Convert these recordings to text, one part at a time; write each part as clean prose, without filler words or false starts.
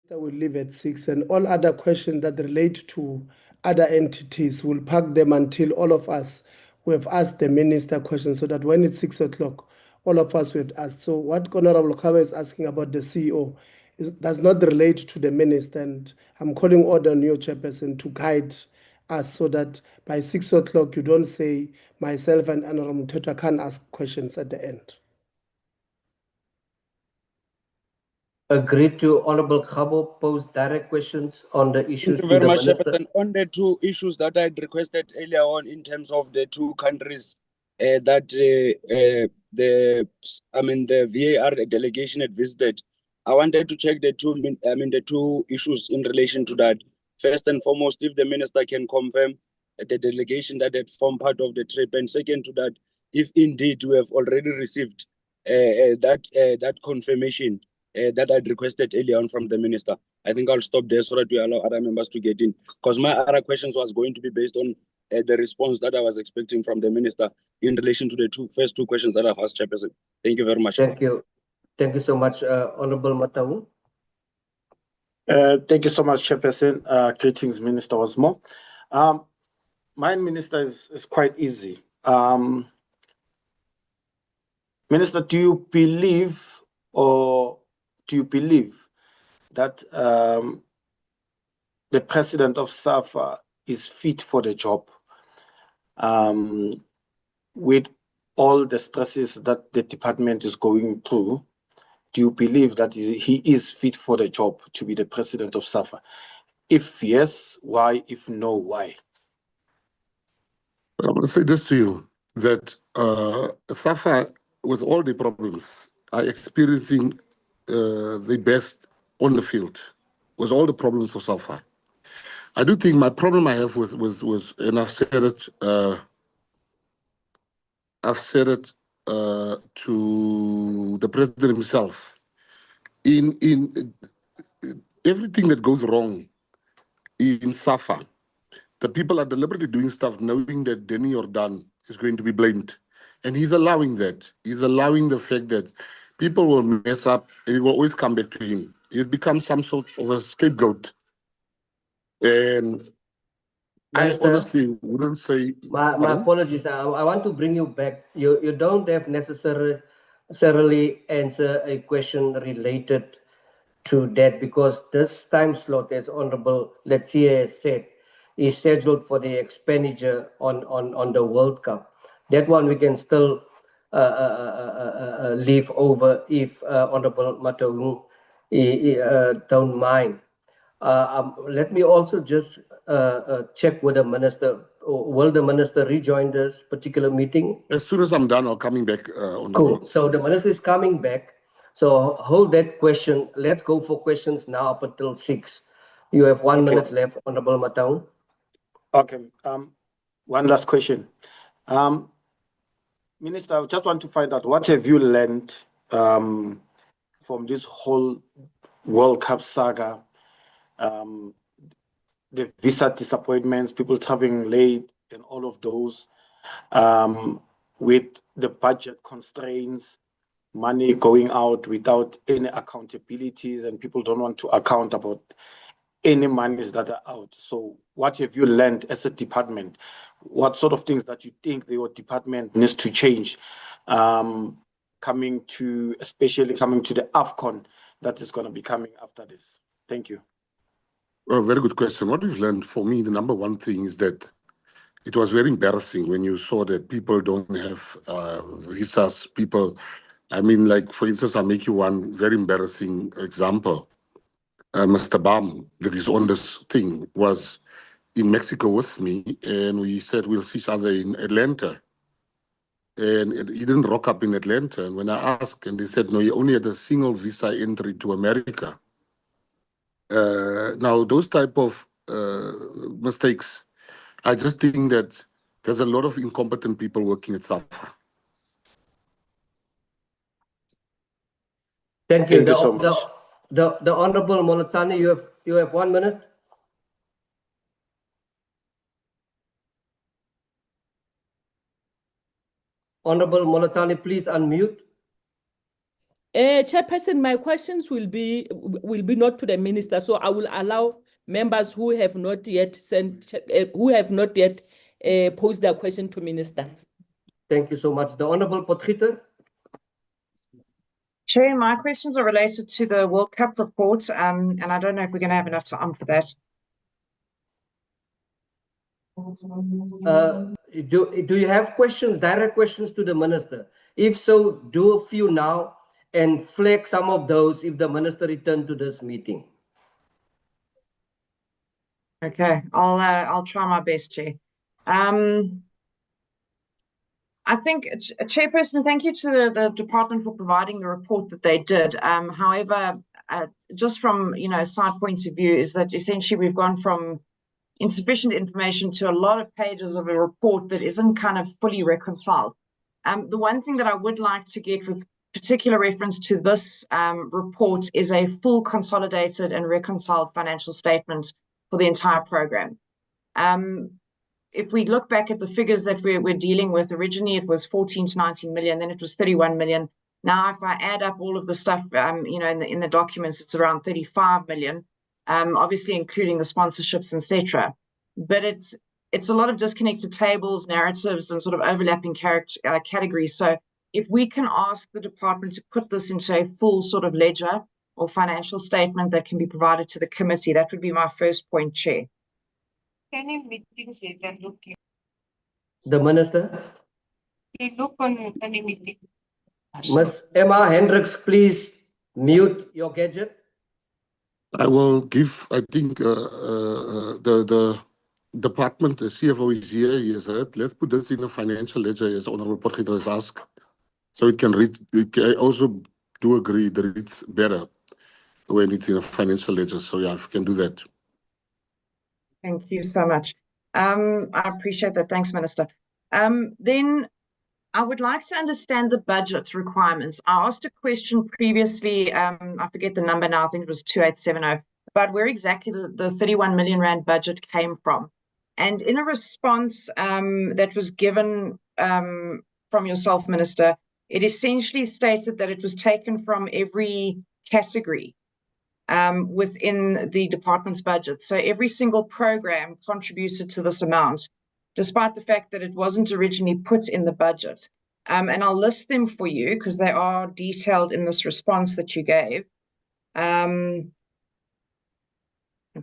will leave at 6, and all other questions that relate to other entities, will park them until all of us we have asked the minister questions, so that when it's 6 o'clock, all of us would ask. So what Honorable Khabe is asking about the CEO does not relate to the minister, and I'm calling order on you, Chairperson, to guide us so that by 6 o'clock you don't say myself and Honorable Mthethwa can't ask questions at the end. Agreed to. Honorable Khabo pose direct questions on the issues Thank you very much, Minister. Chairperson. On the two issues that I had requested earlier on in terms of the two countries that the VAR delegation had visited, I wanted to check the two issues in relation to that. First and foremost, if the minister can confirm the delegation that had formed part of the trip, and second to that, if indeed we have already received that confirmation that I'd requested earlier on from the minister. I think I'll stop there so that we allow other members to get in, because my other questions was going to be based on the response that I was expecting from the minister in relation to the first two questions that I've asked, Chairperson. Thank you very much. Thank you. Thank you so much, Honorable Mataung. Thank you so much, Chairperson. Greetings, Minister Osmo. Mine, Minister, is quite easy. Minister, do you believe that the president of SAFA is fit for the job with all the stresses that the department is going through? Do you believe that he is fit for the job to be the president of SAFA? If yes, why? If no, why? I'm going to say this to you, that SAFA, with all the problems, are experiencing the best on the field, with all the problems for SAFA. I do think my problem I have with and I've said it to the president himself. In everything that goes wrong in SAFA, the people are deliberately doing stuff knowing that Denny or Dan is going to be blamed. And he's allowing that. He's allowing the fact that people will mess up and it will always come back to him. He's become some sort of a scapegoat. And Minister, I honestly wouldn't say... My apologies. I want to bring you back. You don't have necessarily answer a question related to that, because this time slot, as Honorable Letsie has said, is scheduled for the expenditure on the World Cup. That one we can still leave over if Honorable Mataung don't mind. Let me also just check with the minister. Will the minister rejoin this particular meeting? As soon as I'm done, I'm coming back. Cool. So the minister is coming back. So hold that question. Let's go for questions now up until 6. You have 1 minute left, Honorable Mataung. Okay. One last question. Minister, I just want to find out, what have you learned from this whole World Cup saga? The visa disappointments, people traveling late, and all of those, with the budget constraints, money going out without any accountabilities, and people don't want to account about any monies that are out. So what have you learned as a department? What sort of things that you think your department needs to change, especially coming to the AFCON that is going to be coming after this? Thank you. Well, very good question. What we've learned, for me, the number one thing is that it was very embarrassing when you saw that people don't have visas. People, I mean, like, for instance, I'll make you one very embarrassing example. Mr. Baum, that is on this thing, was in Mexico with me, and we said we'll see each other in Atlanta. And he didn't rock up in Atlanta. And when I asked, and they said, no, he only had a single visa entry to America. Now, those type of mistakes, I just think that there's a lot of incompetent people working at SAFA. Thank you. Thank you so much. The Honorable Molatsane, you have 1 minute. Honorable Molatsane, please unmute. Chairperson, my questions will be not to the minister, so I will allow members who have not yet posed their question to minister. Thank you so much. The Honorable Potgieter. Chair, my questions are related to the World Cup report, and I don't know if we're going to have enough time for that. Do you have questions, direct questions to the minister? If so, do a few now and flag some of those if the minister return to this meeting. Okay, I'll try my best, Chair. I think, Chairperson, thank you to the department for providing the report that they did. However, just from side points of view, is that essentially we've gone from insufficient information to a lot of pages of a report that isn't kind of fully reconciled. The one thing that I would like to get with particular reference to this report is a full consolidated and reconciled financial statement for the entire program. If we look back at the figures that we're dealing with, originally it was 14 to 19 million, then it was 31 million. Now, if I add up all of the stuff, in the documents, it's around 35 million, obviously including the sponsorships, etc. But it's a lot of disconnected tables, narratives, and sort of overlapping categories. So if we can ask the department to put this into a full sort of ledger or financial statement that can be provided to the committee, that would be my first point, Chair. Any meetings that look The minister. they look on any meeting. Ms. Emma Hendricks, please mute your gadget. I will give, I think, the department, the CFO is here, he has heard. Let's put this in a financial ledger, as Honorable Potgieter has asked, so it can read. I also do agree that it's better when it's in a financial ledger. So yeah, if you can do that. Thank you so much. I appreciate that. Thanks, Minister. Then I would like to understand the budget requirements. I asked a question previously, I forget the number now, I think it was 2870, about where exactly the 31 million rand budget came from. And in a response that was given from yourself, Minister, it essentially stated that it was taken from every category within the department's budget. So every single program contributed to this amount, despite the fact that it wasn't originally put in the budget. And I'll list them for you because they are detailed in this response that you gave. If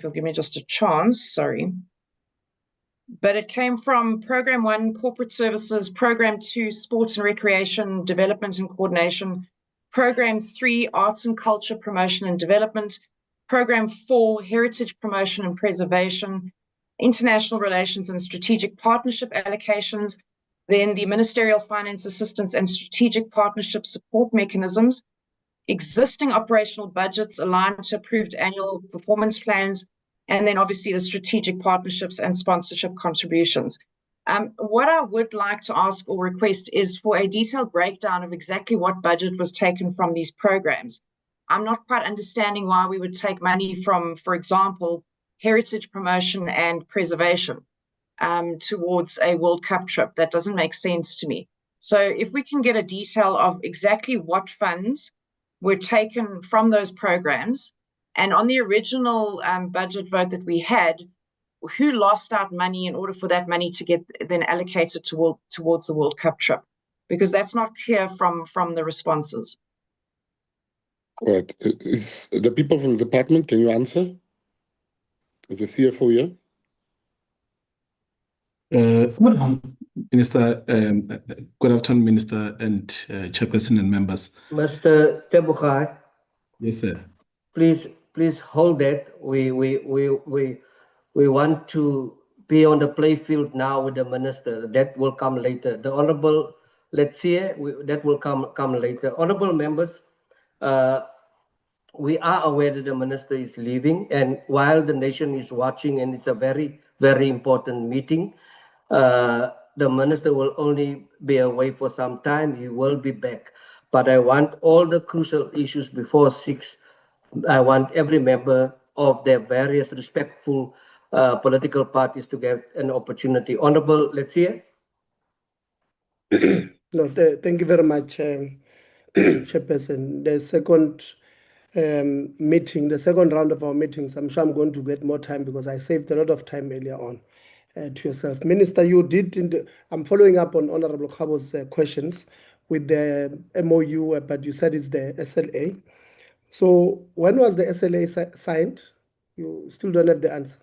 you'll give me just a chance, sorry. But it came from Program 1, Corporate Services, Program 2, Sports and Recreation, Development and Coordination, Program 3, Arts and Culture, Promotion and Development, Program 4, Heritage Promotion and Preservation, International Relations and Strategic Partnership allocations, then the Ministerial Finance Assistance and Strategic Partnership Support Mechanisms, existing operational budgets aligned to approved annual performance plans, and then obviously the strategic partnerships and sponsorship contributions. What I would like to ask or request is for a detailed breakdown of exactly what budget was taken from these programs. I'm not quite understanding why we would take money from, for example, heritage promotion and preservation towards a World Cup trip. That doesn't make sense to me. So if we can get a detail of exactly what funds were taken from those programs, and on the original budget vote that we had, who lost out money in order for that money to get then allocated towards the World Cup trip? Because that's not clear from the responses. Right. Is the people from the department, can you answer? Is the CFO here? Minister, good afternoon, Minister and Chairperson and members. Mr. Tebuchai. Yes, sir. Please hold that. We want to be on the play field now with the minister. That will come later. The Honorable, let's see, that will come later. Honorable members, we are aware that the minister is leaving, and while the nation is watching, and it's a very, very important meeting, the minister will only be away for some time. He will be back. But I want all the crucial issues before 6. I want every member of their various respectful political parties to get an opportunity. Honorable, let's hear. No, thank you very much, Chairperson, the second meeting, the second round of our meetings, I'm sure I'm going to get more time because I saved a lot of time earlier on to yourself. Minister, you did, I'm following up on Honorable Khabo's questions with the MOU, but you said it's the SLA. So when was the SLA signed? You still don't have the answer.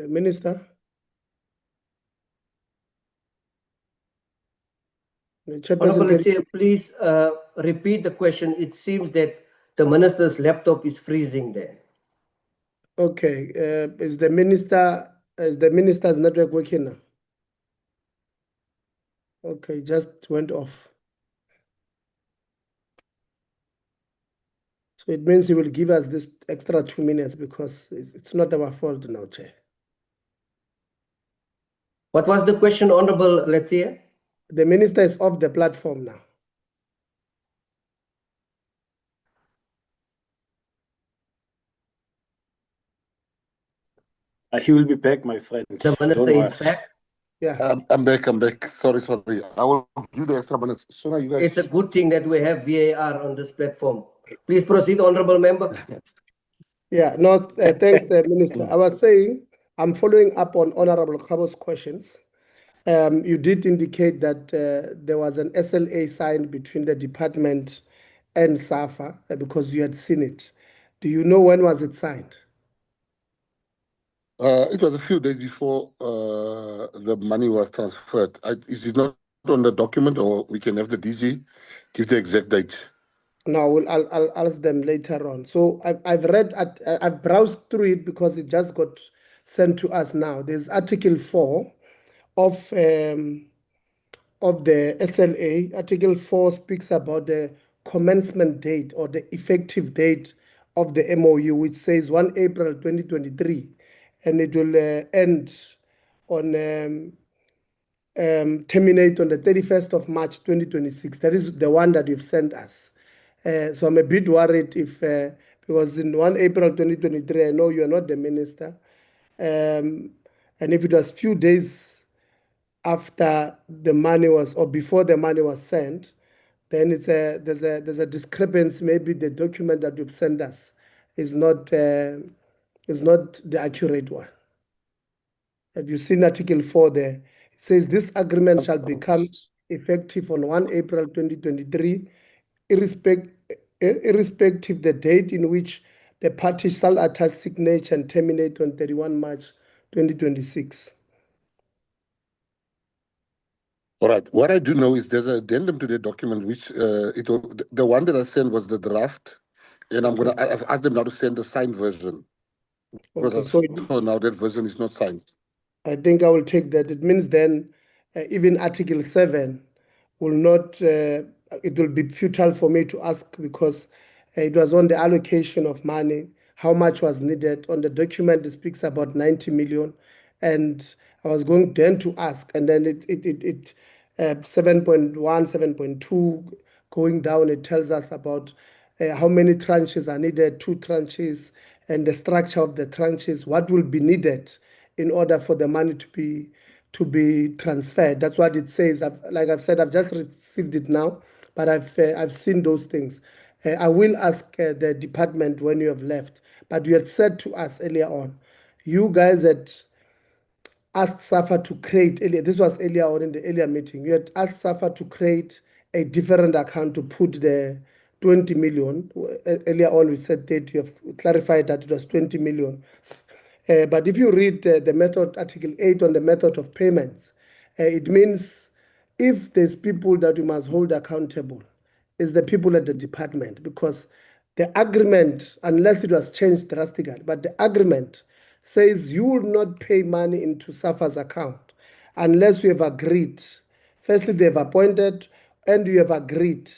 Minister? The chairperson, Honorable, can let's say, please repeat the question. It seems that the minister's laptop is freezing there. okay, is the minister's network working now? Okay, just went off. So it means he will give us this extra 2 minutes because it's not our fault now, Chair. What was the question, Honorable, let's say? The minister is off the platform now. He will be back, my friend. The minister Don't is worry. back. Yeah. I'm back. Sorry. I will give the extra minutes. So now you guys. It's a good thing that we have VAR on this platform. Please proceed, Honorable Member. Yeah, no, thanks, Minister. I was saying, I'm following up on Honorable Khabo's questions. You did indicate that there was an SLA signed between the department and SAFA because you had seen it. Do you know when was it signed? It was a few days before the money was transferred. Is it not on the document, or we can have the DG give the exact date? No, I'll ask them later on. So I've browsed through it because it just got sent to us now. There's Article 4 of the SLA. Article 4 speaks about the commencement date or the effective date of the MOU, which says 1 April 2023, and it will end on terminate on the 31st of March 2026. That is the one that you've sent us. So I'm a bit worried if, because in 1 April 2023, I know you are not the minister. And if it was few days after the money was, or before the money was sent, then there's a discrepancy. Maybe the document that you've sent us is not the accurate one. Have you seen Article 4 there? It says this agreement shall become effective on 1 April 2023, irrespective the date in which the parties shall attach signature and terminate on 31 March 2026. All right. What I do know is there's an addendum to the document, which the one that I sent was the draft, and I've asked them now to send the signed version because Okay, so for now that version is not signed. I think I will take that. It means then even Article 7 will not, it will be futile for me to ask because it was on the allocation of money, how much was needed. On the document, it speaks about 90 million. And I was going then to ask, and then it 7.1, 7.2 going down, it tells us about how many tranches are needed, 2 tranches, and the structure of the tranches, what will be needed in order for the money to be transferred. That's what it says. Like I've said, I've just received it now, but I've seen those things. I will ask the department when you have left, but you had said to us earlier on, you guys had asked SAFA to create, this was earlier on in the earlier meeting, you had asked SAFA to create a different account to put the 20 million. Earlier on we said 30, you have clarified that it was 20 million. But if you read the method, Article 8 on the method of payments, it means if there's people that we must hold accountable, is the people at the department, because the agreement, unless it was changed drastically, but the agreement says you will not pay money into SAFA's account unless we have agreed. Firstly, they've appointed and you have agreed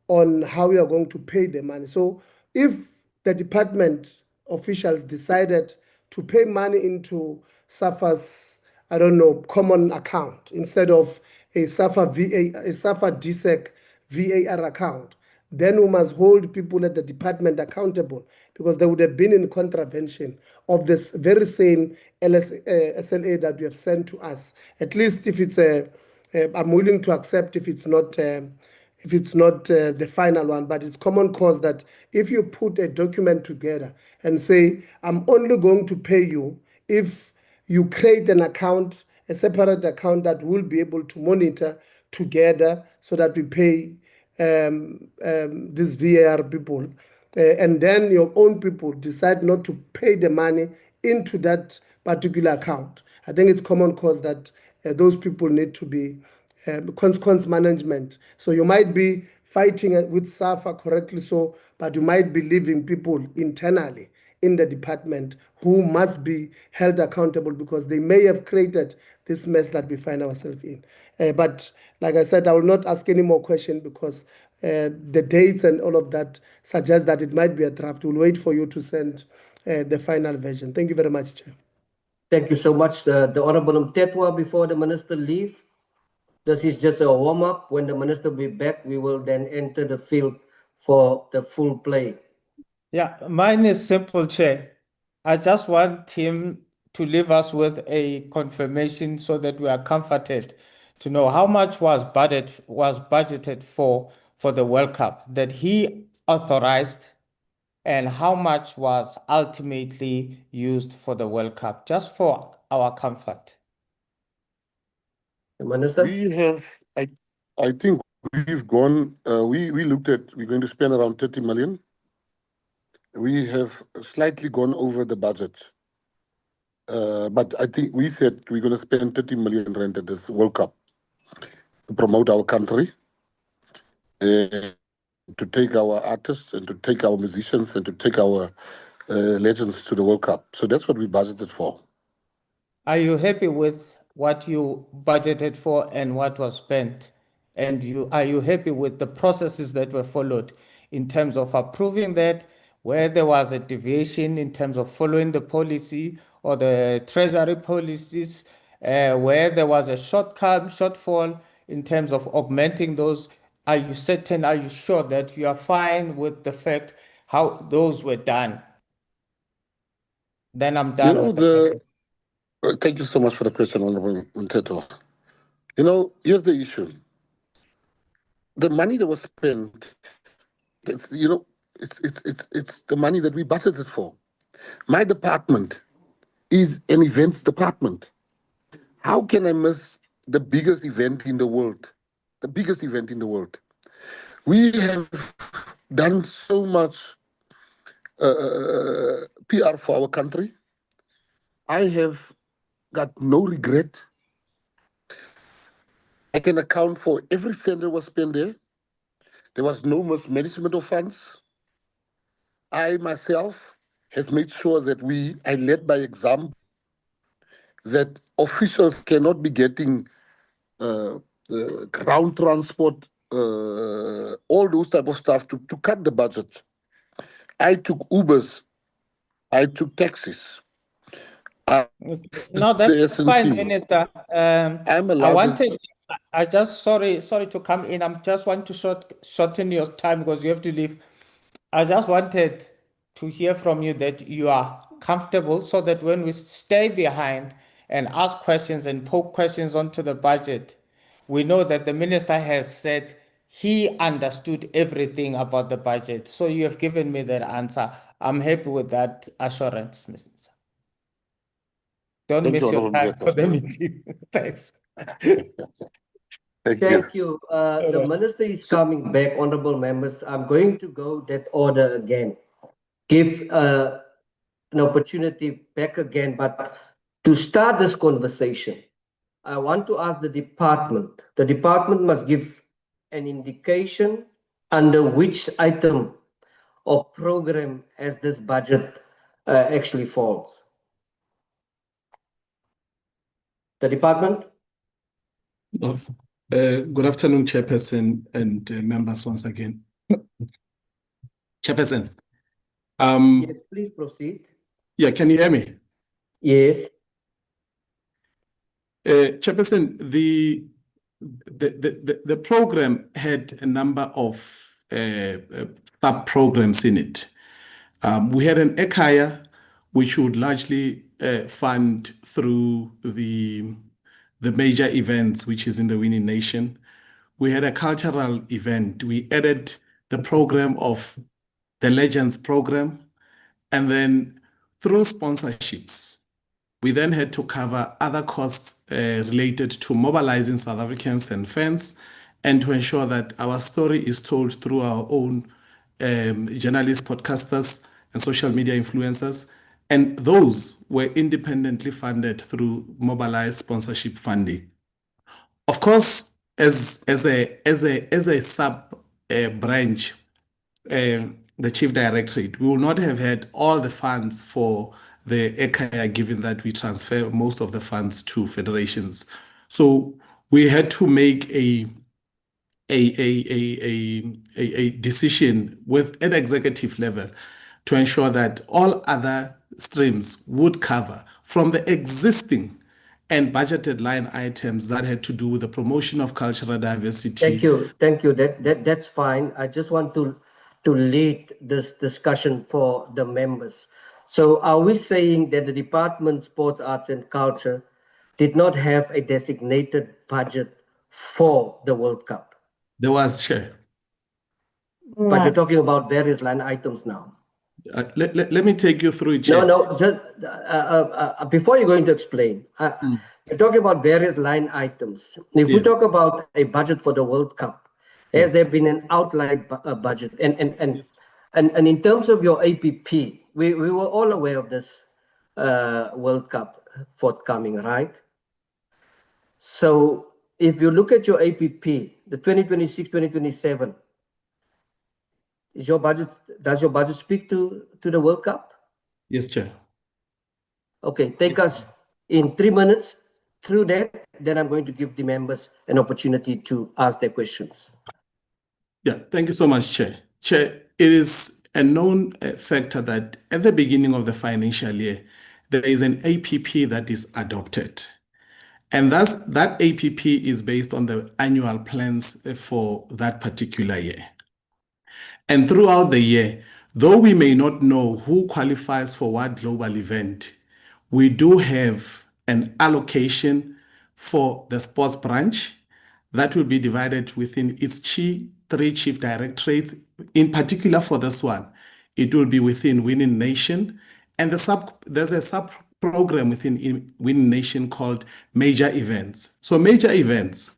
on how you are going to pay the money. So if the department officials decided to pay money into SAFA's, I don't know, common account instead of a SAFA DSEC VAR account, then we must hold people at the department accountable, because they would have been in contravention of this very same SLA that you have sent to us. At least if it's I'm willing to accept if it's not the final one, but it's common cause that if you put a document together and say, I'm only going to pay you if you create an account, a separate account that will be able to monitor together so that we pay these VAR people, and then your own people decide not to pay the money into that particular account. I think it's common cause that those people need to be consequence management. So you might be fighting with SAFA correctly so, but you might be leaving people internally in the department who must be held accountable because they may have created this mess that we find ourselves in. But like I said, I will not ask any more questions because the dates and all of that suggest that it might be a draft. We'll wait for you to send the final version. Thank you very much, Chair. Thank you so much. The Honorable Mtetwa, before the Minister leave, this is just a warm-up. When the Minister will be back, we will then enter the field for the full play. Yeah, mine is simple, Chair. I just want him to leave us with a confirmation so that we are comforted to know how much was budgeted for the World Cup that he authorized and how much was ultimately used for the World Cup, just for our comfort. The Minister? We have, I think we've gone, we looked at, we're going to spend around 30 million. We have slightly gone over the budget. But I think we said we're going to spend 30 million rand at this World Cup to promote our country, to take our artists and to take our musicians and to take our legends to the World Cup. So that's what we budgeted for. Are you happy with what you budgeted for and what was spent? And are you happy with the processes that were followed in terms of approving that, where there was a deviation in terms of following the policy or the treasury policies, where there was a shortfall in terms of augmenting those? Are you certain, are you sure that you are fine with the fact how those were done? Then I'm done with the question. Thank you so much for the question, Honorable Mteto. You know, here's the issue. The money that was spent, it's the money that we budgeted for. My department is an events department. How can I miss the biggest event in the world? The biggest event in the world. We have done so much PR for our country. I have got no regret. I can account for every cent that was spent there. There was no mismanagement of funds. I myself has made sure that I led by example, that officials cannot be getting ground transport, all those type of stuff to cut the budget. I took Ubers. I took taxis. No, that's fine, Minister. I'm allowed Sorry to come in. I just want to shorten your time because you have to leave. I just wanted to hear from you that you are comfortable so that when we stay behind and ask questions and poke questions onto the budget, we know that the minister has said he understood everything about the budget. So you have given me that answer. I'm happy with that assurance, Mr. Don't miss your time for the meeting. Thanks. Thank you. The Minister is coming back, honorable members. I'm going to go that order again. Give an opportunity back again, but to start this conversation, I want to ask the department. The department must give an indication under which item or program as this budget actually falls. The department? Good afternoon, Chairperson and members once again. Chairperson. Yes, please proceed. Yeah, can you hear me? Yes. Chairperson, the program had a number of sub-programs in it. We had an ekhaya, which would largely fund through the major events, which is in the winning nation. We had a cultural event. We added the program of the Legends program, and then through sponsorships, we then had to cover other costs related to mobilizing South Africans and fans, and to ensure that our story is told through our own journalists, podcasters, and social media influencers. And those were independently funded through mobilized sponsorship funding. Of course, as a sub branch, the chief directorate, we will not have had all the funds for the ekhaya, given that we transfer most of the funds to federations. So we had to make a decision with at executive level to ensure that all other streams would cover from the existing and budgeted line items that had to do with the promotion of cultural diversity. Thank you. That's fine. I just want to lead this discussion for the members. So are we saying that the Department Sports, Arts and Culture did not have a designated budget for the World Cup? There was, Chair. But you're talking about various line items now. Let me take you through it, Chair. No, just before you're going to explain, you're talking about various line items. If we talk about a budget for the World Cup, has there been an outline budget? And in terms of your APP, we were all aware of this World Cup forthcoming, right? So if you look at your APP, the 2026-2027, does your budget speak to the World Cup? Yes, Chair. Okay, take us in 3 minutes through that. Then I'm going to give the members an opportunity to ask their questions. Yeah, thank you so much, Chair. Chair, it is a known factor that at the beginning of the financial year, there is an APP that is adopted. And that APP is based on the annual plans for that particular year. And throughout the year, though we may not know who qualifies for what global event, we do have an allocation for the sports branch that will be divided within its three chief directorates. In particular for this one, it will be within Winning Nation, and there's a sub program within Winning Nation called Major Events. So Major Events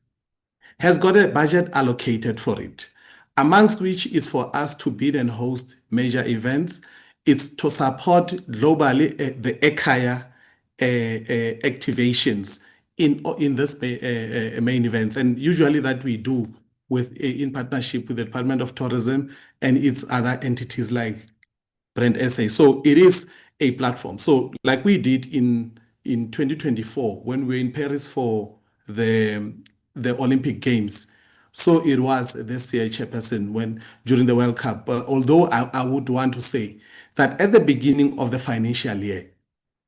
has got a budget allocated for it, amongst which is for us to bid and host major events. It's to support globally the ekhaya activations in this main events, and usually that we do in partnership with the Department of Tourism and its other entities like Brand SA. So it is a platform. So like we did in 2024 when we were in Paris for the Olympic Games. So it was this year, Chairperson, during the World Cup. Although I would want to say that at the beginning of the financial year,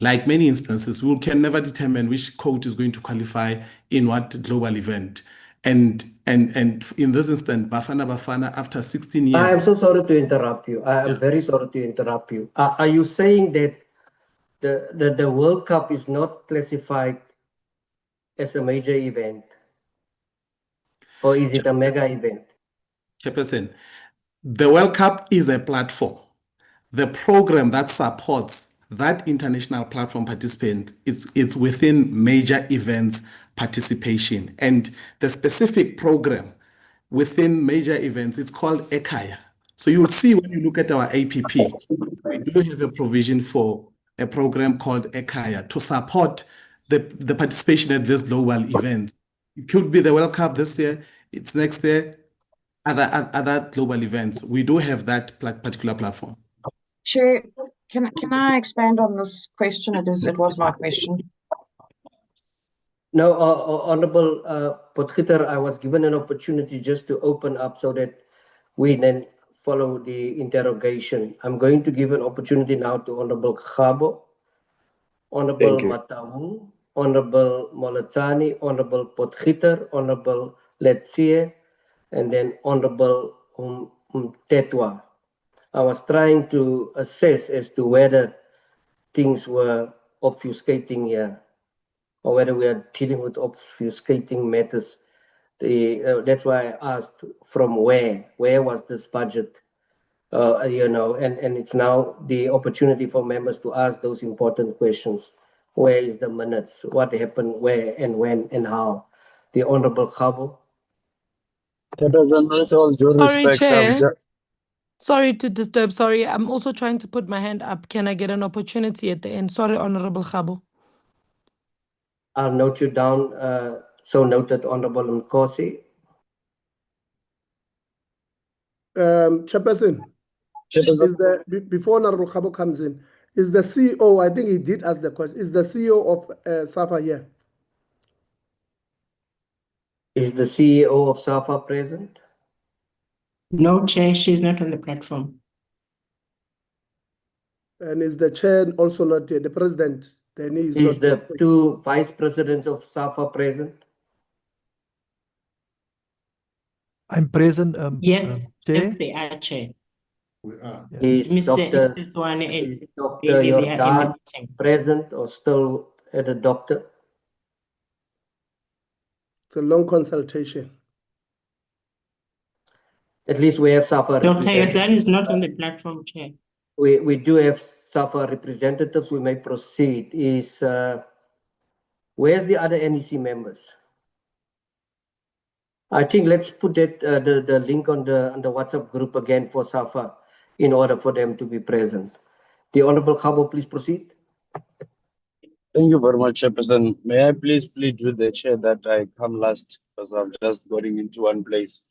like many instances, we can never determine which code is going to qualify in what global event. And in this instance, Bafana, after 16 years. I am so sorry to interrupt you. I am very sorry to interrupt you. Are you saying that the World Cup is not classified as a major event? Or is it a mega event? Chairperson, the World Cup is a platform. The program that supports that international platform participant it's within major events participation. And the specific program within major events, it's called ekhaya. So you'll see when you look at our APP, we do have a provision for a program called ekhaya to support the participation at this global event. It could be the World Cup this year, it's next year, other global events. We do have that particular platform. Chair, can I expand on this question? It was my question. No, Honorable Potgieter, I was given an opportunity just to open up so that we then follow the interrogation. I'm going to give an opportunity now to Honorable Khabo, Honorable Mataung, Honorable Molatani, Honorable Potgieter, Honorable Letsie, and then Honorable Tetwa. I was trying to assess as to whether things were obfuscating here, or whether we are dealing with obfuscating matters. That's why I asked from where was this budget, and it's now the opportunity for members to ask those important questions. Where is the minutes? What happened, where and when and how? The Honorable Khabo. Sorry, Chair. Sorry to disturb. Sorry, I'm also trying to put my hand up. Can I get an opportunity at the end? Sorry, Honorable Khabo. I'll note you down. So noted, Honorable Nkosi. Chairperson, before Honorable Khabo comes in, is the CEO, I think he did ask the question, is the CEO of SAFA here? Is the CEO of SAFA present? No, Chair, she's not on the platform. And is the chair also not here? The president, then he's Is not the two vice presidents of SAFA present? I'm present, Yes, Chair. yes, they are, Chair. Is Mr. Dr. Swane Is and Dr. Bailey, they are in the Jordan meeting. present or still at the doctor? It's a long consultation. At least we have SAFA Dr. representatives. Jordan is not on the platform, Chair. We do have SAFA representatives. We may proceed. Where's the other NEC members? I think let's put that the link on the WhatsApp group again for SAFA in order for them to be present. The Honorable Khabo, please proceed. Thank you very much, Chairperson. May I please plead with the chair that I come last because I'm just going into one place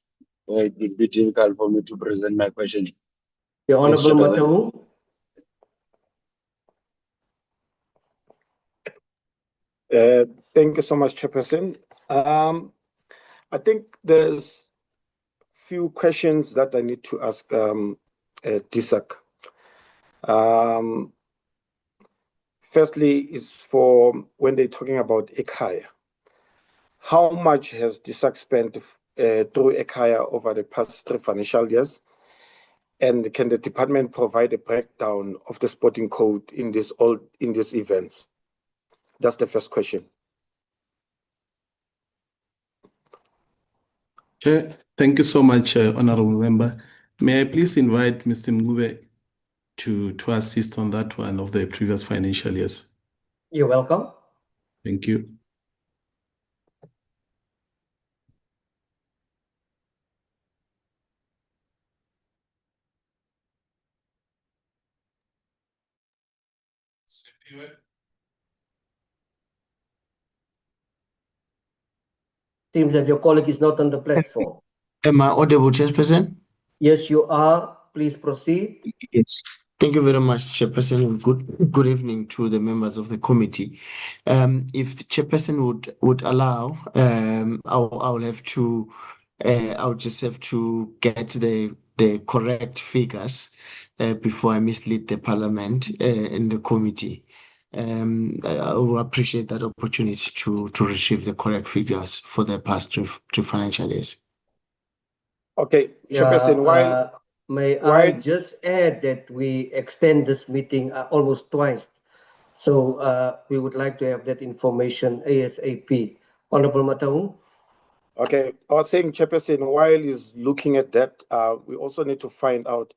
where it will be difficult for me to present my question. The Honorable Mataung. Thank you so much, Chairperson. I think there's few questions that I need to ask DISAC. Firstly, is for when they're talking about EKAYA. How much has DISAC spent through EKAYA over the past 3 financial years? And can the department provide a breakdown of the sporting code in these events? That's the first question. Thank you so much, Honorable Member. May I please invite Mr. Mngube to assist on that one of the previous financial years? You're welcome. Thank you. Seems that your colleague is not on the platform. Am I audible, Chairperson? Yes, you are. Please proceed. Yes. Thank you very much, Chairperson. Good evening to the members of the committee. If the Chairperson would allow, I'll just have to get the correct figures before I mislead the Parliament in the committee. I will appreciate that opportunity to receive the correct figures for the past three financial years. Okay, Chairperson, may I just add that we extend this meeting almost twice. So we would like to have that information ASAP. Honorable Mataung. Okay, I was saying, Chairperson, while he's looking at that, we also need to find out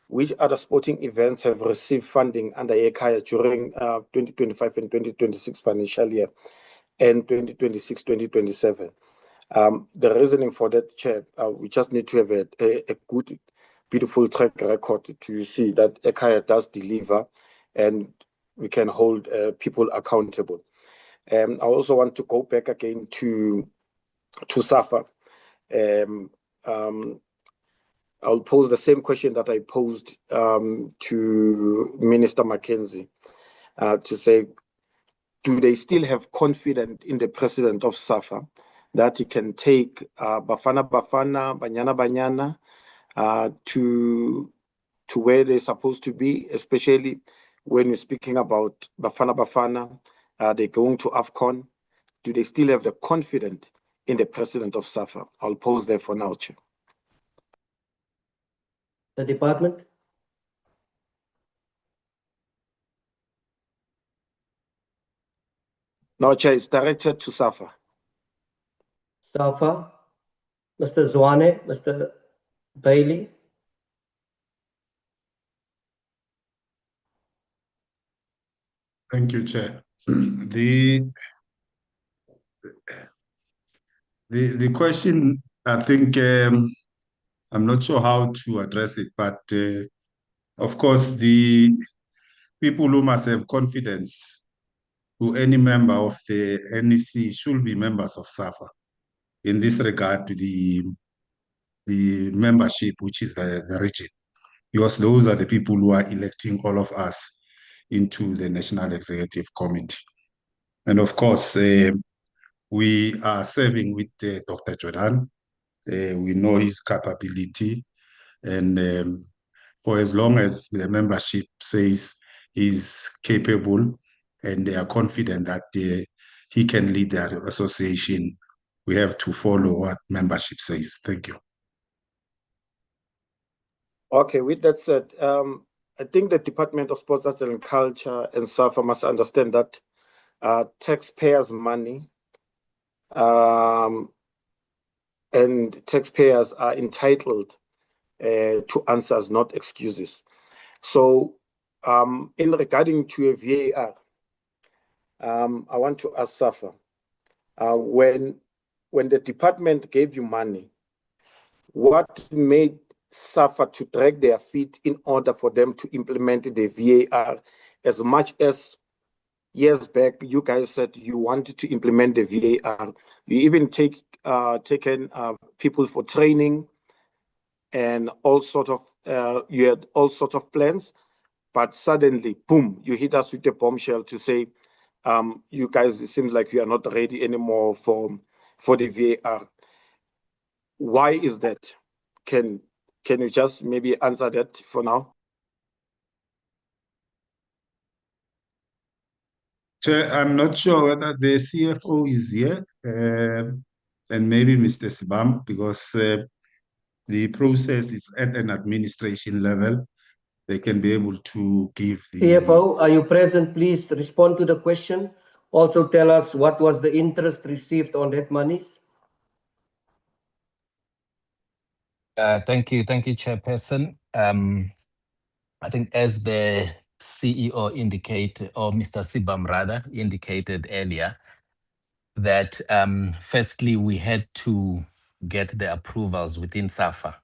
which other sporting events have received funding under EKAYA during 2025 and 2026 financial year and 2026-2027. The reasoning for that, Chair, we just need to have a good, beautiful track record to see that EKAYA does deliver and we can hold people accountable. I also want to go back again to SAFA. I'll pose the same question that I posed to Minister Mackenzie to say, do they still have confidence in the president of SAFA that he can take Bafana Bafana, Banyana Banyana to where they're supposed to be, especially when you're speaking about Bafana Bafana, they're going to AFCON. Do they still have the confidence in the president of SAFA? I'll pause there for now, Chair. The department? No, Chair, it's directed to SAFA. SAFA? Mr. Zwane, Mr. Bailey? Thank you, Chair. The question, I think, I'm not sure how to address it, but of course, the people who must have confidence to any member of the NEC should be members of SAFA in this regard to the membership, which is the region, because those are the people who are electing all of us into the National Executive Committee. And of course, we are serving with Dr. Jordan. We know his capability, and for as long as the membership says he's capable and they are confident that he can lead the association, we have to follow what membership says. Thank you. Okay, with that said, I think the Department of Sports, Arts and Culture and SAFA must understand that taxpayers' money and taxpayers are entitled to answers, not excuses. So, in regarding to a VAR, I want to ask SAFA, when the department gave you money, what made SAFA to drag their feet in order for them to implement the VAR, as much as years back you guys said you wanted to implement the VAR? You even taken people for training and all sort of you had all sorts of plans, but suddenly, boom, you hit us with a bombshell to say you guys, it seems like you are not ready anymore for the VAR. Why is that? Can you just maybe answer that for now? Chair, I'm not sure whether the CFO is here, and maybe Mr. Sibam, because the process is at an administration level. They can be able to give the... CFO, are you present? Please respond to the question. Also tell us what was the interest received on that monies. Thank you, Chairperson. I think as the CEO indicated, or Mr. Sibam rather, indicated earlier, that firstly, we had to get the approvals within SAFA.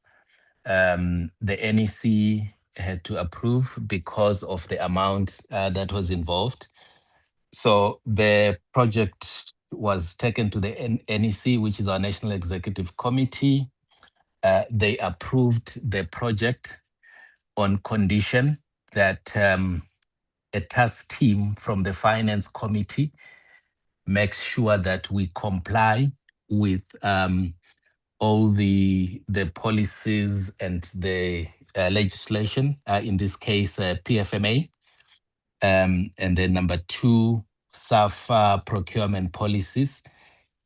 The NEC had to approve because of the amount that was involved. So the project was taken to the NEC, which is our National Executive Committee. They approved the project on condition that a task team from the Finance Committee makes sure that we comply with all the policies and the legislation, in this case, PFMA. And then number 2, SAFA procurement policies.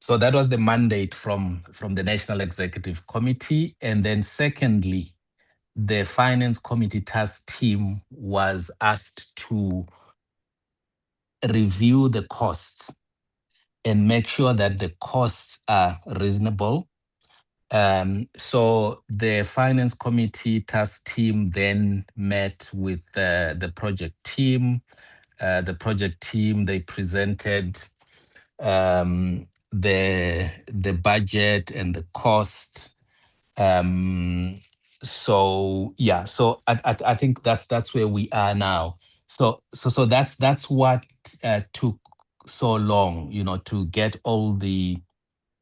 So that was the mandate from the National Executive Committee. And then secondly, the Finance Committee task team was asked to review the costs and make sure that the costs are reasonable. So the Finance Committee task team then met with the project team. The project team, they presented the budget and the cost. So yeah, so I think that's where we are now. So that's what took so long, to get all the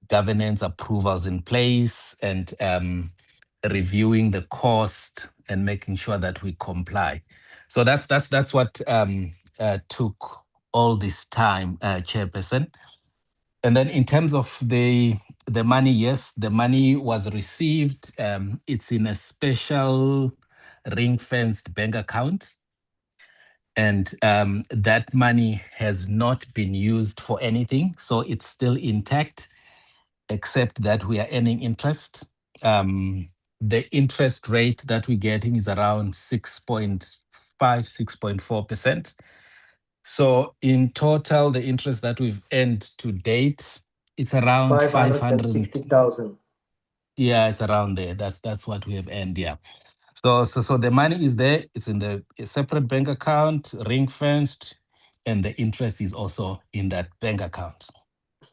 governance approvals in place and reviewing the cost and making sure that we comply. So that's what took all this time, Chairperson. And then in terms of the money, yes, the money was received. It's in a special ring-fenced bank account. And that money has not been used for anything. So it's still intact, except that we are earning interest. the interest rate that we're getting is around 6.5, 6.4%. So in total, the interest that we've earned to date, it's around 560,000. Yeah, it's around there. That's what we have earned, yeah. So the money is there. It's in a separate bank account, ring fenced, and the interest is also in that bank account.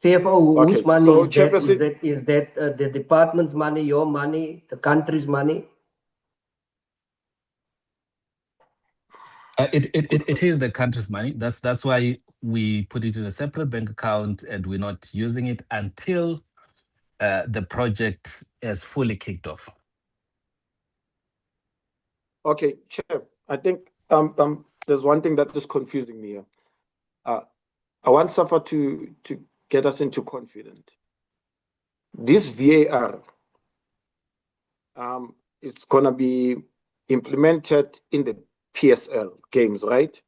CFO, whose money so is that? Chairperson- Is that the department's money, your money, the country's money? It is the country's money. That's why we put it in a separate bank account, and we're not using it until the project is fully kicked off. Okay, Chair, I think there's one thing that is confusing me here. I want SAFA to get us into confidence. This VAR is gonna be implemented in the PSL games, right?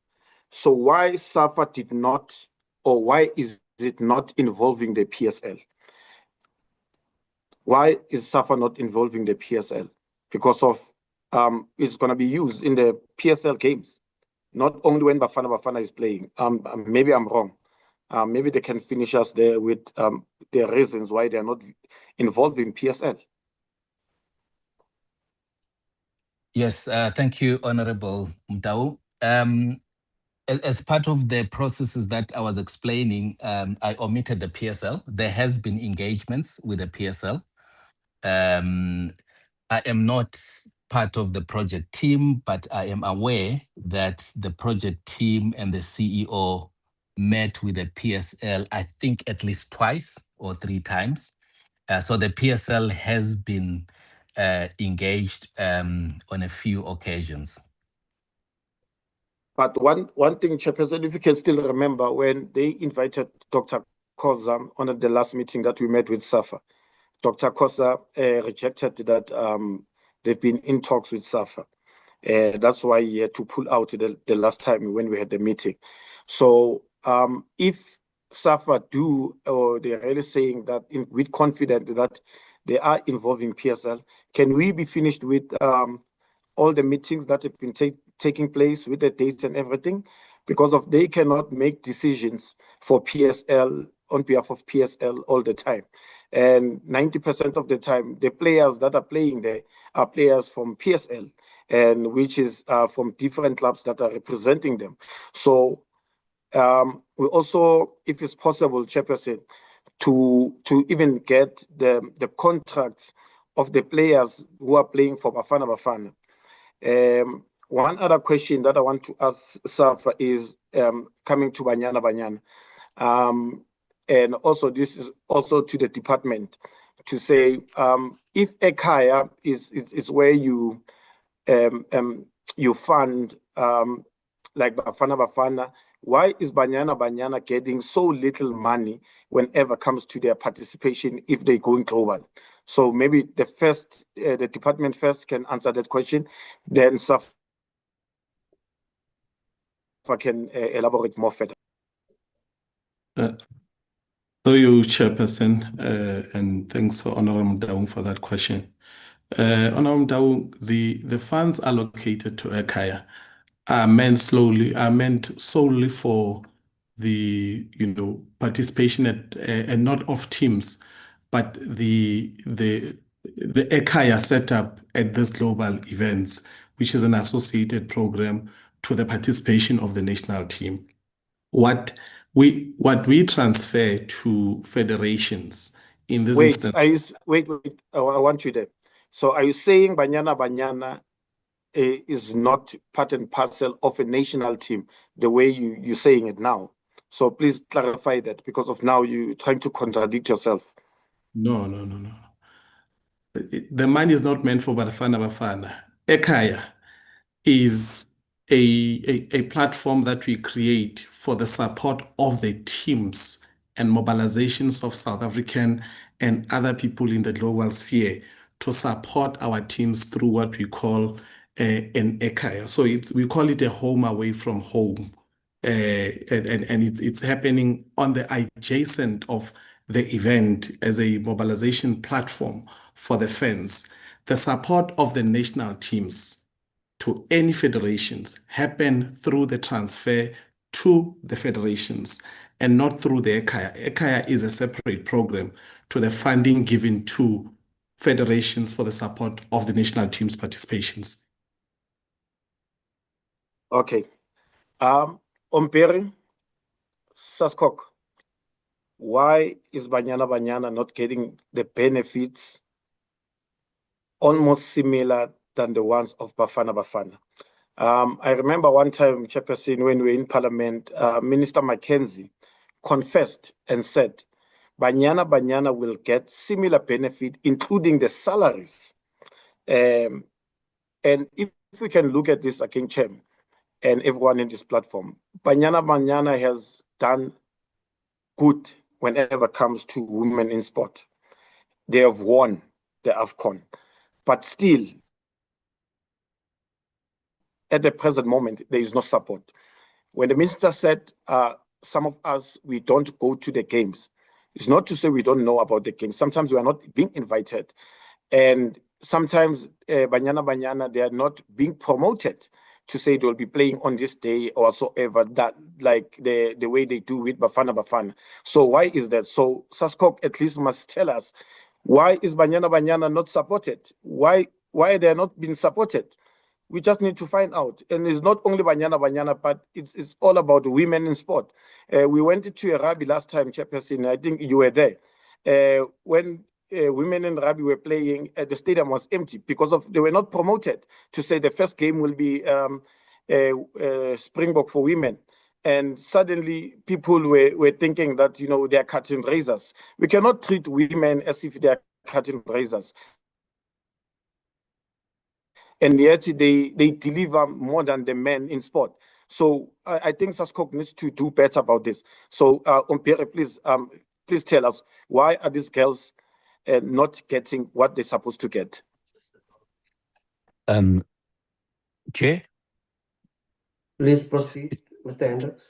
So why SAFA did not, or why is it not involving the PSL? Why is SAFA not involving the PSL? Because of it's gonna be used in the PSL games, not only when Bafana is playing. Maybe I'm wrong. Maybe they can finish us there with the reasons why they're not involved in PSL. Yes, thank you, Honorable Mtau. As part of the processes that I was explaining, I omitted the PSL. There has been engagements with the PSL. I am not part of the project team, but I am aware that the project team and the CEO met with the PSL, I think at least twice or 3 times. So the PSL has been engaged on a few occasions. But one thing, Chairperson, if you can still remember when they invited Dr. Koza on the last meeting that we met with SAFA, Dr. Koza rejected that they've been in talks with SAFA. That's why he had to pull out the last time when we had the meeting. So if SAFA do, or they're really saying that with confidence that they are involving PSL, can we be finished with all the meetings that have been taking place with the dates and everything? Because of they cannot make decisions for PSL on behalf of PSL all the time. And 90% of the time, the players that are playing there are players from PSL, and which is from different clubs that are representing them. So we also, if it's possible, Chairperson, to even get the contracts of the players who are playing for Bafana. One other question that I want to ask SAFA is coming to Banyana. And also this is also to the department to say if Ekaya is where you fund like Bafana, why is Banyana getting so little money whenever comes to their participation if they're going global? So maybe the department first can answer that question, then SAFA can elaborate more further. Through you, Chairperson, and thanks for Honorable Mdaung for that question. Honorable Mdaung, the funds allocated to Ekaya are meant solely for the participation and not of teams, but the Ekaya setup at this global events, which is an associated program to the participation of the national team. What we transfer to federations in this instance. Wait, I want you there. So are you saying Banyana is not part and parcel of a national team the way you're saying it now? So please clarify that, because of now you're trying to contradict yourself. No. The money is not meant for Bafana. Ekaya is a platform that we create for the support of the teams and mobilizations of South African and other people in the global sphere to support our teams through what we call an Ekaya. So we call it a home away from home. And it's happening on the adjacent of the event as a mobilization platform for the fans. the support of the national teams to any federations happen through the transfer to the federations and not through the EKAYA. EKAYA is a separate program to the funding given to federations for the support of the national teams' participations. Okay. Omperi, Saskok, why is Banyana not getting the benefits almost similar than the ones of Bafana? I remember one time, Chairperson, when we were in Parliament, Minister Mackenzie confessed and said, Banyana will get similar benefit, including the salaries. And if we can look at this again, Chair, and everyone in this platform, Banyana has done good whenever it comes to women in sport. They have won the AFCON, but still, at the present moment, there is no support. When the minister said, some of us, we don't go to the games, it's not to say we don't know about the games. Sometimes we are not being invited. And sometimes Banyana, they are not being promoted to say they'll be playing on this day or whatsoever, that like the way they do with Bafana. So why is that? So Saskok at least must tell us, why is Banyana not supported? Why they are not being supported? We just need to find out. And it's not only Banyana, but it's all about women in sport. We went to a rugby last time, Chairperson, I think you were there. When women in rugby were playing, the stadium was empty because they were not promoted to say the first game will be Springbok for women. And suddenly people were thinking that, they are cutting razors. We cannot treat women as if they are cutting razors. And yet they deliver more than the men in sport. So I think Saskok needs to do better about this. So Ompere, please tell us, why are these girls not getting what they're supposed to get? Chair? Please proceed, Mr. Hendricks.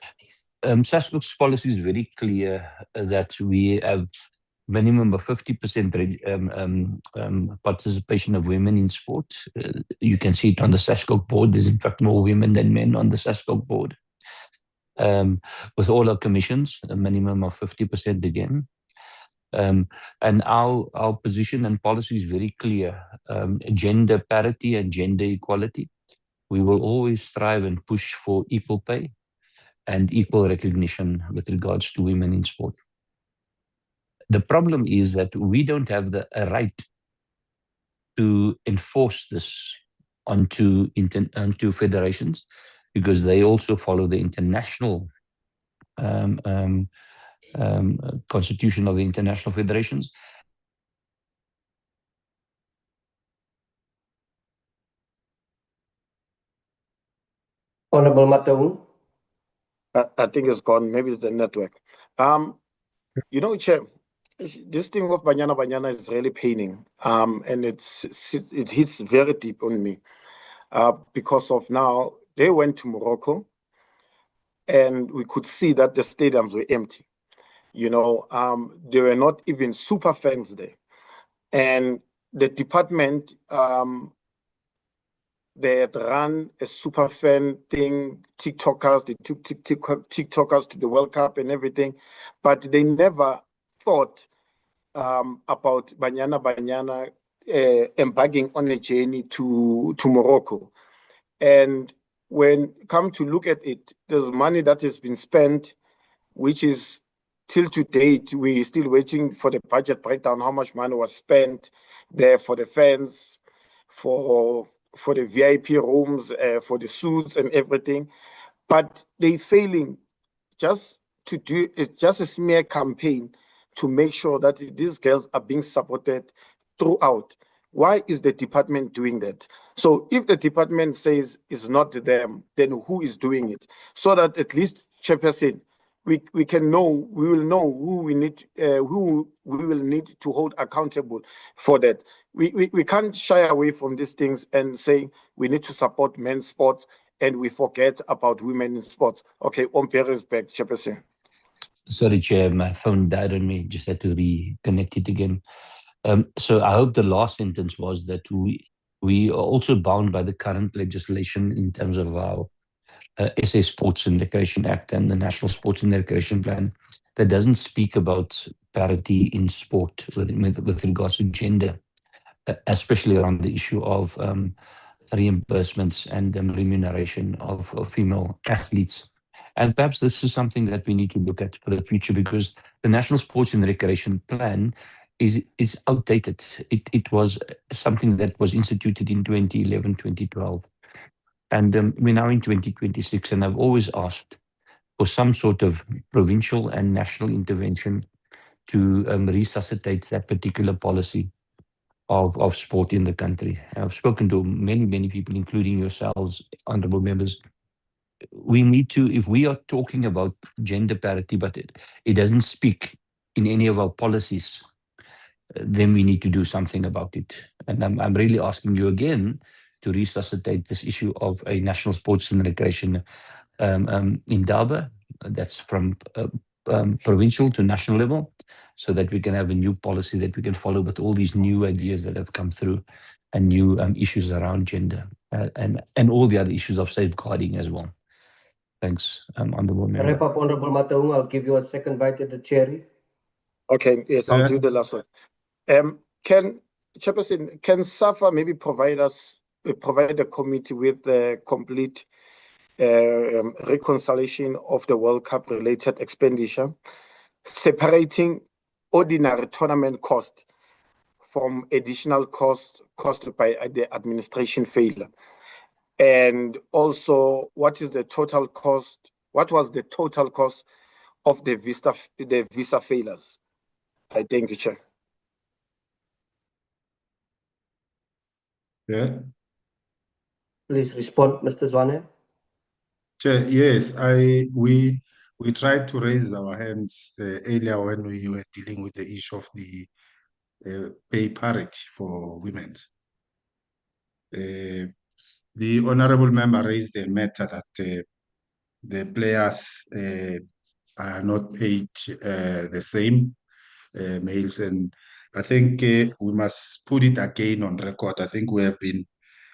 Saskok's policy is very clear that we have minimum of 50% participation of women in sport. You can see it on the Saskok board. There's in fact more women than men on the Saskok board. With all our commissions, a minimum of 50% again. And our position and policy is very clear. Gender parity and gender equality. We will always strive and push for equal pay and equal recognition with regards to women in sport. The problem is that we don't have the right to enforce this onto federations, because they also follow the international constitution of the international federations. Honorable Mataung. I think it's gone. Maybe it's the network. Chair, this thing of Banyana is really paining. And it hits very deep on me. Because of now, they went to Morocco and we could see that the stadiums were empty. There were not even super fans there. And the department, they had run a super fan thing, TikTokers, they took TikTokers to the World Cup and everything, but they never thought about Banyana embarking on a journey to Morocco. And when come to look at it, there's money that has been spent, which is till to date, we're still waiting for the budget breakdown, how much money was spent there for the fans, for the VIP rooms, for the suits and everything. But they're failing just to do just a smear campaign to make sure that these girls are being supported throughout. Why is the department doing that? So if the department says it's not them, then who is doing it? So that at least, Chairperson, we will know who we need to hold accountable for that. We can't shy away from these things and say we need to support men's sports and we forget about women in sports. Okay, Ompere is back, Chairperson. Sorry, Chair, my phone died on me. Just had to reconnect it again. So I hope the last sentence was that we are also bound by the current legislation in terms of our SA Sports and Recreation Act and the National Sports and Recreation Plan that doesn't speak about parity in sport with regards to gender, especially around the issue of reimbursements and remuneration of female athletes. And perhaps this is something that we need to look at for the future, because the National Sports and Recreation Plan is outdated. It was something that was instituted in 2011, 2012. And we're now in 2026, and I've always asked for some sort of provincial and national intervention to resuscitate that particular policy of sport in the country. I've spoken to many people, including yourselves, honorable members. We need to, if we are talking about gender parity, but it doesn't speak in any of our policies, then we need to do something about it. And I'm really asking you again to resuscitate this issue of a national sports and recreation indaba that's from provincial to national level, so that we can have a new policy that we can follow with all these new ideas that have come through and new issues around gender and all the other issues of safeguarding as well. Thanks, honorable member. Wrap up, Honorable Mataung. I'll give you a second bite at the cherry. Okay, yes, I'll do the last one. Chairperson, can SAFA maybe provide the committee with the complete reconciliation of the World Cup related expenditure, separating ordinary tournament cost from additional cost caused by the administration failure? And also, what is the total cost? What was the total cost of the visa failures? I thank you, Chair. Yeah. Please respond, Mr. Zwane. Chair, yes, we tried to raise our hands earlier when we were dealing with the issue of the pay parity for women. The honorable member raised the matter that the players are not paid the same, males, and I think we must put it again on record. I think we have been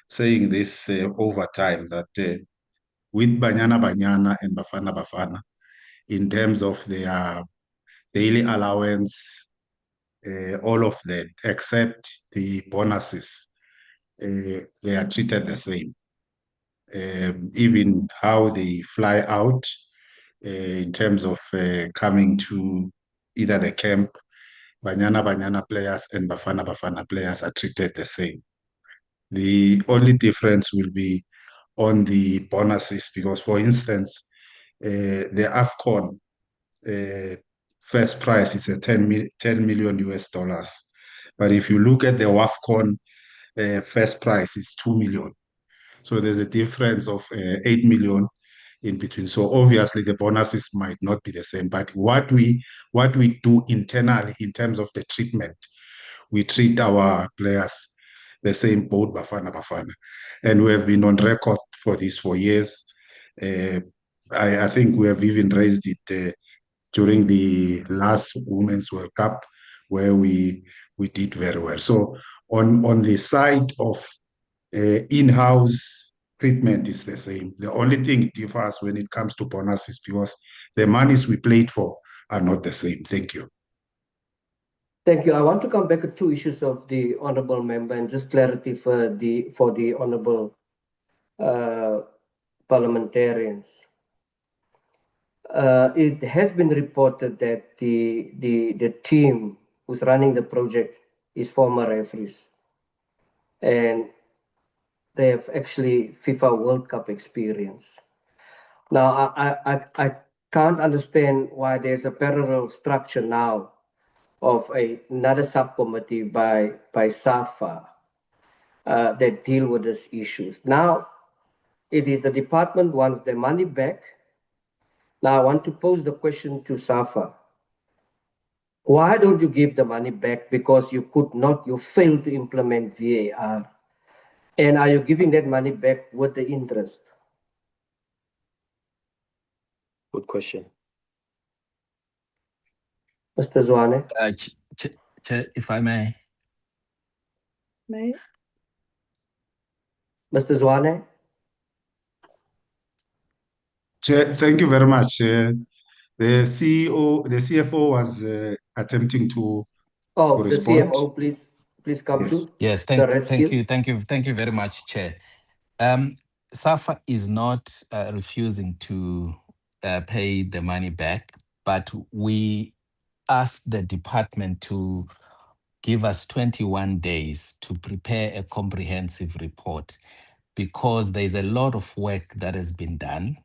saying this over time, that with Banyana and Bafana, in terms of their daily allowance, all of that, except the bonuses, they are treated the same. Even how they fly out in terms of coming to either the camp, Banyana players and Bafana players are treated the same. The only difference will be on the bonuses, because, for instance, the AFCON first prize is a 10 million US dollars. But if you look at the WAFCON first prize, is 2 million. So there's a difference of 8 million in between. So obviously the bonuses might not be the same, but what we do internally in terms of the treatment, we treat our players the same, both Bafana. And we have been on record for this for years. I think we have even raised it during the last Women's World Cup, where we did very well. So on the side of in-house treatment is the same. The only thing it differs when it comes to bonuses, because the monies we played for are not the same. Thank you. Thank you. I want to come back to two issues of the honorable member and just clarity for the honorable parliamentarians. It has been reported that the team who's running the project is former referees, and they have actually FIFA World Cup experience. Now, I can't understand why there's a parallel structure now of another subcommittee by SAFA that deal with these issues. Now, it is the department wants their money back. Now, I want to pose the question to SAFA. Why don't you give the money back? Because you failed to implement VAR. And are you giving that money back with the interest? Good question. Mr. Zwane. If I may. May Mr. Zwane? Chair, thank you very much. The CFO was attempting to Oh, the respond. CFO, please come Yes. to Yes, the rescue. thank you very much, Chair. SAFA is not refusing to pay the money back, but we asked the department to give us 21 days to prepare a comprehensive report because there's a lot of work that has been done.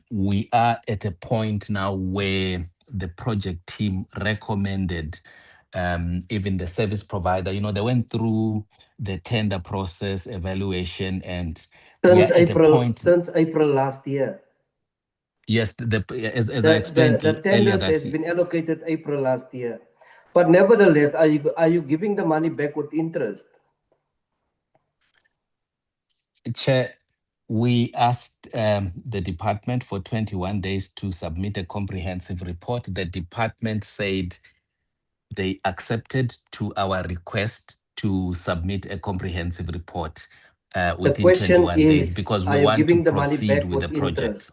We are at a point now where the project team recommended even the service provider, they went through the tender process, evaluation, and we are at a point. Since April last year. Yes, as I explained The earlier, tenders has been allocated April last year. But nevertheless, are you giving the money back with interest? Chair, we asked the department for 21 days to submit a comprehensive report. The department said they accepted to our request to submit a comprehensive report within 21 days because we want to proceed with the project.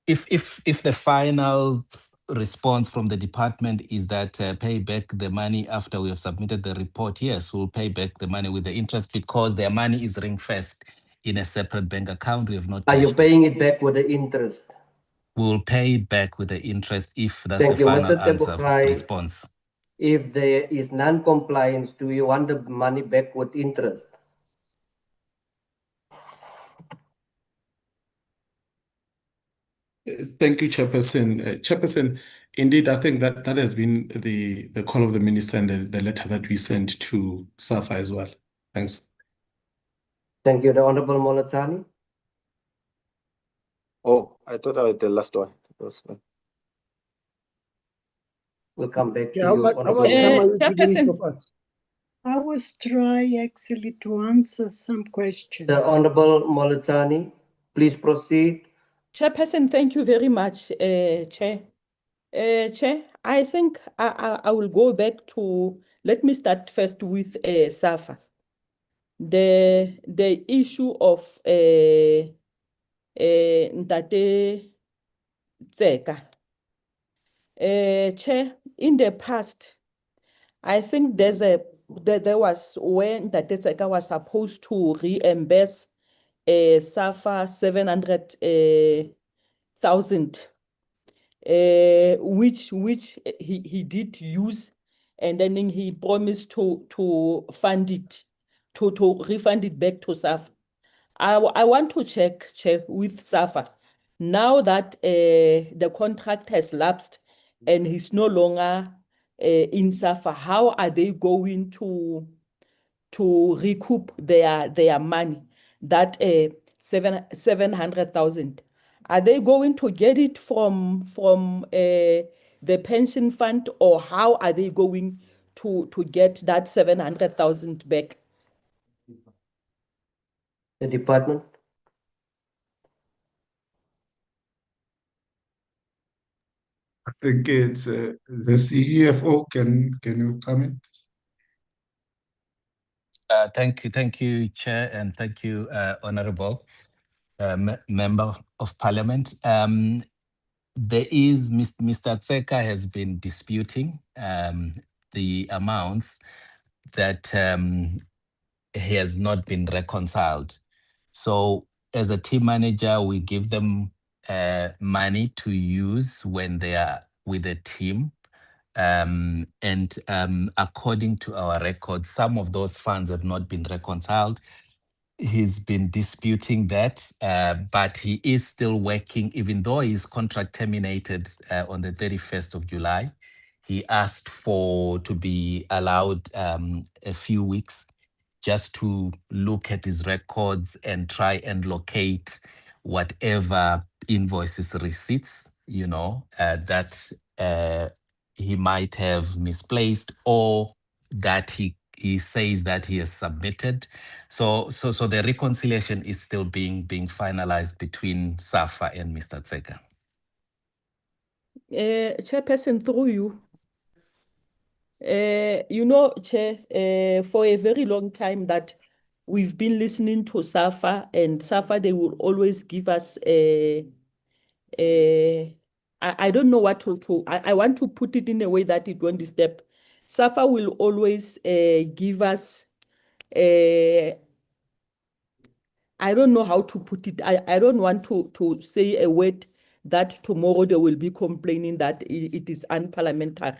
If the final response from the department is that pay back the money after we have submitted the report, yes, we'll pay back the money with the interest because their money is ring-fenced in a separate bank account. We have not. Are you paying it back with the interest? We will pay it back with the interest if that's Thank the you, final Mr. answer Tebogai. response. If there is non-compliance, do you want the money back with interest? Thank you, Chairperson. Chairperson, indeed, I think that has been the call of the minister and the letter that we sent to SAFA as well. Thanks. Thank you. The Honorable Molatani. Oh, I thought I was the last one. We'll come back to How you. much time are you giving of us? I was trying actually to answer some questions. The Honorable Molatani, please proceed. Chairperson, thank you very much, Chair. Chair, I think I will go back to, let me start first with SAFA. The issue of Ntate Tseka. Chair, in the past, I think there was when Ntate Tseka was supposed to reimburse SAFA 700,000, which he did use, and then he promised to fund it, to refund it back to SAFA. I want to check with SAFA now that the contract has lapsed and he's no longer in SAFA. How are they going to recoup their money, that 700,000? Are they going to get it from the pension fund, or how are they going to get that 700,000 back? The department. I think it's the CFO. Can you comment? Thank you, Chair, and thank you, Honorable Member of Parliament. There is Mr. Tseka has been disputing the amounts that he has not been reconciled. So as a team manager, we give them money to use when they are with a team. According to our records, some of those funds have not been reconciled. He's been disputing that, but he is still working, even though his contract terminated on the 31st of July. He asked to be allowed a few weeks just to look at his records and try and locate whatever invoices, receipts, that he might have misplaced or that he says that he has submitted. So the reconciliation is still being finalized between SAFA and Mr. Tseka. Chairperson, through you. You know, Chair, for a very long time that we've been listening to SAFA, and SAFA, they will always give us I don't know what I want to put it in a way that it won't disturb. SAFA will always give us I don't know how to put it. I don't want to say a word that tomorrow they will be complaining that it is unparliamentary.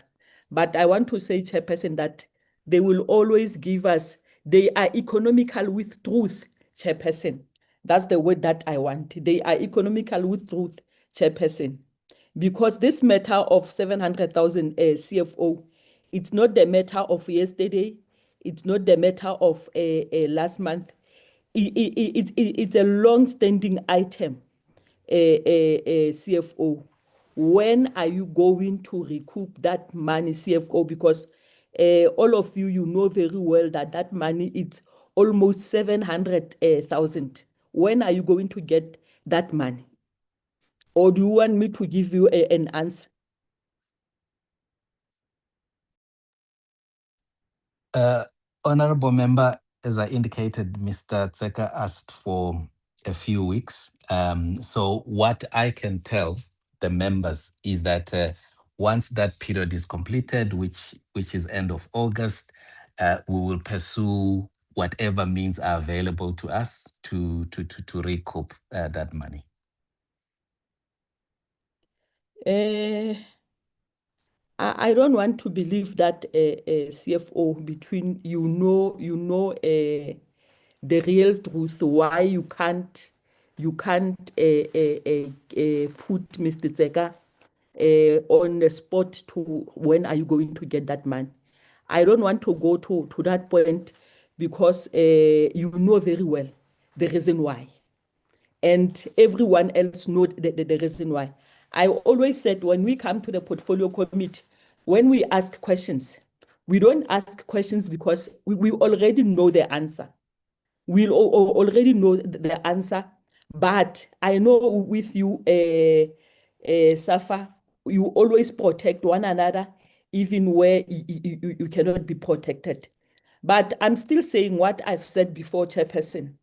But I want to say, Chairperson, that they will always give us, they are economical with truth, Chairperson. That's the word that I want. They are economical with truth, Chairperson. Because this matter of 700,000 CFO, it's not the matter of yesterday. It's not the matter of last month. It's a long-standing item, CFO. When are you going to recoup that money, CFO? Because all of you, you know very well that that money is almost 700,000. When are you going to get that money? Or do you want me to give you an answer? Honorable member, as I indicated, Mr. Tseka asked for a few weeks. So what I can tell the members is that once that period is completed, which is end of August, we will pursue whatever means are available to us to recoup that money. I don't want to believe that CFO between you know the real truth why you can't put Mr. Tseka on the spot to when are you going to get that money. I don't want to go to that point because you know very well the reason why. And everyone else know the reason why. I always said when we come to the portfolio committee, when we ask questions, we don't ask questions because we already know the answer. We already know the answer, but I know with you, Safa, you always protect one another, even where you cannot be protected. But I'm still saying what I've said before, Chairperson.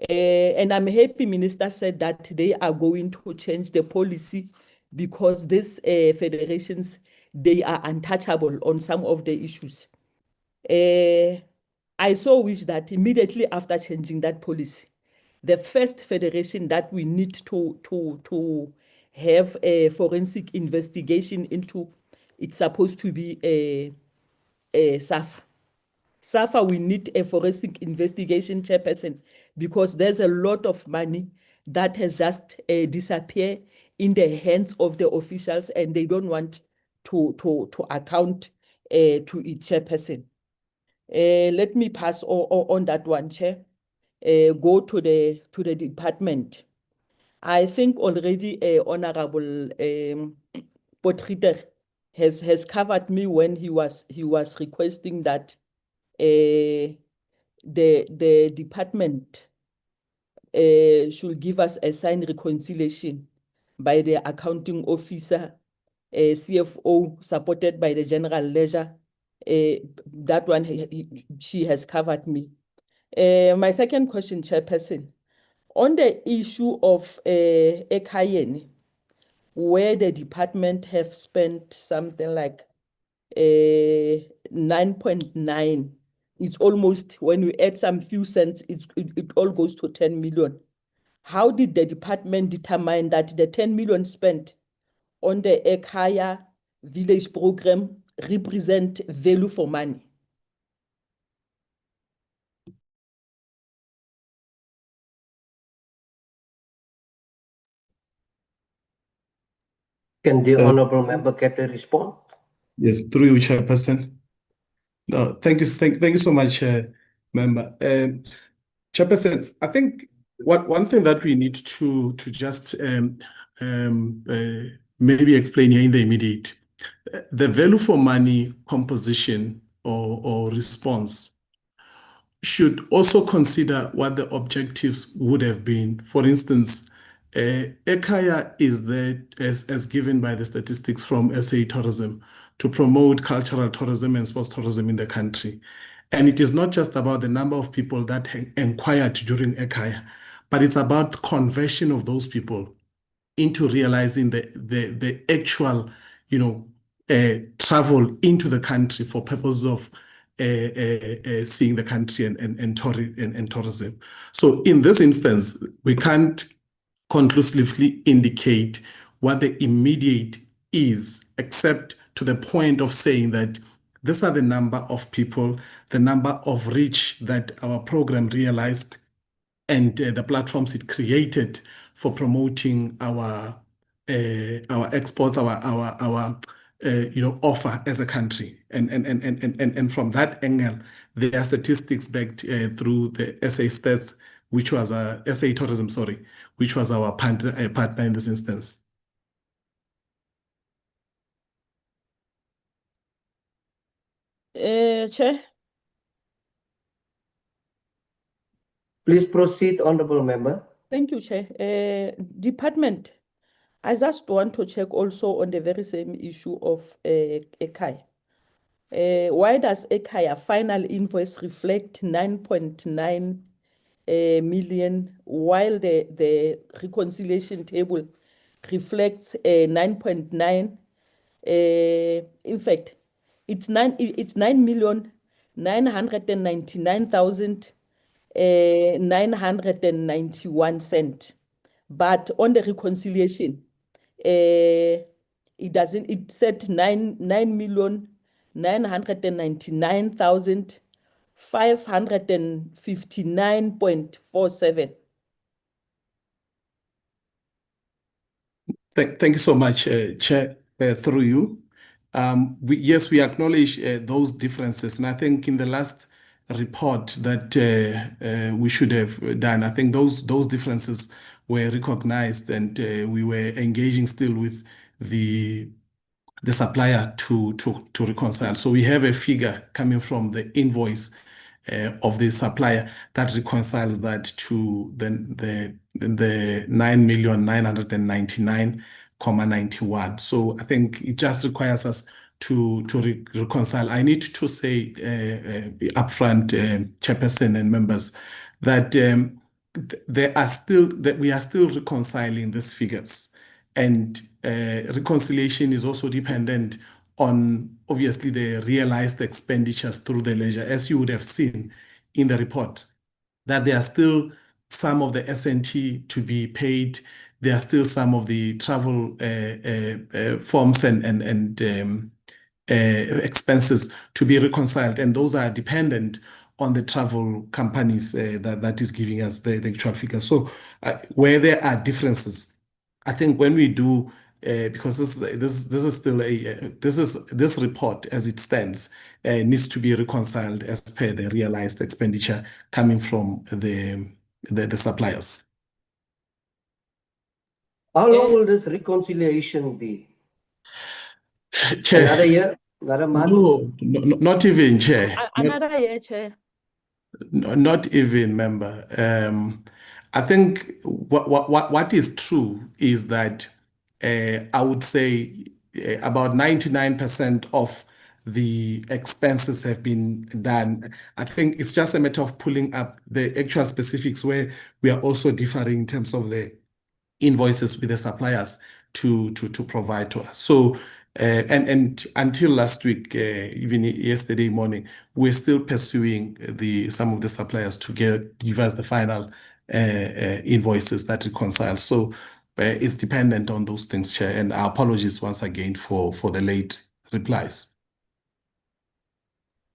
And I'm happy Minister said that they are going to change the policy because these federations, they are untouchable on some of the issues. I so wish that immediately after changing that policy, the first federation that we need to have a forensic investigation into, it's supposed to be a SAFA. SAFA, we need a forensic investigation, Chairperson, because there's a lot of money that has just disappeared in the hands of the officials and they don't want to account to it, Chairperson. Let me pass on that one, Chair. Go to the department. I think already Honorable Potgieter has covered me when he was requesting that the department should give us a signed reconciliation by the accounting officer, CFO, supported by the general ledger. That one, she has covered me. My second question, Chairperson, on the issue of Ekayeni, where the department have spent something like 9.9, it's almost, when you add some few cents, it all goes to 10 million. How did the department determine that the 10 million spent on the Ekaya village program represent value for money? Can the honorable member get a response? Yes, through you, Chairperson. No, thank you so much, member. Chairperson, I think one thing that we need to just maybe explain here in the immediate, the value for money composition or response should also consider what the objectives would have been. For instance, Ekaya is there as given by the statistics from SA Tourism. to promote cultural tourism and sports tourism in the country. And it is not just about the number of people that inquired during Ekaya, but it's about conversion of those people into realizing the actual, travel into the country for purposes of seeing the country and tourism. So in this instance, we can't conclusively indicate what the immediate is, except to the point of saying that these are the number of people, the number of reach that our program realized, and the platforms it created for promoting our exports, our offer as a country, and from that angle, there are statistics backed through the SA Stats, which was SA Tourism, sorry, which was our partner in this instance. Chair. Please proceed, Honorable Member. Thank you, Chair. Department, I just want to check also on the very same issue of Ekaya. Why does Ekaya final invoice reflect 9.9 million while the reconciliation table reflects 9.9? In fact, it's 9,999,991 cent. But on the reconciliation, it said 9,559,559.47. Thank you so much, Chair, through you. Yes, we acknowledge those differences. And I think in the last report that we should have done, I think those differences were recognized, and we were engaging still with the supplier to reconcile. So we have a figure coming from the invoice of the supplier that reconciles that to the 9,999,91. So I think it just requires us to reconcile. I need to say upfront, Chairperson and members, that we are still reconciling these figures, and reconciliation is also dependent on obviously the realized expenditures through the ledger, as you would have seen in the report, that there are still some of the S&T to be paid. There are still some of the travel forms and expenses to be reconciled, and those are dependent on the travel companies that is giving us the actual figures. So where there are differences, I think when we do, because this is still this report as it stands needs to be reconciled as per the realized expenditure coming from the suppliers. How long will this reconciliation be? Chair, another year? Another month? No, not even, Chair. Another year, Chair. Not even, member. I think what is true is that I would say about 99% of the expenses have been done. I think it's just a matter of pulling up the actual specifics where we are also differing in terms of the invoices with the suppliers to provide to us. So and until last week, even yesterday morning, we're still pursuing some of the suppliers to give us the final invoices that reconcile. So it's dependent on those things, Chair. And our apologies once again for the late replies.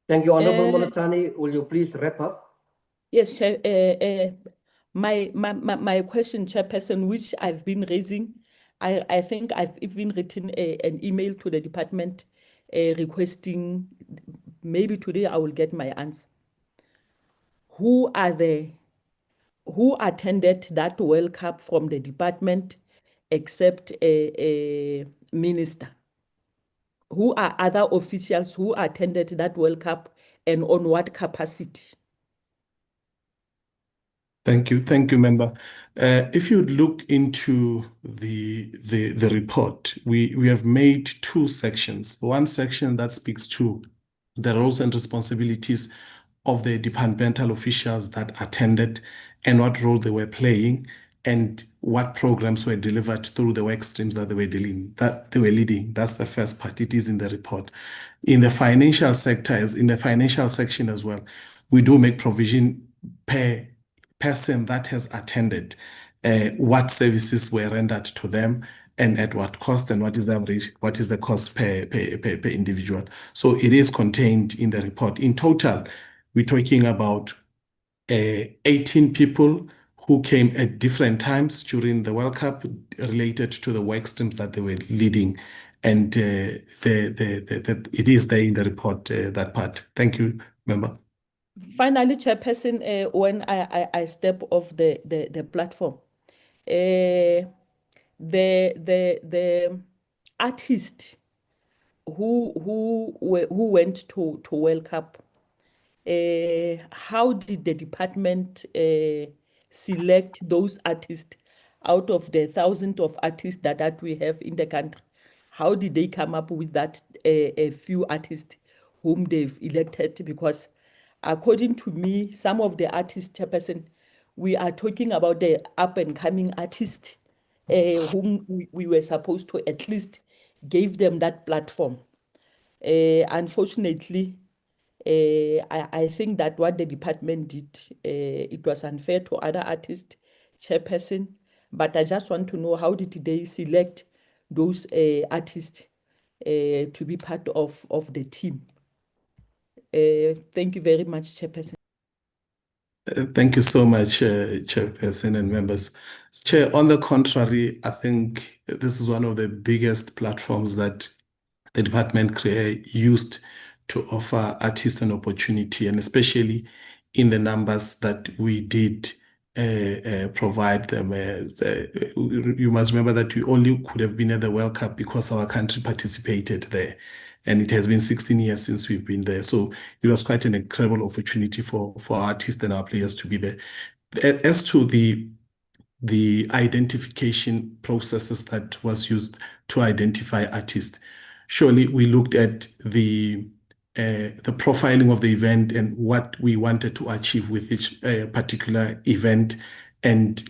Thank you, Honorable Molatani. Will you please wrap up? Yes, Chair. My question, Chairperson, which I've been raising, I think I've even written an email to the department requesting, maybe today I will get my answer. Who attended that World Cup from the department except a minister? Who are other officials who attended that World Cup, and on what capacity? Thank you, member. If you look into the report, we have made two sections. One section that speaks to the roles and responsibilities of the departmental officials that attended and what role they were playing and what programs were delivered through the work streams that they were leading. That's the first part. It is in the report. In the financial sector, in the financial section as well, we do make provision per person that has attended, what services were rendered to them and at what cost, and what is the average, what is the cost per individual. So it is contained in the report. In total, we're talking about 18 people who came at different times during the World Cup related to the work streams that they were leading. And it is there in the report, that part. Thank you, member. Finally, Chairperson, when I step off the platform, the artist who went to World Cup, how did the department select those artists out of the thousands of artists that we have in the country? How did they come up with that a few artists whom they've elected? Because according to me, some of the artists, Chairperson, we are talking about the up and coming artists whom we were supposed to at least give them that platform. Unfortunately, I think that what the department did, it was unfair to other artists, Chairperson, but I just want to know how did they select those artists to be part of the team. Thank you very much, Chairperson. Thank you so much, Chairperson and members. Chair, on the contrary, I think this is one of the biggest platforms that the department used to offer artists an opportunity, and especially in the numbers that we did provide them. You must remember that we only could have been at the World Cup because our country participated there. And it has been 16 years since we've been there. So it was quite an incredible opportunity for our artists and our players to be there. As to the identification processes that was used to identify artists, surely we looked at the profiling of the event and what we wanted to achieve with each particular event, and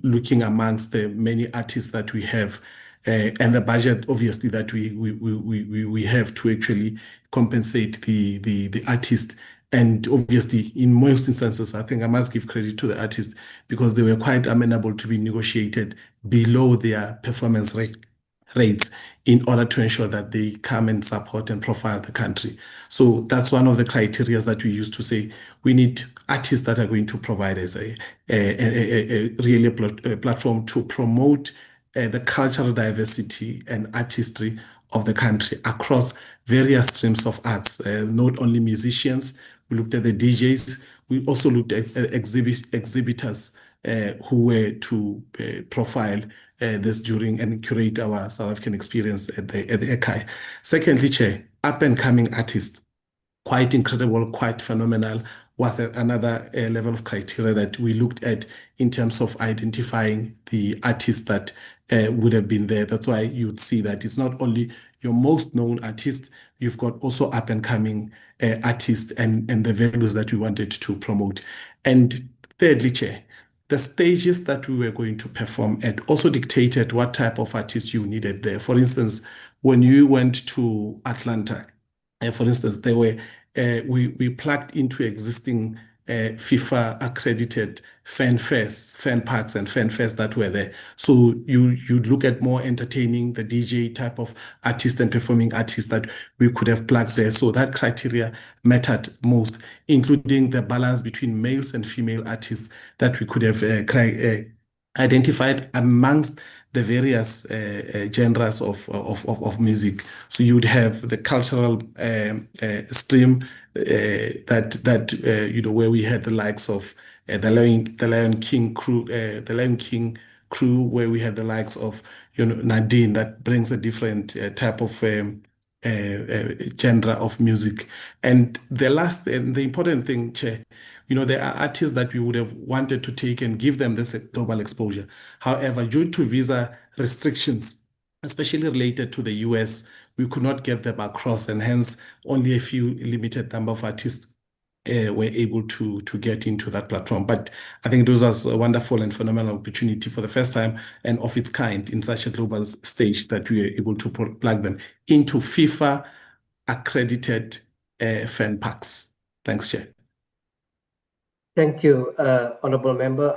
looking amongst the many artists that we have, and the budget, obviously, that we have to actually compensate the artist. And obviously, in most instances, I think I must give credit to the artists because they were quite amenable to be negotiated below their performance rates in order to ensure that they come and support and profile the country. So that's one of the criteria that we use to say we need artists that are going to provide us really a platform to promote the cultural diversity and artistry of the country across various streams of arts, not only musicians. We looked at the DJs. We also looked at exhibitors who were to profile this during and curate our South African experience at the ECAI. Secondly, Chair, up and coming artists, quite incredible, quite phenomenal, was another level of criteria that we looked at in terms of identifying the artists that would have been there. That's why you'd see that it's not only your most known artist, you've got also up and coming artists and the values that we wanted to promote. And thirdly, Chair, the stages that we were going to perform at also dictated what type of artists you needed there. For instance, when you went to Atlanta, for instance, there were we plugged into existing FIFA accredited fan parks and fan fairs that were there. So you'd look at more entertaining, the DJ type of artist and performing artists that we could have plugged there. So that criteria mattered most, including the balance between males and female artists that we could have identified amongst the various genres of music. So you'd have the cultural stream that where we had the likes of the Lion King crew, where we had the likes of Nadine, that brings a different type of genre of music. And the important thing, Chair, there are artists that we would have wanted to take and give them this global exposure. However, due to visa restrictions, especially related to the US, we could not get them across, and hence only a few limited number of artists were able to get into that platform. But I think this was a wonderful and phenomenal opportunity for the first time and of its kind in such a global stage that we were able to plug them into FIFA accredited fan packs. Thanks, Chair. Thank you, Honourable Member.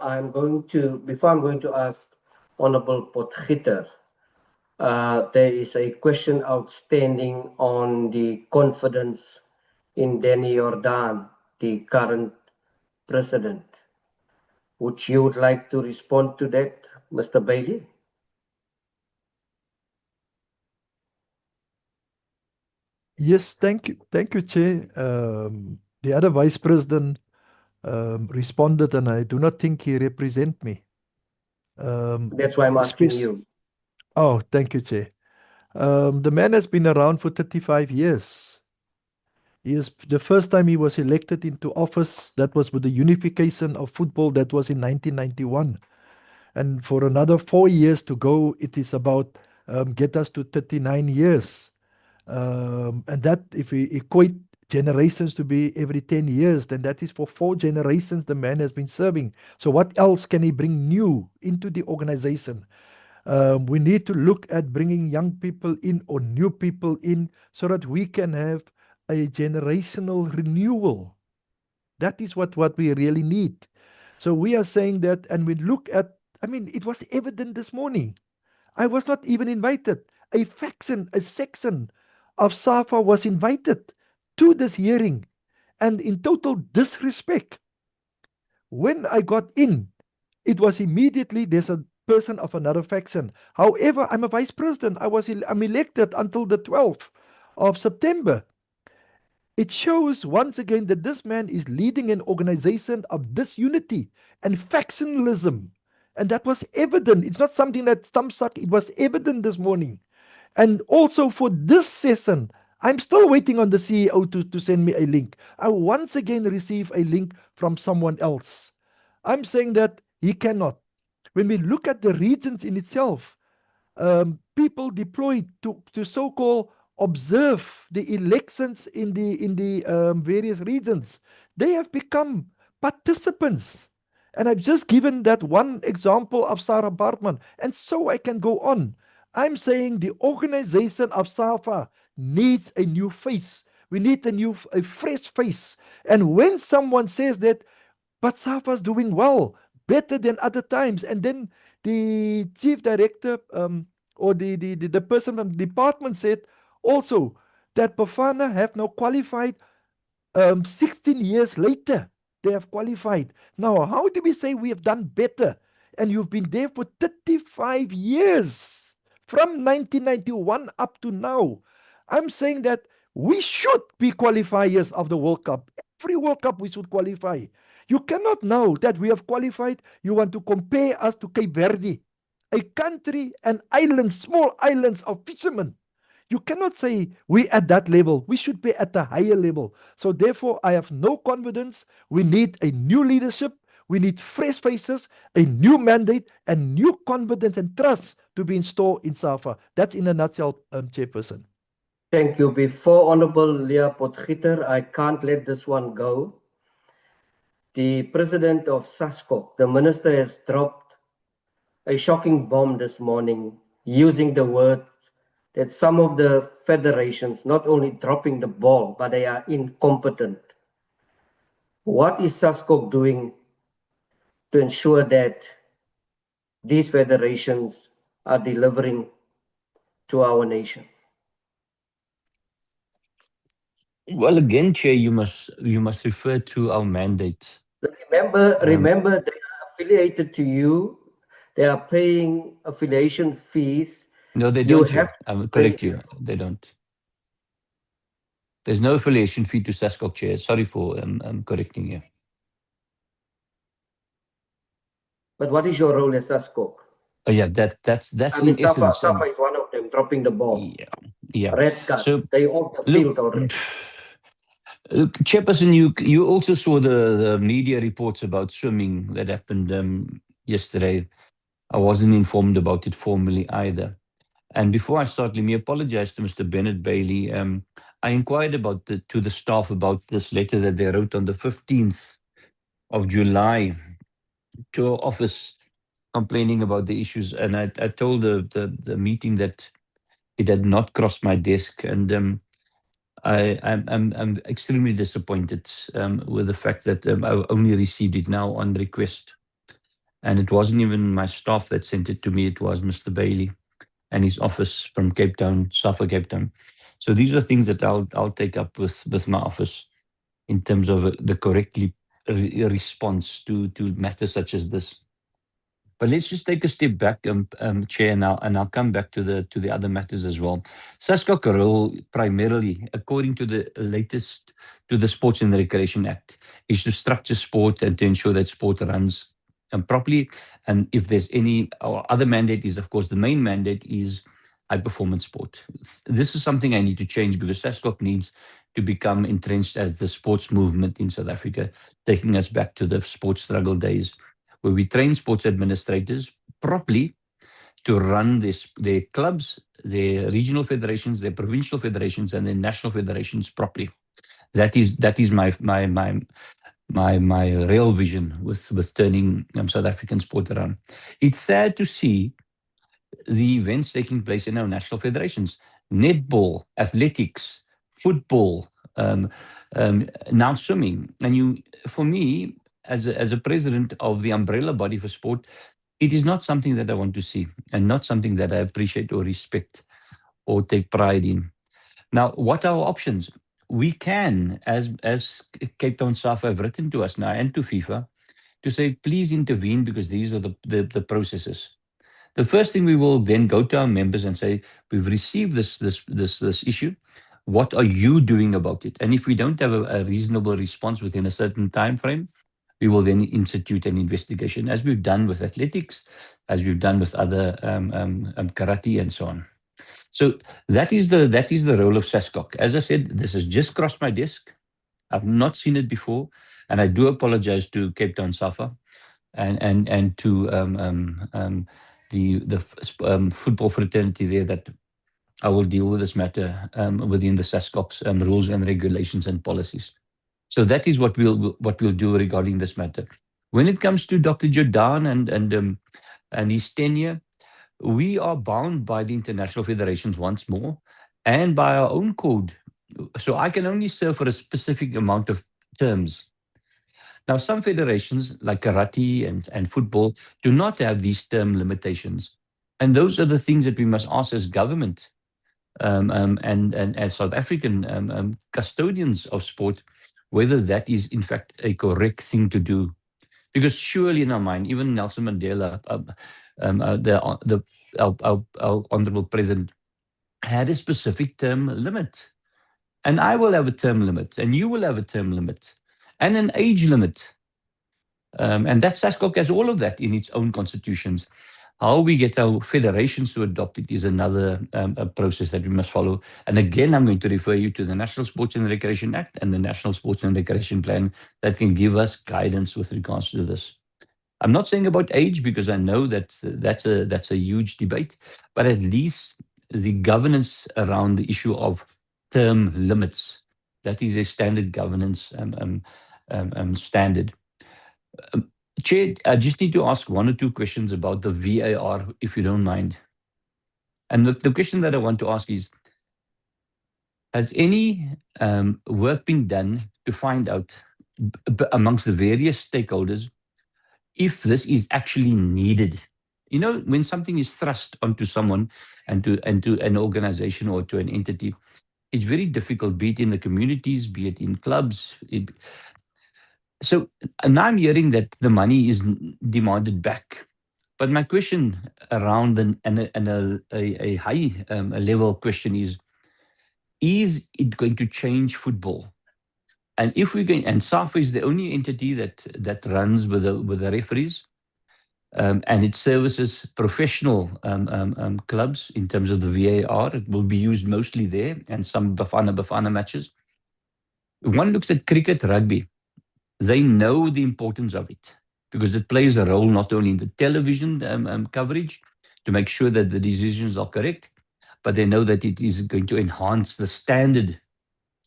Before I'm going to ask Honourable Potgieter, there is a question outstanding on the confidence in Danny Jordan, the current president. Would you like to respond to that, Mr. Bailey? Yes, thank you, Chair. The other Vice President responded, and I do not think he represent me. That's why I'm asking you. Oh, thank you, Chair. The man has been around for 35 years. The first time he was elected into office, that was with the unification of football, that was in 1991. And for another 4 years to go, it is about get us to 39 years. And that, if we equate generations to be every 10 years, then that is for 4 generations the man has been serving. So what else can he bring new into the organization? We need to look at bringing young people in or new people in so that we can have a generational renewal. That is what we really need. So we are saying that, and we look at, it was evident this morning. I was not even invited. A section of SAFA was invited to this hearing, and in total disrespect. When I got in, it was immediately there's a person of another faction. However, I'm a vice president. I'm elected until the 12th of September. It shows once again that this man is leading an organization of disunity and factionalism. And that was evident. It's not something that thumbsuck. It was evident this morning. And also for this session, I'm still waiting on the CEO to send me a link. I once again receive a link from someone else. I'm saying that he cannot. When we look at the regions in itself, people deployed to so-called observe the elections in the various regions, they have become participants. And I've just given that one example of Sarah Bartman, and so I can go on. I'm saying the organization of SAFA needs a new face. We need a fresh face. And when someone says that, but SAFA is doing well, better than other times, and then the chief director or the person from the department said also that Bafana have now qualified 16 years later. They have qualified. Now, how do we say we have done better? And you've been there for 35 years, from 1991 up to now. I'm saying that we should be qualifiers of the World Cup. Every World Cup we should qualify. You cannot know that we have qualified. You want to compare us to Cape Verde, a country and islands, small islands of fishermen. You cannot say we at that level. We should be at a higher level. So therefore, I have no confidence. We need a new leadership. We need fresh faces, a new mandate, and new confidence and trust to be installed in SAFA. That's in a nutshell, Chairperson. Thank you. Before Honourable Leah Potgieter, I can't let this one go. The president of SASCOC, the minister, has dropped a shocking bomb this morning using the words that some of the federations not only dropping the ball, but they are incompetent. What is SASCOC doing to ensure that these federations are delivering to our nation? Well, again, Chair, you must refer to our mandate. Remember, they are affiliated to you. They are paying affiliation fees. No, they don't, Chair. I will correct you. They don't. There's no affiliation fee to SASCOC, Chair. Sorry for correcting you. But what is your role as SASCOC? Oh yeah, that's in essence. SAFA is one of them dropping the ball. Yeah. Red card. So they off the field already. Chairperson, you also saw the media reports about swimming that happened yesterday. I wasn't informed about it formally either. And before I start, let me apologize to Mr. Bennett Bailey. I inquired about to the staff about this letter that they wrote on the 15th of July to our office complaining about the issues. And I told the meeting that it had not crossed my desk. And I'm extremely disappointed with the fact that I've only received it now on request. And it wasn't even my staff that sent it to me, it was Mr. Bailey and his office from Cape Town, Safa Cape Town. So these are things that I'll take up with my office in terms of the correctly response to matters such as this. But let's just take a step back, Chair, and I'll come back to the other matters as well. SASCOC role primarily, according to the latest to the Sports and Recreation Act, is to structure sport and to ensure that sport runs properly. And if there's any, our other mandate is, of course, the main mandate is high performance sport. This is something I need to change because SASCOC needs to become entrenched as the sports movement in South Africa, taking us back to the sports struggle days, where we train sports administrators properly to run their clubs, their regional federations, their provincial federations, and their national federations properly. That is my real vision with turning South African sport around. It's sad to see the events taking place in our national federations: netball, athletics, football, now swimming. And for me, as a president of the umbrella body for sport, it is not something that I want to see and not something that I appreciate or respect or take pride in. Now, what are our options? We can, as Cape Town SAFA have written to us now and to FIFA, to say, please intervene because these are the processes. The first thing we will then go to our members and say, we've received this issue. What are you doing about it? And if we don't have a reasonable response within a certain time frame, we will then institute an investigation, as we've done with athletics, as we've done with other karate and so on. So that is the role of SASCOC. As I said, this has just crossed my desk. I've not seen it before, and I do apologize to Cape Town SAFA and to the football fraternity there, that I will deal with this matter within the SASCOC's rules and regulations and policies. So that is what we'll do regarding this matter. When it comes to Dr. Jordan and his tenure, we are bound by the international federations once more and by our own code. So I can only serve for a specific amount of terms. Now, some federations like karate and football do not have these term limitations. And those are the things that we must ask as government and as South African custodians of sport, whether that is in fact a correct thing to do. Because surely in our mind, even Nelson Mandela, our honorable president, had a specific term limit. And I will have a term limit, and you will have a term limit, and an age limit. And that SASCOC has all of that in its own constitutions. How we get our federations to adopt it is another process that we must follow. And again, I'm going to refer you to the National Sports and Recreation Act and the National Sports and Recreation Plan that can give us guidance with regards to this. I'm not saying about age because I know that that's a huge debate, but at least the governance around the issue of term limits, that is a standard governance standard. Chair, I just need to ask one or two questions about the VAR, if you don't mind. And the question that I want to ask is, has any work been done to find out amongst the various stakeholders if this is actually needed? You know, when something is thrust onto someone and to an organization or to an entity, it's very difficult, be it in the communities, be it in clubs. So now I'm hearing that the money is demanded back. But my question around a high level question is it going to change football? And if we're going, and SAFA is the only entity that runs with the referees, and it services professional clubs in terms of the VAR. It will be used mostly there and some Bafana matches. If one looks at cricket, rugby, they know the importance of it because it plays a role not only in the television coverage to make sure that the decisions are correct, but they know that it is going to enhance the standard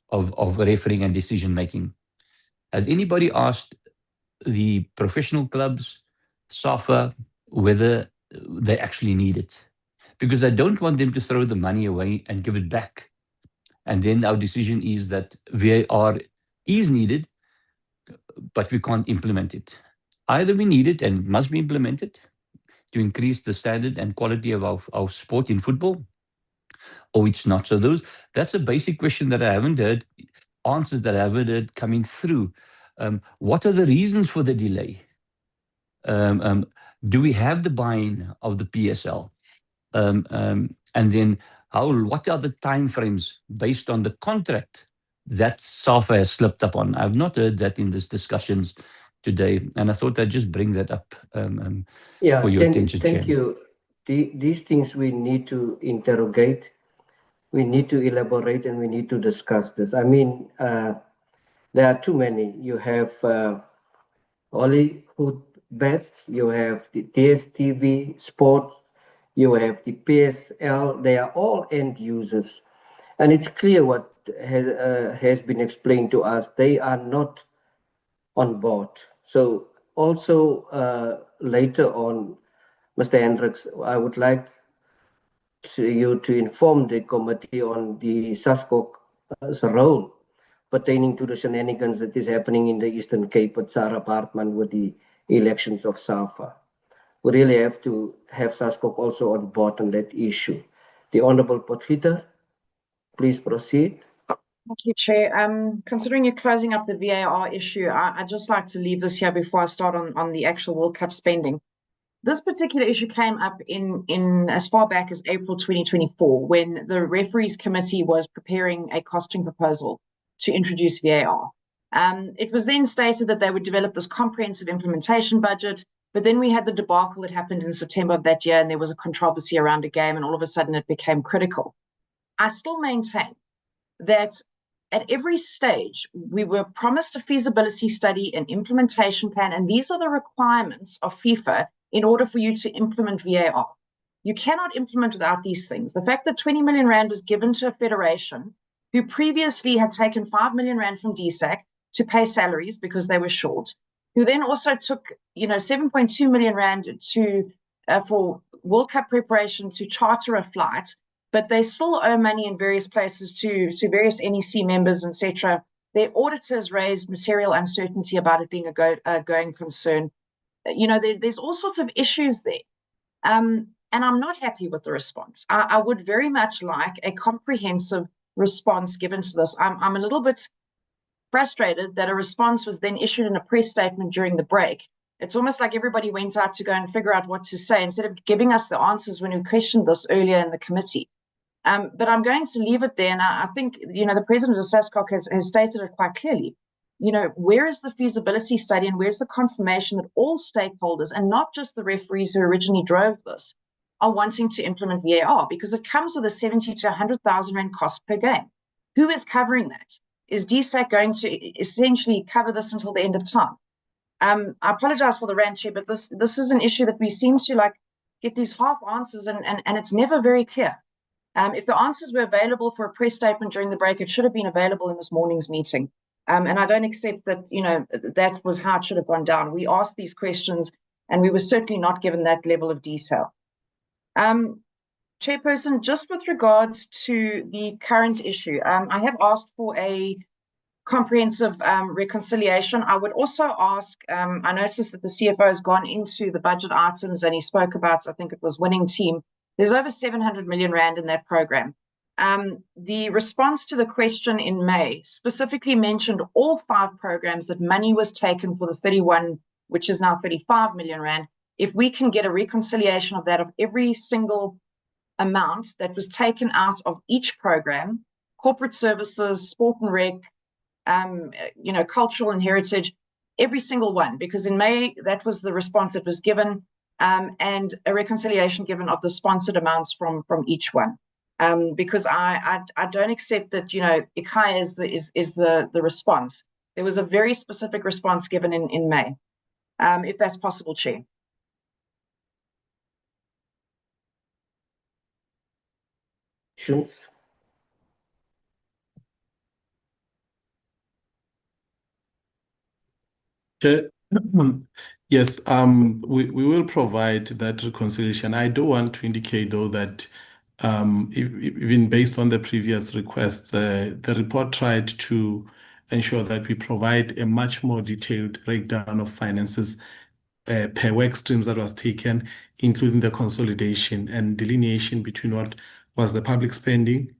of refereeing and decision making. Has anybody asked the professional clubs, SAFA, whether they actually need it? Because I don't want them to throw the money away and give it back. And then our decision is that VAR is needed, but we can't implement it. Either we need it and must be implemented to increase the standard and quality of our sport in football, or it's not. So that's a basic question that I haven't heard, answers that I haven't heard coming through. What are the reasons for the delay? Do we have the buy-in of the PSL? And then what are the timeframes based on the contract that SAFA has slipped up on? I've not heard that in these discussions today, and I thought I'd just bring that up for your attention, Thank Chair. you. These things we need to interrogate, we need to elaborate, and we need to discuss this. I mean, there are too many. You have Hollywood Bet, you have the DSTV Sport, you have the PSL. They are all end users, and it's clear what has been explained to us. They are not on board. So also later on, Mr. Hendricks, I would like you to inform the committee on the SASCO's role pertaining to the shenanigans that is happening in the Eastern Cape at Sarah Bartman with the elections of SAFA. We really have to have SASCO also on board on that issue. The Honourable Potgieter, please proceed. Thank you, Chair. Considering you're closing up the VAR issue, I'd just like to leave this here before I start on the actual World Cup spending. This particular issue came up in as far back as April 2024, when the referees committee was preparing a costing proposal to introduce VAR. It was then stated that they would develop this comprehensive implementation budget, but then we had the debacle that happened in September of that year, and there was a controversy around a game, and all of a sudden it became critical. I still maintain that at every stage, we were promised a feasibility study, an implementation plan, and these are the requirements of FIFA in order for you to implement VAR. You cannot implement without these things. The fact that 20 million rand was given to a federation who previously had taken 5 million rand from DSAC to pay salaries because they were short, who then also took 7.2 million rand for World Cup preparation to charter a flight, but they still owe money in various places to various NEC members, etc. Their auditors raised material uncertainty about it being a going concern. There's all sorts of issues there. And I'm not happy with the response. I would very much like a comprehensive response given to this. I'm a little bit frustrated that a response was then issued in a press statement during the break. It's almost like everybody went out to go and figure out what to say instead of giving us the answers when we questioned this earlier in the committee. But I'm going to leave it there. And I think, the president of SASCOC has stated it quite clearly. Where is the feasibility study and where's the confirmation that all stakeholders, and not just the referees who originally drove this, are wanting to implement VAR, because it comes with a 70 to 100,000 rand cost per game. Who is covering that? Is DSAC going to essentially cover this until the end of time? I apologize for the rant, Chair, but this is an issue that we seem to get these half answers and it's never very clear. If the answers were available for a press statement during the break, it should have been available in this morning's meeting. And I don't accept that, that was how it should have gone down. We asked these questions and we were certainly not given that level of detail. Chairperson, just with regards to the current issue, I have asked for a comprehensive reconciliation. I would also ask, I noticed that the CFO has gone into the budget items and he spoke about, I think it was winning team. There's over 700 million rand in that program. The response to the question in May specifically mentioned all 5 programs that money was taken for the 31, which is now 35 million rand. If we can get a reconciliation of that, of every single amount that was taken out of each program, corporate services, sport and rec, cultural and heritage, every single one, because in May, that was the response that was given, and a reconciliation given of the sponsored amounts from each one. because I don't accept that, you know, Ikaya is the response. There was a very specific response given in May, if that's possible, Chair. Questions? Yes, we will provide that reconciliation. I do want to indicate, though, that even based on the previous requests, the report tried to ensure that we provide a much more detailed breakdown of finances per work streams that was taken, including the consolidation and delineation between what was the public spending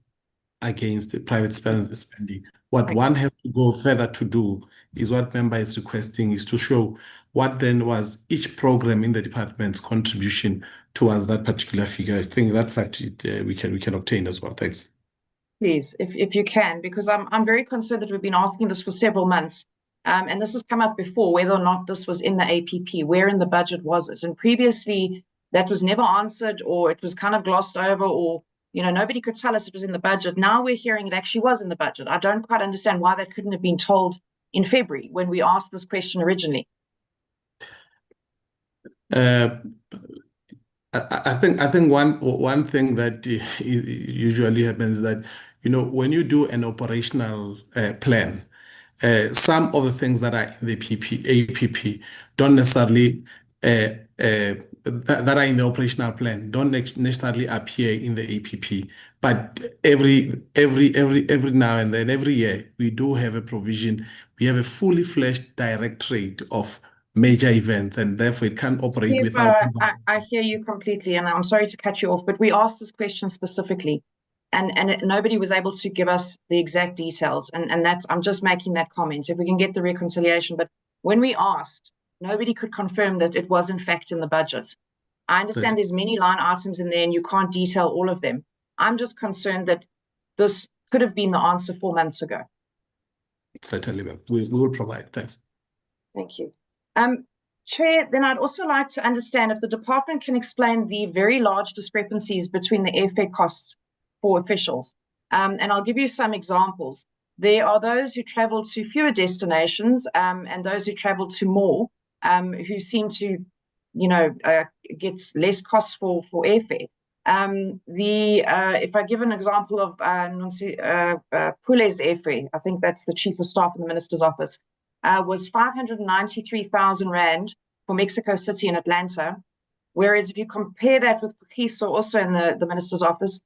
against the private spending. What one has to go further to do is what member is requesting, is to show what then was each program in the department's contribution towards that particular figure. I think that fact we can obtain as well. Thanks. Please, if you can, because I'm very concerned that we've been asking this for several months, and this has come up before, whether or not this was in the APP, where in the budget was it? And previously that was never answered, or it was kind of glossed over, or, you know, nobody could tell us it was in the budget. Now we're hearing it actually was in the budget. I don't quite understand why that couldn't have been told in February when we asked this question originally. I think one thing that usually happens is that, you know, when you do an operational plan, some of the things that are in the APP don't necessarily that are in the operational plan don't necessarily appear in the APP. But every now and then, every year, we do have a provision. We have a fully fledged directorate of major events, and therefore it can't operate Steve, without. I hear you completely, and I'm sorry to cut you off, but we asked this question specifically, and nobody was able to give us the exact details, and that's, I'm just making that comment. If we can get the reconciliation, but when we asked, nobody could confirm that it was in fact in the budget. I understand there's many line items in there, and you can't detail all of them. I'm just concerned that this could have been the answer 4 months ago. Certainly, we will provide. Thanks. Thank you. Chair, then I'd also like to understand if the department can explain the very large discrepancies between the airfare costs for officials. And I'll give you some examples. There are those who travel to fewer destinations and those who travel to more, who seem to, you know, get less costs for airfare. If I give an example of Pule's airfare, I think that's the Chief of Staff in the Minister's office, was 593,000 Rand for Mexico City and Atlanta. Whereas if you compare that with Pukiso, also in the Minister's office,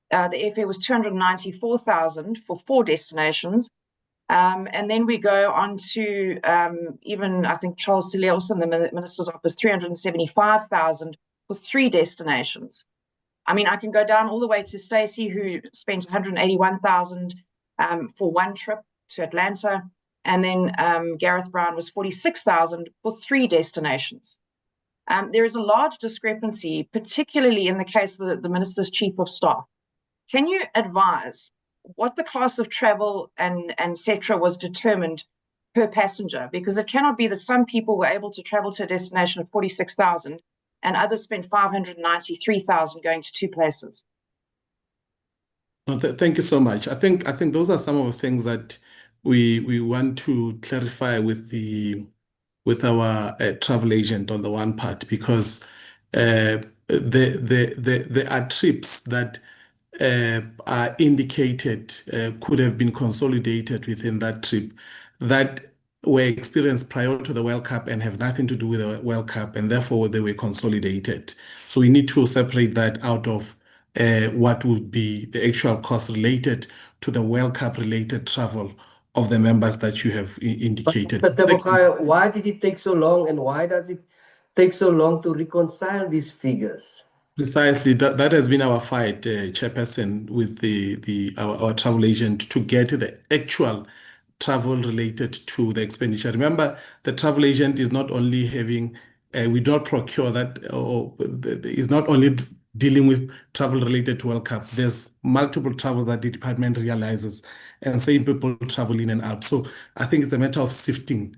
the airfare was 294,000 for 4 destinations. And then we go on to even, I think, Charles Sile, also in the Minister's office, 375,000 for 3 destinations. I mean, I can go down all the way to Stacey, who spent 181,000 for 1 trip to Atlanta. And then Gareth Brown was 46,000 for 3 destinations. There is a large discrepancy, particularly in the case of the Minister's Chief of Staff. Can you advise what the class of travel and etc. was determined per passenger? Because it cannot be that some people were able to travel to a destination of 46,000 and others spent 593,000 going to 2 places. Well, thank you so much. I think those are some of the things that we want to clarify with our travel agent on the one part, because there are trips that are indicated could have been consolidated within that trip that were experienced prior to the World Cup and have nothing to do with the World Cup, and therefore they were consolidated. So we need to separate that out of what would be the actual cost related to the World Cup related travel of the members that you have indicated. But Teboka, why did it take so long, and why does it take so long to reconcile these figures? Precisely, that has been our fight, Chairperson, with our travel agent to get the actual travel related to the expenditure. Remember, the travel agent is not only having, we don't procure that, or is not only dealing with travel related to World Cup. There's multiple travel that the department realizes, and same people travel in and out. So I think it's a matter of sifting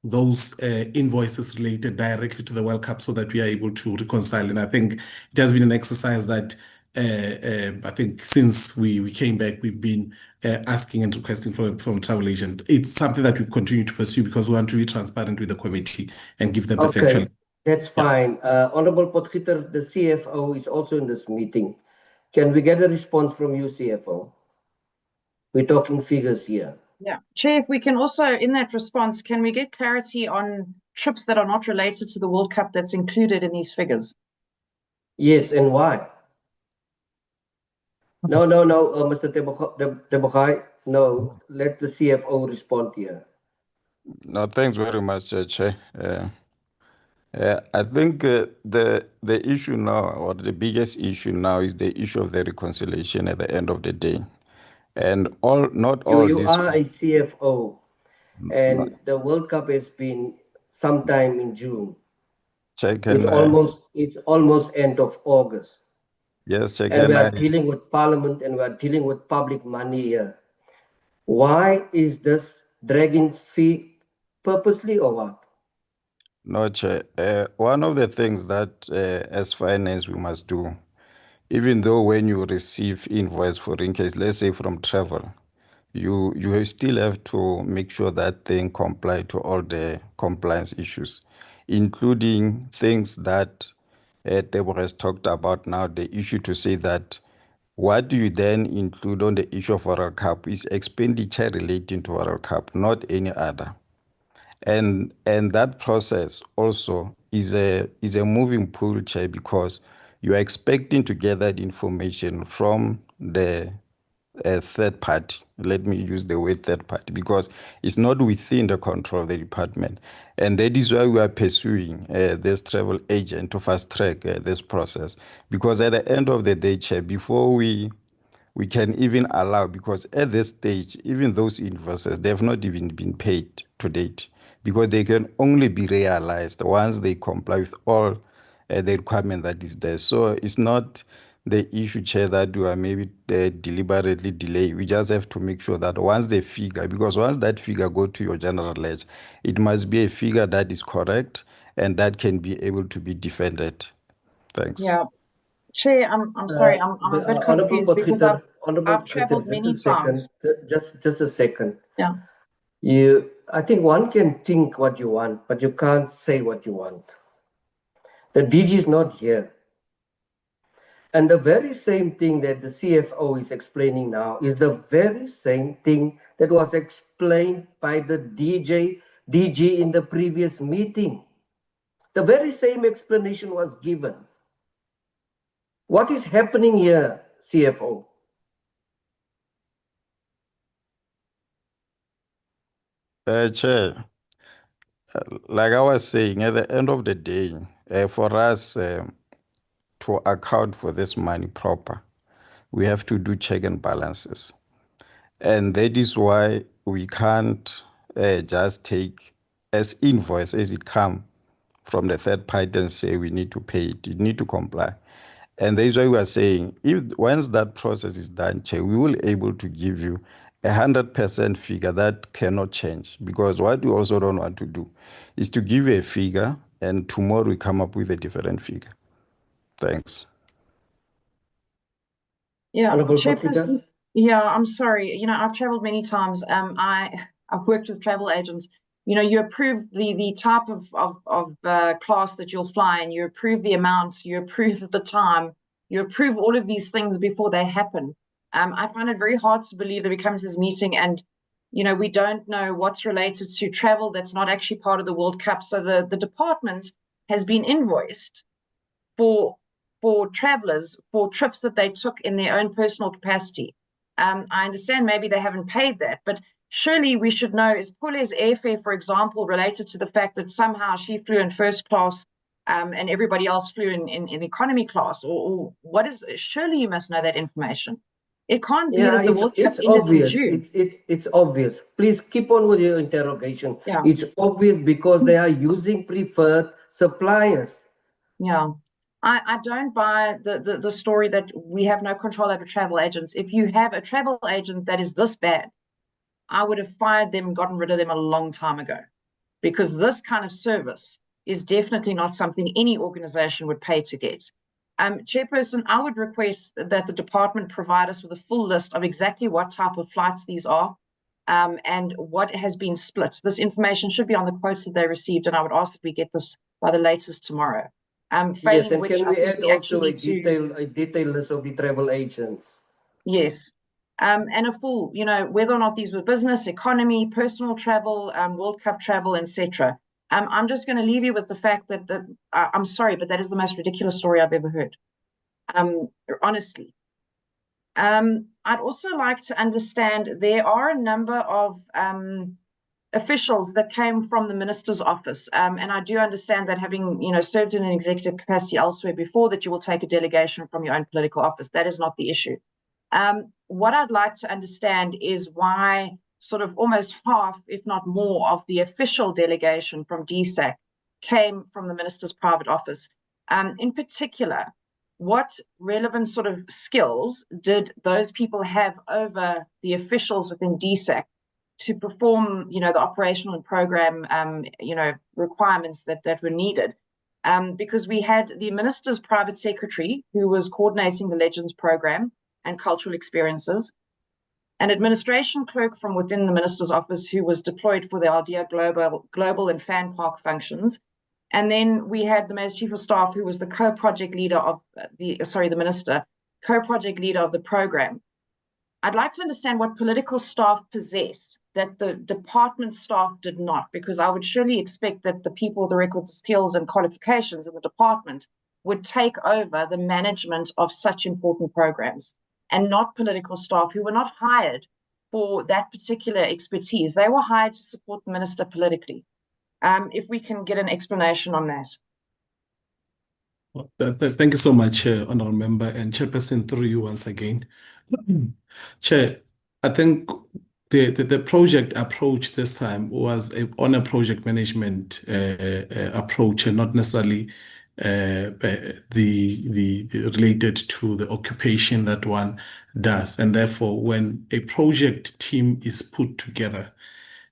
those invoices related directly to the World Cup so that we are able to reconcile. And I think it has been an exercise that I think since we came back, we've been asking and requesting from travel agent. It's something that we continue to pursue because we want to be transparent with the committee and give them the factual. Okay, that's fine. Honorable Potgieter, the CFO is also in this meeting. Can we get a response from you, CFO? We're talking figures here. Yeah, Chair, if we can also, in that response, can we get clarity on trips that are not related to the World Cup that's included in these figures? Yes, and why? No, Mr. Tebogai, no, let the CFO respond here. No, thanks very much, Chair. I think the issue now, or the biggest issue now, is the issue of the reconciliation at the end of the day, and not all You these. are a CFO, and No. the World Cup has been sometime in June. Chair, It's almost end of August. yes, Chair, And we are dealing with Parliament and we are dealing with public money here. Why is this dragging feet purposely or what? No, Chair. One of the things that as finance we must do, even though when you receive invoice, for instance, let's say from travel, you still have to make sure that thing comply to all the compliance issues, including things that Deborah has talked about now, the issue to say that what do you then include on the issue of World Cup is expenditure relating to World Cup, not any other. And that process also is a moving pool, Chair, because you are expecting to gather the information from the third party. Let me use the word third party because it's not within the control of the department. And that is why we are pursuing this travel agent to fast track this process. Because at the end of the day, Chair, before we can even allow, because at this stage, even those invoices, they have not even been paid to date, because they can only be realized once they comply with all the requirement that is there. So it's not the issue, Chair, that we are maybe deliberately delay. We just have to make sure that once the figure, because once that figure go to your general ledger, it must be a figure that is correct and that can be able to be defended. Thanks. Yeah, Chair, I'm sorry, I'm a bit confused because I've traveled many times. Just a second. Yeah. I think one can think what you want, but you can't say what you want. The DG is not here. And the very same thing that the CFO is explaining now is the very same thing that was explained by the DG in the previous meeting. The very same explanation was given. What is happening here, CFO? Chair, like I was saying, at the end of the day, for us to account for this money proper, we have to do check and balances. And that is why we can't just take as invoice as it come from the third party and say we need to pay it. You need to comply. And that is why we are saying, if once that process is done, Chair, we will able to give you 100% figure that cannot change. Because what we also don't want to do is to give you a figure and tomorrow we come up with a different figure. Thanks. Yeah, Chairperson. Yeah, I'm sorry. You know, I've traveled many times. I've worked with travel agents. You know, you approve the type of class that you'll fly, and you approve the amounts, you approve the time, you approve all of these things before they happen. I find it very hard to believe that we come to this meeting and, you know, we don't know what's related to travel that's not actually part of the World Cup. So the department has been invoiced for travelers for trips that they took in their own personal capacity. I understand maybe they haven't paid that, but surely we should know, is Pule's airfare, for example, related to the fact that somehow she flew in first class and everybody else flew in economy class, or what is, surely you must know that information. It can't be that the World Cup ended in June. It's obvious. Please keep on with your interrogation. Yeah. It's obvious because they are using preferred suppliers. Yeah. I don't buy the story that we have no control over travel agents. If you have a travel agent that is this bad, I would have fired them and gotten rid of them a long time ago, because this kind of service is definitely not something any organization would pay to get. Chairperson, I would request that the department provide us with a full list of exactly what type of flights these are, and what has been split. This information should be on the quotes that they received, and I would ask that we get this by the latest tomorrow. Yes, and which can I we think add we actually also a need to, detailed list of the travel agents? yes. And a full, whether or not these were business, economy, personal travel, World Cup travel, etc. I'm just going to leave you with the fact that I'm sorry, but that is the most ridiculous story I've ever heard. Honestly. I'd also like to understand, there are a number of officials that came from the minister's office, and I do understand that, having served in an executive capacity elsewhere before, that you will take a delegation from your own political office. That is not the issue. What I'd like to understand is why sort of almost half, if not more, of the official delegation from DSAC came from the minister's private office. In particular, what relevant sort of skills did those people have over the officials within DSAC to perform, the operational and program, requirements that were needed? Because we had the minister's private secretary who was coordinating the Legends program and cultural experiences, an administration clerk from within the minister's office who was deployed for the Ardea global and fan park functions. And then we had the Mayor's Chief of Staff, who was the co-project leader of the minister, co-project leader of the program. I'd like to understand what political staff possess that the department staff did not, because I would surely expect that the people with the requisite skills and qualifications in the department would take over the management of such important programs, and not political staff who were not hired for that particular expertise. They were hired to support the minister politically. If we can get an explanation on that. Thank you so much, Honourable Member, and Chairperson, through you once again. Chair, I think the project approach this time was on a project management approach, and not necessarily the related to the occupation that one does. And therefore, when a project team is put together,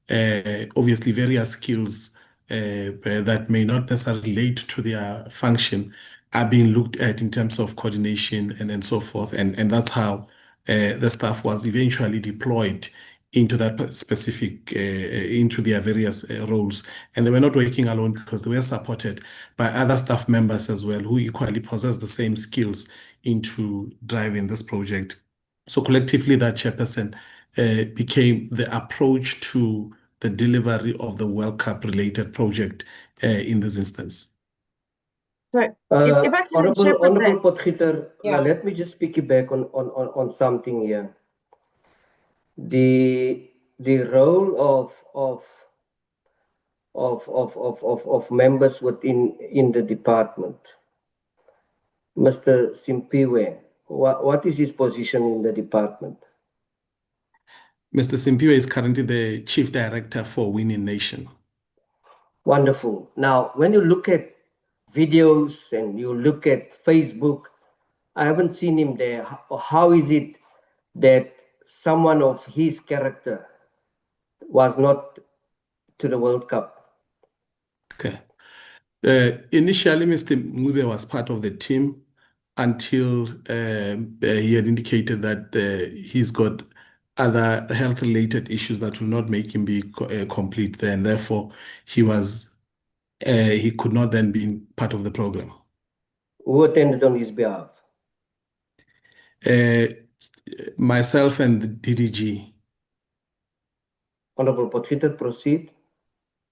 obviously various skills that may not necessarily relate to their function are being looked at in terms of coordination and so forth. And that's how the staff was eventually deployed into that specific, into their various roles. And they were not working alone, because they were supported by other staff members as well, who equally possess the same skills into driving this project. So collectively, that, Chairperson, became the approach to the delivery of the World Cup related project in this instance. So if I can interpret Honorable that. Potgieter, Yeah. let me just piggyback on something here. The role of members in the department. Mr. Simpiwe, what is his position in the department? Mr. Simpiwe is currently the Chief Director for Winning Nation. Wonderful. Now, when you look at videos and you look at Facebook, I haven't seen him there. How is it that someone of his character was not to the World Cup? Okay. Initially, Mr. Mube was part of the team until he had indicated that he's got other health-related issues that will not make him be complete there, and therefore he could not then be part of the program. Who attended on his behalf? Myself and the DDG. Honorable Potgieter, proceed.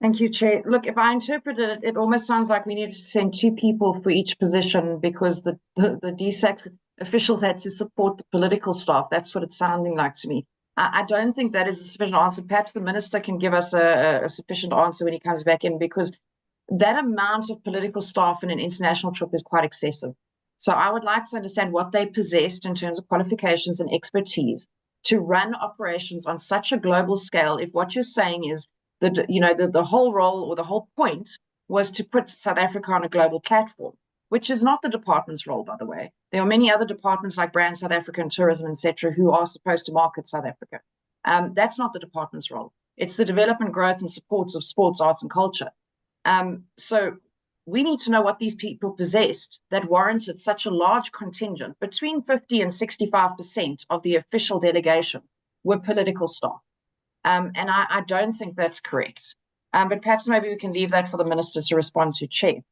Thank you, Chair. Look, if I interpreted it, it almost sounds like we needed to send 2 people for each position, because the DSAC officials had to support the political staff. That's what it's sounding like to me. I don't think that is a sufficient answer. Perhaps the minister can give us a sufficient answer when he comes back in, because that amount of political staff in an international trip is quite excessive. So I would like to understand what they possessed in terms of qualifications and expertise to run operations on such a global scale. If what you're saying is that, the whole role or the whole point was to put South Africa on a global platform, which is not the department's role, by the way. There are many other departments like Brand South Africa and Tourism, etc., who are supposed to market South Africa. That's not the department's role. It's the development, growth, and support of sports, arts, and culture. So we need to know what these people possessed that warranted such a large contingent. Between 50 and 65% of the official delegation were political staff. And I don't think that's correct. But perhaps maybe we can leave that for the minister to respond to, Chair.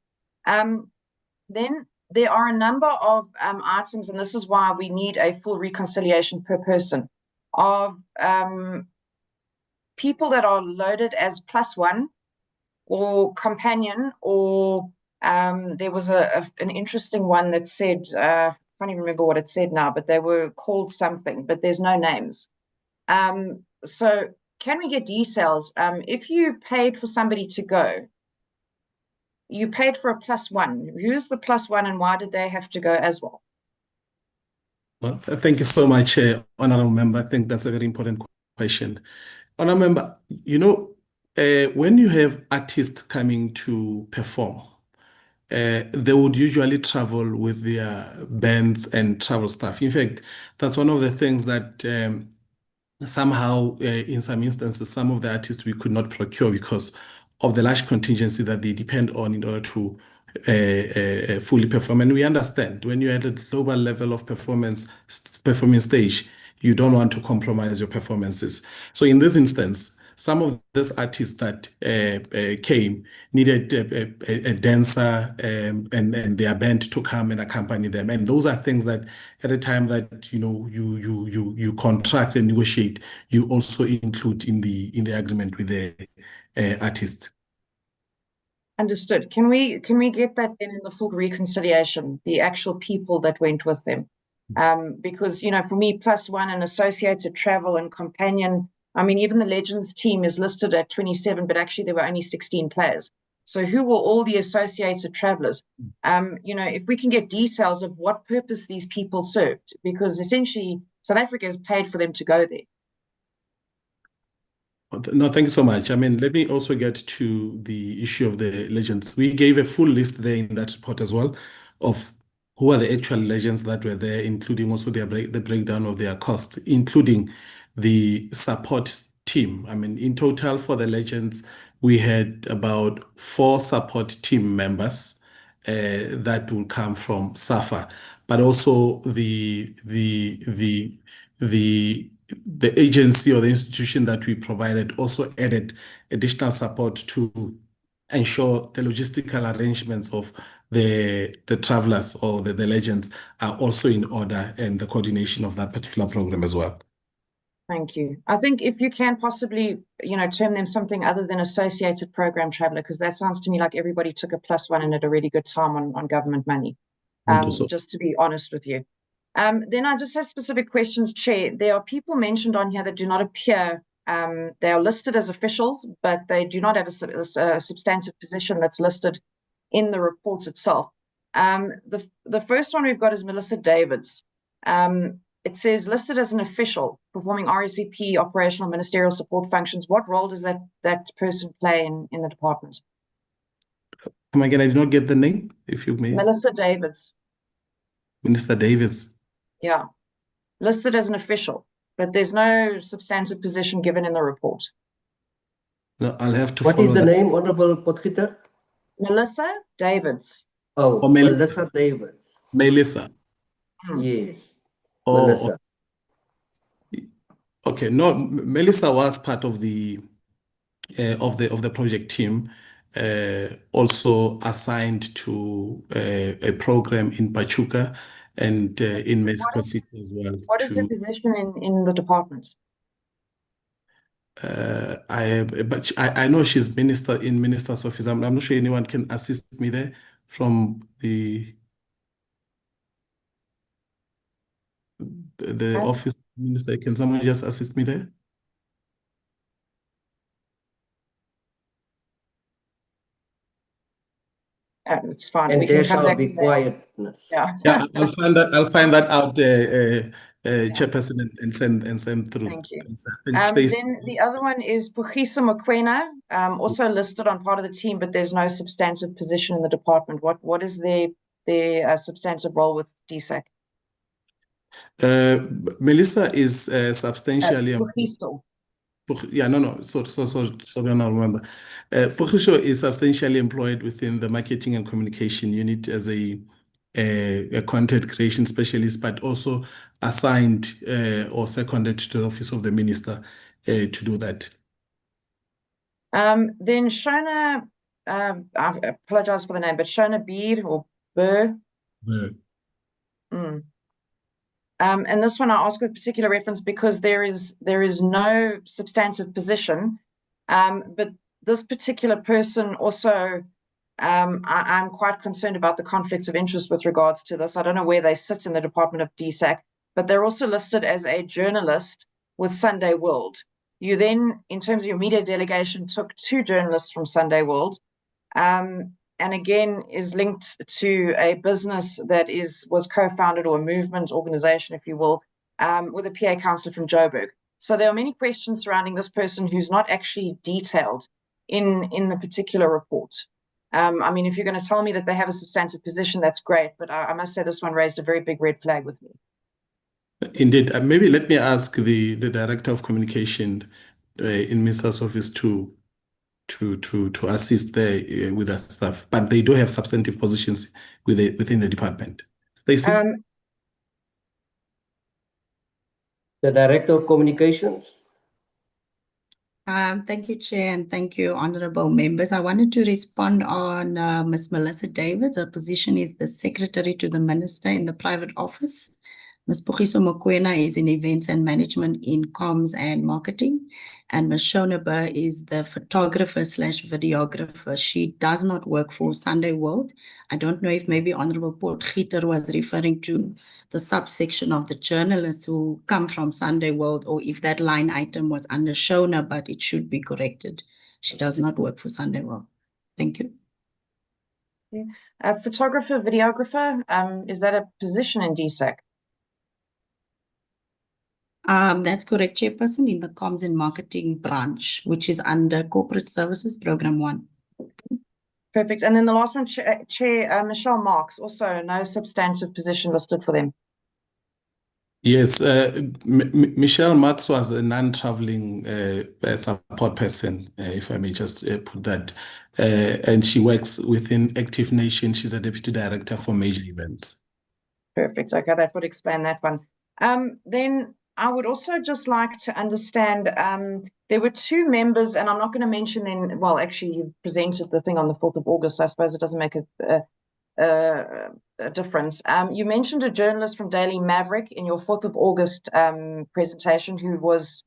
Then there are a number of items, and this is why we need a full reconciliation per person, of people that are loaded as +1 or companion, or there was an interesting one that said, I can't even remember what it said now, but they were called something, but there's no names. So can we get details? If you paid for somebody to go, you paid for a +1. Who's the +1 and why did they have to go as well? Well, thank you so much, Honorable Member. I think that's a very important question. Honorable Member, when you have artists coming to perform, they would usually travel with their bands and travel staff. In fact, that's one of the things that somehow, in some instances, some of the artists we could not procure because of the large contingency that they depend on in order to fully perform. And we understand when you're at a global level of performance stage, you don't want to compromise your performances. So in this instance, some of these artists that came needed a dancer and their band to come and accompany them. And those are things that at the time that you contract and negotiate, you also include in the agreement with the artist. Understood. Can we get that then in the full reconciliation, the actual people that went with them? Because, for me, +1 and associated travel and companion, I mean, even the Legends team is listed at 27, but actually there were only 16 players. So who were all the associated travelers? If we can get details of what purpose these people served, because essentially South Africa has paid for them to go there. No, thank you so much. I mean, let me also get to the issue of the legends. We gave a full list there in that report as well of who are the actual legends that were there, including also the breakdown of their costs, including the support team. I mean, in total for the legends, we had about 4 support team members that will come from SAFA, but also the agency or the institution that we provided also added additional support to ensure the logistical arrangements of the travelers or the legends are also in order, and the coordination of that particular program as well. Thank you. I think if you can possibly, term them something other than associated program traveler, because that sounds to me like everybody took a +1 and had a really good time on government money. Just to be honest with you. Then I just have specific questions, Chair. There are people mentioned on here that do not appear. They are listed as officials, but they do not have a substantive position that's listed in the report itself. The first one we've got is Melissa Davids. It says listed as an official performing RSVP, operational ministerial support functions. What role does that person play in the department? Come again, I did not get the name, if you may. Melissa Davids. Minister Davids. Yeah, listed as an official, but there's no substantive position given in the report. No, I'll have to What follow is the that. name, Honorable Potgieter? Melissa Davids. Oh, Melissa Davids. Melissa. Yes. Oh, Melissa. okay. No, Melissa was part of the project team, also assigned to a program in Pachuca and in Mexico City as well. What is her position in the department? I know she's minister in minister's office. I'm not sure anyone can assist me there from the office of minister. Can someone just assist me there? It's fine. And We can there come shall back be to that. quietness. Yeah. Yeah, I'll find that out, Chairperson, and send through. Thank you. Thanks, Stacey. Then the other one is Pugisa Mokwena, also listed on part of the team, but there's no substantive position in the department. What is their substantive role with DSAC? Melissa is substantially Pugisa. Yeah, no. So I don't remember. Pukisho is substantially employed within the marketing and communication unit as a content creation specialist, but also assigned or seconded to the office of the minister to do that. Then Shona, I apologize for the name, but Shona Beer or Burr. Mm. And this one I ask with particular reference because there is no substantive position, but this particular person also, I'm quite concerned about the conflicts of interest with regards to this. I don't know where they sit in the Department of DSAC, but they're also listed as a journalist with Sunday World. You then, in terms of your media delegation, took 2 journalists from Sunday World, and again is linked to a business that was co-founded, or a movement organization, if you will, with a PA councillor from Joburg. So there are many questions surrounding this person who's not actually detailed in the particular report. I mean, if you're going to tell me that they have a substantive position, that's great, but I must say this one raised a very big red flag with me. Indeed. Maybe let me ask the Director of Communication in Minister's office to assist there with that stuff, but they do have substantive positions within the department. Stacey? The Director of Communications. Thank you, Chair, and thank you, honorable members. I wanted to respond on Ms. Melissa Davids. Her position is the Secretary to the Minister in the private office. Ms. Pugiso Mokoena is in events and management in comms and marketing. And Ms. Shona Burr is the photographer/videographer. She does not work for Sunday World. I don't know if maybe Honorable Potgieter was referring to the subsection of the journalists who come from Sunday World, or if that line item was under Shona, but it should be corrected. She does not work for Sunday World. Thank you. Photographer, videographer, is that a position in DSAC? That's correct, Chairperson, in the comms and marketing branch, which is under Corporate Services Program 1. Perfect. And then the last one, Chair, Michelle Marks, also no substantive position listed for them. Yes, Michelle Marks was a non-traveling support person, if I may just put that. And she works within Active Nation. She's a Deputy Director for major events. Perfect. Okay, that would explain that one. Then I would also just like to understand, there were 2 members, and I'm not going to mention them. Well, actually, you presented the thing on the 4th of August. So I suppose it doesn't make a difference. You mentioned a journalist from Daily Maverick in your 4th of August presentation who was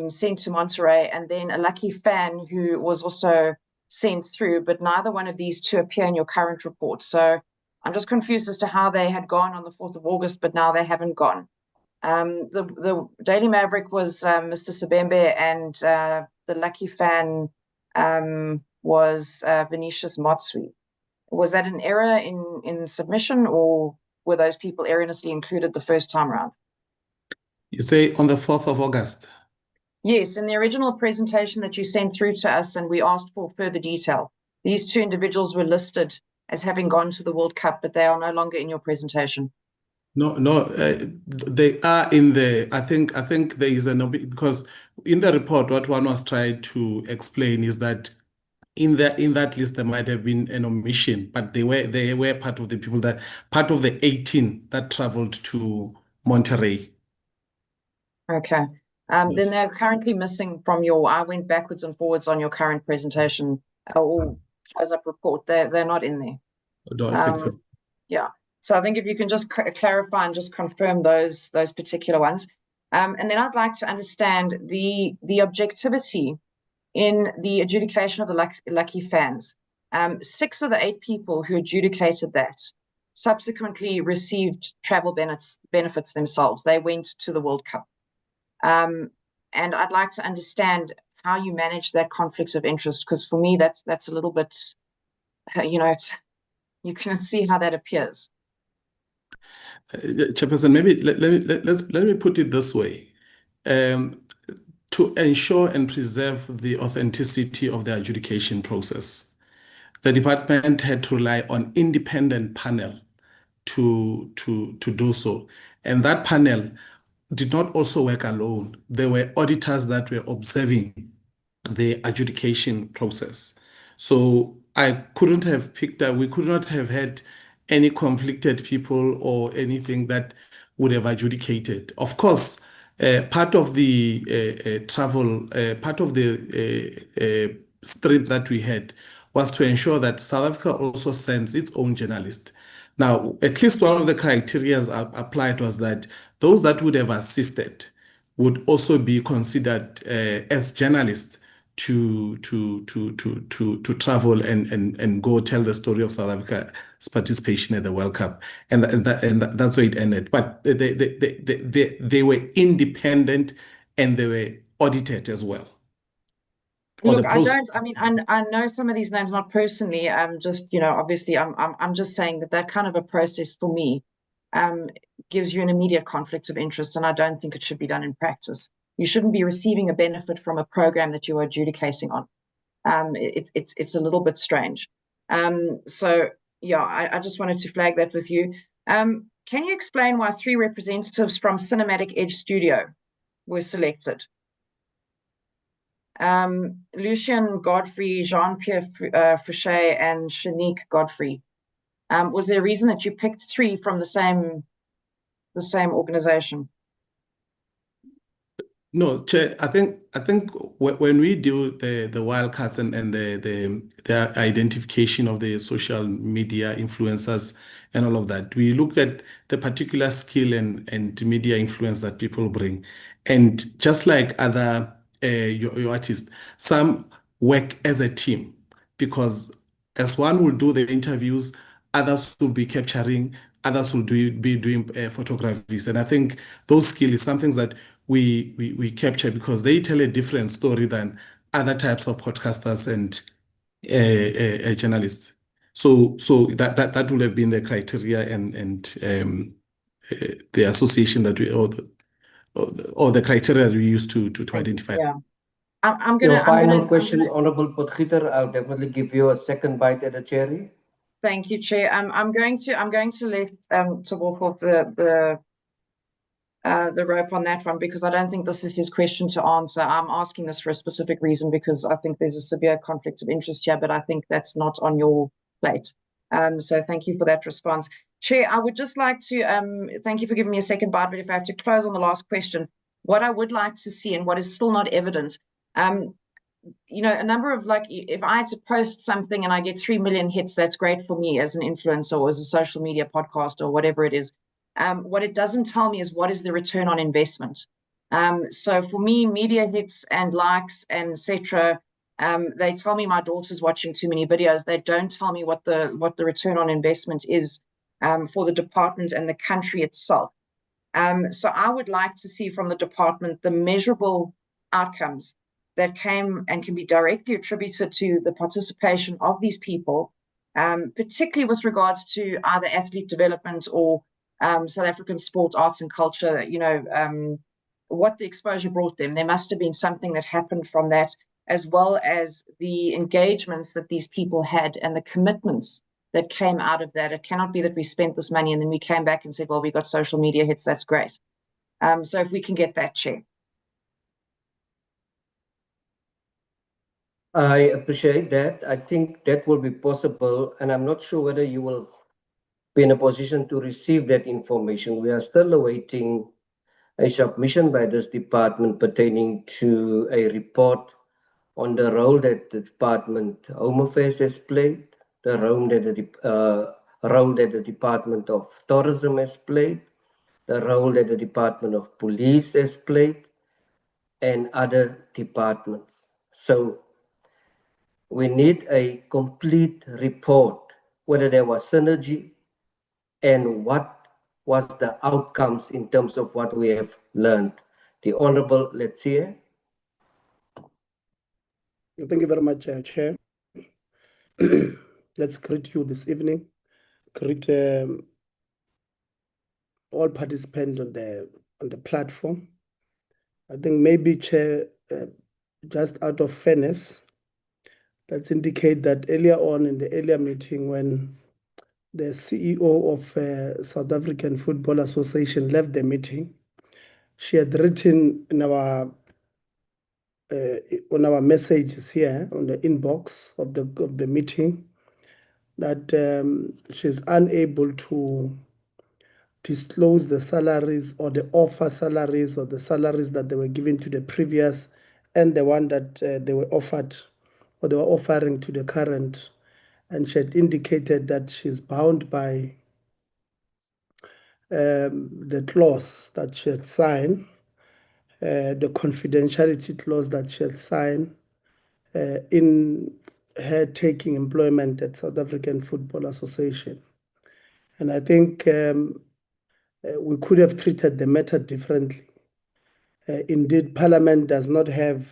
sent to Monterey, and then a lucky fan who was also sent through, but neither one of these 2 appear in your current report. So I'm just confused as to how they had gone on the 4th of August, but now they haven't gone. The Daily Maverick was Mr. Sabembe, and the lucky fan was Vinicius Motsui. Was that an error in submission, or were those people erroneously included the first time around? You say on the 4th of August? Yes, in the original presentation that you sent through to us, and we asked for further detail, these 2 individuals were listed as having gone to the World Cup, but they are no longer in your presentation. No, they are in the. I think there is because in the report, what one was trying to explain is that in that list there might have been an omission, but they were part of the people part of the 18 that traveled to Monterey. Okay. Then they're currently missing from I went backwards and forwards on your current presentation or close-up report. They're not in there. I think so. Yeah. So I think if you can just clarify and just confirm those particular ones. And then I'd like to understand the objectivity in the adjudication of the lucky fans. 6 of the 8 people who adjudicated that subsequently received travel benefits themselves. They went to the World Cup. And I'd like to understand how you manage that conflict of interest, because for me, that's a little bit, you can see how that appears. Chairperson, maybe let me put it this way. To ensure and preserve the authenticity of the adjudication process, the department had to rely on independent panel to do so. And that panel did not also work alone. There were auditors that were observing the adjudication process. So I couldn't have picked up, we could not have had any conflicted people or anything that would have adjudicated. Of course, part of the travel, part of the stream that we had was to ensure that South Africa also sends its own journalists. Now, at least one of the criteria applied was that those that would have assisted would also be considered as journalists to travel and go tell the story of South Africa's participation at the World Cup, and that's where it ended. But they were independent and they were audited as well. Look, I mean, I know some of these names not personally. Just, obviously, I'm just saying that kind of a process for me gives you an immediate conflict of interest, and I don't think it should be done in practice. You shouldn't be receiving a benefit from a program that you are adjudicating on. It's a little bit strange. So yeah, I just wanted to flag that with you. Can you explain why 3 representatives from Cinematic Edge Studio were selected? Lucien Godfrey, Jean-Pierre Fouché, and Shanique Godfrey. Was there a reason that you picked 3 from the same organization? No, Chair, I think when we do the wildcards and the identification of the social media influencers and all of that, we looked at the particular skill and media influence that people bring. And just like other your artists, some work as a team, because as one will do the interviews, others will be capturing, others will be doing photographies. And I think those skills is something that we capture because they tell a different story than other types of podcasters and journalists. So that would have been the criteria and the association that we or the criteria that we use to identify. Yeah. I'm gonna. Your final question, gonna, Honorable Potgieter. I'll definitely give you a second bite at the cherry. Thank you, Chair. I'm going to let to walk off the rope on that one because I don't think this is his question to answer. I'm asking this for a specific reason because I think there's a severe conflict of interest here, but I think that's not on your plate. So thank you for that response. Chair, I would just like to thank you for giving me a second bite, but if I have to close on the last question, what I would like to see and what is still not evident, a number of if I had to post something and I get 3 million hits, that's great for me as an influencer or as a social media podcast or whatever it is. What it doesn't tell me is what is the return on investment. So for me, media hits and likes and etc. They tell me my daughter's watching too many videos. They don't tell me what the return on investment is for the department and the country itself. So I would like to see from the department the measurable outcomes that came and can be directly attributed to the participation of these people, particularly with regards to either athlete development or South African sport, arts and culture, what the exposure brought them. There must have been something that happened from that, as well as the engagements that these people had and the commitments that came out of that. It cannot be that we spent this money and then we came back and said, well, we got social media hits, that's great. So if we can get that, Chair. I appreciate that. I think that will be possible, and I'm not sure whether you will be in a position to receive that information. We are still awaiting a submission by this department pertaining to a report on the role that the Department Home Affairs has played, the role that the Department of Tourism has played, the role that the Department of Police has played, and other departments. So we need a complete report, whether there was synergy and what was the outcomes in terms of what we have learned. The Honorable Letsie. Thank you very much, Chair. Let's greet you this evening. Greet all participants on the platform. I think maybe, Chair, just out of fairness, let's indicate that earlier on in the earlier meeting when the CEO of South African Football Association left the meeting, she had written in on our messages here on the inbox of the meeting that she's unable to disclose the salaries or the offer salaries or the salaries that they were given to the previous and the one that they were offered or they were offering to the current. And she had indicated that she's bound by the clause that she had signed, the confidentiality clause that she had signed in her taking employment at South African Football Association. And I think we could have treated the matter differently. Indeed, Parliament does not have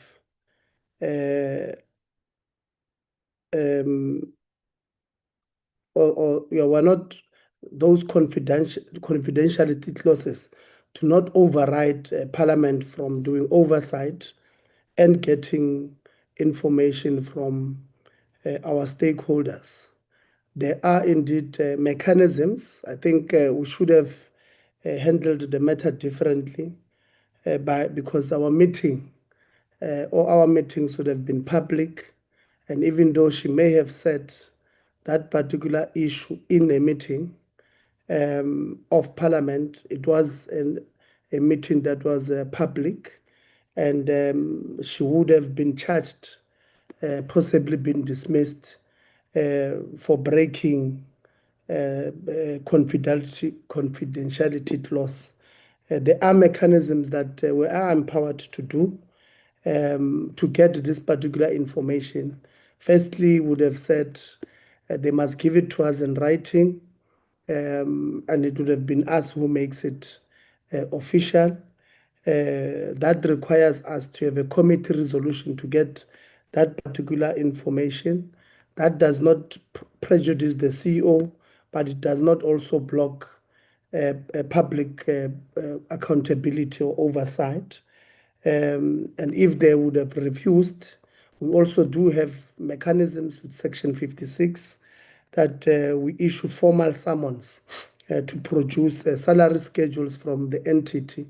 we're not those confidentiality clauses do not override Parliament from doing oversight and getting information from our stakeholders. There are indeed mechanisms. I think we should have handled the matter differently because our meeting or our meetings would have been public. And even though she may have said that particular issue in a meeting of Parliament, it was a meeting that was public, and she would have been charged, possibly been dismissed for breaking confidentiality clause. There are mechanisms that we are empowered to do to get this particular information. Firstly, would have said they must give it to us in writing, and it would have been us who makes it official. That requires us to have a committee resolution to get that particular information. That does not prejudice the CEO, but it does not also block public accountability or oversight. And if they would have refused, we also do have mechanisms with Section 56 that we issue formal summons to produce salary schedules from the entity.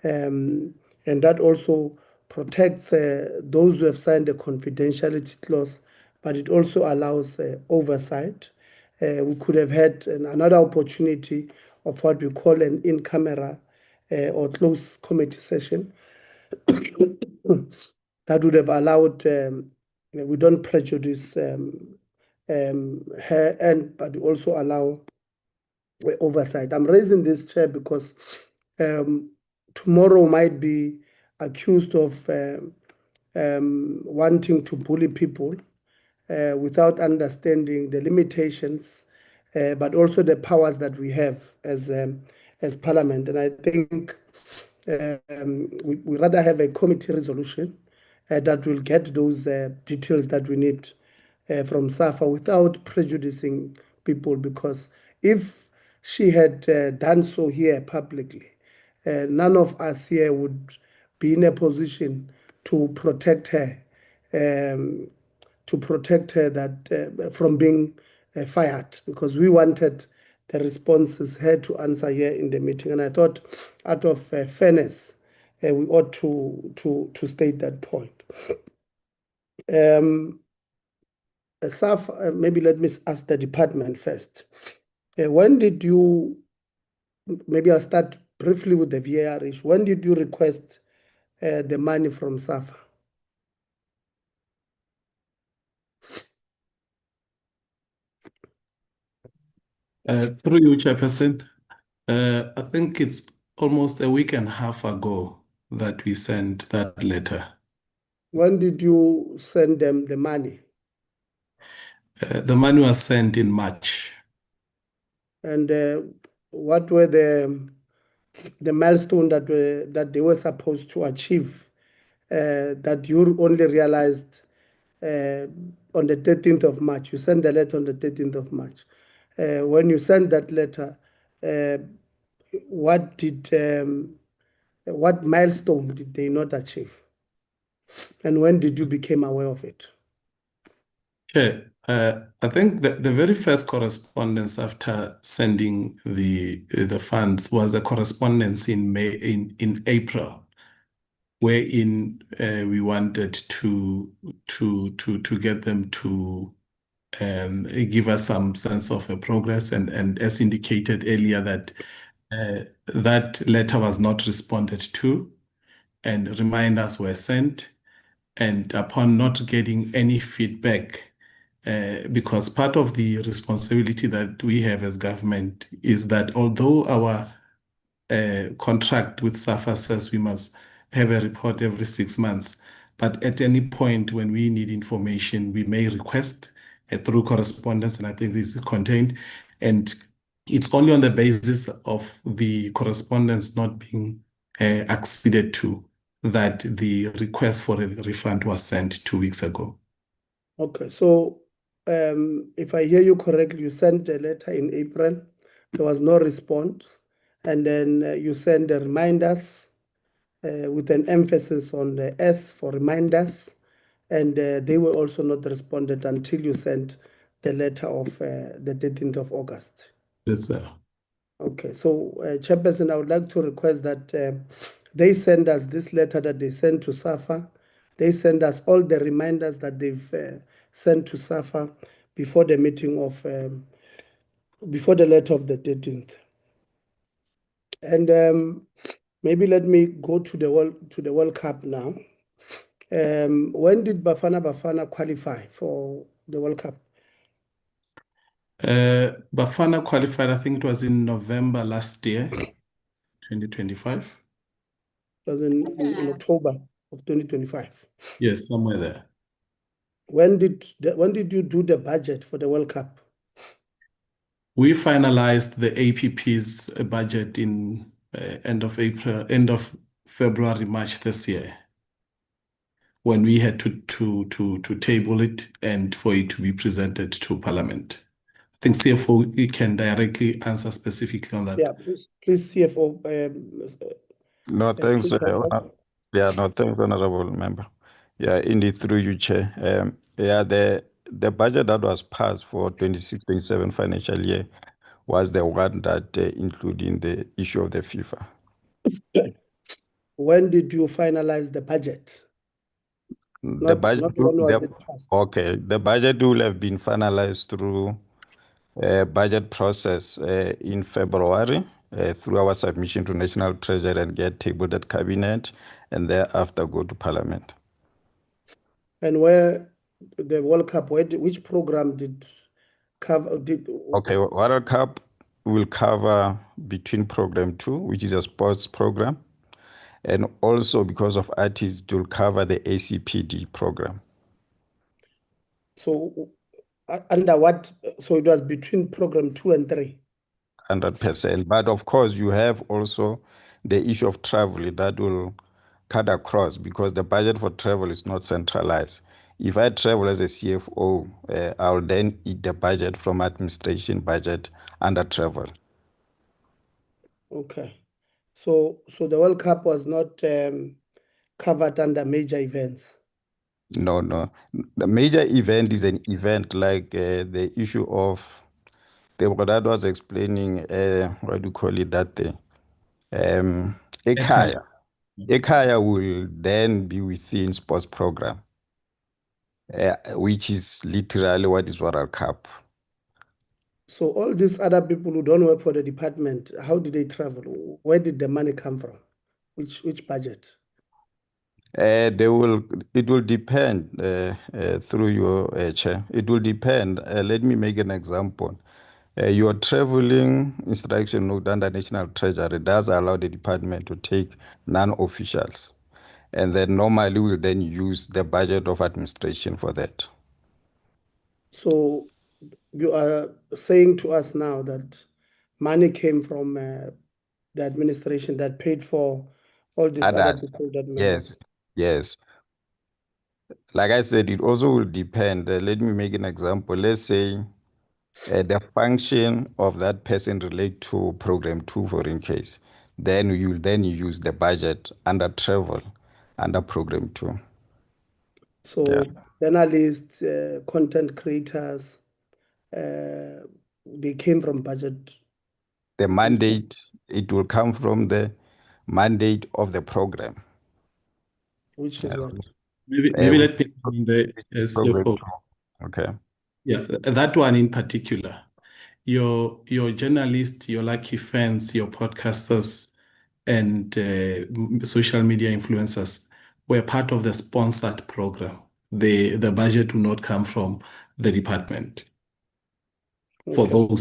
And that also protects those who have signed a confidentiality clause, but it also allows oversight. We could have had another opportunity of what we call an in-camera or closed committee session that would have allowed, we don't prejudice her end, but also allow oversight. I'm raising this, Chair, because tomorrow might be accused of wanting to bully people without understanding the limitations, but also the powers that we have as Parliament. And I think we rather have a committee resolution that will get those details that we need from SAFA without prejudicing people, because if she had done so here publicly, none of us here would be in a position to protect her, that from being fired, because we wanted the responses her to answer here in the meeting. And I thought, out of fairness, we ought to state that point. SAF, maybe let me ask the department first. When did you, maybe I'll start briefly with the VAR issue. When did you request the money from SAFA? Through you, Chairperson, I think it's almost a week and a half ago that we sent that letter. When did you send them the money? The money was sent in March. And what were the milestone that they were supposed to achieve that you only realized on the 13th of March? You sent the letter on the 13th of March. When you sent that letter, what milestone did they not achieve? And when did you become aware of it? Okay. I think the very first correspondence after sending the funds was a correspondence in April, wherein we wanted to get them to give us some sense of a progress, and as indicated earlier that that letter was not responded to, and reminders were sent, and upon not getting any feedback, because part of the responsibility that we have as government is that although our contract with SAFA says we must have a report every 6 months, but at any point when we need information, we may request through correspondence, and I think this is contained, and it's only on the basis of the correspondence not being acceded to that the request for a refund was sent 2 weeks ago. Okay, so if I hear you correctly, you sent a letter in April, there was no response, and then you send the reminders with an emphasis on the S for reminders, and they were also not responded until you sent the letter of the 13th of August. Yes, sir. Okay, so Chairperson, I would like to request that they send us this letter that they sent to SAFA. They send us all the reminders that they've sent to SAFA before the meeting of, before the letter of the 13th. And maybe let me go to the World Cup now. When did Bafana qualify for the World Cup? Bafana qualified, I think it was in November last year, 2025. It was in October of 2025. Yes, somewhere there. When did you do the budget for the World Cup? We finalized the APP's budget in end of April, end of February, March this year, when we had to table it and for it to be presented to Parliament. I think CFO can directly answer specifically on that. Yeah, please CFO. No, thanks. please help. No, thanks, Honorable Member. Yeah, indeed, through you, Chair. The budget that was passed for 26-27 financial year was the one that including the issue of the FIFA. When did you finalize the budget? The budget, not when was it passed? okay, the budget will have been finalized through budget process in February through our submission to National Treasury and get tabled at Cabinet, and thereafter go to Parliament. And where the World Cup, which program did cover? Okay, World Cup will cover between Program 2, which is a sports program, and also because of artists, it will cover the ACPD program. So under what? So it was between Program 2 and 3. 100%. But of course, you have also the issue of travel that will cut across because the budget for travel is not centralized. If I travel as a CFO, I'll then eat the budget from administration budget under travel. Okay. So the World Cup was not covered under major events. No. The major event is an event like the issue of what I was explaining, what do you call it, that thing? Ekaya. Ekaya will then be within sports program, which is literally what is World Cup. So all these other people who don't work for the department, how did they travel? Where did the money come from? Which budget? It will depend through your chair. It will depend. Let me make an example. Your traveling instruction note under National Treasury does allow the department to take non-officials, and then normally we'll then use the budget of administration for that. So you are saying to us now that money came from the administration that paid for all these other people that Yes. Like I said, it also will depend. Let me make an example. Let's say the function of that person relate to Program 2, for in case. Then you will then use the budget under travel under Program 2. So journalists, content creators, they came from budget. The mandate, it will come from the mandate of the program. Which is what? Maybe let me come in the Program CFO. two. Okay. Yeah, that one in particular. Your journalists, your lucky fans, your podcasters, and social media influencers were part of the sponsored program. The budget will not come from the department for Okay.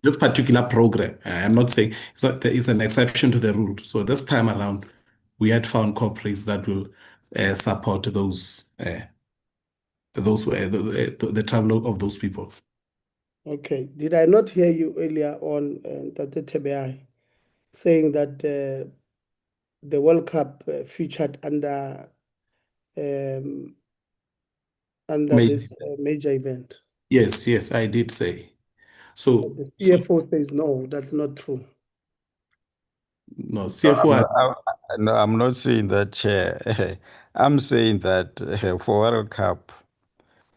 this particular program. I'm not saying there is an exception to the rule. So this time around, we had found corporates that will support the travel of those people. Okay. Did I not hear you earlier on, Tate Tebeai, saying that the World Cup featured under this major event? Yes, I did say. So The CFO says no, that's not true. No, No, CFO. no, I'm not saying that, Chair. I'm saying that for World Cup,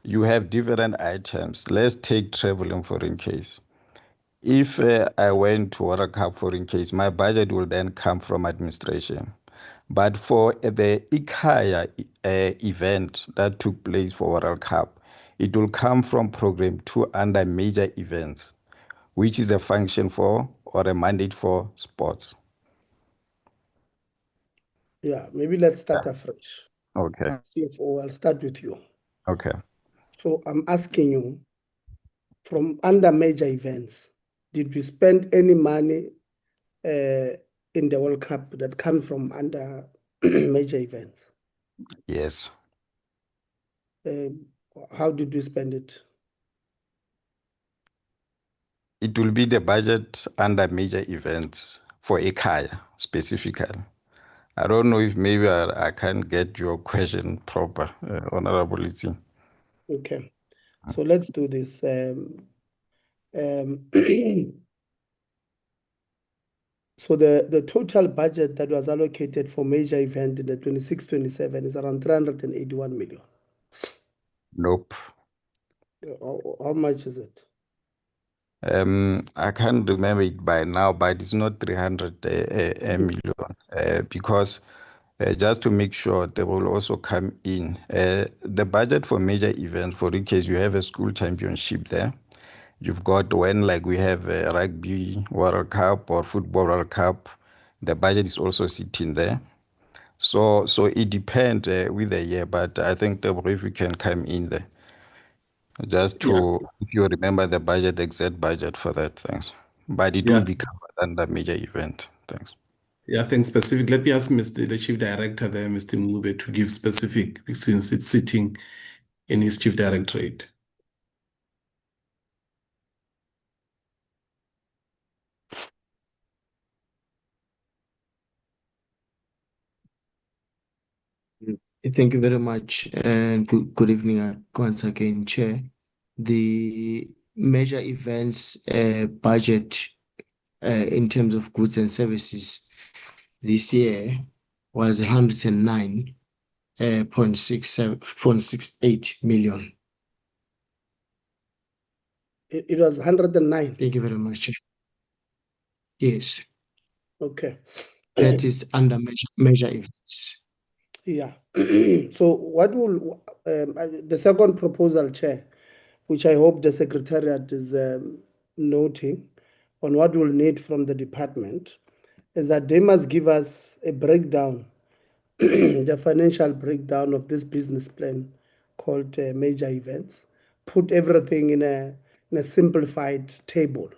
you have different items. Let's take travel and foreign case. If I went to World Cup foreign case, my budget will then come from administration. But for the IKAYA event that took place for World Cup, it will come from program 2 under major events, which is a function for or a mandate for sports. Yeah, maybe let's start afresh. Okay. CFO, I'll start with you. Okay. So I'm asking you, from under major events, did we spend any money in the World Cup that comes from under major events? Yes. How did we spend it? It will be the budget under major events for IKAYA specifically. I don't know if maybe I can get your question proper, Honorability. Okay, so let's do this. So the total budget that was allocated for major event in the 26-27 is around 381 million. Nope. How much is it? I can't remember it by now, but it's not 300 million because just to make sure they will also come in. The budget for major events, for in case you have a school championship there, you've got when like we have a rugby World Cup or football World Cup, the budget is also sitting there. So it depends with the year, but I think the if we can come in there. Just to, if you remember the budget, the exact budget for that, thanks. But it will be covered under major event, thanks. Yeah, thanks. Specific. Let me ask the Chief Director there, Mr. Mube, to give specific since it's sitting in his Chief Directorate. Thank you very much, and good evening once again, Chair. The major events budget in terms of goods and services this year was 109.68 million. It was 109. Thank you very much, Chair. Yes. Okay. That is under major events. Yeah. So what will the second proposal, Chair, which I hope the Secretariat is noting on what we'll need from the department, is that they must give us a breakdown, the financial breakdown of this business plan called major events, put everything in a simplified table,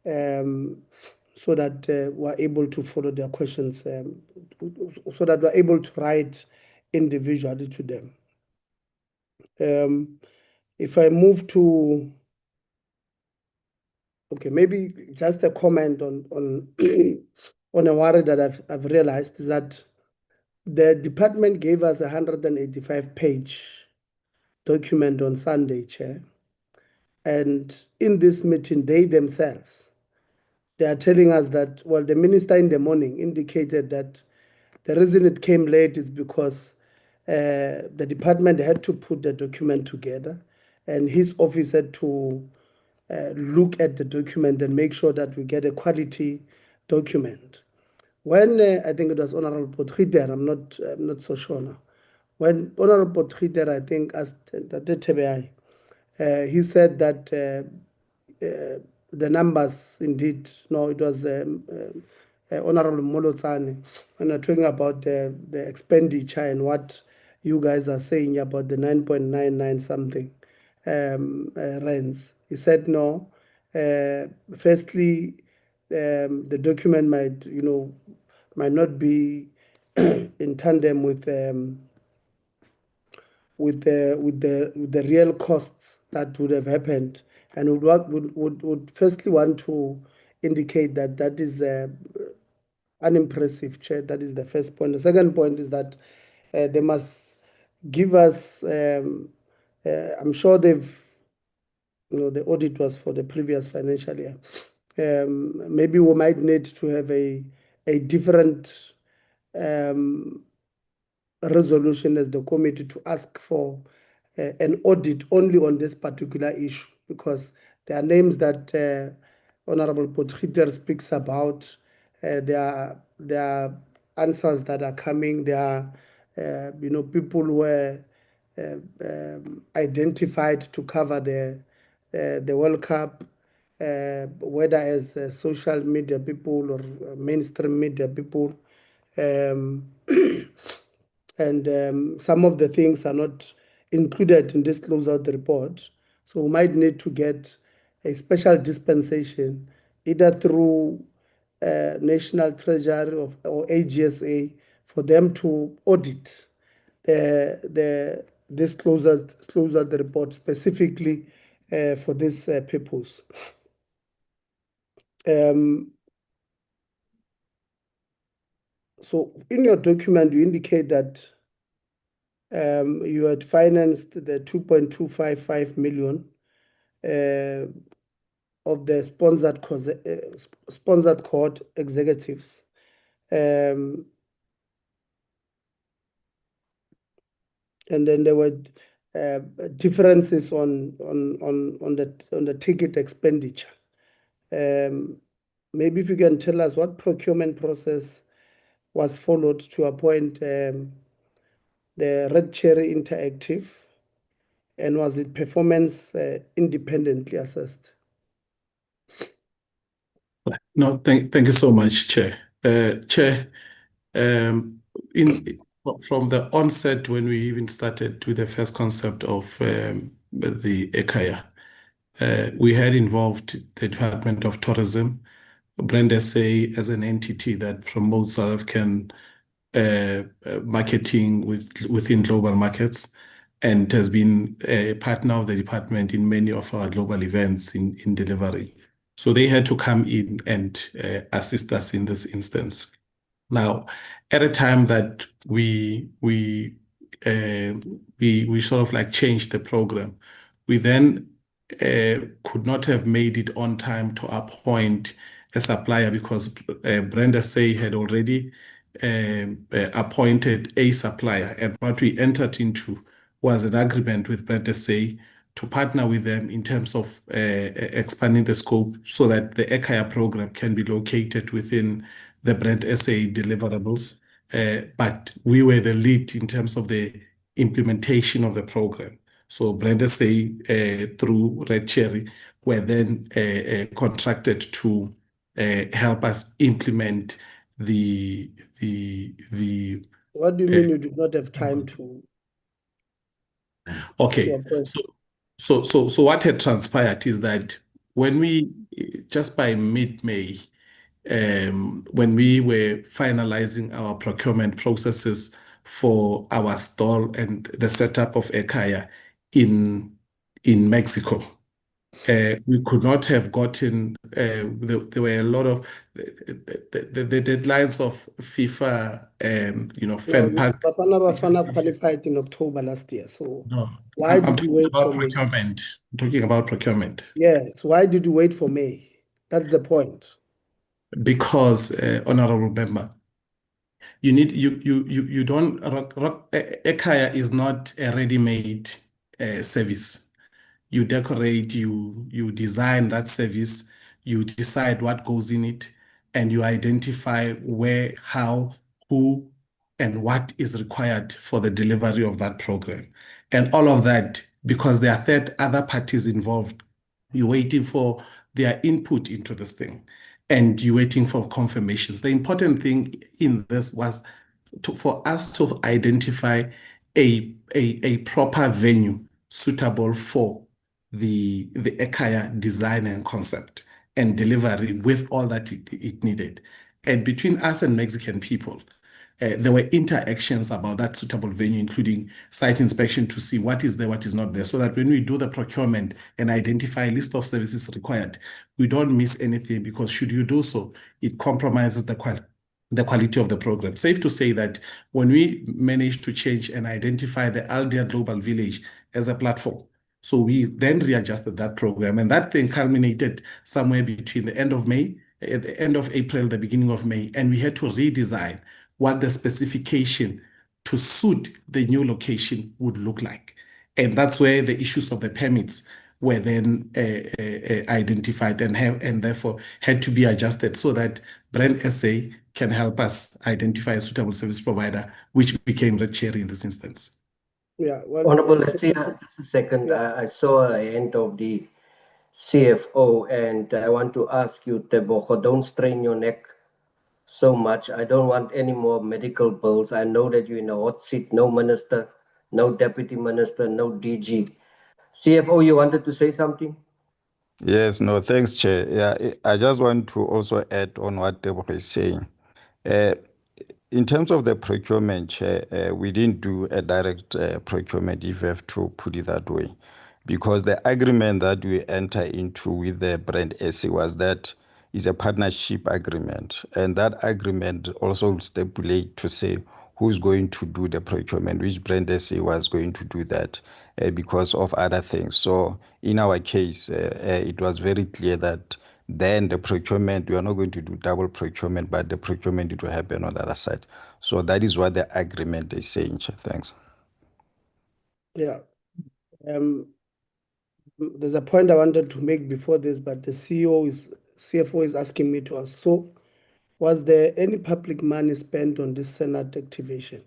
so that we're able to follow their questions, so that we're able to write individually to them. If I move to, okay, maybe just a comment on on a worry that I've realized is that the department gave us a 185-page document on Sunday, Chair. And in this meeting, they themselves, they are telling us that, well, the minister in the morning indicated that the reason it came late is because the department had to put the document together, and his office had to look at the document and make sure that we get a quality document. When I think it was Honorable Potgieter, I'm not so sure now. When Honorable Potgieter, I think, asked the TBI, he said that the numbers indeed, no, it was Honorable Molotsane, when we're talking about the expenditure and what you guys are saying about the 9.99 something rands. He said no. Firstly, the document might not be in tandem with the real costs that would have happened, and would firstly want to indicate that that is unimpressive, Chair. That is the first point. The second point is that they must give us. I'm sure they've. The audit was for the previous financial year. Maybe we might need to have a different resolution as the committee to ask for an audit only on this particular issue, because there are names that Honorable Potgieter speaks about. There are answers that are coming. There are people who were identified to cover the World Cup, whether as social media people or mainstream media people. And some of the things are not included in this closeout report. So we might need to get a special dispensation, either through National Treasury or AGSA, for them to audit this closeout report specifically for this purpose. So in your document, you indicate that you had financed the 2.255 million of the sponsored court executives. And then there were differences on the ticket expenditure. Maybe if you can tell us what procurement process was followed to appoint the Red Cherry Interactive, and was it performance independently assessed? No, thank you so much, Chair. Chair, from the onset, when we even started with the first concept of the EKAYA, we had involved the Department of Tourism, Brand SA as an entity that promotes South African marketing within global markets, and has been a partner of the department in many of our global events in delivery. So they had to come in and assist us in this instance. Now, at a time that we sort of like changed the program, we then could not have made it on time to appoint a supplier, because Brenda Say had already appointed a supplier, and what we entered into was an agreement with Brenda Say to partner with them in terms of expanding the scope so that the EKAYA program can be located within the Brand SA deliverables. But we were the lead in terms of the implementation of the program. So Brand SA through Red Cherry were then contracted to help us implement the What do you mean you did not have time to? Okay, so what had transpired is that when we, just by mid-May, when we were finalizing our procurement processes for our stall and the setup of EKAYA in Mexico, we could not have gotten, there were a lot of the deadlines of FIFA, FENPAC. Bafana qualified in October last year. So No, why I'm did you talking wait about for May? procurement. I'm talking about procurement. Yes. Why did you wait for May? That's the point. Because, Honorable Member, You don't, Ekhaya is not a ready-made service. You decorate, you design that service, you decide what goes in it, and you identify where, how, who, and what is required for the delivery of that program. And all of that, because there are other parties involved, you're waiting for their input into this thing, and you're waiting for confirmations. The important thing in this was for us to identify a proper venue suitable for the Ekaya design and concept and delivery with all that it needed. And between us and Mexican people, there were interactions about that suitable venue, including site inspection to see what is there, what is not there, so that when we do the procurement and identify a list of services required, we don't miss anything, because should you do so, it compromises the quality of the program. Safe to say that when we managed to change and identify the Aldia Global Village as a platform, so we then readjusted that program, and that thing culminated somewhere between the end of May, at the end of April, the beginning of May, and we had to redesign what the specification to suit the new location would look like. And that's where the issues of the permits were then identified and therefore had to be adjusted so that Brand SA can help us identify a suitable service provider, which became Red Cherry in this instance. Yeah, well, Honorable, let's see, just a second. Yeah. I saw a hint of the CFO, and I want to ask you, Tebogo, don't strain your neck so much. I don't want any more medical bills. I know that you're in a hot seat, no minister, no deputy minister, no DG. CFO, you wanted to say something? Yes, no, thanks, Chair. Yeah, I just want to also add on what Deborah is saying. In terms of the procurement, Chair, we didn't do a direct procurement, if you have to put it that way, because the agreement that we enter into with the Brand SA was that is a partnership agreement, and that agreement also will stipulate to say who's going to do the procurement, which Brand SA was going to do that because of other things. So in our case, it was very clear that then the procurement, we are not going to do double procurement, but the procurement it will happen on the other side. So that is what the agreement is saying. Chair. Thanks. Yeah. There's a point I wanted to make before this, but the CFO is asking me to ask. So, was there any public money spent on this Senate activation?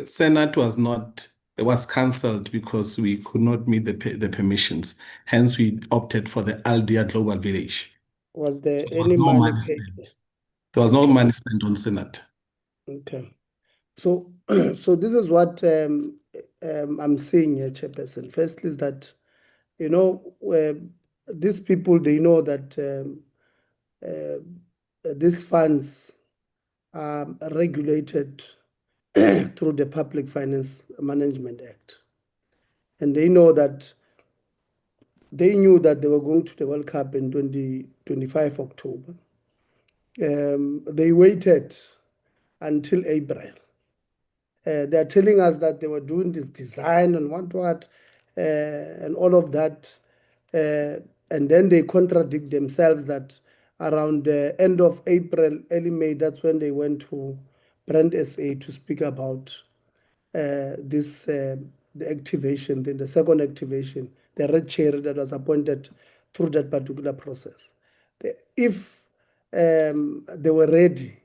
Senate was cancelled because we could not meet the permissions. Hence, we opted for the Aldia Global Village. Was there There was any no money money paid? spent. There was no money spent on Senate. Okay. So, so this is what I'm saying here, Chairperson. Firstly, is that, you know, these people, they know that these funds are regulated through the Public Finance Management Act. And they know that they knew that they were going to the World Cup in 2025 October. They waited until April. They're telling us that they were doing this design and what, and all of that. And then they contradict themselves that around the end of April, early May, that's when they went to Brand SA to speak about this, the activation, the second activation, the red chair that was appointed through that particular process. If they were ready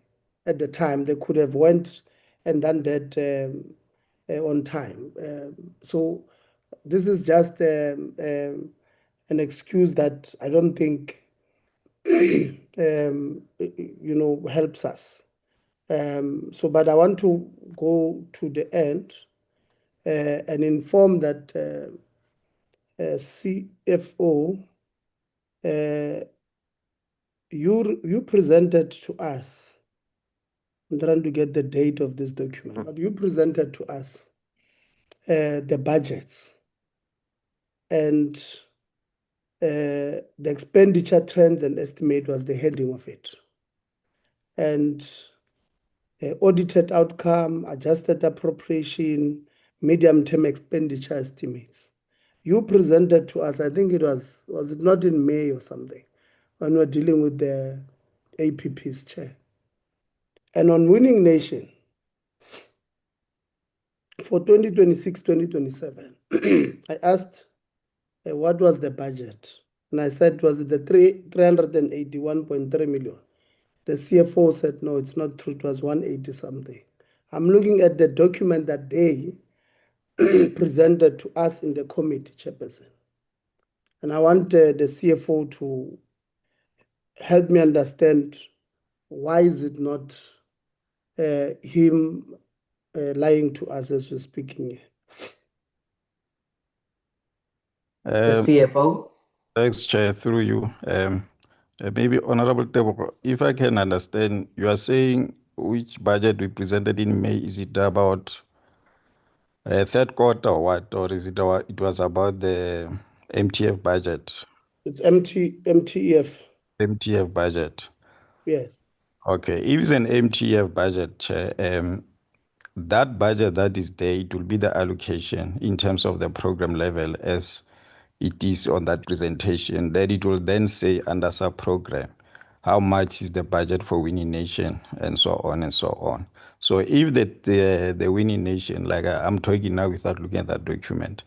at the time, they could have went and done that on time. So this is just an excuse that I don't think helps us. So, but I want to go to the end and inform that CFO, you presented to us. I'm trying to get the date of this document, but you presented to us the budgets and the expenditure trends and estimate was the heading of it. And audited outcome, adjusted appropriation, medium-term expenditure estimates. You presented to us, I think it was it not in May or something, when we were dealing with the APP's chair? And on Winning Nation, for 2026-2027, I asked what was the budget? And I said, was it the 381.3 million? The CFO said, no, it's not true. It was 180 something. I'm looking at the document that they presented to us in the committee, Chairperson. And I want the CFO to help me understand why is it not him lying to us as we're speaking here. The CFO. Thanks, Chair, through you. Maybe Honorable Tebo, if I can understand, you are saying which budget we presented in May, is it about third quarter or what? Or is it it was about the MTF budget? It's MTF. MTF budget. Yes. Okay, if it's an MTF budget, Chair, that budget that is there, it will be the allocation in terms of the program level as it is on that presentation. Then it will then say under sub-program, how much is the budget for Winning Nation and so on and so on. So if the Winning Nation, like I'm talking now without looking at that document,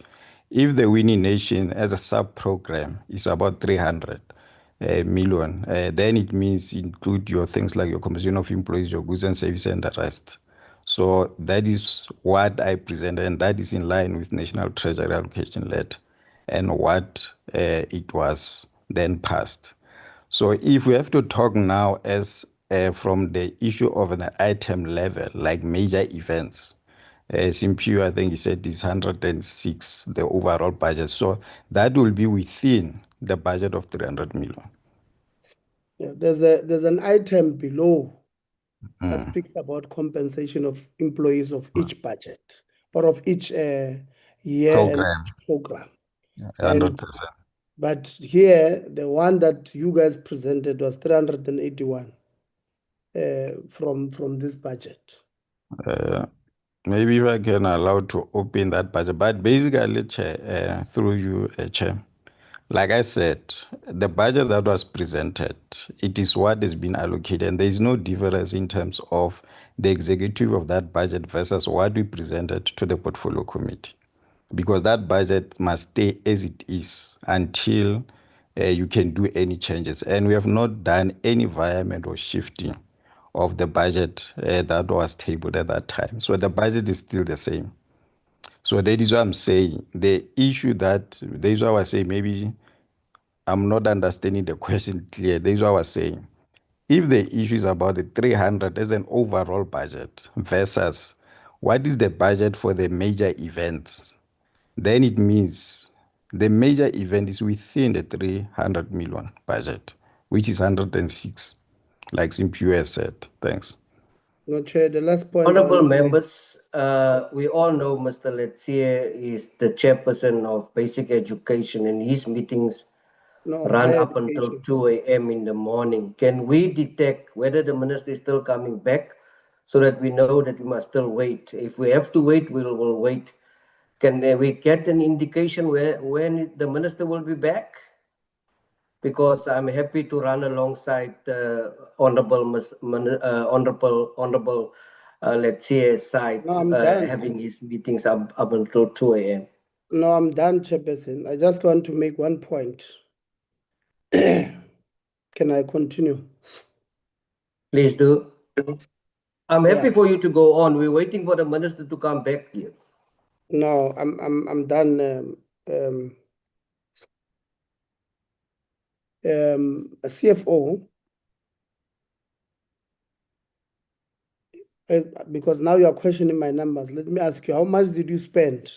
if the Winning Nation as a sub-program is about 300 million, then it means include your things like your composition of employees, your goods and services and the rest. So that is what I presented, and that is in line with National Treasury Allocation Letter and what it was then passed. So if we have to talk now as from the issue of an item level, like major events, Simpu, I think he said is 106, the overall budget. So that will be within the budget of 300 million. Yeah, there's an item below that speaks about compensation of employees of each budget or of each year and program. Yeah, And 100%. but here, the one that you guys presented was 381 from this budget. Maybe if I can allow to open that budget, but basically, Chair, through you, Chair, like I said, the budget that was presented, it is what has been allocated, and there is no difference in terms of the executive of that budget versus what we presented to the portfolio committee, because that budget must stay as it is until you can do any changes, and we have not done any environment or shifting of the budget that was tabled at that time. So the budget is still the same. So that is what I'm saying. The issue that, that is what I was saying, maybe I'm not understanding the question clear. That is what I was saying. If the issue is about the 300 as an overall budget versus what is the budget for the major events, then it means the major event is within the 300 million budget, which is 106, like Simpu has said. Thanks. No, Chair, the last point. Honorable members, we all know Mr. Letsie is the chairperson of basic education, and his meetings run higher up until education. 2 a.m. in the morning. Can we detect whether the minister is still coming back so that we know that we must still wait? If we have to wait, we'll wait. Can we get an indication when the minister will be back? Because I'm happy to run alongside Honorable Letsie's side, No, I'm done. having his meetings up until 2 a.m. No, I'm done, Chairperson. I just want to make one point. Can I continue? Please do. I'm happy Yeah. for you to go on. We're waiting for the minister to come back here. No, I'm done. A CFO, because now you are questioning my numbers. Let me ask you, how much did you spend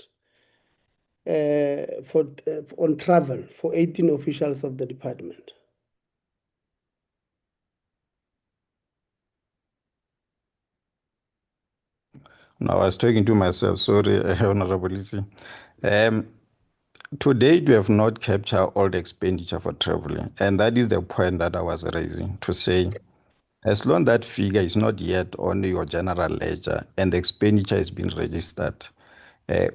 on travel for 18 officials of the department? No, I was talking to myself. Sorry, Honorable Lisi. To date, we have not captured all the expenditure for traveling. And that is the point that I was raising to say, as long that figure is not yet on your general ledger and the expenditure has been registered,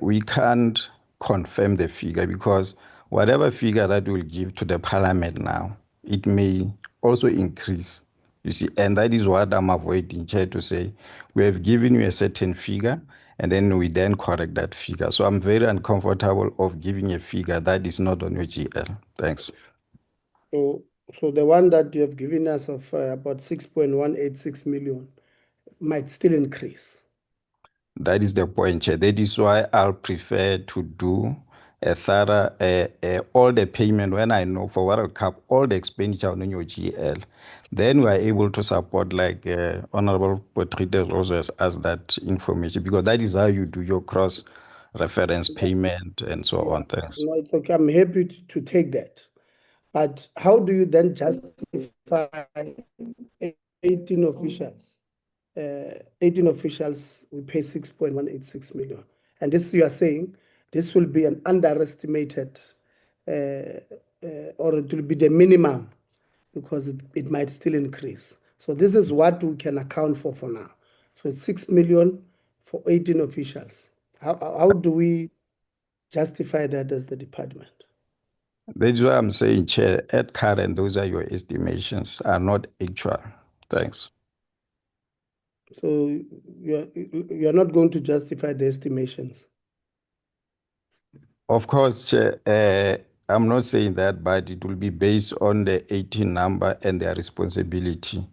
we can't confirm the figure because whatever figure that we'll give to the parliament now, it may also increase You see, and that is what I'm avoiding, Chair, to say. We have given you a certain figure, and then we then correct that figure. So I'm very uncomfortable of giving a figure that is not on your GL. Thanks. So the one that you have given us of about 6.186 million might still increase. That is the point, Chair. That is why I'll prefer to do a thorough, all the payment when I know for World Cup, all the expenditure on your GL. Then we are able to support, like Honorable Potreater also has asked that information, because that is how you do your cross-reference payment and so on. Thanks. No, it's okay. I'm happy to take that. But how do you then justify 18 officials? 18 officials, we pay 6.186 million. And this, you are saying, this will be an underestimated, or it will be the minimum, because it might still increase. So this is what we can account for now. So it's 6 million for 18 officials. How do we justify that as the department? That is why I'm saying, Chair, at current, those are your estimations, are not actual. Thanks. So you're not going to justify the estimations? Of course, Chair, I'm not saying that, but it will be based on the 18 number and their responsibility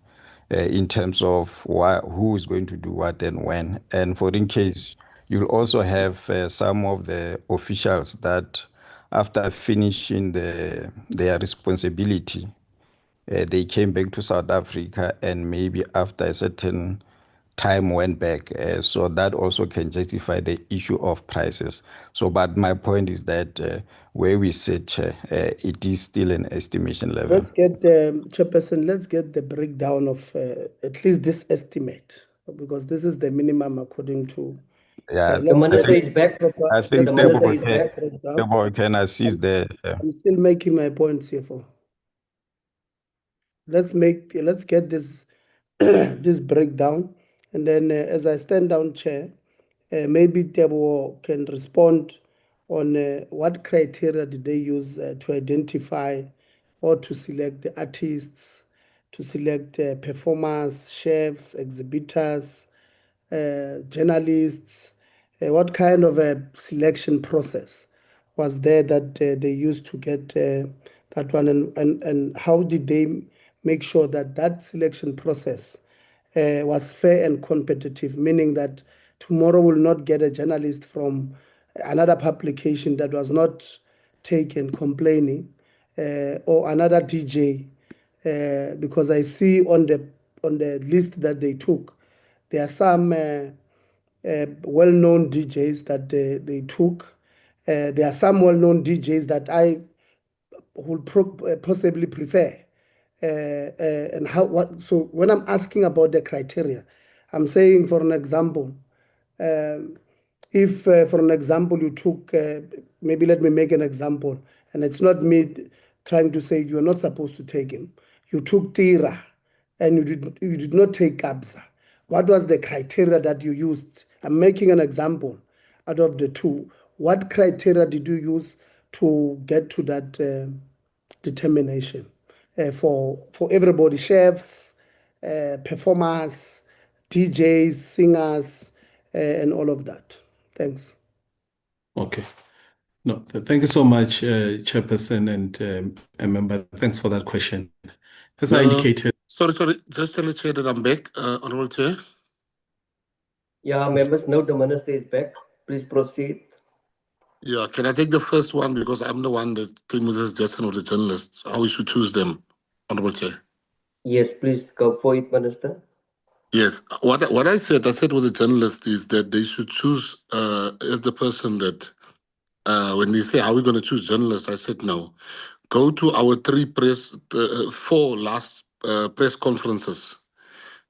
in terms of who is going to do what and when. And for in case, you'll also have some of the officials that after finishing their responsibility, they came back to South Africa and maybe after a certain time went back. So that also can justify the issue of prices. So, but my point is that where we sit, it is still an estimation level. Let's get, Chairperson, let's get the breakdown of at least this estimate, because this is the minimum according to. Yeah, The minister is back. I think The minister is back. Stable can assist there. I'm still making my point, CFO. Let's get this this breakdown, and then as I stand down, Chair, maybe Tebo can respond on what criteria did they use to identify or to select the artists, to select performers, chefs, exhibitors, journalists. What kind of a selection process was there that they used to get that one, and how did they make sure that that selection process was fair and competitive, meaning that tomorrow we'll not get a journalist from another publication that was not taken complaining, or another DJ, because I see on the list that they took, there are some well-known DJs that they took. There are some well-known DJs that I would possibly prefer. And how what so when I'm asking about the criteria, I'm saying, for an example, if for an example you took maybe let me make an example, and it's not me trying to say you're not supposed to take him. You took Tira and you did not take Kabza. What was the criteria that you used? I'm making an example out of the two. What criteria did you use to get to that determination for everybody, chefs, performers, DJs, singers, and all of that? Thanks. Okay. No, thank you so much, Chairperson and member. Thanks for that question. As I indicated. Sorry, just tell the Chair that I'm back, Honorable Chair. Yeah, members, note the minister is back. Please proceed. Yeah, can I take the first one, because I'm the one that came with the suggestion of the journalists, how we should choose them, Honorable Chair? Yes, please go for it, Minister. Yes, what I said with the journalists is that they should choose as the person that, when they say, are we going to choose journalists? I said, no. Go to our four last press conferences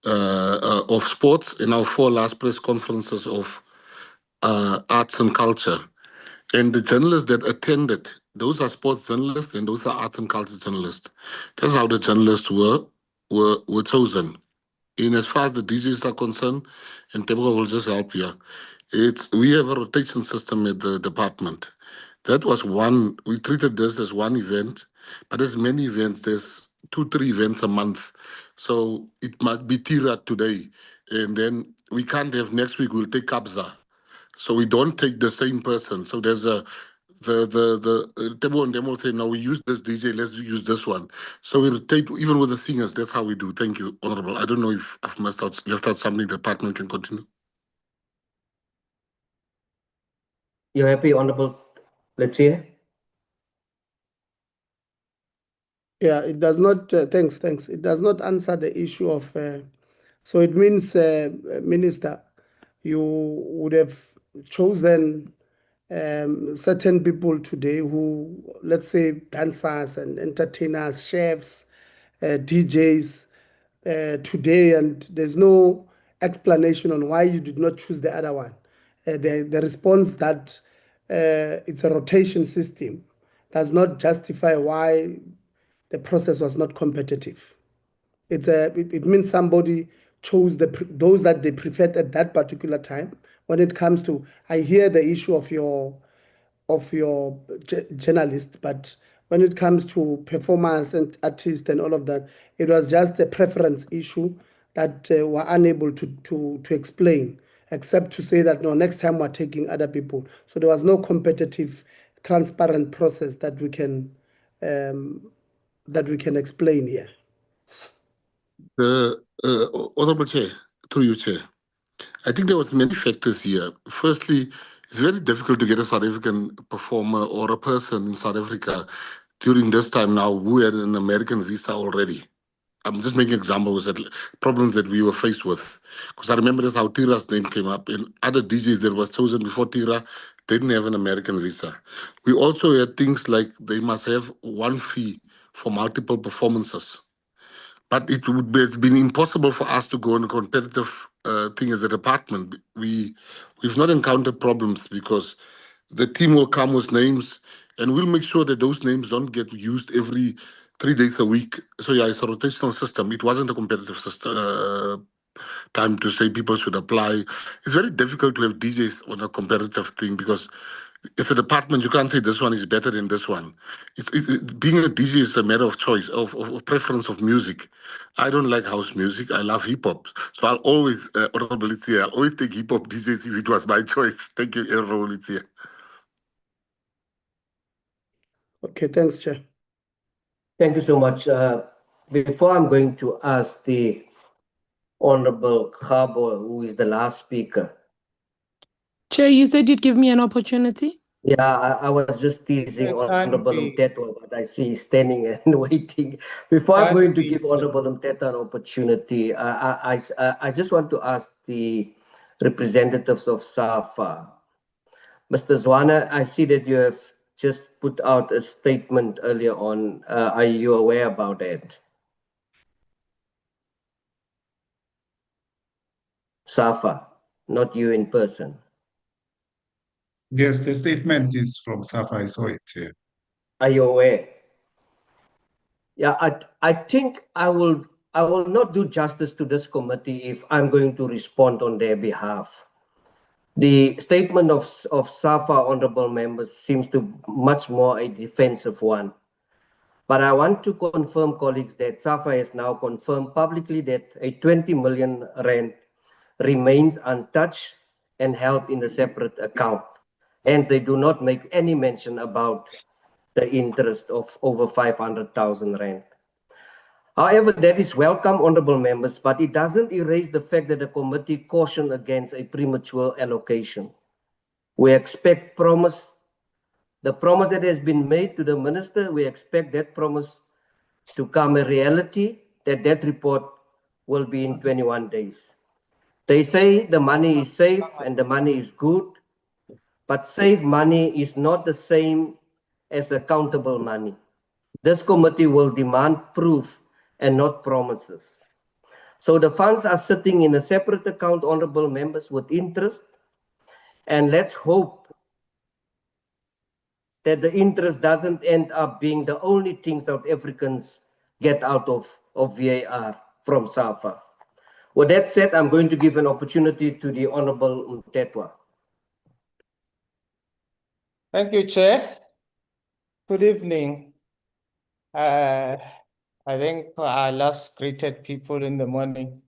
of sports and our four last press conferences of arts and culture. And the journalists that attended, those are sports journalists and those are arts and culture journalists. That's how the journalists were chosen. In as far as the DJs are concerned, and Tebo will just help here, we have a rotation system at the department. That was one, we treated this as one event, but there's many events. 2-3 events a month. So it might be Tira today, and then we can't have next week. We'll take Kabza, so we don't take the same person. So there's a the Tebo and Demo say, no, we use this DJ, let's use this one. So we rotate even with the singers. That's how we do. Thank you, Honorable. I don't know if I've left out something. The department can continue. You're happy, Honorable? Let's hear. Yeah, it does not, thanks. It does not answer the issue of, so it means, Minister, you would have chosen certain people today who, let's say, dancers and entertainers, chefs, DJs, today, and there's no explanation on why you did not choose the other one. The response that it's a rotation system does not justify why the process was not competitive. It means somebody chose those that they preferred at that particular time. When it comes to, I hear the issue of your journalist, but when it comes to performance and artists and all of that, it was just a preference issue that we're unable to explain, except to say that no, next time we're taking other people. So there was no competitive, transparent process that we can explain here. Honorable Chair, through you, Chair. I think there was many factors here. Firstly, it's very difficult to get a South African performer or a person in South Africa during this time now who had an American visa already. I'm just making examples of problems that we were faced with. Because I remember that's how Tira's name came up. And other DJs that was chosen before Tira didn't have an American visa. We also had things like they must have one fee for multiple performances. But it would have been impossible for us to go on a competitive thing as a department. We've not encountered problems because the team will come with names and we'll make sure that those names don't get used every 3 days a week. So yeah, it's a rotational system. It wasn't a competitive system. Time to say people should apply. It's very difficult to have DJs on a competitive thing because as a department, you can't say this one is better than this one. Being a DJ is a matter of choice, of preference of music. I don't like house music. I love hip hop. So I'll always, I'll always take hip hop DJs if it was my choice. Thank you, Honorable. Okay, thanks, Chair. Thank you so much. Before I'm going to ask the Honorable Khabo, who is the last speaker. Chair, you said you'd give me an opportunity? Yeah, I was just teasing Honorable Mtetwa, but I see he's standing and waiting. Before I'm going to give Honorable Mtetwa an opportunity, I just want to ask the representatives of SAFA. Mr. Zwana, I see that you have just put out a statement earlier on. Are you aware about it? SAFA, not you in person. Yes, the statement is from SAFA. I saw it here. Are you aware? Yeah, I think I will not do justice to this committee if I'm going to respond on their behalf. The statement of SAFA honorable members seems to much more a defensive one. But I want to confirm, colleagues, that SAFA has now confirmed publicly that a 20 million rand remains untouched and held in a separate account. Hence, they do not make any mention about the interest of over 500,000 rand. However, that is welcome, honorable members, but it doesn't erase the fact that the committee cautioned against a premature allocation. We expect the promise that has been made to the minister, we expect that promise to come a reality, that report will be in 21 days. They say the money is safe and the money is good, but safe money is not the same as accountable money. This committee will demand proof and not promises. So the funds are sitting in a separate account, honorable members, with interest. And let's hope that the interest doesn't end up being the only thing South Africans get out of VAR from SAFA. With that said, I'm going to give an opportunity to the Honorable Mtetwa. Thank you, Chair. Good evening. I think I last greeted people in the morning.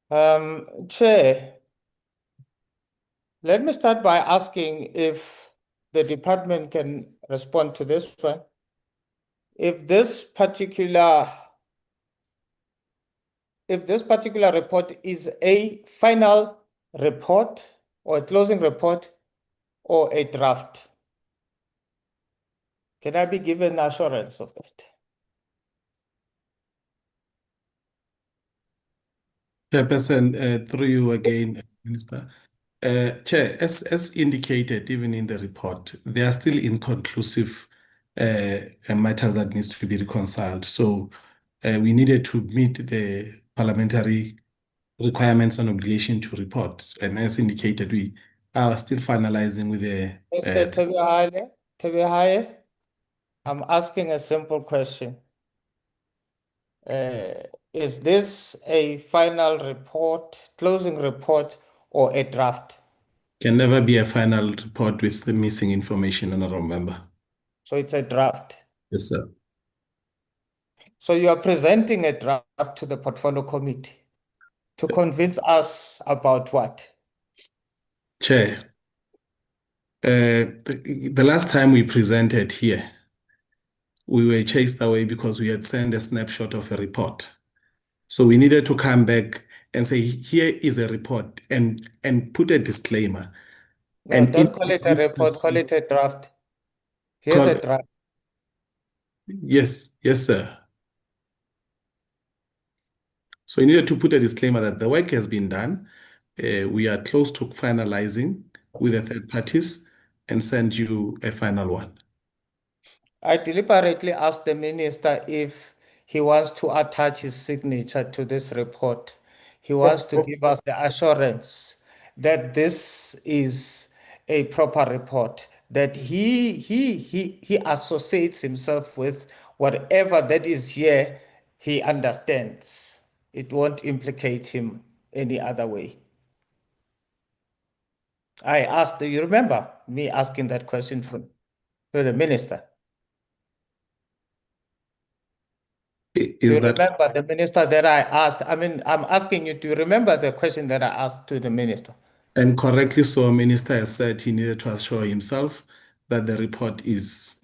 Chair, let me start by asking if the department can respond to this one. If this particular report is a final report or a closing report or a draft, can I be given assurance of that? Chairperson, through you again, Minister. Chair, as indicated even in the report, there are still inconclusive matters that needs to be reconciled. So we needed to meet the parliamentary requirements and obligation to report. And as indicated, we are still finalizing with the Mr. Tebehale, I'm asking a simple question. Is this a final report, closing report, or a draft? can never be a final report with the missing information, honorable member. So it's a draft. Yes, sir. So you are presenting a draft to the portfolio committee to convince us about what? Chair, the last time we presented here, we were chased away because we had sent a snapshot of a report. So we needed to come back and say, here is a report and put a disclaimer. No, And don't call it a report, call it a draft. Here's a draft. Yes, yes, sir. So we needed to put a disclaimer that the work has been done. We are close to finalizing with the third parties and send you a final one. I deliberately asked the minister if he wants to attach his signature to this report. He wants to give us the assurance that this is a proper report, that he associates himself with whatever that is here, he understands. It won't implicate him any other way. I asked, do you remember me asking that question to the minister? Do you remember the minister that I asked? I mean, I'm asking you, do you remember the question that I asked to the minister? And correctly so, Minister has said he needed to assure himself that the report is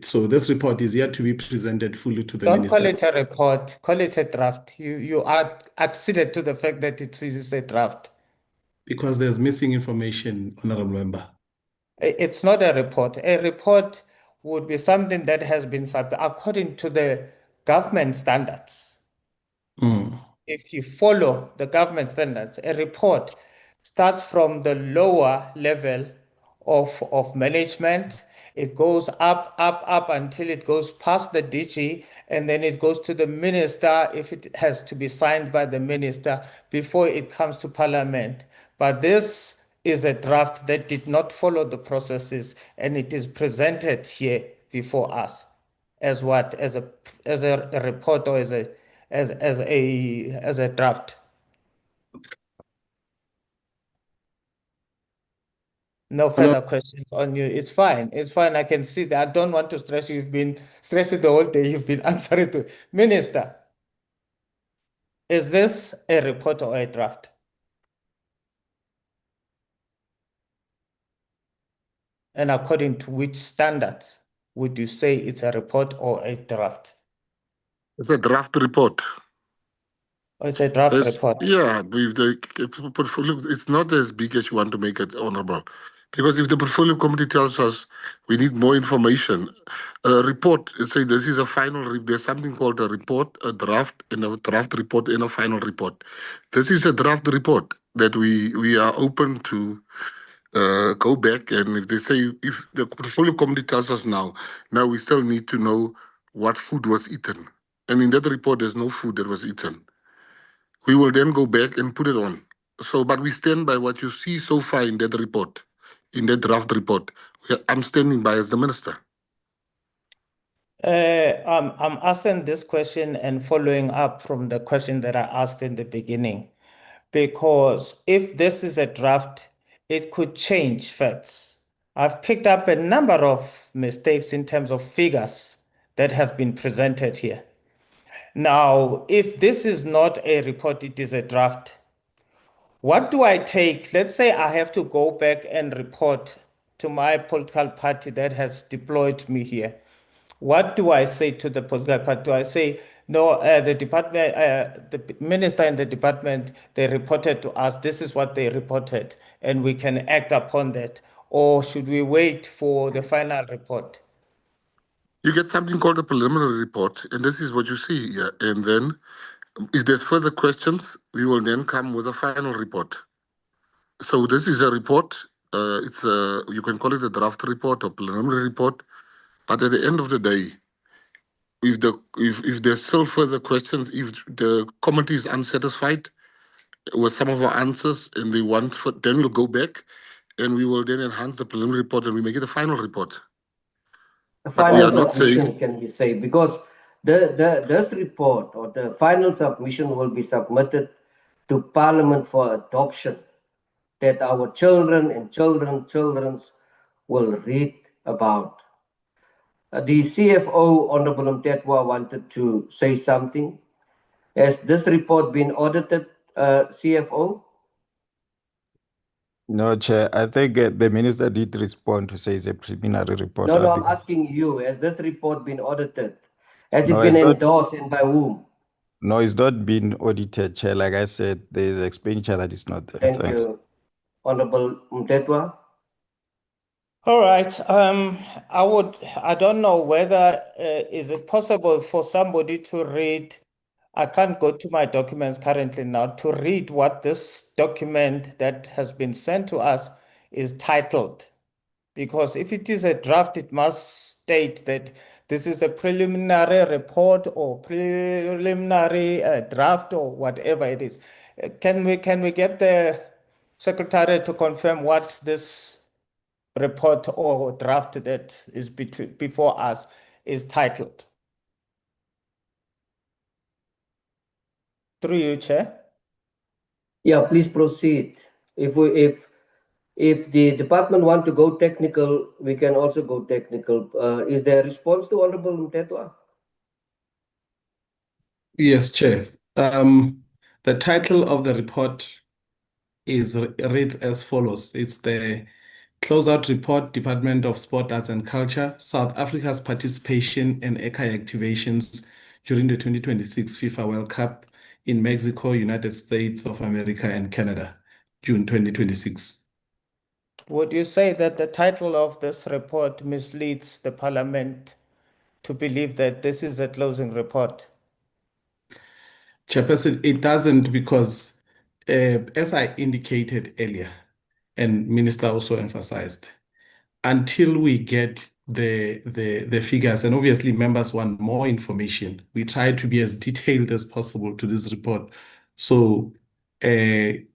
so this report is yet to be presented fully to the Don't minister. call it a report, call it a draft. You are acceded to the fact that it is a draft. Because there's missing information, Honorable Member. It's not a report. A report would be something that has been according to the government standards. If you follow the government standards, a report starts from the lower level of management. It goes up until it goes past the DG, and then it goes to the minister if it has to be signed by the minister before it comes to parliament. But this is a draft that did not follow the processes, and it is presented here before us as what? As a report or as a draft. No further questions on you. It's fine. It's fine. I can see that. I don't want to stress you. You've been stressing the whole day. You've been answering to Minister. Is this a report or a draft? And according to which standards would you say it's a report or a draft? It's a draft report. Oh, it's a draft report. Yeah, with the portfolio, it's not as big as you want to make it, Honorable. Because if the portfolio committee tells us we need more information, a report, say this is a final, there's something called a report, a draft, and a draft report, and a final report. This is a draft report that we are open to go back, and if they say, if the portfolio committee tells us now we still need to know what food was eaten. And in that report, there's no food that was eaten. We will then go back and put it on. So, but we stand by what you see so far in that report, in that draft report. I'm standing by as the minister. I'm asking this question and following up from the question that I asked in the beginning, because if this is a draft, it could change facts. I've picked up a number of mistakes in terms of figures that have been presented here. Now, if this is not a report, it is a draft. What do I take? Let's say I have to go back and report to my political party that has deployed me here. What do I say to the political party? Do I say, no, the department, the minister and the department, they reported to us, this is what they reported, and we can act upon that? Or should we wait for the final report? You get something called a preliminary report, and this is what you see here. And then, if there's further questions, we will then come with a final report. So this is a report. It's a, you can call it a draft report or preliminary report, but at the end of the day, if there's still further questions, if the committee is unsatisfied with some of our answers and they want, then we'll go back and we will then enhance the preliminary report and we make it a final report. A But we final are not saying submission, can we say, because this report or the final submission will be submitted to Parliament for adoption, that our children and children's will read about. The CFO, Honorable Mtetwa, wanted to say something. Has this report been audited, CFO? No, Chair, I think the minister did respond to say it's a preliminary report. No, I'm asking you, has this report been audited? Has No, it been it's not. endorsed and by whom? No, it's not been audited, Chair. Like I said, there's expenditure that is not there. Thank Thanks. you, Honorable Mtetwa. All right. I don't know whether, is it possible for somebody to read, I can't go to my documents currently now, to read what this document that has been sent to us is titled. Because if it is a draft, it must state that this is a preliminary report or preliminary draft or whatever it is. Can we get the secretary to confirm what this report or draft that is before us is titled? Through you, Chair. Yeah, please proceed. If the department want to go technical, we can also go technical. Is there a response to Honorable Mtetwa? Yes, Chair. The title of the report reads as follows. It's the Closeout Report, Department of Sport, Arts and Culture, South Africa's participation in ECHA activations during the 2026 FIFA World Cup in Mexico, United States of America, and Canada, June 2026. Would you say that the title of this report misleads the Parliament to believe that this is a closing report? Chairperson, it doesn't because, as I indicated earlier, and Minister also emphasized, until we get the figures, and obviously members want more information, we try to be as detailed as possible to this report. So it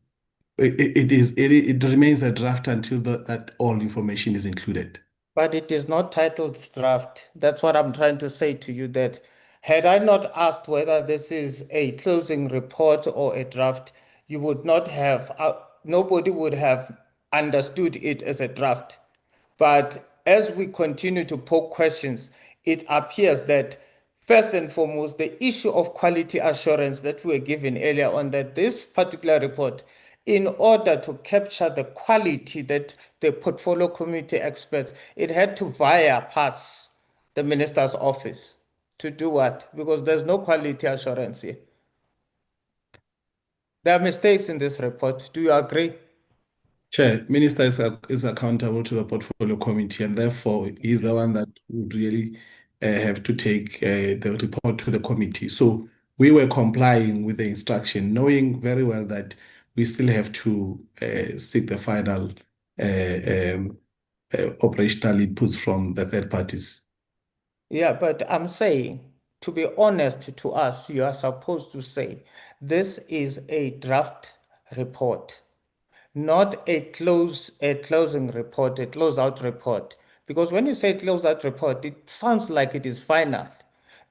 remains a draft until that all information is included. But it is not titled draft. That's what I'm trying to say to you, that had I not asked whether this is a closing report or a draft, you would not have, nobody would have understood it as a draft. But as we continue to poke questions, it appears that first and foremost, the issue of quality assurance that we were given earlier on, that this particular report, in order to capture the quality that the portfolio committee experts, it had to pass the minister's office. To do what? Because there's no quality assurance here. There are mistakes in this report. Do you agree? Chair, Minister is accountable to the portfolio committee, and therefore he's the one that would really have to take the report to the committee. So we were complying with the instruction, knowing very well that we still have to seek the final operational inputs from the third parties. Yeah, but I'm saying, to be honest to us, you are supposed to say, this is a draft report, not a closing report, a closeout report. Because when you say closeout report, it sounds like it is final.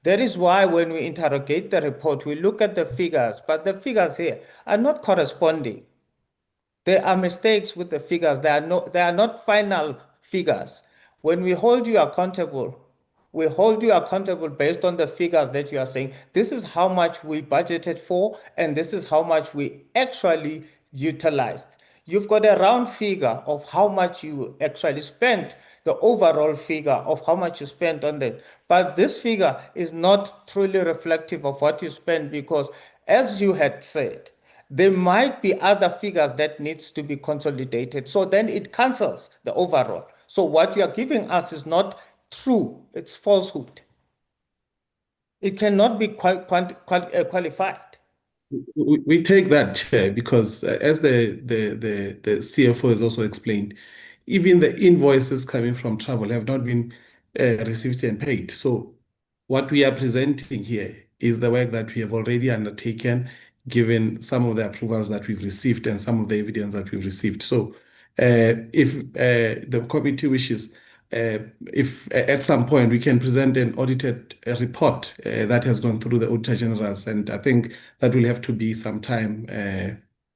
That is why when we interrogate the report, we look at the figures, but the figures here are not corresponding. There are mistakes with the figures. They are not final figures. When we hold you accountable, We hold you accountable based on the figures that you are saying. This is how much we budgeted for, and this is how much we actually utilized. You've got a round figure of how much you actually spent, the overall figure of how much you spent on that. But this figure is not truly reflective of what you spent because, as you had said, there might be other figures that needs to be consolidated. So then it cancels the overall. So what you are giving us is not true, it's falsehood. It cannot be qualified. We take that, Chair, because as the CFO has also explained, even the invoices coming from travel have not been received and paid. So what we are presenting here is the work that we have already undertaken, given some of the approvals that we've received and some of the evidence that we've received. So if the committee wishes, if at some point we can present an audited report that has gone through the Auditor Generals, and I think that will have to be some time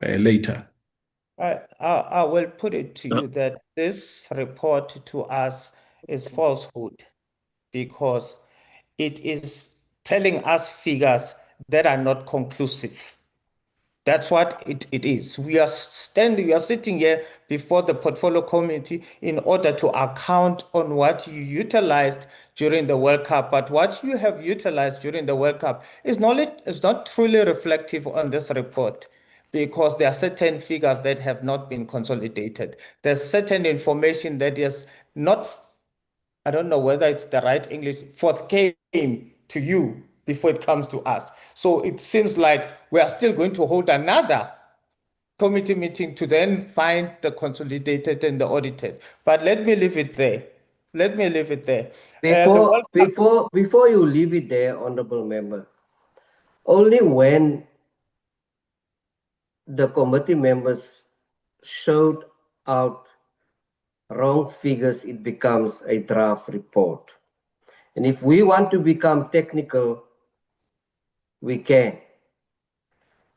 later. I will put it to you that this report to us is falsehood because it is telling us figures that are not conclusive. That's what it is. We are sitting here before the portfolio committee in order to account on what you utilized during the World Cup. But what you have utilized during the World Cup is not truly reflective on this report because there are certain figures that have not been consolidated. There's certain information that is not, I don't know whether it's the right English, forthcame to you before it comes to us. So it seems like we are still going to hold another committee meeting to then find the consolidated and the audited. But let me leave it there. Let me leave it there. Before you leave it there, honorable member, only when the committee members showed out wrong figures, it becomes a draft report. And if we want to become technical, we can.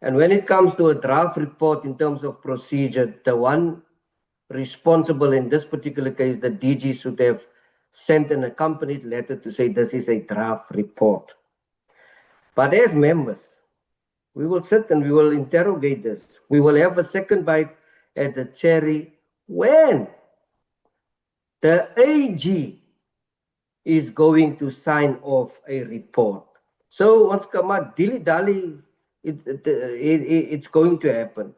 And when it comes to a draft report in terms of procedure, the one responsible in this particular case, the DG should have sent an accompanied letter to say this is a draft report. But as members, we will sit and we will interrogate this. We will have a second bite at the cherry when the AG is going to sign off a report. So once come out, dilly-dally, it's going to happen.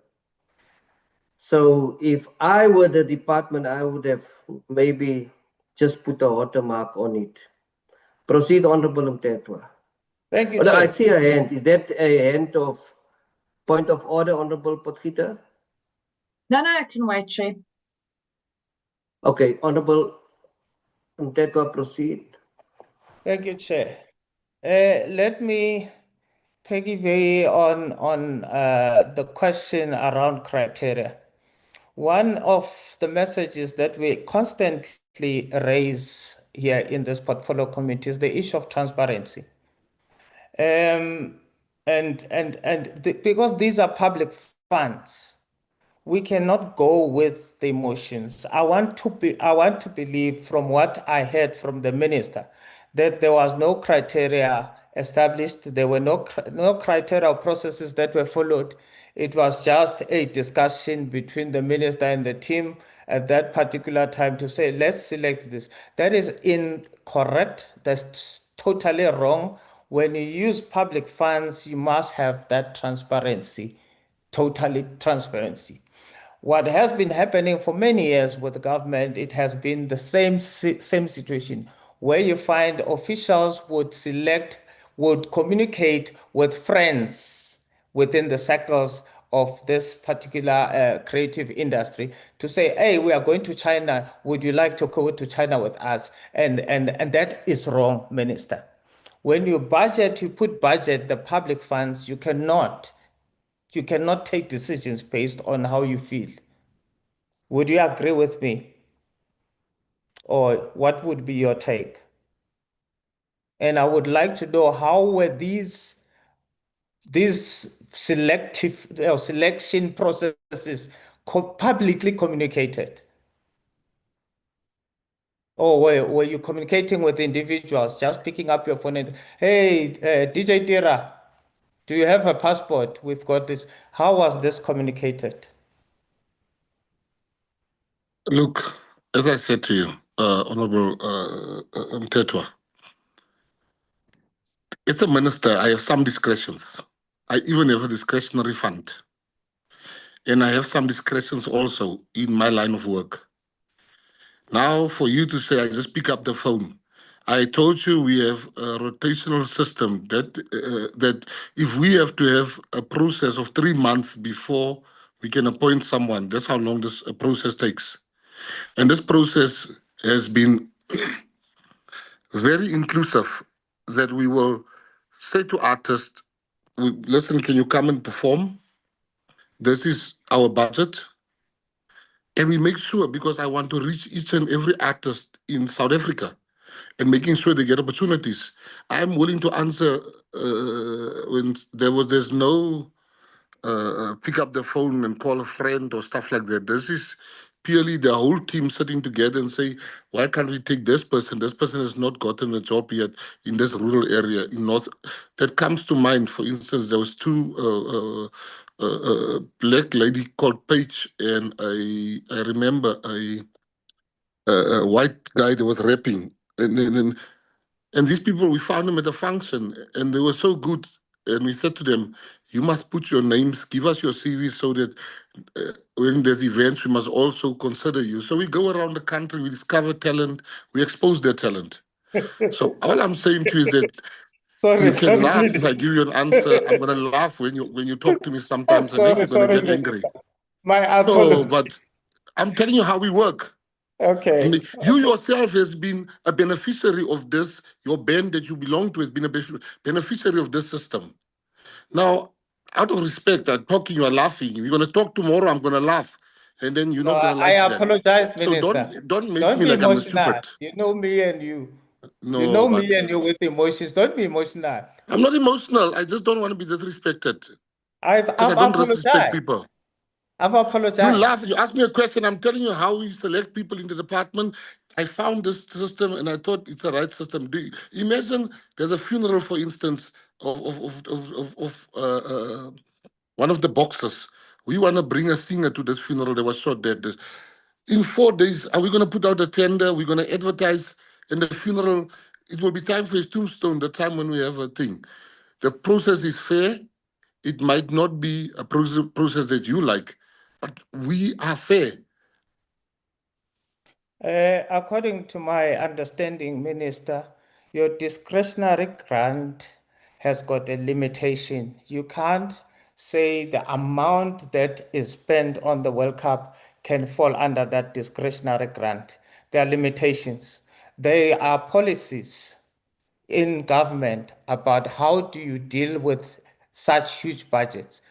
So if I were the department, I would have maybe just put a watermark on it. Proceed, Honorable Mtetwa. Thank you, Oh, no, I Chair. see a hand. Is that a hand of point of order, Honorable Potgieter? No, I can wait, Chair. Okay, Honorable Mtetwa, proceed. Thank you, Chair. Let me piggyback on the question around criteria. One of the messages that we constantly raise here in this portfolio committee is the issue of transparency. Because these are public funds, we cannot go with the emotions. I want to believe from what I heard from the minister that there was no criteria established. There were no criteria or processes that were followed. It was just a discussion between the minister and the team at that particular time to say, let's select this. That is incorrect. That's totally wrong. When you use public funds, you must have that transparency, totally transparency. What has been happening for many years with the government, it has been the same situation where you find officials would communicate with friends within the sectors of this particular creative industry to say, hey, we are going to China. Would you like to go to China with us? And that is wrong, Minister. When you put budget, the public funds, you cannot take decisions based on how you feel. Would you agree with me? Or what would be your take? And I would like to know how were these selective selection processes publicly communicated? Or were you communicating with individuals, just picking up your phone and, hey, DJ Tira, do you have a passport? We've got this. How was this communicated? Look, as I said to you, Honorable Mtetwa, as a minister, I have some discretions. I even have a discretionary fund. And I have some discretions also in my line of work. Now, for you to say, I just pick up the phone. I told you we have a rotational system that if we have to have a process of 3 months before we can appoint someone, that's how long this process takes. And this process has been very inclusive, that we will say to artists, listen, can you come and perform? This is our budget. And we make sure, because I want to reach each and every artist in South Africa and making sure they get opportunities. I'm willing to answer when there's no pick up the phone and call a friend or stuff like that. This is purely the whole team sitting together and say, why can't we take this person? This person has not gotten a job yet in this rural area in North. That comes to mind. For instance, there was two black lady called Paige, and I remember a white guy that was rapping, and these people, we found them at a function, and they were so good. And we said to them, you must put your names, give us your CVs so that when there's events, we must also consider you. So we go around the country, we discover talent, we expose their talent. So all I'm saying to you is that you can laugh if I give you an answer. I'm going to laugh when you talk to me sometimes, and then you're going to get angry. My So, apologies. but I'm telling you how we work. Okay. And you yourself has been a beneficiary of this. Your band that you belong to has been a beneficiary of this system. Now, out of respect, I'm talking, you are laughing. We're going to talk tomorrow, I'm going to laugh. And then you're not going to like I that. apologize, So Minister. don't make Don't me be like I'm a emotional. stupid. You know me and you. No, You know but me and you with emotions. Don't be emotional. I'm not emotional. I just don't want to be disrespected. I've Because I don't disrespect apologized. people. I've You apologized. laugh, you ask me a question, I'm telling you how we select people in the department. I found this system and I thought it's the right system. Imagine there's a funeral, for instance, of one of the boxers. We want to bring a singer to this funeral that was shot dead. In 4 days, are we going to put out a tender? We're going to advertise in the funeral. It will be time for his tombstone, the time when we have a thing. The process is fair. It might not be a process that you like, but we are fair. According to my understanding, Minister, your discretionary grant has got a limitation. You can't say the amount that is spent on the World Cup can fall under that discretionary grant. There are limitations. There are policies in government about how do you deal with such huge budgets.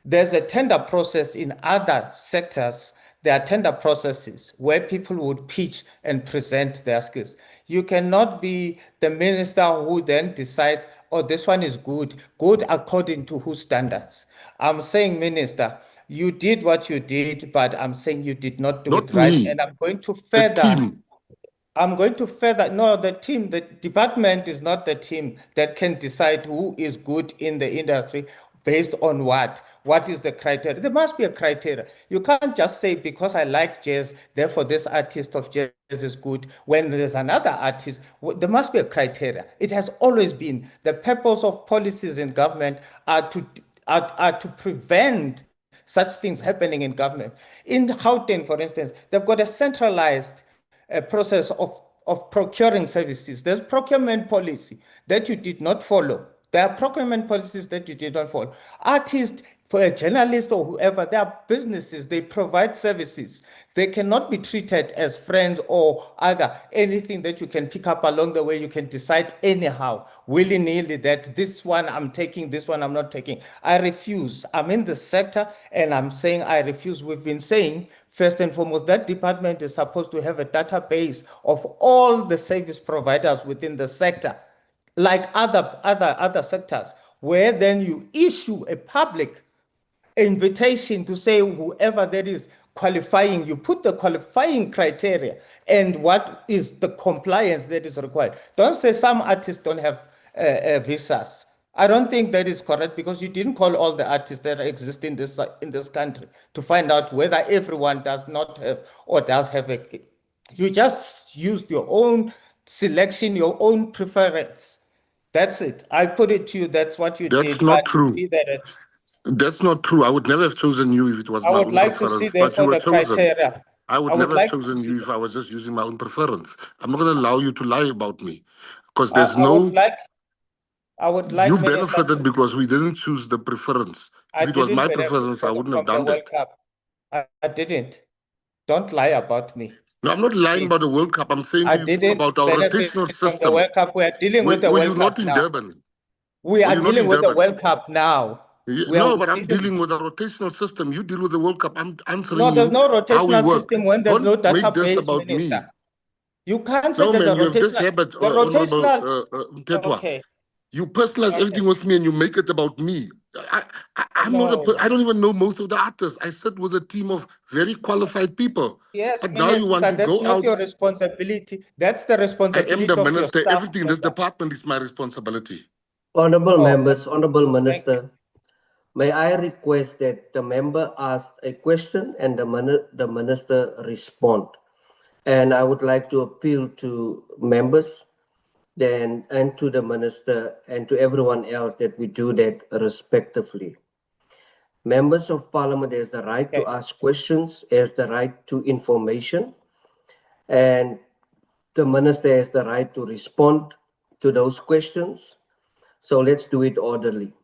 There's a tender process in other sectors. There are tender processes where people would pitch and present their skills. You cannot be the minister who then decides, oh, this one is good according to whose standards. I'm saying, Minister, you did what you did, but I'm saying you did not do Not it right. me. And I'm going to The further team. no, the team, the department is not the team that can decide who is good in the industry based on what? What is the criteria? There must be a criteria. You can't just say, because I like jazz, therefore this artist of jazz is good, when there's another artist. There must be a criteria. It has always been. The purpose of policies in government are to prevent such things happening in government. In Gauteng, for instance, they've got a centralized process of procuring services. There's procurement policy that you did not follow. There are procurement policies that you did not follow. Artists, for a journalist or whoever, they are businesses, they provide services. They cannot be treated as friends or other anything that you can pick up along the way. You can decide anyhow, willy-nilly, that this one I'm taking, this one I'm not taking. I refuse. I'm in the sector and I'm saying I refuse. We've been saying, first and foremost, that department is supposed to have a database of all the service providers within the sector, like other sectors, where then you issue a public invitation to say whoever that is qualifying, you put the qualifying criteria and what is the compliance that is required. Don't say some artists don't have visas. I don't think that is correct because you didn't call all the artists that exist in this country to find out whether everyone does not have or does have a. You just used your own selection, your own preference. That's it. I put it to you. That's what you did. That's not But true. see that it's- That's not true. I would never have chosen you if it was I my would own like to see preference, but you therefore were the chosen. criteria. I would I would never have like to chosen see you if I was just using my own preference. I'm not going to allow you to lie about me because there's I would no. like You Minister. benefited because we didn't choose the preference. I If it was didn't my benefit preference, I wouldn't have from the done that. World Cup. I didn't. Don't lie about me. No, I'm not lying Please. about the World Cup. I'm saying I to you didn't about our benefit rotational from the system. World Cup. We are dealing with the Were World you Cup not in now. Durban? We Were are you not dealing in with the Durban? World Cup now. No, but I'm dealing with a rotational system. You deal with the World Cup. I'm answering No, there's you no how we rotational work. system when there's no Don't make this database, about Minister. me. You can't say No, there's man, a you have this rotational. habit, The Honorable rotational. Mtetwa. Okay. You personalize Okay. everything with me and you make it about me. I'm not No. I don't even know most of the artists. I sit with a team of very qualified people. Yes, But now you want Minister, to that's go not out. your responsibility. That's the I am the responsibility of your minister. staff Everything in this member. department is my responsibility. Honorable Oh, members, Honorable Minister, may I request that the member ask a question and the minister respond? And I would like to appeal to members and to the minister and to everyone else that we do that respectively. Members of Parliament has the right to ask questions, has the right to information, and the minister has the right to respond to those questions. So let's do it orderly.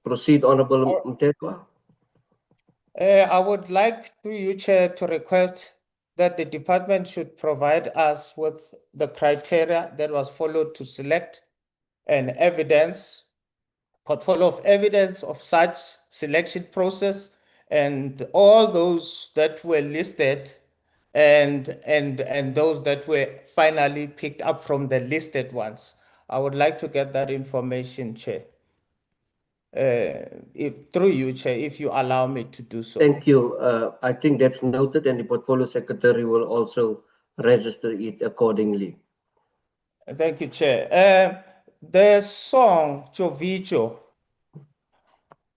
Proceed, Honorable Mtetwa. I would like through you, Chair, to request that the department should provide us with the criteria that was followed to select an evidence, portfolio of evidence of such selection process, and all those that were listed and those that were finally picked up from the listed ones. I would like to get that information, Chair. If through you, Chair, if you allow me to do so. Thank you. I think that's noted, and the portfolio secretary will also register it accordingly. Thank you, Chair. The song Chovicho,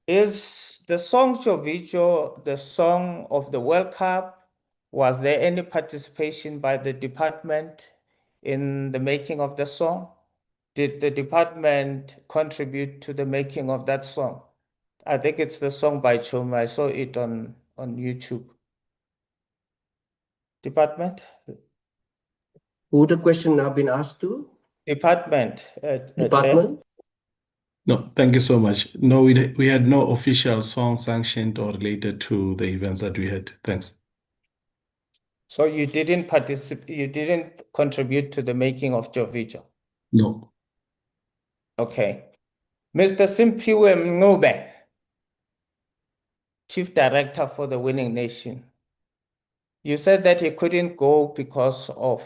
is the song Chovicho the song of the World Cup? Was there any participation by the department in the making of the song? Did the department contribute to the making of that song? I think it's the song by Choma. I saw it on YouTube. Department? Who the question now been asked to? Department. Department? Chair? No, thank you so much. No, we had no official song sanctioned or related to the events that we had. Thanks. So you didn't participate, you didn't contribute to the making of Jovijo? No. Okay. Mr. Simpiwe Mngube, Chief Director for the Winning Nation. You said that he couldn't go because of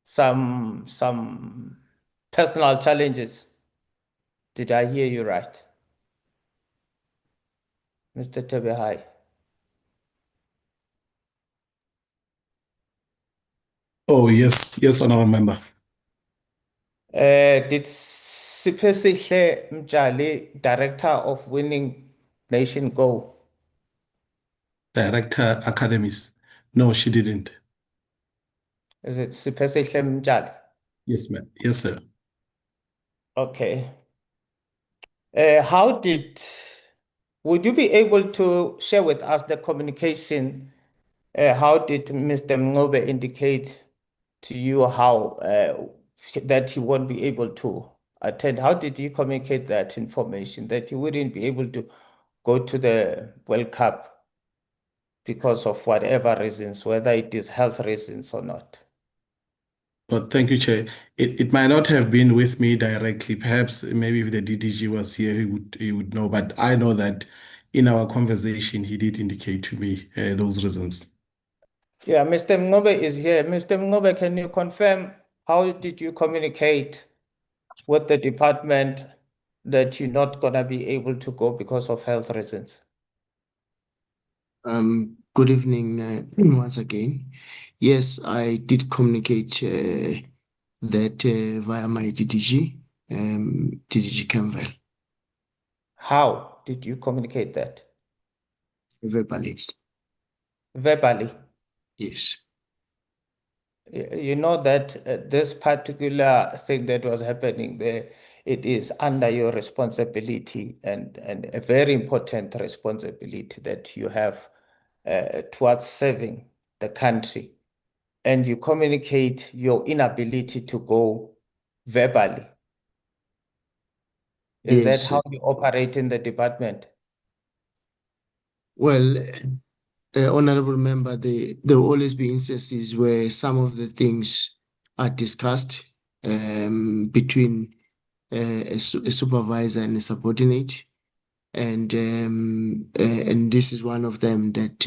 some personal challenges. Did I hear you right? Mr. Tebehai. Oh, yes, honorable member. Did Sipesihle Mjali, Director of Winning Nation, go? Director Academies. No, she didn't. Is it Sipesihle Mjali? Yes, ma'am. Yes, sir. Okay. Would you be able to share with us the communication? How did Mr. Mngube indicate to you how that he won't be able to attend? How did he communicate that information that he wouldn't be able to go to the World Cup because of whatever reasons, whether it is health reasons or not? Well, thank you, Chair. It might not have been with me directly. Perhaps maybe if the DDG was here, he would know. But I know that in our conversation, he did indicate to me those reasons. Yeah, Mr. Mngube is here. Mr. Mngube, can you confirm how did you communicate with the department that you're not gonna be able to go because of health reasons? Good evening once again. Yes, I did communicate that via my DDG, DDG Campbell, How did you communicate that? verbally. Verbally. Yes. You know that this particular thing that was happening there, it is under your responsibility and a very important responsibility that you have towards serving the country. And you communicate your inability to go verbally. Is that Yes. how you operate in the department? Well, Honorable Member, there will always be instances where some of the things are discussed between a supervisor and a subordinate, and this is one of them that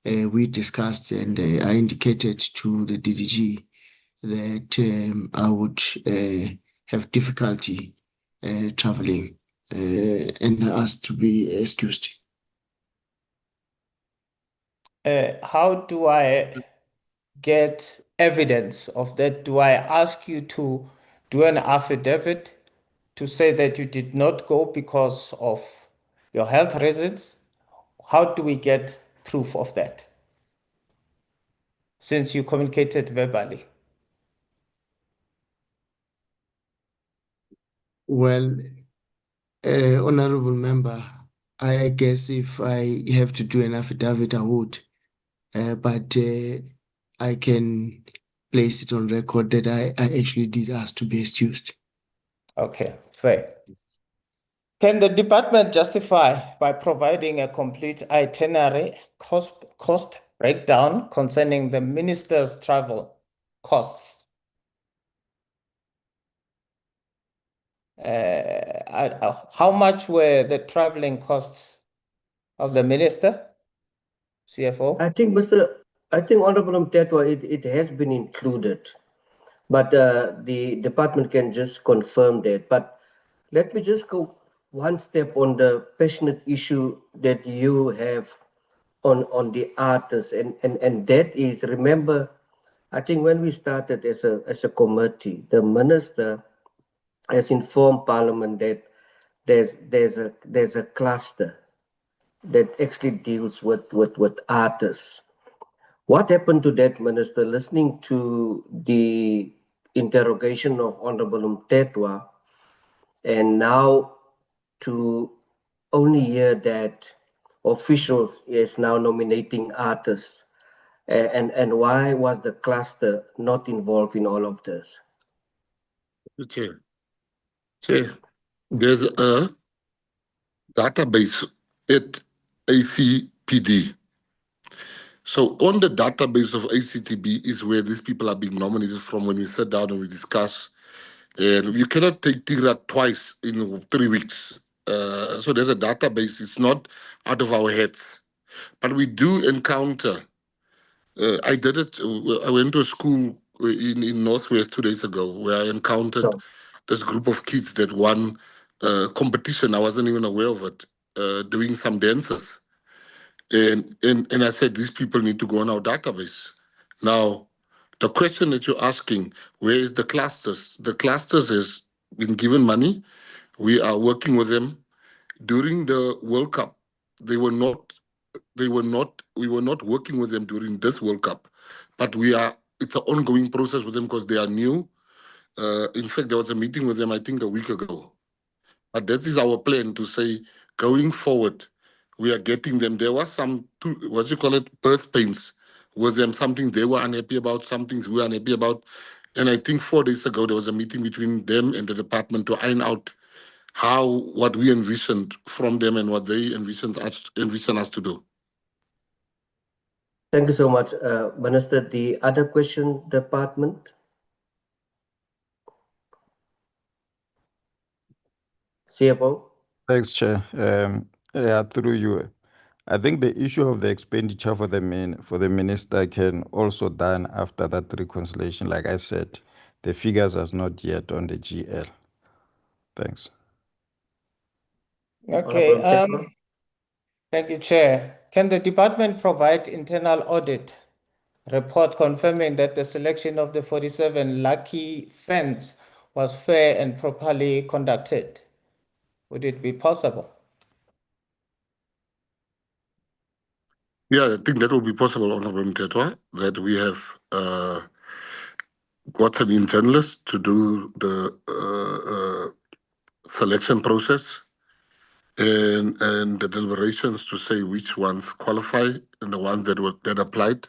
we discussed, and I indicated to the DDG that I would have difficulty traveling, and asked to be excused. How do I get evidence of that? Do I ask you to do an affidavit to say that you did not go because of your health reasons? How do we get proof of that? Since you communicated verbally. Well, Honorable Member, I guess if I have to do an affidavit, I would. But I can place it on record that I actually did ask to be excused. Okay, fair. Can the department justify by providing a complete itinerary cost breakdown concerning the minister's travel costs? How much were the traveling costs of the minister, CFO? I think, Honorable Mtetwa, it has been included, but the department can just confirm that. But let me just go one step on the passionate issue that you have on the artists, and that is, remember, I think when we started as a committee, the minister has informed Parliament that there's a cluster that actually deals with artists. What happened to that, Minister? Listening to the interrogation of Honorable Mtetwa, and now to only hear that officials is now nominating artists, and why was the cluster not involved in all of this? Chair, there's a database at ACPD. So on the database of ACTB is where these people are being nominated from when we sit down and we discuss. And you cannot take TIGRA twice in 3 weeks. So there's a database. It's not out of our heads. But we do encounter, I did it, I went to a school in Northwest 2 days ago where I encountered this group of kids that won competition. I wasn't even aware of it, doing some dances. And I said, these people need to go on our database. Now, the question that you're asking, where is the clusters? The clusters has been given money. We are working with them. During the World Cup, we were not working with them during this World Cup, but it's an ongoing process with them because they are new. In fact, there was a meeting with them, I think, a week ago. But that is our plan to say, going forward, we are getting them. There was some, birth pains with them, something they were unhappy about, some things we were unhappy about. And I think 4 days ago, there was a meeting between them and the department to iron out what we envisioned from them and what they envision us to do. Thank you so much, Minister. The other question, department? CFO? Thanks, Chair. Yeah, through you. I think the issue of the expenditure for the minister can also done after that reconciliation. Like I said, the figures are not yet on the GL. Thanks. Okay. Thank you, Chair. can the department provide internal audit report confirming that the selection of the 47 lucky fans was fair and properly conducted? Would it be possible? Yeah, I think that will be possible, Honorable Mtetwa, that we have got an internalist to do the selection process and the deliberations to say which ones qualify and the ones that applied.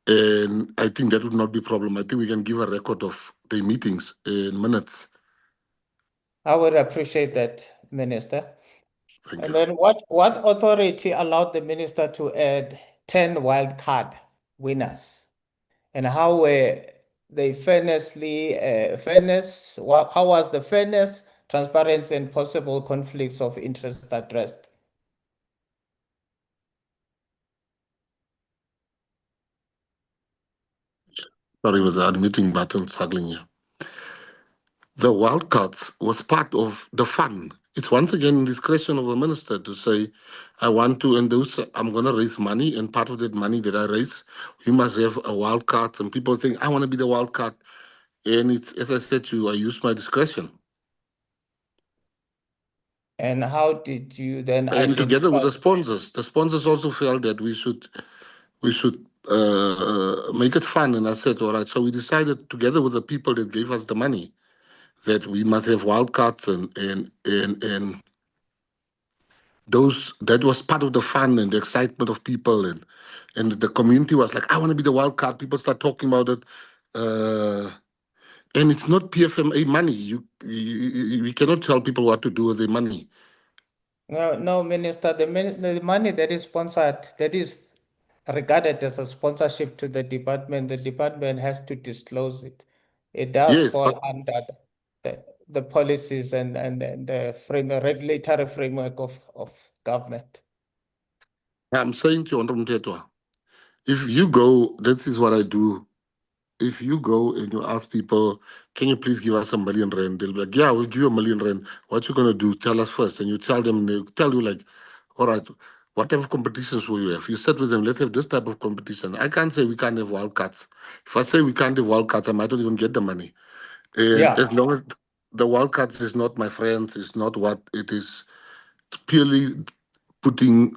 And I think that would not be a problem. I think we can give a record of the meetings in minutes. I would appreciate that, Minister. Thank And you. then what authority allowed the minister to add 10 wildcard winners? And how were they how was the fairness, transparency, and possible conflicts of interest addressed? Sorry, was the unmuting button struggling here. The wildcards was part of the fund. It's once again discretion of the minister to say, I want to, and those I'm going to raise money, and part of that money that I raise, we must have a wild card. And people think, I want to be the wild card. And it's, as I said to you, I use my discretion. And how did you then And together with identify? the sponsors also felt that we should make it fun. And I said, all right. So we decided together with the people that gave us the money that we must have wild cards and those that was part of the fun and the excitement of people and the community was like, I want to be the wild card. People start talking about it. And it's not PFMA money. We cannot tell people what to do with their money. No, Minister, the money that is sponsored, that is regarded as a sponsorship to the department has to disclose it. It does Yes, fall but under the policies and the regulatory framework of government. I'm saying to you, Honorable Mtetwa, if you go, this is what I do. If you go and you ask people, can you please give us R1 million? They'll be like, yeah, we'll give you R1 million. What you gonna do? Tell us first. And you tell them, and they'll tell you like, all right, what type of competitions will you have? You said with them, let's have this type of competition. I can't say we can't have wildcats. If I say we can't have wildcats, I might not even get the money. And Yeah. as long as the wildcats is not my friends, it's not what it is, purely putting,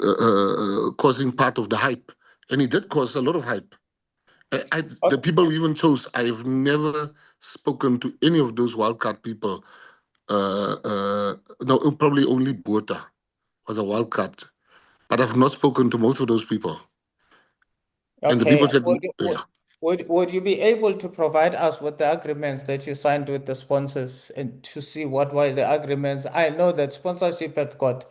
causing part of the hype. And it did cause a lot of hype. The people we even chose, I have never spoken to any of those wildcard people. No, probably only Bota was a wildcard, but I've not spoken to most of those people. And the Okay. people said, yeah. Would you be able to provide us with the agreements that you signed with the sponsors and to see what were the agreements? I know that sponsorship have got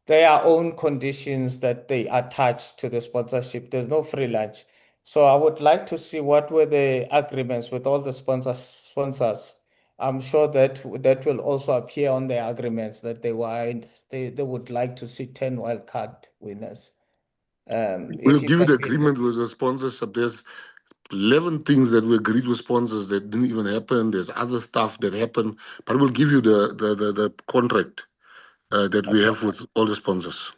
their own conditions that they attach to the sponsorship. There's no free lunch. So I would like to see what were the agreements with all the sponsors. I'm sure that that will also appear on the agreements that they would like to see 10 wildcard winners. We'll If you give you can the be agreement with the sponsorship. There's 11 things that we agreed with sponsors that didn't even happen. There's other stuff that happened, but we'll give you the contract that we have with all the sponsors.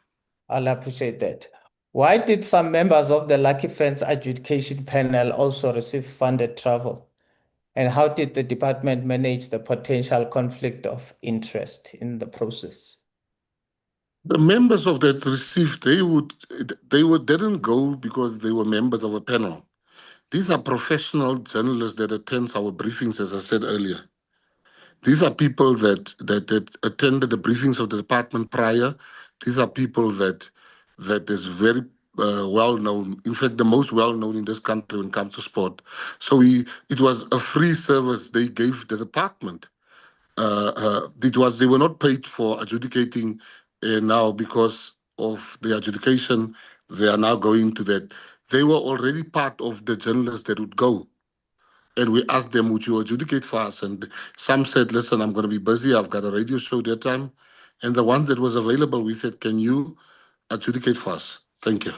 I'll appreciate that. Why did some members of the Lucky Fans adjudication panel also receive funded travel? And how did the department manage the potential conflict of interest in the process? The members of that received, they didn't go because they were members of a panel. These are professional journalists that attend our briefings, as I said earlier. These are people that attended the briefings of the department prior. These are people that is very well known. In fact, the most well known in this country when it comes to sport. So it was a free service they gave the department. They were not paid for adjudicating now because of the adjudication. They are now going to that. They were already part of the journalists that would go. And we asked them, would you adjudicate for us? And some said, listen, I'm going to be busy. I've got a radio show that time. And the one that was available, we said, can you adjudicate for us? Thank you.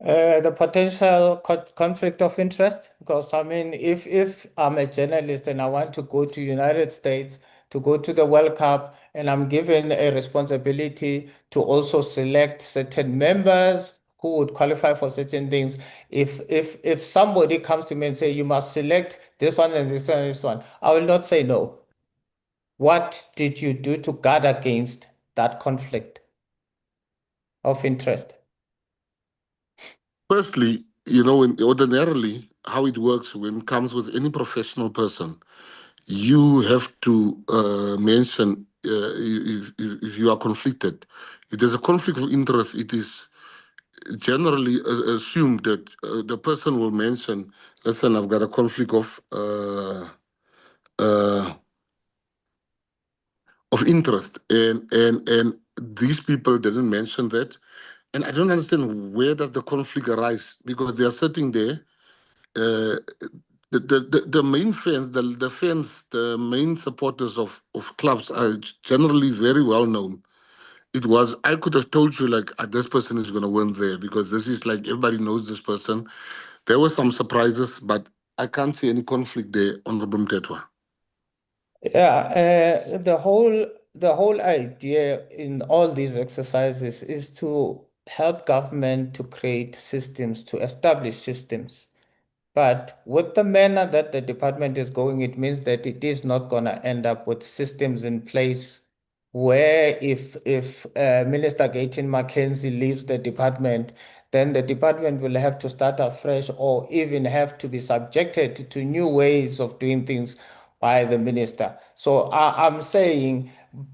The potential conflict of interest, because I mean, if I'm a journalist and I want to go to United States to go to the World Cup, and I'm given a responsibility to also select certain members who would qualify for certain things. If somebody comes to me and say you must select this one and this one and this one, I will not say no. What did you do to guard against that conflict of interest? Firstly, ordinarily, how it works when it comes with any professional person, you have to mention if you are conflicted. If there's a conflict of interest, it is generally assumed that the person will mention, listen, I've got a conflict of interest, and these people didn't mention that, and I don't understand where does the conflict arise, because they are sitting there. The main fans, the fans, the main supporters of clubs are generally very well known. I could have told you, like, this person is going to win there because this is like everybody knows this person. There were some surprises, but I can't see any conflict there, Honorable Mtetwa. Yeah, the whole idea in all these exercises is to help government to create systems, to establish systems. But with the manner that the department is going, it means that it is not going to end up with systems in place where if Minister Gayton Mackenzie leaves the department, then the department will have to start afresh or even have to be subjected to new ways of doing things by the minister. So I'm saying,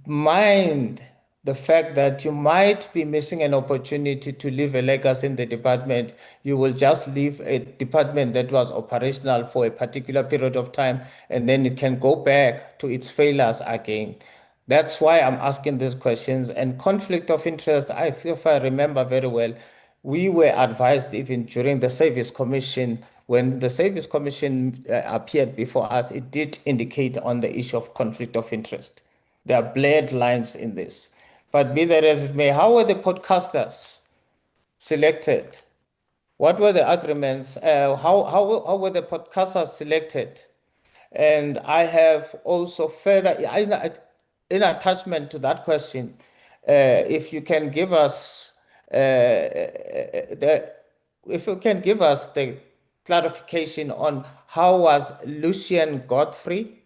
mind the fact that you might be missing an opportunity to leave a legacy in the department. You will just leave a department that was operational for a particular period of time, and then it can go back to its failures again. That's why I'm asking these questions. And conflict of interest, if I remember very well, we were advised even during the Service Commission, when the Service Commission appeared before us, it did indicate on the issue of conflict of interest. There are blurred lines in this. But be that as it may, how were the podcasters selected? What were the agreements? How were the podcasters selected? And I have also further, in attachment to that question, if you can give us the clarification on how was Lucian Godfrey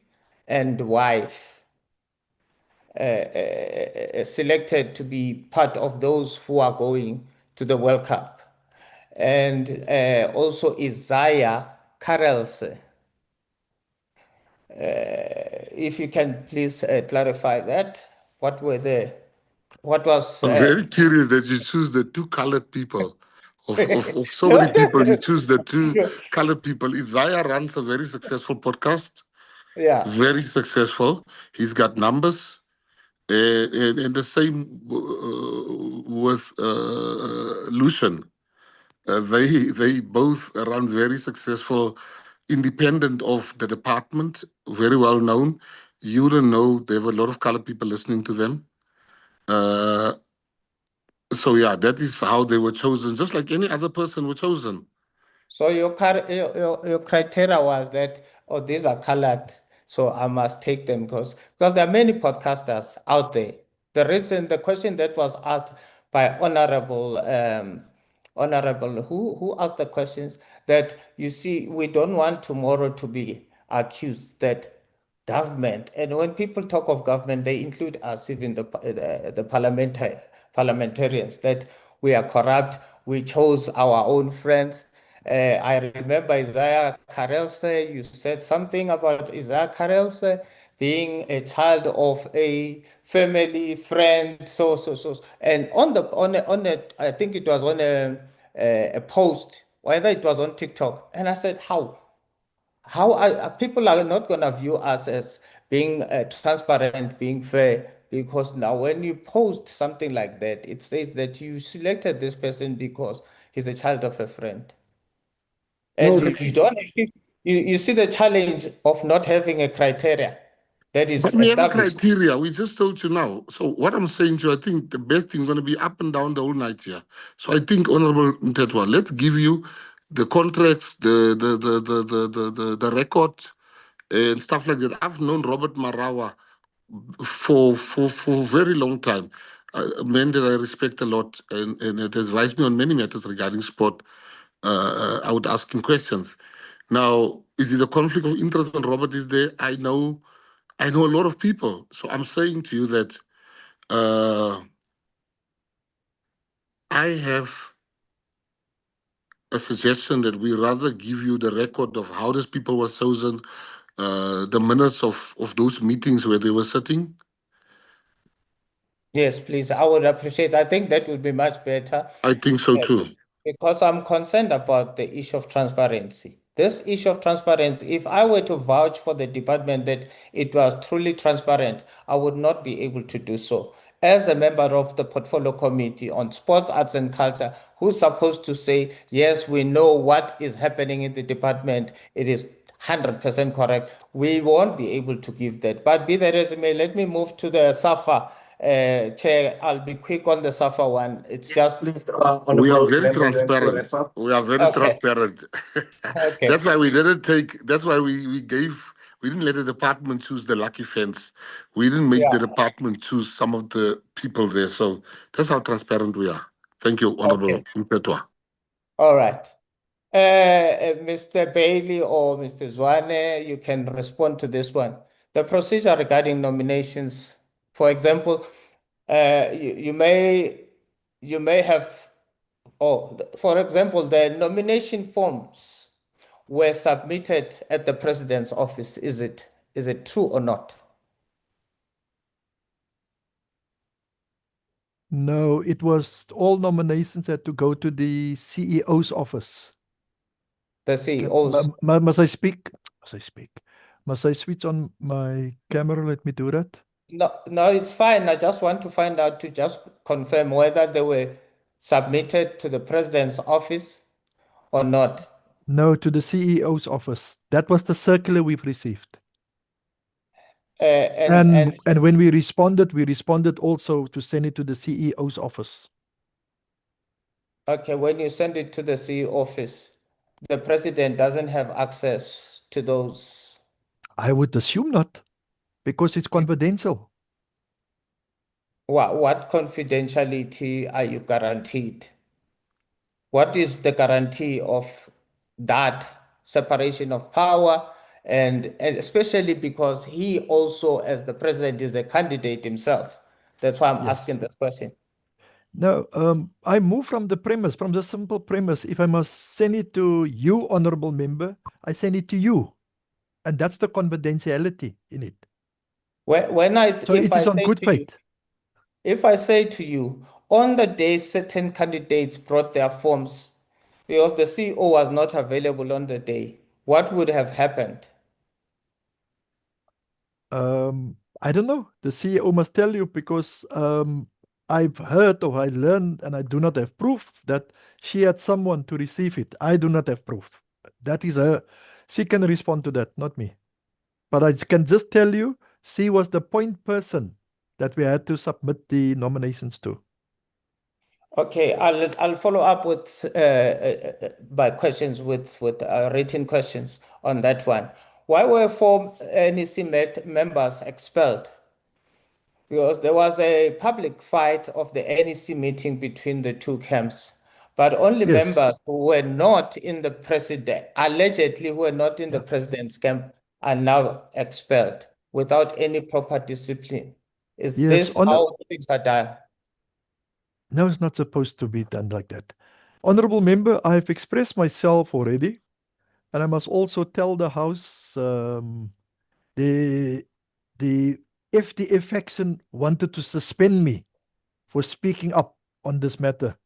and wife selected to be part of those who are going to the World Cup. And also Isaiah Karelse. If you can please clarify that. What was... I'm very curious that you choose the two colored people. Of so many people, you choose the two colored people. Isaiah runs a very successful podcast. Yeah. Very successful. He's got numbers. And the same with Lucian. They both run very successful, independent of the department, very well known. You don't know, there were a lot of colored people listening to them. So yeah, that is how they were chosen, just like any other person were chosen. So your criteria was that, oh, these are colored, so I must take them because there are many podcasters out there. The question that was asked by Honorable who asked the questions, that you see, we don't want tomorrow to be accused that government, and when people talk of government, they include us, even the parliamentarians, that we are corrupt, we chose our own friends. I remember Isaiah Karelse, you said something about Isaiah Karelse being a child of a family friend, and I think it was on a post, whether it was on TikTok, and I said, how are people are not going to view us as being transparent, being fair, because now when you post something like that, it says that you selected this person because he's a child of a friend. And No, you don't you see the challenge of not having a criteria that is but we have a established. criteria. We just told you now. So what I'm saying to you, I think the best thing is going to be up and down the whole night here. So I think, Honorable Mtetwa, let's give you the contracts, the record, and stuff like that. I've known Robert Marawa for a very long time. A man that I respect a lot and it advised me on many matters regarding sport. I would ask him questions. Now, is it a conflict of interest when Robert is there? I know a lot of people. So I'm saying to you that I have a suggestion that we rather give you the record of how these people were chosen, the minutes of those meetings where they were sitting. Yes, please. I would appreciate. I think that would be much better. I think so too. Because I'm concerned about the issue of transparency. This issue of transparency, if I were to vouch for the department that it was truly transparent, I would not be able to do so. As a member of the portfolio committee on sports, arts, and culture, who's supposed to say, yes, we know what is happening in the department, it is 100% correct. We won't be able to give that. But be that as it may, let me move to the SAFA. Chair, I'll be quick on the SAFA one. It's just We are very transparent. We are very transparent. Okay. That's why we didn't take. That's why we gave. We didn't let the department choose the lucky fence. We didn't make the department choose some of the people there. So that's how transparent we are. Thank you, Honorable Mpetwa. All right. Mr. Bailey or Mr. Zwane, you can respond to this one. The procedure regarding nominations, for example, you may have, for example, the nomination forms were submitted at the president's office. Is it true or not? No, it was all nominations had to go to the CEO's office. The CEO's. Must I speak? Must I speak? Must I switch on my camera? Let me do that. No, it's fine. I just want to find out to just confirm whether they were submitted to the president's office or not. No, to the CEO's office. That was the circular we've received. And when we responded also to send it to the CEO's office. Okay, when you send it to the CEO office, the president doesn't have access to those. I would assume not, because it's confidential. What confidentiality are you guaranteed? What is the guarantee of that separation of power? And especially because he also, as the president, is a candidate himself. That's why I'm asking that question. No, I move from the simple premise. If I must send it to you, honorable member, I send it to you. And that's the confidentiality in it. So it is on good faith. If I say to you, on the day certain candidates brought their forms, because the CEO was not available on the day, what would have happened? I don't know. The CEO must tell you, because I've heard or I learned, and I do not have proof, that she had someone to receive it. I do not have proof. That is her. She can respond to that, not me. But I can just tell you, she was the point person that we had to submit the nominations to. Okay, I'll follow up with by questions with written questions on that one. Why were 4 NEC members expelled? Because there was a public fight of the NEC meeting between the two camps, but only members who were not in the president, allegedly who were not in the president's camp, are now expelled without any proper discipline. Is this how things are done? No, it's not supposed to be done like that. Honorable member, I have expressed myself already, and I must also tell the House the FDF faction wanted to suspend me for speaking up on this matter.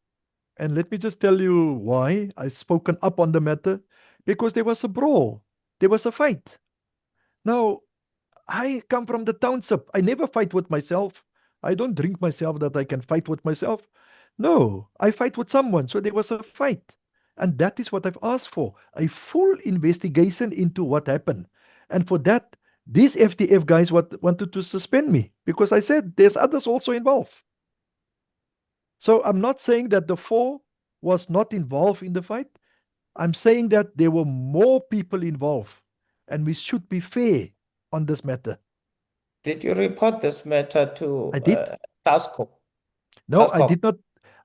And let me just tell you why I've spoken up on the matter. Because there was a brawl. There was a fight. Now, I come from the township. I never fight with myself. I don't drink myself that I can fight with myself. No, I fight with someone. So there was a fight. And that is what I've asked for, a full investigation into what happened. And for that, these FDF guys wanted to suspend me, because I said there's others also involved. So I'm not saying that the 4 was not involved in the fight. I'm saying that there were more people involved, and we should be fair on this matter. Did you report this matter to I did. SASCO? No, I SASCO. did not.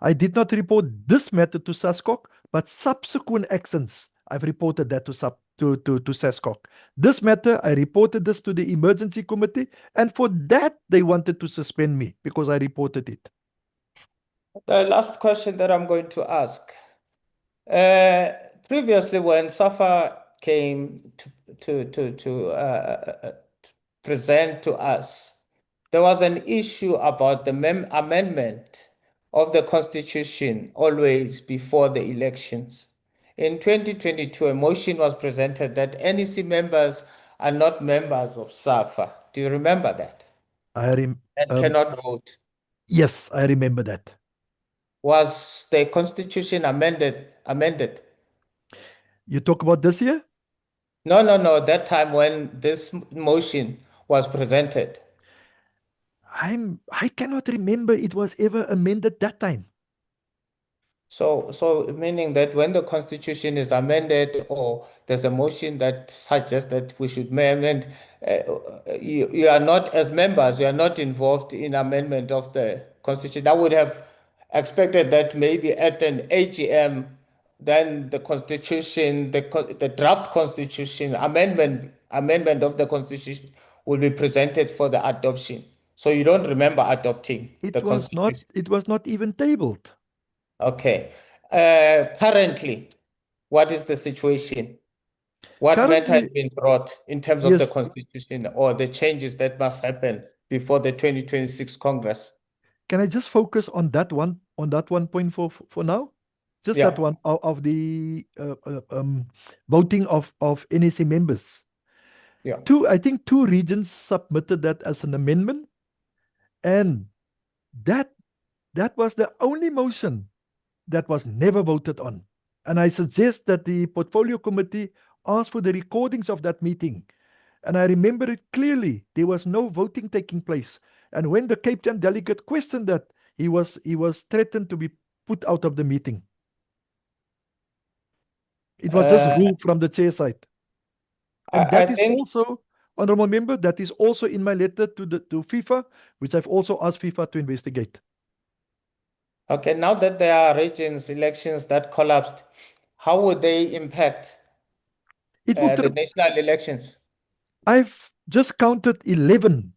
I did not report this matter to SASCOC, but subsequent actions I've reported that to SASCOC. This matter, I reported this to the emergency committee, and for that they wanted to suspend me because I reported it. The last question that I'm going to ask. Previously, when SAFA came to present to us, there was an issue about the amendment of the Constitution always before the elections. In 2022, a motion was presented that NEC members are not members of SAFA. Do you remember that? And cannot vote. Yes, I remember that. Was the Constitution amended? You talk about this year? No. That time when this motion was presented. I cannot remember it was ever amended that time. So meaning that when the Constitution is amended or there's a motion that suggests that we should amend, you are not, as members, you are not involved in amendment of the Constitution. I would have expected that maybe at an AGM, then the Constitution, the draft Constitution, amendment of the Constitution will be presented for the adoption. So you don't remember adopting the Constitution? It was not even tabled. Okay. Currently, what is the situation? What matter has been brought in terms of the Constitution or the changes that must happen before the 2026 Congress? Can I just focus on that one point for now? Just that one of the voting of NEC members. Yeah. I think two regions submitted that as an amendment, and that was the only motion that was never voted on. And I suggest that the portfolio committee ask for the recordings of that meeting. And I remember it clearly. There was no voting taking place. And when the Cape Town delegate questioned that, he was threatened to be put out of the meeting. It was just ruled from the chair side. And that is also, honorable member, that is also in my letter to FIFA, which I've also asked FIFA to investigate. Okay, now that there are regions elections that collapsed, how would they impact the national elections? I've just counted 11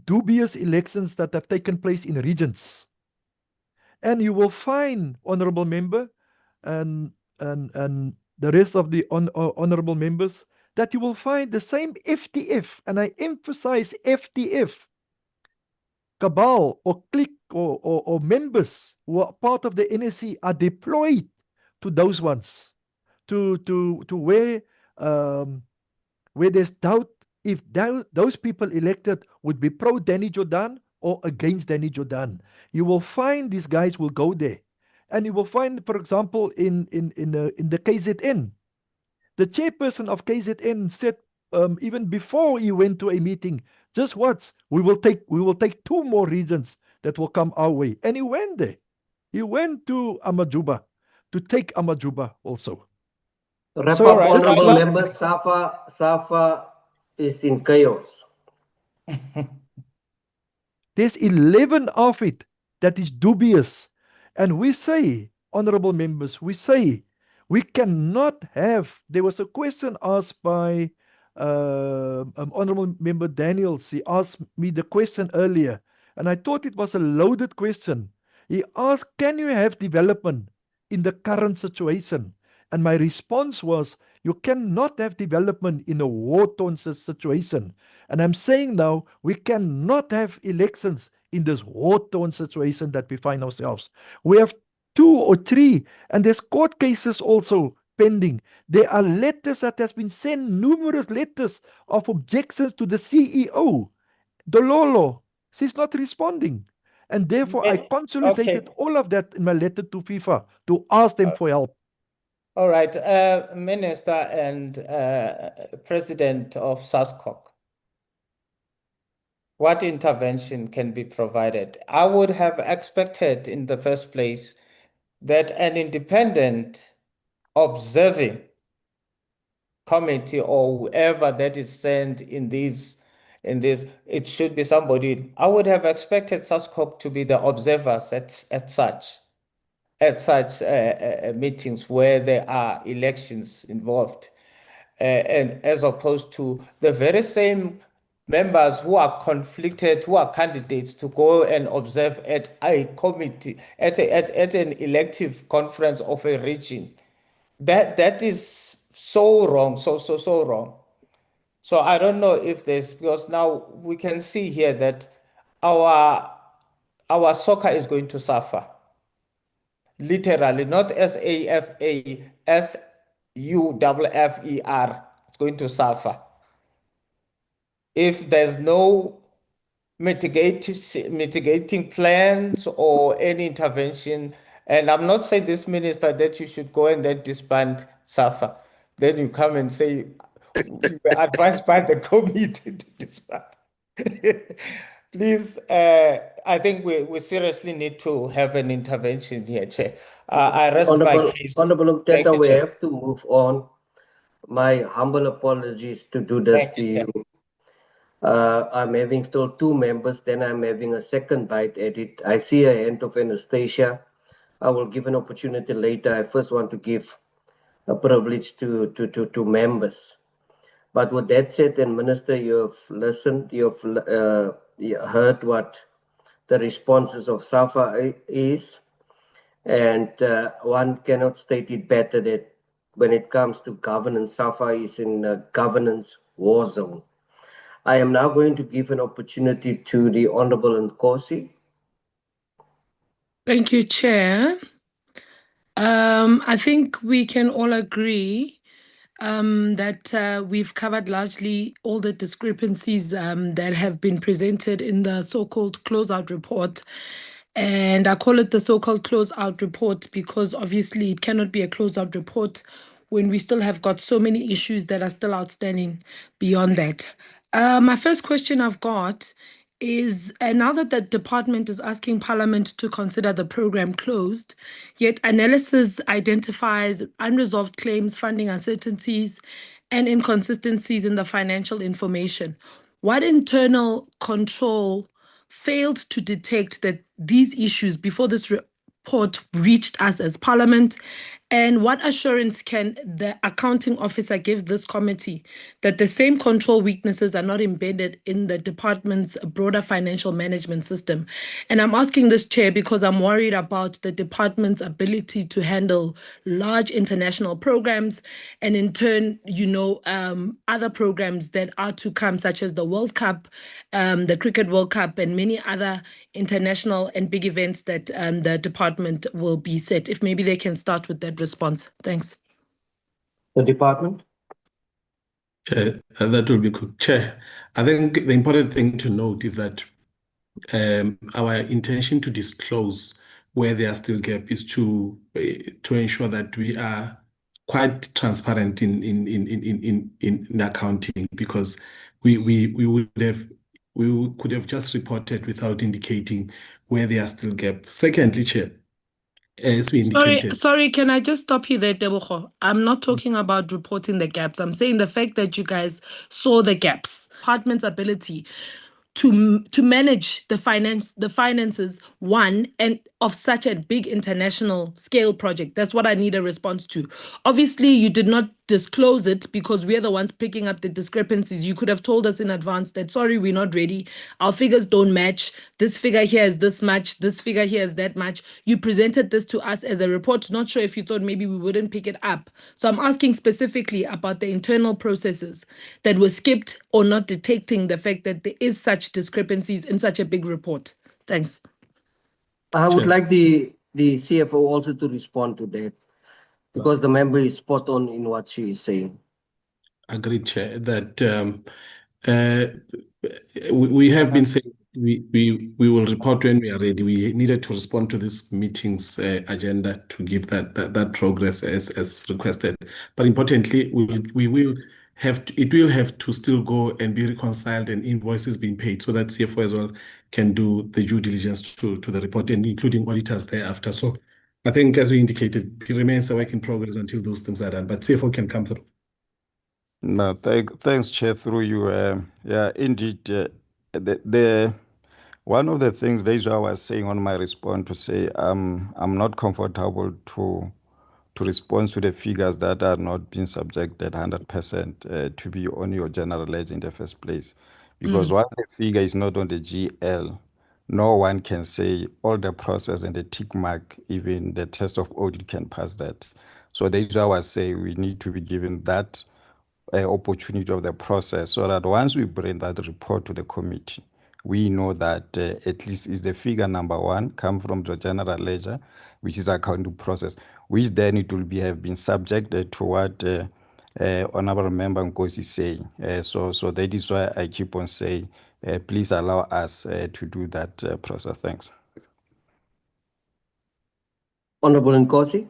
dubious elections that have taken place in regions. And you will find, honorable member, and the rest of the honorable members, that you will find the same FTF, and I emphasize FTF, cabal or clique or members who are part of the NSC are deployed to those ones to where there's doubt if those people elected would be pro Danny Jordan or against Danny Jordan. You will find these guys will go there. And you will find, for example, in the KZN, the chairperson of KZN said even before he went to a meeting, just watch, we will take two more regions that will come our way. And he went there. He went to Amajuba to take Amajuba also. Wrap up, honorable members. SAFA is in chaos. There's 11 of it that is dubious. And we say, honorable members, we say we cannot have. There was a question asked by honorable member Daniels. He asked me the question earlier, and I thought it was a loaded question. He asked, can you have development in the current situation? And my response was, you cannot have development in a war-torn situation. And I'm saying now, we cannot have elections in this war-torn situation that we find ourselves. We have 2 or 3, and there's court cases also pending. There are letters that has been sent, numerous letters of objections to the CEO. Dololo, she's not responding. And therefore, I consolidated all of that in my letter to FIFA to ask them for help. All right, Minister and President of SASCOC, what intervention can be provided? I would have expected in the first place that an independent observing committee or whoever that is sent in these in this. It should be somebody. I would have expected SASCOP to be the observers at such meetings where there are elections involved, and as opposed to the very same members who are conflicted, who are candidates to go and observe at a committee, at an elective conference of a region. That is so wrong, so wrong. So I don't know if there's, because now we can see here that our soccer is going to suffer. Literally, not SAFA, SUFFER. It's going to suffer. If there's no mitigating plans or any intervention, and I'm not saying this minister that you should go and then disband SAFA. Then you come and say, we were advised by the committee to disband. Please, I think we seriously need to have an intervention here, Chair. I rest my case. Honorable Thank Mteta, you, we Chair. have to move on. My humble apologies to do this Thank to you, you. I'm having still two members, then I'm having a second bite at it. I see a hand of Anastasia. I will give an opportunity later. I first want to give a privilege to members. But with that said, and Minister, you have listened, you heard what the responses of SAFA is, and one cannot state it better that when it comes to governance, SAFA is in a governance war zone. I am now going to give an opportunity to the Honorable Nkosi. Thank you, Chair. I think we can all agree that we've covered largely all the discrepancies that have been presented in the so-called closeout report. And I call it the so-called closeout report because obviously it cannot be a closeout report when we still have got so many issues that are still outstanding beyond that. My first question I've got is now that the department is asking Parliament to consider the program closed, yet analysis identifies unresolved claims, funding uncertainties, and inconsistencies in the financial information. What internal control failed to detect that these issues before this report reached us as Parliament? And what assurance can the accounting officer give this committee that the same control weaknesses are not embedded in the department's broader financial management system? And I'm asking this, Chair, because I'm worried about the department's ability to handle large international programs and in turn, other programs that are to come, such as the World Cup, the Cricket World Cup, and many other international and big events that the department will be set. If maybe they can start with that response. Thanks. The department? That will be good. Chair, I think the important thing to note is that our intention to disclose where there are still gaps is to ensure that we are quite transparent in accounting, because we could have just reported without indicating where there are still gaps. Secondly, Chair, as we indicated. Sorry, can I just stop you there, Tebogo? I'm not talking about reporting the gaps. I'm saying the fact that you guys saw the gaps. Department's ability to manage the finances, one, and of such a big international scale project. That's what I need a response to. Obviously, you did not disclose it because we're the ones picking up the discrepancies. You could have told us in advance that, sorry, we're not ready. Our figures don't match. This figure here is this much. This figure here is that much. You presented this to us as a report. Not sure if you thought maybe we wouldn't pick it up. So I'm asking specifically about the internal processes that were skipped or not detecting the fact that there is such discrepancies in such a big report. Thanks. I would like the CFO also to respond to that, because the member is spot on in what she is saying. Agreed, Chair, that we have been saying we will report when we are ready. We needed to respond to this meeting's agenda to give that progress as requested. But importantly, we will have to, it will have to still go and be reconciled and invoices being paid, so that CFO as well can do the due diligence to the report, and including auditors thereafter. So I think, as we indicated, it remains a work in progress until those things are done. But CFO can come through. No, thanks, Chair, through you. Yeah, indeed. The one of the things that is what I was saying on my response to say I'm not comfortable to respond to the figures that are not being subjected 100% to be on your general ledger in the first place, because once the figure is not on the GL, no one can say all the process and the tick mark, even the test of audit can pass that. So that is why I was saying we need to be given that opportunity of the process, so that once we bring that report to the committee, we know that at least is the figure number one come from the general ledger, which is accounting process, which then it will have been subjected to what Honorable Member Nkosi is saying. So that is why I keep on saying, please allow us to do that process. Thanks. Honorable Nkosi.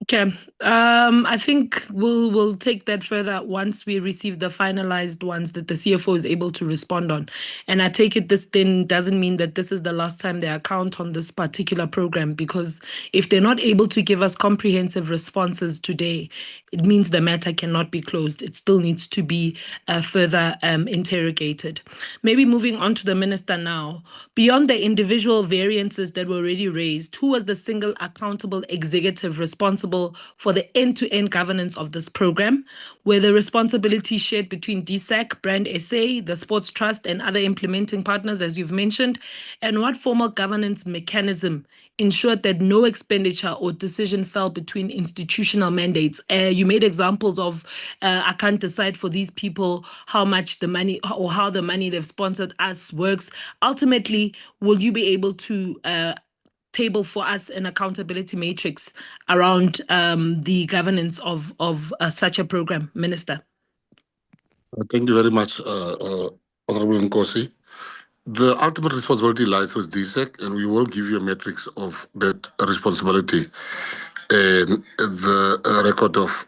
Okay. I think we'll take that further once we receive the finalized ones that the CFO is able to respond on. And I take it this then doesn't mean that this is the last time they account on this particular program, because if they're not able to give us comprehensive responses today, it means the matter cannot be closed. It still needs to be further interrogated. Maybe moving on to the minister now. Beyond the individual variances that were already raised, who was the single accountable executive responsible for the end-to-end governance of this program? Were the responsibilities shared between DSAC, Brand SA, the Sports Trust, and other implementing partners, as you've mentioned? And what formal governance mechanism ensured that no expenditure or decision fell between institutional mandates? You made examples of, I can't decide for these people how much the money or how the money they've sponsored us works. Ultimately, will you be able to table for us an accountability matrix around the governance of such a program, Minister? Thank you very much, Honorable Nkosi. The ultimate responsibility lies with DSEC, and we will give you a matrix of that responsibility and the record of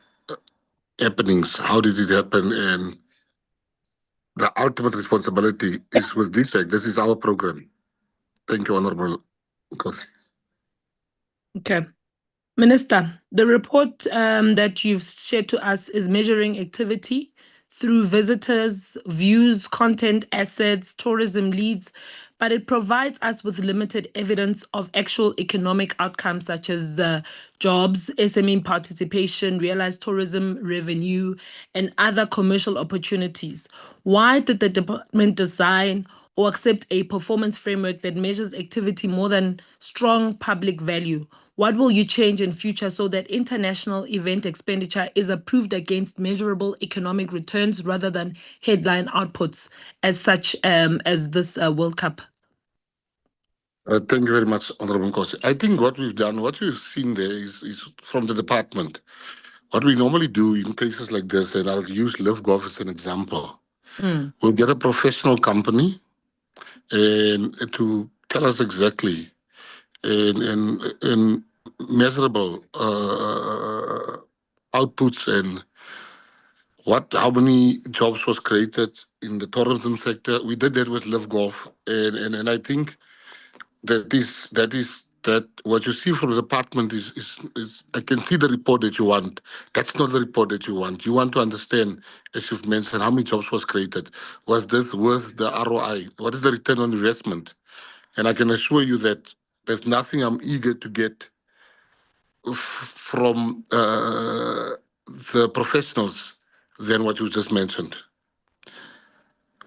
happenings. How did it happen? And the ultimate responsibility is with DSEC. This is our program. Thank you, Honorable Nkosi. Okay. Minister, the report that you've shared to us is measuring activity through visitors, views, content, assets, tourism leads, but it provides us with limited evidence of actual economic outcomes such as jobs, SME participation, realized tourism revenue, and other commercial opportunities. Why did the department design or accept a performance framework that measures activity more than strong public value? What will you change in future so that international event expenditure is approved against measurable economic returns rather than headline outputs as such as this World Cup? Thank you very much, Honorable Nkosi. I think what we've done, what you've seen there is from the department. What we normally do in cases like this, and I'll use Live Golf as an example, we'll get a professional company and to tell us exactly and measurable outputs and how many jobs was created in the tourism sector. We did that with Live Golf, and I think that what you see from the department is I can see the report that you want. That's not the report that you want. You want to understand, as you've mentioned, how many jobs was created. Was this worth the ROI? What is the return on investment? And I can assure you that there's nothing I'm eager to get from the professionals than what you just mentioned.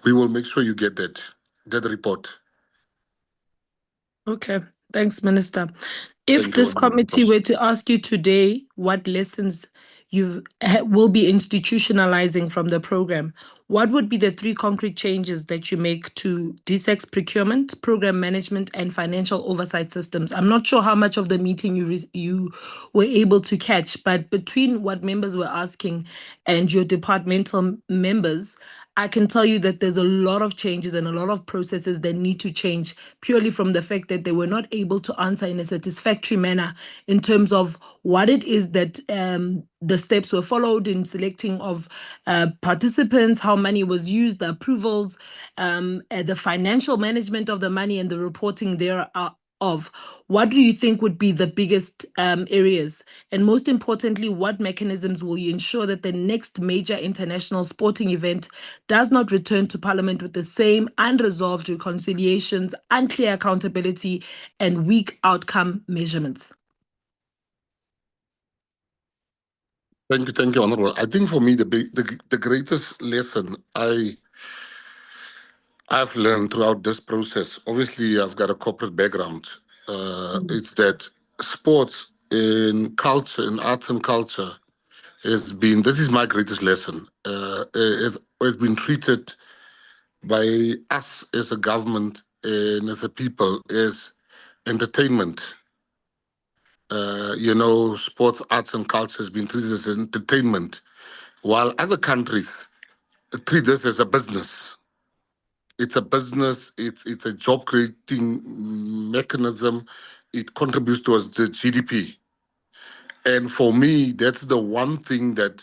We will make sure you get that report. Okay, thanks, Minister. If this committee were to ask you today what lessons you will be institutionalizing from the program, what would be the 3 concrete changes that you make to DSEC's procurement, program management, and financial oversight systems? I'm not sure how much of the meeting you were able to catch, but between what members were asking and your departmental members, I can tell you that there's a lot of changes and a lot of processes that need to change purely from the fact that they were not able to answer in a satisfactory manner in terms of what it is that the steps were followed in selecting of participants, how money was used, the approvals, the financial management of the money and the reporting there of, what do you think would be the biggest areas? And most importantly, what mechanisms will you ensure that the next major international sporting event does not return to Parliament with the same unresolved reconciliations, unclear accountability, and weak outcome measurements? Thank you, Honorable. I think for me, the greatest lesson I've learned throughout this process, obviously I've got a corporate background, it's that sports in culture, in arts and culture, this is my greatest lesson, has been treated by us as a government and as a people as entertainment. Sports, arts and culture has been treated as entertainment, while other countries treat this as a business. It's a business, it's a job creating mechanism, it contributes towards the GDP. And for me, that's the one thing that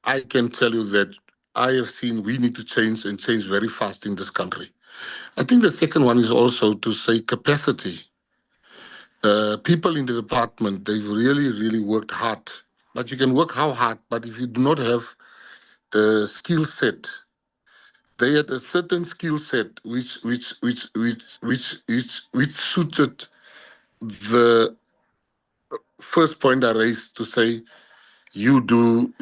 I can tell you that I have seen we need to change and change very fast in this country. I think the second one is also to say capacity. People in the department, they've really, really worked hard. But you can work how hard, but if you do not have the skill set, they had a certain skill set which suited the first point I raised to say you do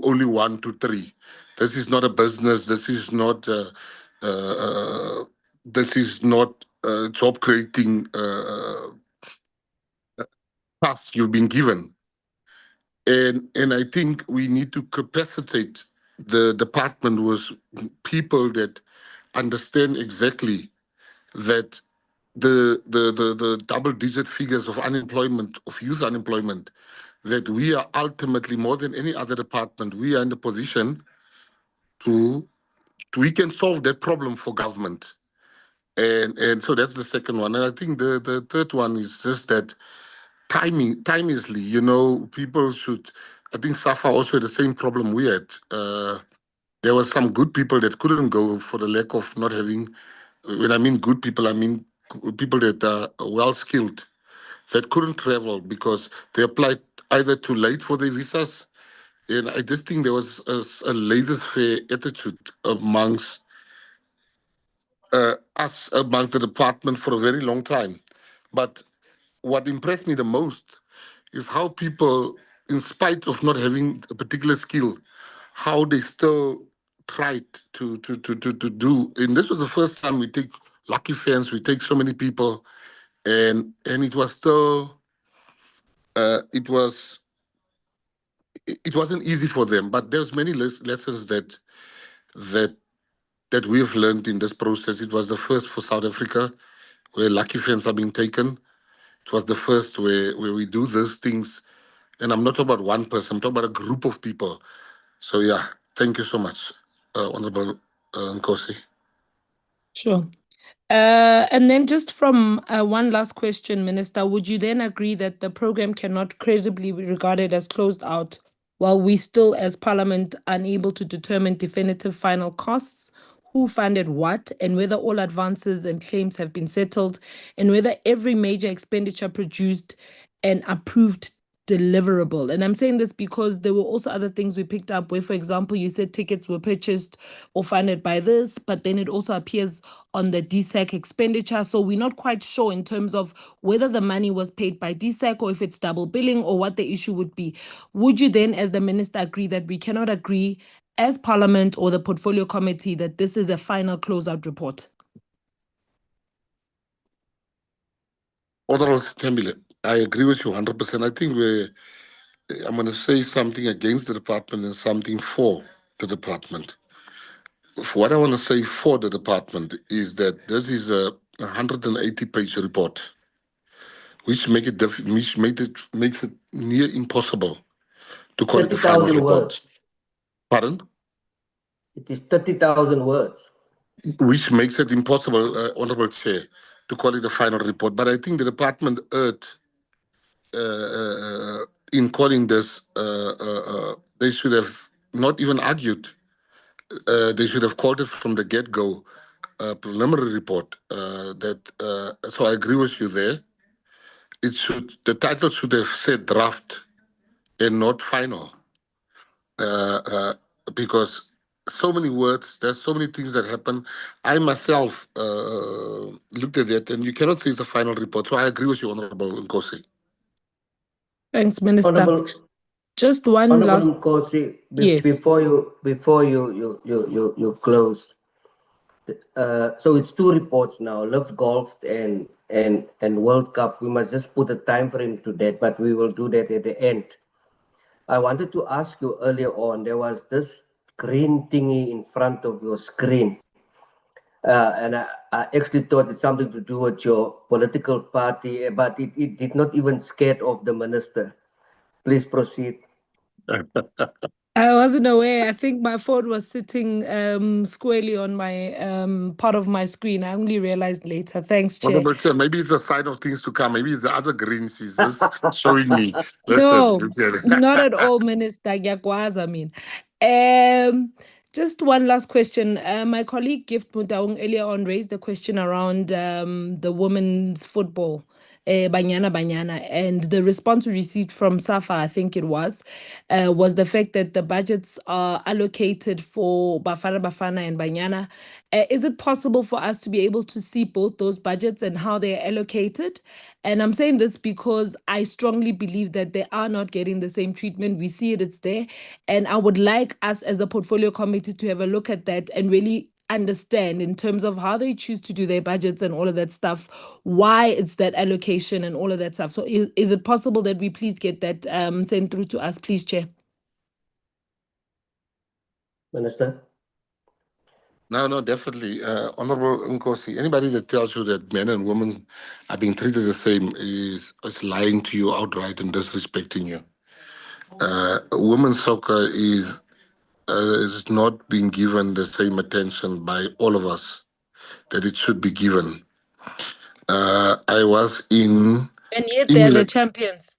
only 1 to 3. This is not a business. This is not job creating task you've been given. And I think we need to capacitate the department with people that understand exactly that the double-digit figures of unemployment, of youth unemployment, that we are ultimately, more than any other department, we are in the position we can solve that problem for government. And so that's the second one. And I think the third one is just that timelessly, people should, I think SAFA also had the same problem we had. There were some good people that couldn't go for the lack of not having, when I mean good people, I mean people that are well-skilled, that couldn't travel because they applied either too late for their visas. And I just think there was a laissez-faire attitude amongst amongst the department for a very long time. But what impressed me the most is how people, in spite of not having a particular skill, how they still tried to do. And this was the first time we take lucky fans, we take so many people, and it was still it wasn't easy for them. But there's many lessons that we have learned in this process. It was the first for South Africa, where lucky fans are being taken. It was the first where we do those things. And I'm not talking about one person, I'm talking about a group of people. So yeah, thank you so much, Honorable Nkosi. Sure. And then just from one last question, Minister, would you then agree that the program cannot credibly be regarded as closed out while we still, as Parliament, unable to determine definitive final costs, who funded what, and whether all advances and claims have been settled, and whether every major expenditure produced an approved deliverable? And I'm saying this because there were also other things we picked up where, for example, you said tickets were purchased or funded by this, but then it also appears on the DSEC expenditure. So we're not quite sure in terms of whether the money was paid by DSEC or if it's double billing or what the issue would be. Would you then, as the minister, agree that we cannot agree as Parliament or the Portfolio Committee that this is a final closeout report? Honorable Tembile, I agree with you 100%. I think I'm going to say something against the department and something for the department. What I want to say for the department is that this is a 180-page report, which makes it near impossible to call it the final 30,000 report. words. Pardon? It is 30,000 words. Which makes it impossible, Honorable Chair, to call it a final report. But I think the department erred in calling this. They should have not even argued. They should have called it from the get-go preliminary report. So I agree with you there. The title should have said draft and not final, because so many words, there's so many things that happen. I myself looked at that, and you cannot say it's the final report. So I agree with you, Honorable Nkosi. Thanks, Minister. Honorable Just one last. Nkosi, Yes. before you close. So it's two reports now, Love Golf and World Cup. We must just put a time frame to that, but we will do that at the end. I wanted to ask you earlier on, there was this green thingy in front of your screen. And I actually thought it's something to do with your political party, but it did not even scare off the minister. Please proceed. I wasn't aware. I think my phone was sitting squarely on my part of my screen. I only realized later. Thanks, Chair. Honorable Chair, maybe it's a sign of things to come. Maybe it's the other green she's just showing me. No, Listen, not at all, Minister Gyakwazi. I mean, just one last question. My colleague Gift Mutaung earlier on raised a question around the women's football, Banyana, and the response we received from SAFA, I think it was the fact that the budgets are allocated for Bafana and Banyana. Is it possible for us to be able to see both those budgets and how they're allocated? And I'm saying this because I strongly believe that they are not getting the same treatment. We see it, it's there. And I would like us as a portfolio committee to have a look at that and really understand in terms of how they choose to do their budgets and all of that stuff, why it's that allocation and all of that stuff. So is it possible that we please get that sent through to us, please, Chair? Minister? No, definitely. Honorable Nkosi, anybody that tells you that men and women are being treated the same is lying to you outright and disrespecting you. Women's soccer is not being given the same attention by all of us that it should be given. I was in And yet they're the champions.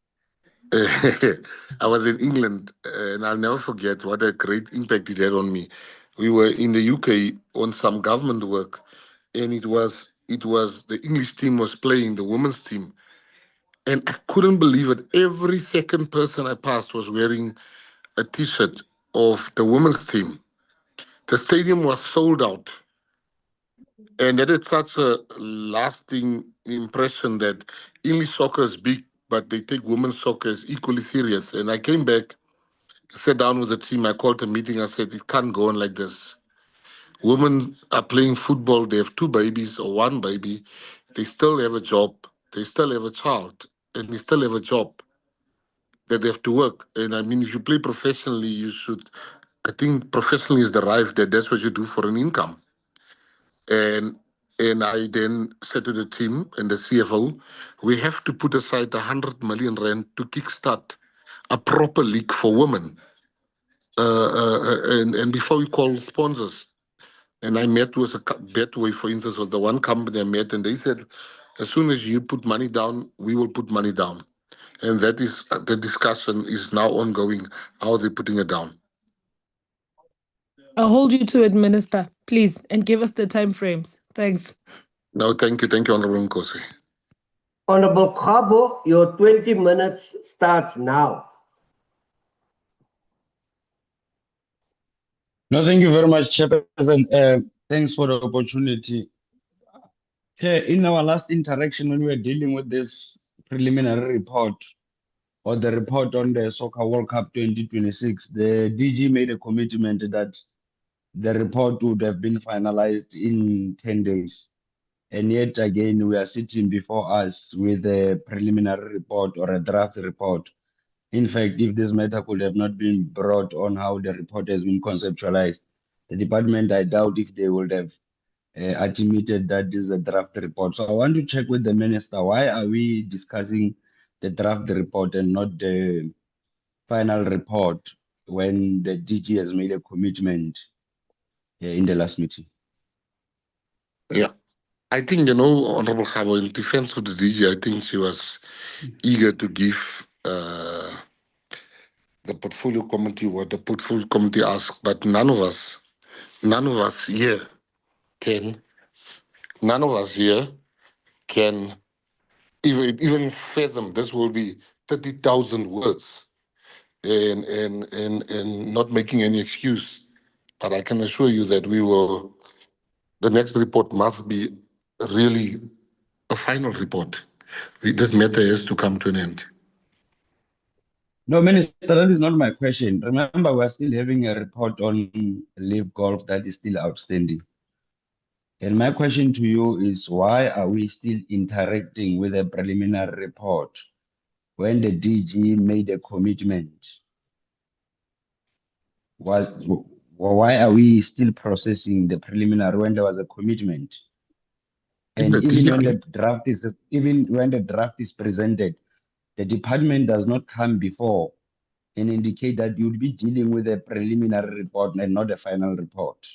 I was in England, and I'll never forget what a great impact it had on me. We were in the UK on some government work, and it was the English team was playing the women's team, and I couldn't believe it. Every second person I passed was wearing a T-shirt of the women's team. The stadium was sold out, and that is such a lasting impression that English soccer is big, but they take women's soccer as equally serious. And I came back, sat down with the team, I called a meeting, I said, it can't go on like this. Women are playing football, they have two babies or one baby, they still have a job, they still have a child, and they still have a job that they have to work. And I mean, if you play professionally, you should, I think professionally is the right that that's what you do for an income. And I then said to the team and the CFO, we have to put aside 100 million rand to kickstart a proper league for women. And before we call sponsors, and I met with Betway, for instance, was the one company I met, and they said, as soon as you put money down, we will put money down. And that is the discussion is now ongoing. How are they putting it down? I'll hold you to it, Minister, please, and give us the time frames. Thanks. No, thank you, Honorable Nkosi. Honorable Khabo, your 20 minutes starts now. No, thank you very much, Chairperson. Thanks for the opportunity. Chair, in our last interaction when we were dealing with this preliminary report or the report on the Soccer World Cup 2026, the DG made a commitment that the report would have been finalized in 10 days. And yet again, we are sitting before us with a preliminary report or a draft report. In fact, if this matter could have not been brought on how the report has been conceptualized, the department, I doubt if they would have admitted that this is a draft report. So I want to check with the minister, why are we discussing the draft report and not the final report when the DG has made a commitment in the last meeting? Yeah. I think, Honorable Khabo, in defense of the DG, I think she was eager to give the portfolio committee what the portfolio committee asked, but none of us here can None of us here can even fathom this will be 30,000 words and not making any excuse. But I can assure you that the next report must be really a final report. This matter has to come to an end. No, Minister, that is not my question. Remember, we're still having a report on Live Golf that is still outstanding. And my question to you is, why are we still interacting with a preliminary report when the DG made a commitment? Why are we still processing the preliminary when there was a commitment? And even when the draft is presented, the department does not come before and indicate that you'll be dealing with a preliminary report and not a final report.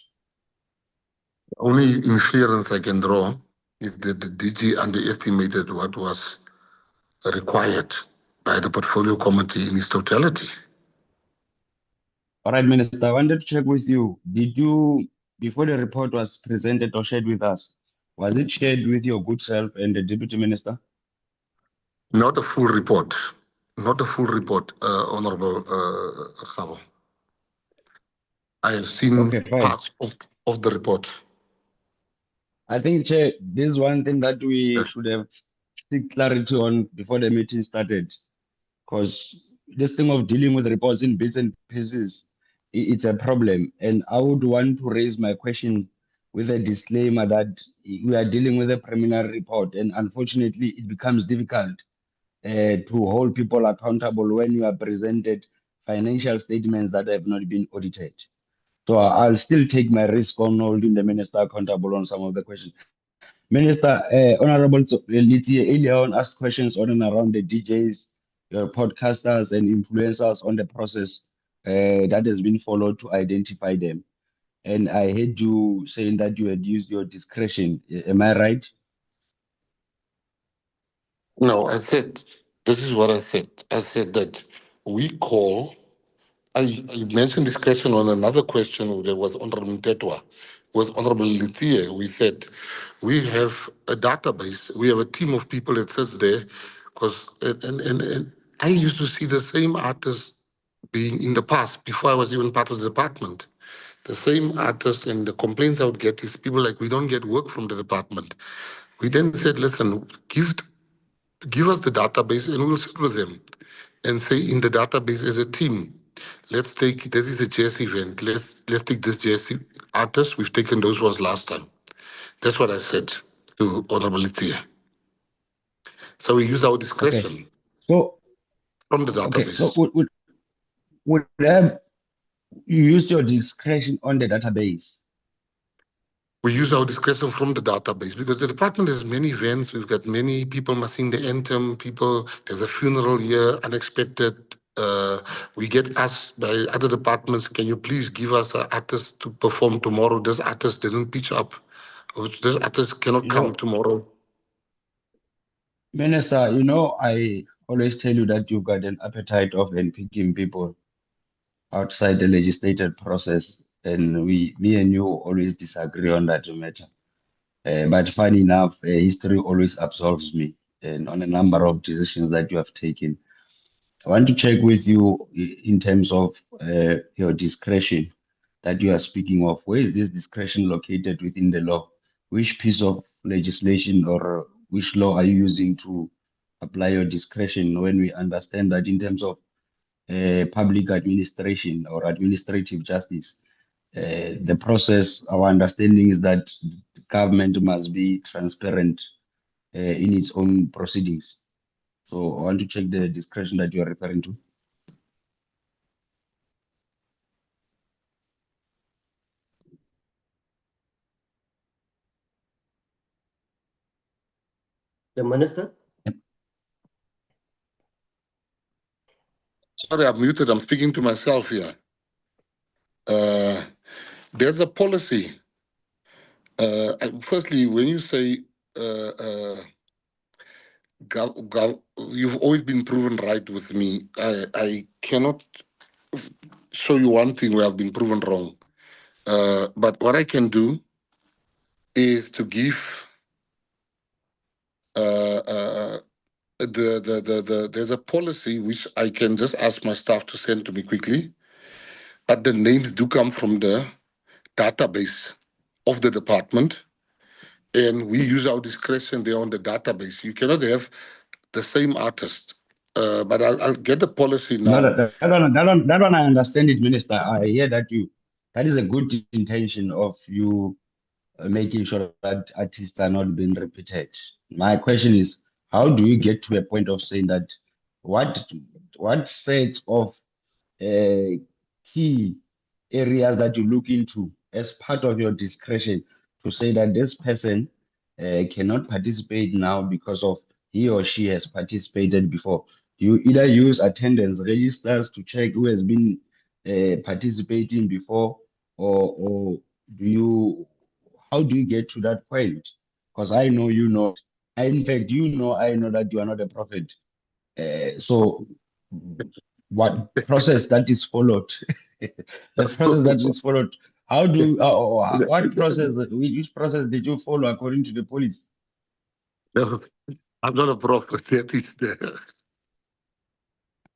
Only inference I can draw is that the DG underestimated what was required by the portfolio committee in its totality. All right, Minister, I wanted to check with you. Did you, before the report was presented or shared with us, was it shared with your good self and the Deputy Minister? Not a full report. Not a full report, Honorable Khabo. I have seen parts of the report. I think, Chair, this is one thing that we should have seek clarity on before the meeting started, because this thing of dealing with reports in bits and pieces, it's a problem. And I would want to raise my question with a disclaimer that we are dealing with a preliminary report, and unfortunately, it becomes difficult to hold people accountable when you are presented financial statements that have not been audited. So I'll still take my risk on holding the minister accountable on some of the questions. Minister, Honorable Litsi earlier on asked questions on and around the DJs, your podcasters and influencers on the process that has been followed to identify them. And I heard you saying that you had used your discretion. Am I right? No, I said, this is what I said. I said that we call, I mentioned this question on another question that was Honorable Mtetwa, was Honorable Lithier. We said, we have a database, we have a team of people that sits there, because, and I used to see the same artists being in the past, before I was even part of the department. The same artists, and the complaints I would get is people like, we don't get work from the department. We then said, listen, give us the database and we'll sit with them and say in the database as a team, let's take, this is a jazz event, let's take this jazz artist, we've taken those ones last time. That's what I said to Honorable Lithier. So we use our discretion from the database. Okay, so would you use your discretion on the database? We use our discretion from the database because the department has many events. We've got many people must sing the anthem. There's a funeral here, unexpected. We get asked by other departments, can you please give us an artist to perform tomorrow? This artist didn't pitch up. This artist cannot come tomorrow. Minister, I always tell you that you've got an appetite of picking people outside the legislated process, and me and you always disagree on that matter. But funny enough, history always absolves me and on a number of decisions that you have taken. I want to check with you in terms of your discretion that you are speaking of. Where is this discretion located within the law? Which piece of legislation or which law are you using to apply your discretion when we understand that in terms of public administration or administrative justice, the process, our understanding is that the government must be transparent in its own proceedings. So I want to check the discretion that you are referring to. The minister? Sorry, I'm muted. I'm speaking to myself here. There's a policy. Firstly, when you say you've always been proven right with me, I cannot show you one thing where I've been proven wrong. But what I can do is to give there's a policy which I can just ask my staff to send to me quickly, but the names do come from the database of the department, and we use our discretion there on the database. You cannot have the same artist, but I'll get the policy now. No, that one I understand it, Minister. I hear that is a good intention of you making sure that artists are not being repeated. My question is, how do you get to a point of saying that what sets of key areas that you look into as part of your discretion to say that this person cannot participate now because of he or she has participated before? You either use attendance registers to check who has been participating before, or how do you get to that point? Because I know you know. In fact, I know that you are not a prophet. So what process that is followed? The process that is followed. How do what process? Which process did you follow according to the police? No, I'm not a prophet. That is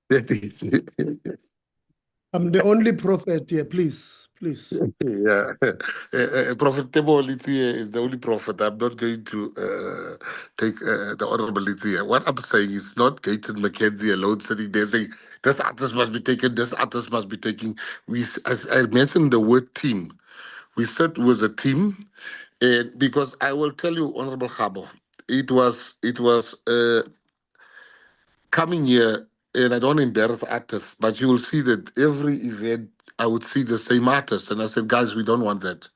that is. I'm the only prophet here, please. Yeah, Prophet Tebo Lithia is the only prophet. I'm not going to take the Honorable Lithia. What I'm saying is not Gaten McKenzie alone sitting there saying, this artist must be taken, this artist must be taken. As I mentioned the word team, we said with a team, and because I will tell you, Honorable Habo, it was coming here, and I don't embarrass artists, but you will see that every event I would see the same artist. And I said, guys, we don't want that.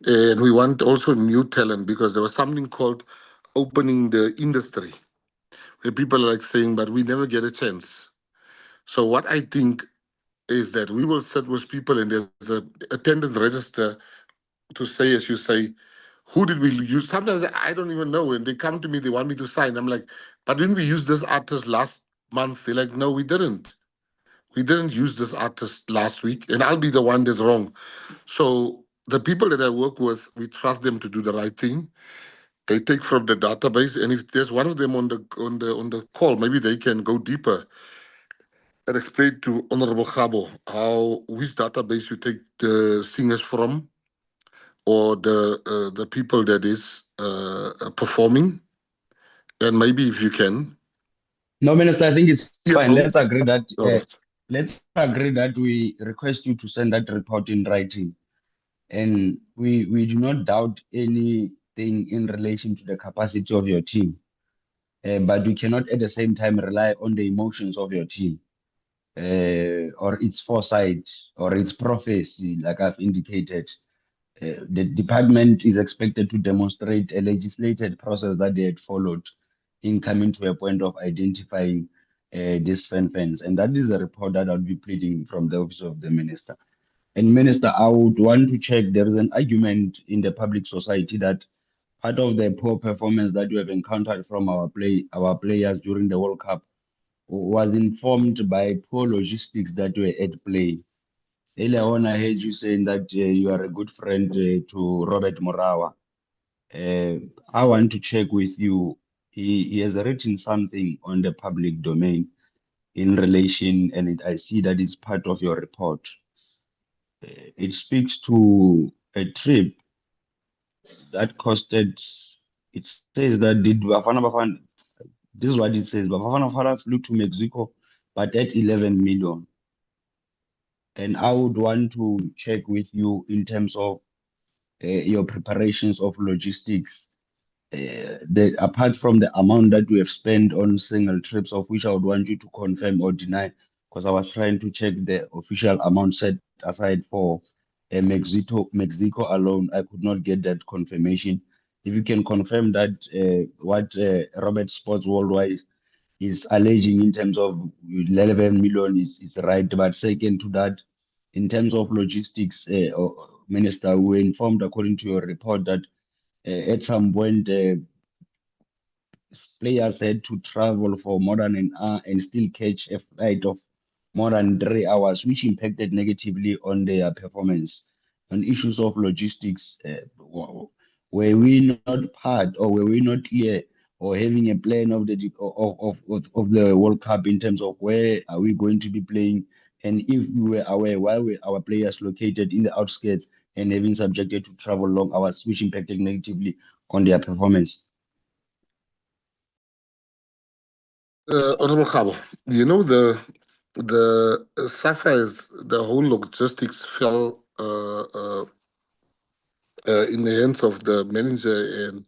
And we want also new talent because there was something called opening the industry where people are like saying, but we never get a chance. So what I think is that we will sit with people and there's a attendance register to say, as you say, who did we use? Sometimes I don't even know. When they come to me, they want me to sign. I'm like, but didn't we use this artist last month? They're like, no, we didn't. We didn't use this artist last week, and I'll be the one that's wrong. So the people that I work with, we trust them to do the right thing. They take from the database, and if there's one of them on the call, maybe they can go deeper and explain to Honorable Khabo how which database you take the singers from, or the people that is performing, and maybe if you can. No, Minister, I think it's Yeah, fine. Let's agree that all right. we request you to send that report in writing. And we do not doubt anything in relation to the capacity of your team. But we cannot at the same time rely on the emotions of your team, or its foresight or its prophecy, like I've indicated. The department is expected to demonstrate a legislated process that they had followed in coming to a point of identifying these fans. And that is a report that I'll be pleading from the office of the minister. And Minister, I would want to check, there is an argument in the public society that part of the poor performance that we have encountered from our players during the World Cup was informed by poor logistics that were at play. Earlier on, I heard you saying that you are a good friend to Robert Morawa. I want to check with you. He has written something on the public domain in relation, and I see that it's part of your report. It speaks to a trip that costed, it says that did Bafana Bafana, this is what it says, Bafana Bafana flew to Mexico, but at 11 million. And I would want to check with you in terms of your preparations of logistics. Apart from the amount that we have spent on single trips, of which I would want you to confirm or deny, because I was trying to check the official amount set aside for Mexico alone. I could not get that confirmation. If you can confirm that what Robert Sports Worldwide is alleging in terms of 11 million is right, but second to that, in terms of logistics, Minister, we were informed according to your report that at some point players had to travel for more than an hour and still catch a flight of more than 3 hours, which impacted negatively on their performance. On issues of logistics, were we not part or were we not clear or having a plan of the World Cup in terms of where are we going to be playing, and if we were aware why were our players located in the outskirts and having subjected to travel long hours, which impacted negatively on their performance. Honorable Khabo, you know the SAFA the whole logistics fell in the hands of the manager and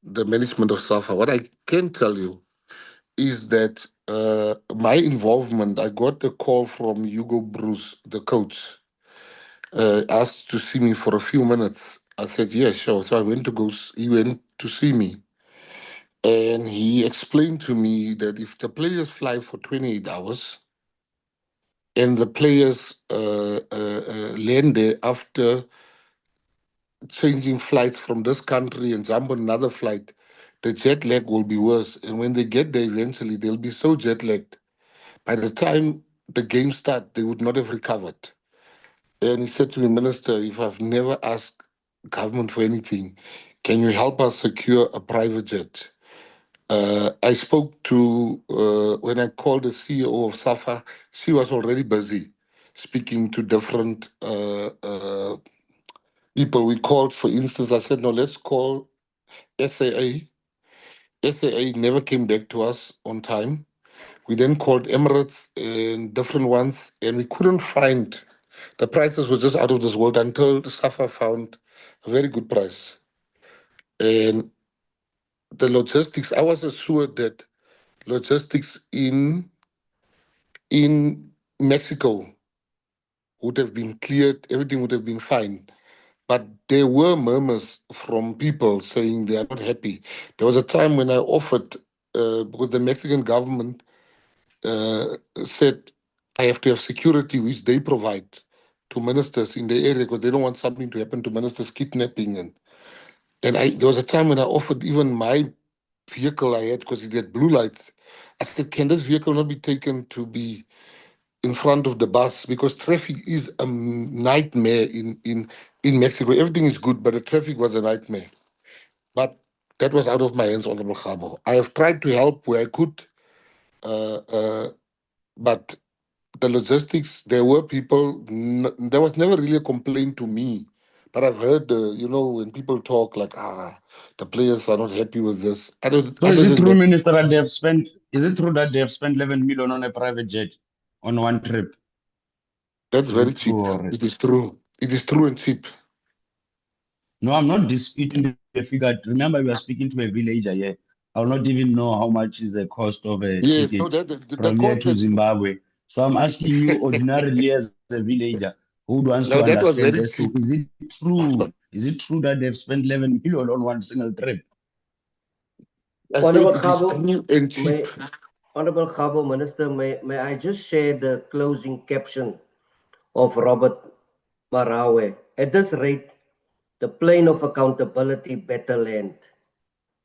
the management of SAFA. What I can tell you is that my involvement, I got a call from Hugo Bruce, the coach, asked to see me for a few minutes. I said, yeah, sure. So I went to he went to see me. And he explained to me that if the players fly for 28 hours and the players land there after changing flights from this country and jump on another flight, the jet lag will be worse. And when they get there eventually, they'll be so jet lagged. By the time the game starts, they would not have recovered. And he said to me, Minister, if I've never asked government for anything, can you help us secure a private jet? I spoke to, when I called the CEO of SAFA, she was already busy speaking to different people. We called, for instance, I said, no, let's call SAA. SAA never came back to us on time. We then called Emirates and different ones, and we couldn't find, the prices were just out of this world until the SAFA found a very good price. And the logistics, I was assured that logistics in Mexico would have been cleared, everything would have been fine. But there were murmurs from people saying they are not happy. There was a time when I offered, because the Mexican government said I have to have security, which they provide to ministers in the area because they don't want something to happen to ministers kidnapping. And there was a time when I offered even my vehicle I had, because it had blue lights. I said, can this vehicle not be taken to be in front of the bus, because traffic is a nightmare in Mexico. Everything is good, but the traffic was a nightmare. But that was out of my hands, Honorable Khabo. I have tried to help where I could, but the logistics, there were people, there was never really a complaint to me. But I've heard, when people talk like, the players are not happy with this. So is it true, Minister, that is it true that they have spent 11 million on a private jet on one trip? That's Is very it true cheap. or... It is true. It is true and cheap. No, I'm not disputing the figure. Remember, we are speaking to a villager here. I will not even know how much is the cost of a Yes, no, ticket the from here cost to that, Zimbabwe. So I'm asking you ordinarily as a villager who wants now to that was understand very as to, cheap. is it true? Is it true that they've spent 11 million on one single trip? I said Honorable it is Khabo, true and cheap. Honorable Khabo, Minister, may I just share the closing caption of Robert Marawe? At this rate, the plane of accountability better land.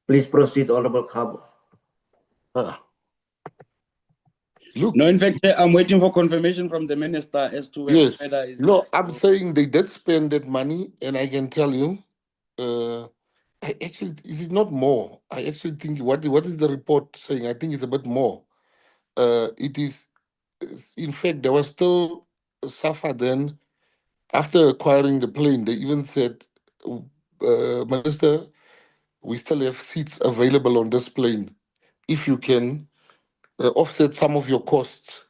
Please proceed, Honorable Khabo. Look. No, in fact, I'm waiting for confirmation from the minister as to whether Yes. it's... No, I'm saying they did spend that money, and I can tell you, I actually, is it not more? I actually think, what is the report saying? I think it's a bit more. It is, in fact, there was still SAFA then, after acquiring the plane, they even said, Minister, we still have seats available on this plane. If you can offset some of your costs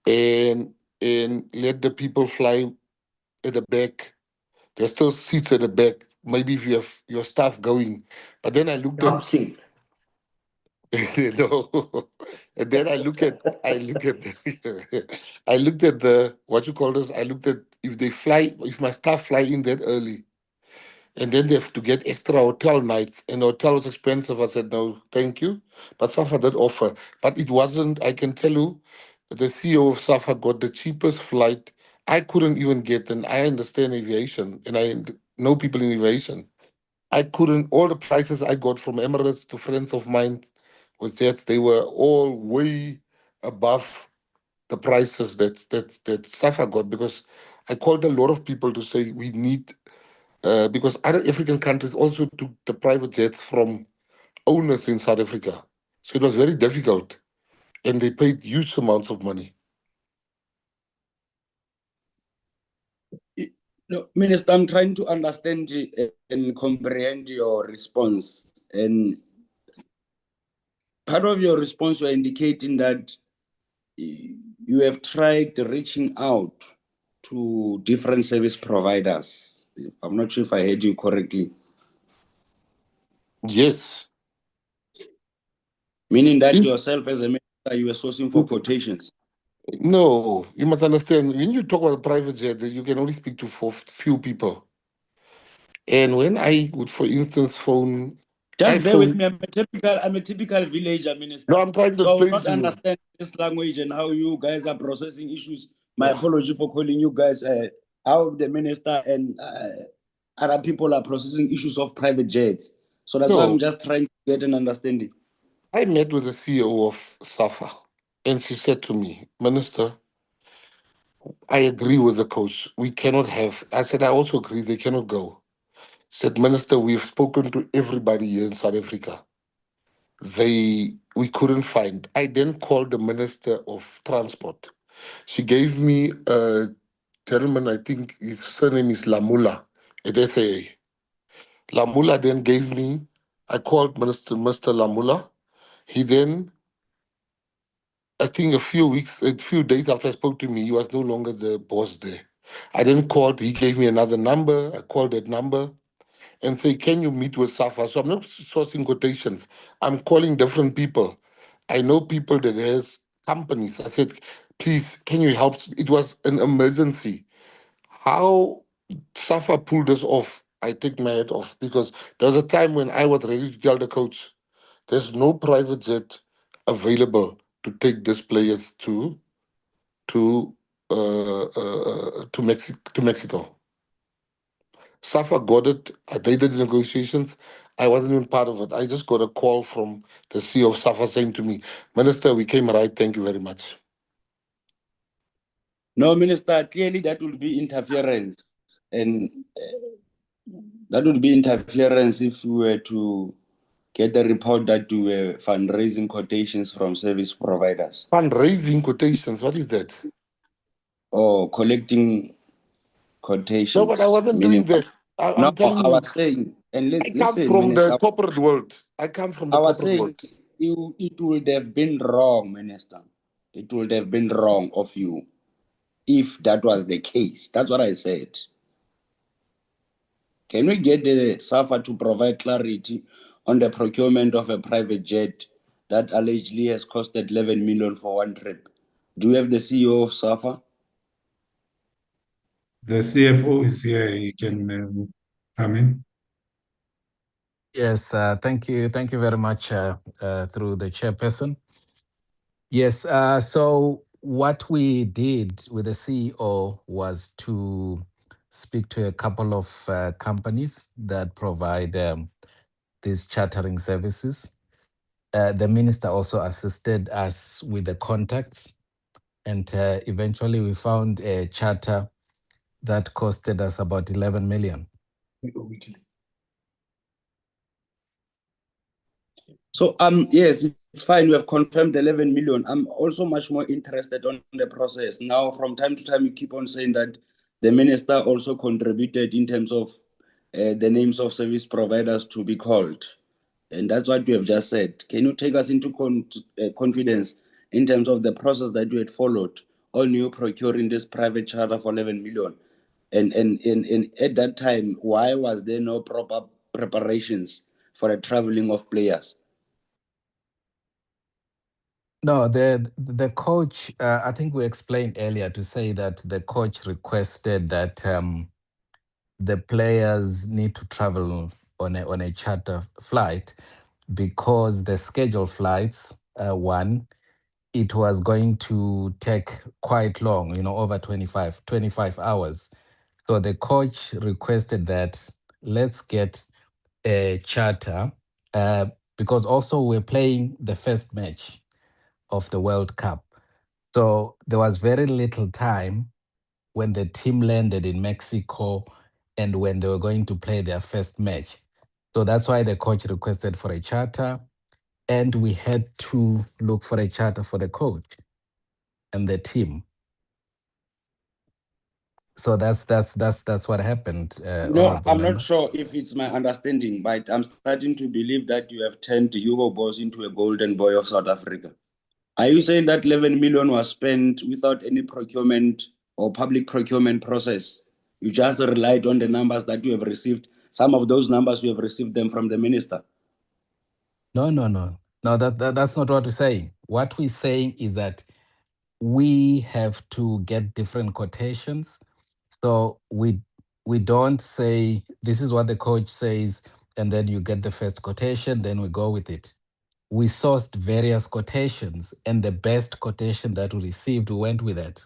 and let the people fly at the back. There's still seats at the back. Maybe if you have your staff going. But then I looked Dump at seat. no. And then I looked at I looked at the what you call this. I looked at if my staff fly in that early, and then they have to get extra hotel nights, and the hotel was expensive. I said, no, thank you. But SAFA did offer. But it wasn't, I can tell you, the CEO of SAFA got the cheapest flight I couldn't even get, and I understand aviation, and I know people in aviation. I couldn't, all the prices I got from Emirates to friends of mine with jets, they were all way above the prices that SAFA got, because I called a lot of people to say we need because other African countries also took the private jets from owners in South Africa. So it was very difficult, and they paid huge amounts of money. No, Minister, I'm trying to understand and comprehend your response. And part of your response, you're indicating that you have tried reaching out to different service providers. I'm not sure if I heard you correctly. Yes. Meaning that yourself as a minister, you were sourcing for quotations. No, you must understand, when you talk about a private jet, you can only speak to few people. And when I would, for instance, phone... Just bear with me. I'm a typical villager minister. No, I'm trying to So I will explain not to you. understand this language and how you guys are processing issues. My apology for calling you guys how the minister and other people are processing issues of private jets. So that's why I'm just trying to get an understanding. I met with the CEO of SAFA, and she said to me, Minister, I agree with the coach. We cannot have... I said, I also agree they cannot go. Said, Minister, we've spoken to everybody here in South Africa. We couldn't find. I then called the Minister of Transport. She gave me a gentleman, I think his surname is Lamula at SAA. Lamula then gave me... I called Mr. Lamula. He then, I think a few days after I spoke to me, he was no longer the boss there. I then called, he gave me another number. I called that number and say, can you meet with SAFA? So I'm not sourcing quotations. I'm calling different people. I know people that has companies. I said, please, can you help? It was an emergency. How SAFA pulled us off, I take my head off, because there was a time when I was ready to tell the coach, there's no private jet available to take these players to Mexico. SAFA got it. They did the negotiations. I wasn't even part of it. I just got a call from the CEO of SAFA saying to me, Minister, we came right. Thank you very much. No, Minister, clearly that will be interference. And that would be interference if we were to get a report that we were fundraising quotations from service providers. Fundraising quotations, what is that? Or collecting quotations. No, but I wasn't doing that. I'm telling you. I was saying, and I come listen, from Minister. the corporate world. I come from the corporate world. It would have been wrong, Minister. It would have been wrong of you if that was the case. That's what I said. Can we get the SAFA to provide clarity on the procurement of a private jet that allegedly has costed 11 million for one trip? Do you have the CEO of SAFA? The CFO is here. He can come in. Yes, thank you. Thank you very much through the chairperson. Yes, so what we did with the CEO was to speak to a couple of companies that provide these chartering services. The minister also assisted us with the contacts, and eventually we found a charter that costed us about 11 million. So yes, it's fine. We have confirmed 11 million. I'm also much more interested on the process. Now, from time to time, you keep on saying that the minister also contributed in terms of the names of service providers to be called. And that's what you have just said. Can you take us into confidence in terms of the process that you had followed on you procuring this private charter for 11 million? And at that time, why was there no proper preparations for the traveling of players? No, the coach, I think we explained earlier to say that the coach requested that the players need to travel on a charter flight because the scheduled flights, one, it was going to take quite long, over 25 hours. So the coach requested that let's get a charter because also we're playing the first match of the World Cup. So there was very little time when the team landed in Mexico and when they were going to play their first match. So that's why the coach requested for a charter, and we had to look for a charter for the coach and the team. So that's what happened. No, Honorable I'm member. not sure if it's my understanding, but I'm starting to believe that you have turned Hugo Boss into a golden boy of South Africa. Are you saying that 11 million was spent without any procurement or public procurement process? You just relied on the numbers that you have received. Some of those numbers you have received them from the minister. No. That's not what we're saying. What we're saying is that we have to get different quotations. So we don't say this is what the coach says, and then you get the first quotation, then we go with it. We sourced various quotations, and the best quotation that we received, we went with it.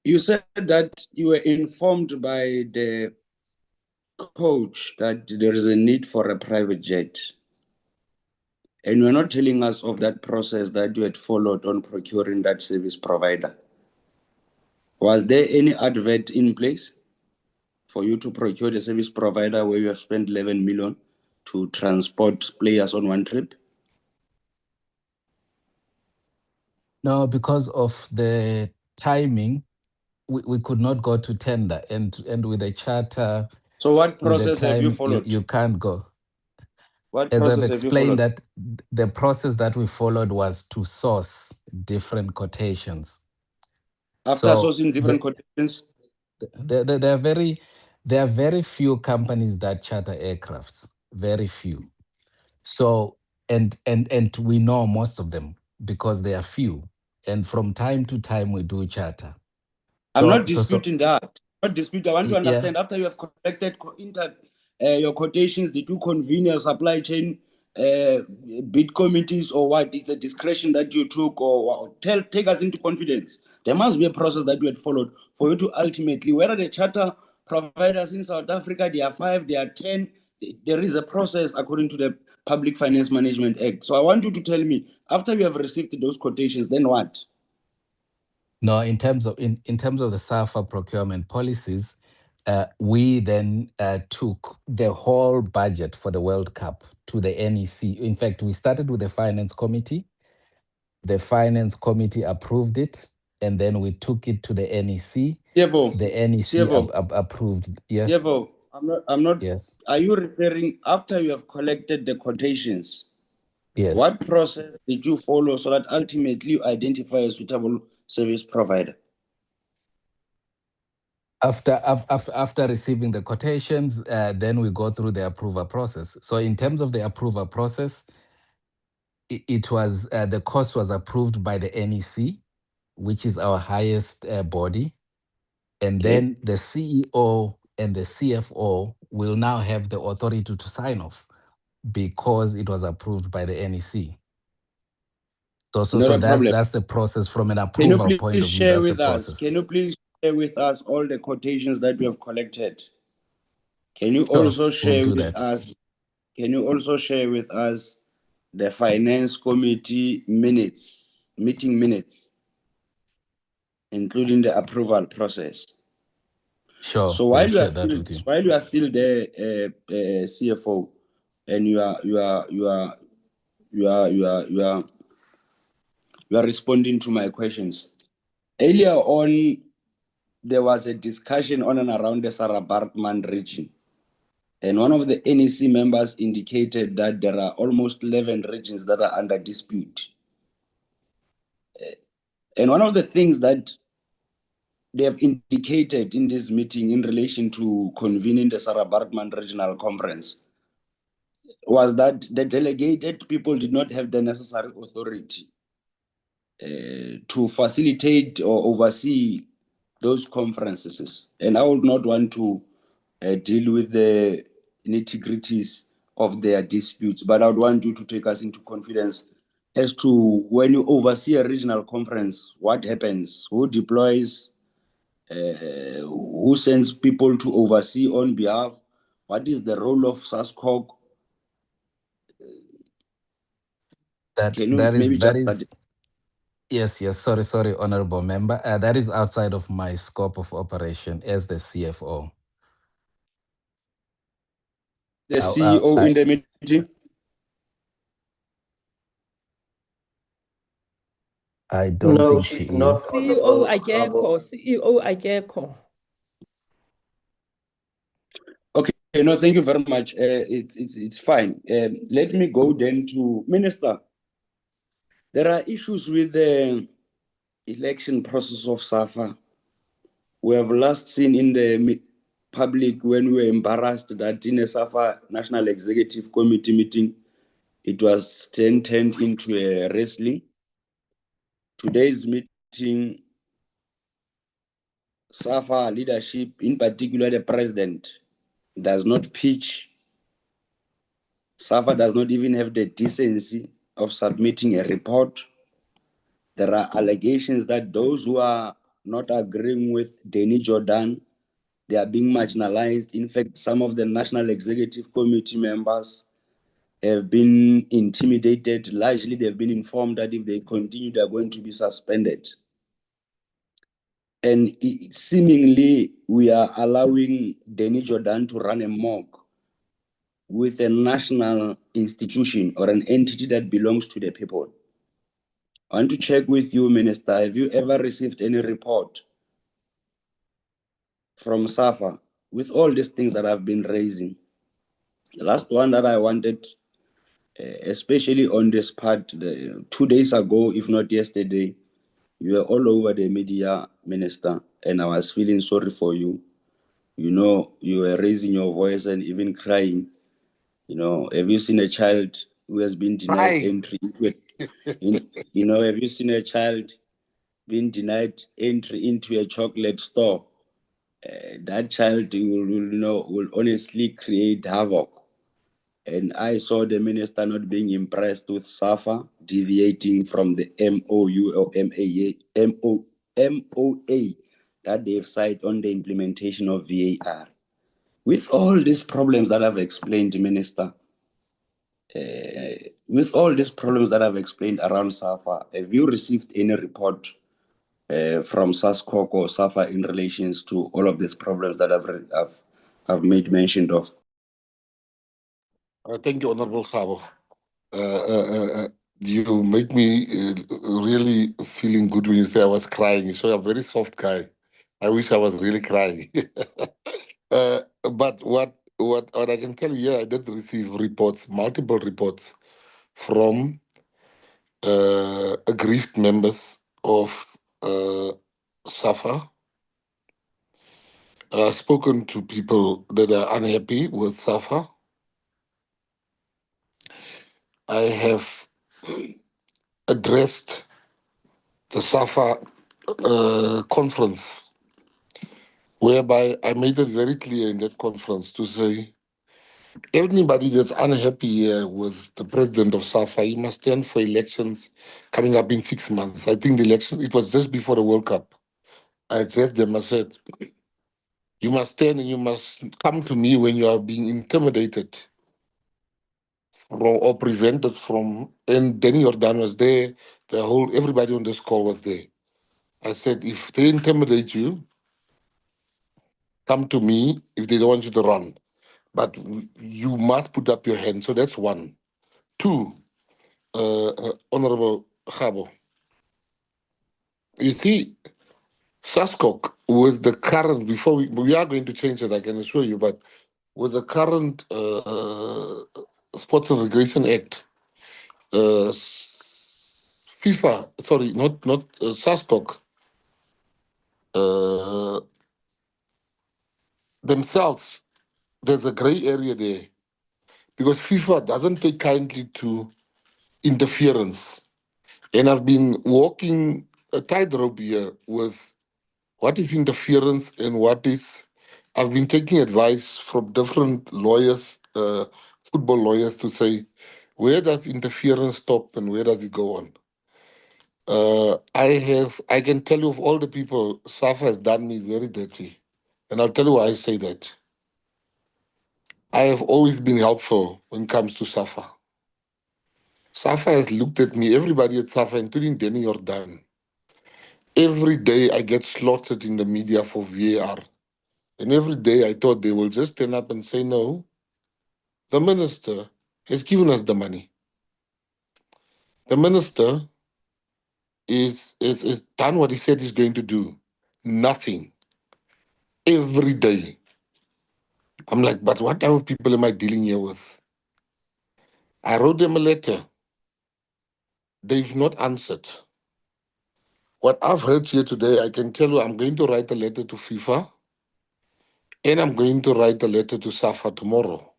You said that you were informed by the coach that there is a need for a private jet. And you're not telling us of that process that you had followed on procuring that service provider. Was there any advert in place for you to procure the service provider where you have spent 11 million to transport players on one trip? No, because of the timing, we could not go to tender, and with a charter. So what With the process have you time, followed? you can't go. What As I've process have you explained, followed? that the process that we followed was to source different quotations. After So sourcing different quotations? there are very few companies that charter aircrafts, very few. So and we know most of them because they are few, and from time to time we do charter. I'm not disputing that. Not dispute. I want to Yeah. understand, after you have collected your quotations, did you convene your supply chain bid committees, or what? It's a discretion that you took, or what? Take us into confidence. There must be a process that you had followed for you to ultimately, whether the charter providers in South Africa, they are 5, they are 10, there is a process according to the Public Finance Management Act. So I want you to tell me, after you have received those quotations, then what? No, in terms of the SAFA procurement policies, we then took the whole budget for the World Cup to the NEC. In fact, we started with the Finance Committee. The Finance Committee approved it, and then we took it to the NEC. The NEC approved. Yes. Devo, I'm not. Yes. Are you referring, after you have collected the quotations? Yes. What process did you follow so that ultimately you identify a suitable service provider? After receiving the quotations, then we go through the approval process. So in terms of the approval process, it was the cost was approved by the NEC, which is our highest body, and then the CEO and the CFO will now have the authority to sign off because it was approved by the NEC. So that's the process from an approval point of view. That's the process. Can you please share with us all the quotations that you have collected? Can you Sure, also share we'll do with that. us? Can you also share with us the Finance Committee minutes, meeting minutes, including the approval process? Sure. So while you are still there, CFO, and you are responding to my questions. Earlier on, there was a discussion on and around the Sarah Baartman region. And one of the NEC members indicated that there are almost 11 regions that are under dispute. And one of the things that they have indicated in this meeting in relation to convening the Sarah Baartman Regional Conference was that the delegated people did not have the necessary authority to facilitate or oversee those conferences. And I would not want to deal with the nitty-gritties of their disputes, but I would want you to take us into confidence as to, when you oversee a regional conference, what happens, who deploys, who sends people to oversee on behalf, what is the role of SASCOG? Yes. Sorry, honorable member. That is outside of my scope of operation as the CFO. the CEO in the meeting? I don't No, think she's she not. is. CEO Honorable CEO Ageko. Okay, no, thank you very much. It's fine. Let me go then to Minister. There are issues with the election process of SAFA. We have last seen in the public when we were embarrassed that in a SAFA National Executive Committee meeting, it was turned into a wrestling. Today's meeting, SAFA leadership, in particular the president, does not pitch. SAFA does not even have the decency of submitting a report. There are allegations that those who are not agreeing with Danny Jordan, they are being marginalized. In fact, some of the National Executive Committee members have been intimidated. Largely, they've been informed that if they continue, they are going to be suspended. And seemingly, we are allowing Danny Jordan to run a mock with a national institution or an entity that belongs to the people. I want to check with you, Minister, have you ever received any report from SAFA with all these things that I've been raising? The last one that I wanted, especially on this part, 2 days ago, if not yesterday, you were all over the media, Minister, and I was feeling sorry for you. You know, you were raising your voice and even crying. You know, have you seen a child who has been denied entry into have you seen a child being denied entry into a chocolate store? That child will honestly create havoc. And I saw the minister not being impressed with SAFA deviating from the MOU or MOA that they've signed on the implementation of VAR. With all these problems that I've explained, Minister, with all these problems that I've explained around SAFA, have you received any report from SASCOC or SAFA in relations to all of these problems that I've made mention of? Thank you, Honorable Sabo. You make me really feeling good when you say I was crying. So you're a very soft guy. I wish I was really crying. But what I can tell you, yeah, I did receive reports, multiple reports from aggrieved members of SAFA. I've spoken to people that are unhappy with SAFA. I have addressed the SAFA conference, whereby I made it very clear in that conference to say, anybody that's unhappy here with the president of SAFA, he must stand for elections coming up in 6 months. I think the election, it was just before the World Cup. I addressed them, I said, you must stand and you must come to me when you are being intimidated from, or prevented from, and Danny Jordan was there, everybody on this call was there. I said, if they intimidate you, come to me if they don't want you to run. But you must put up your hand. So that's one. Two, Honorable Khabo, you see, SASCOC was the current, before we are going to change it, I can assure you, but with the current Sports and Recreation Act, FIFA, sorry, not SASCOC, themselves, there's a gray area there because FIFA doesn't take kindly to interference. And I've been walking a tightrope here with what is interference and what is. I've been taking advice from different lawyers, football lawyers, to say, where does interference stop and where does it go on? I can tell you of all the people, SAFA has done me very dirty. And I'll tell you why I say that. I have always been helpful when it comes to SAFA. SAFA has looked at me, everybody at SAFA, including Danny Jordan. Every day I get slaughtered in the media for VAR. And every day I thought they will just turn up and say, no, The minister has given us the money. The minister is done what he said he's going to do. Nothing. Every day. I'm like, but what type of people am I dealing here with? I wrote them a letter. They've not answered. What I've heard here today, I can tell you I'm going to write a letter to FIFA and I'm going to write a letter to SAFA tomorrow.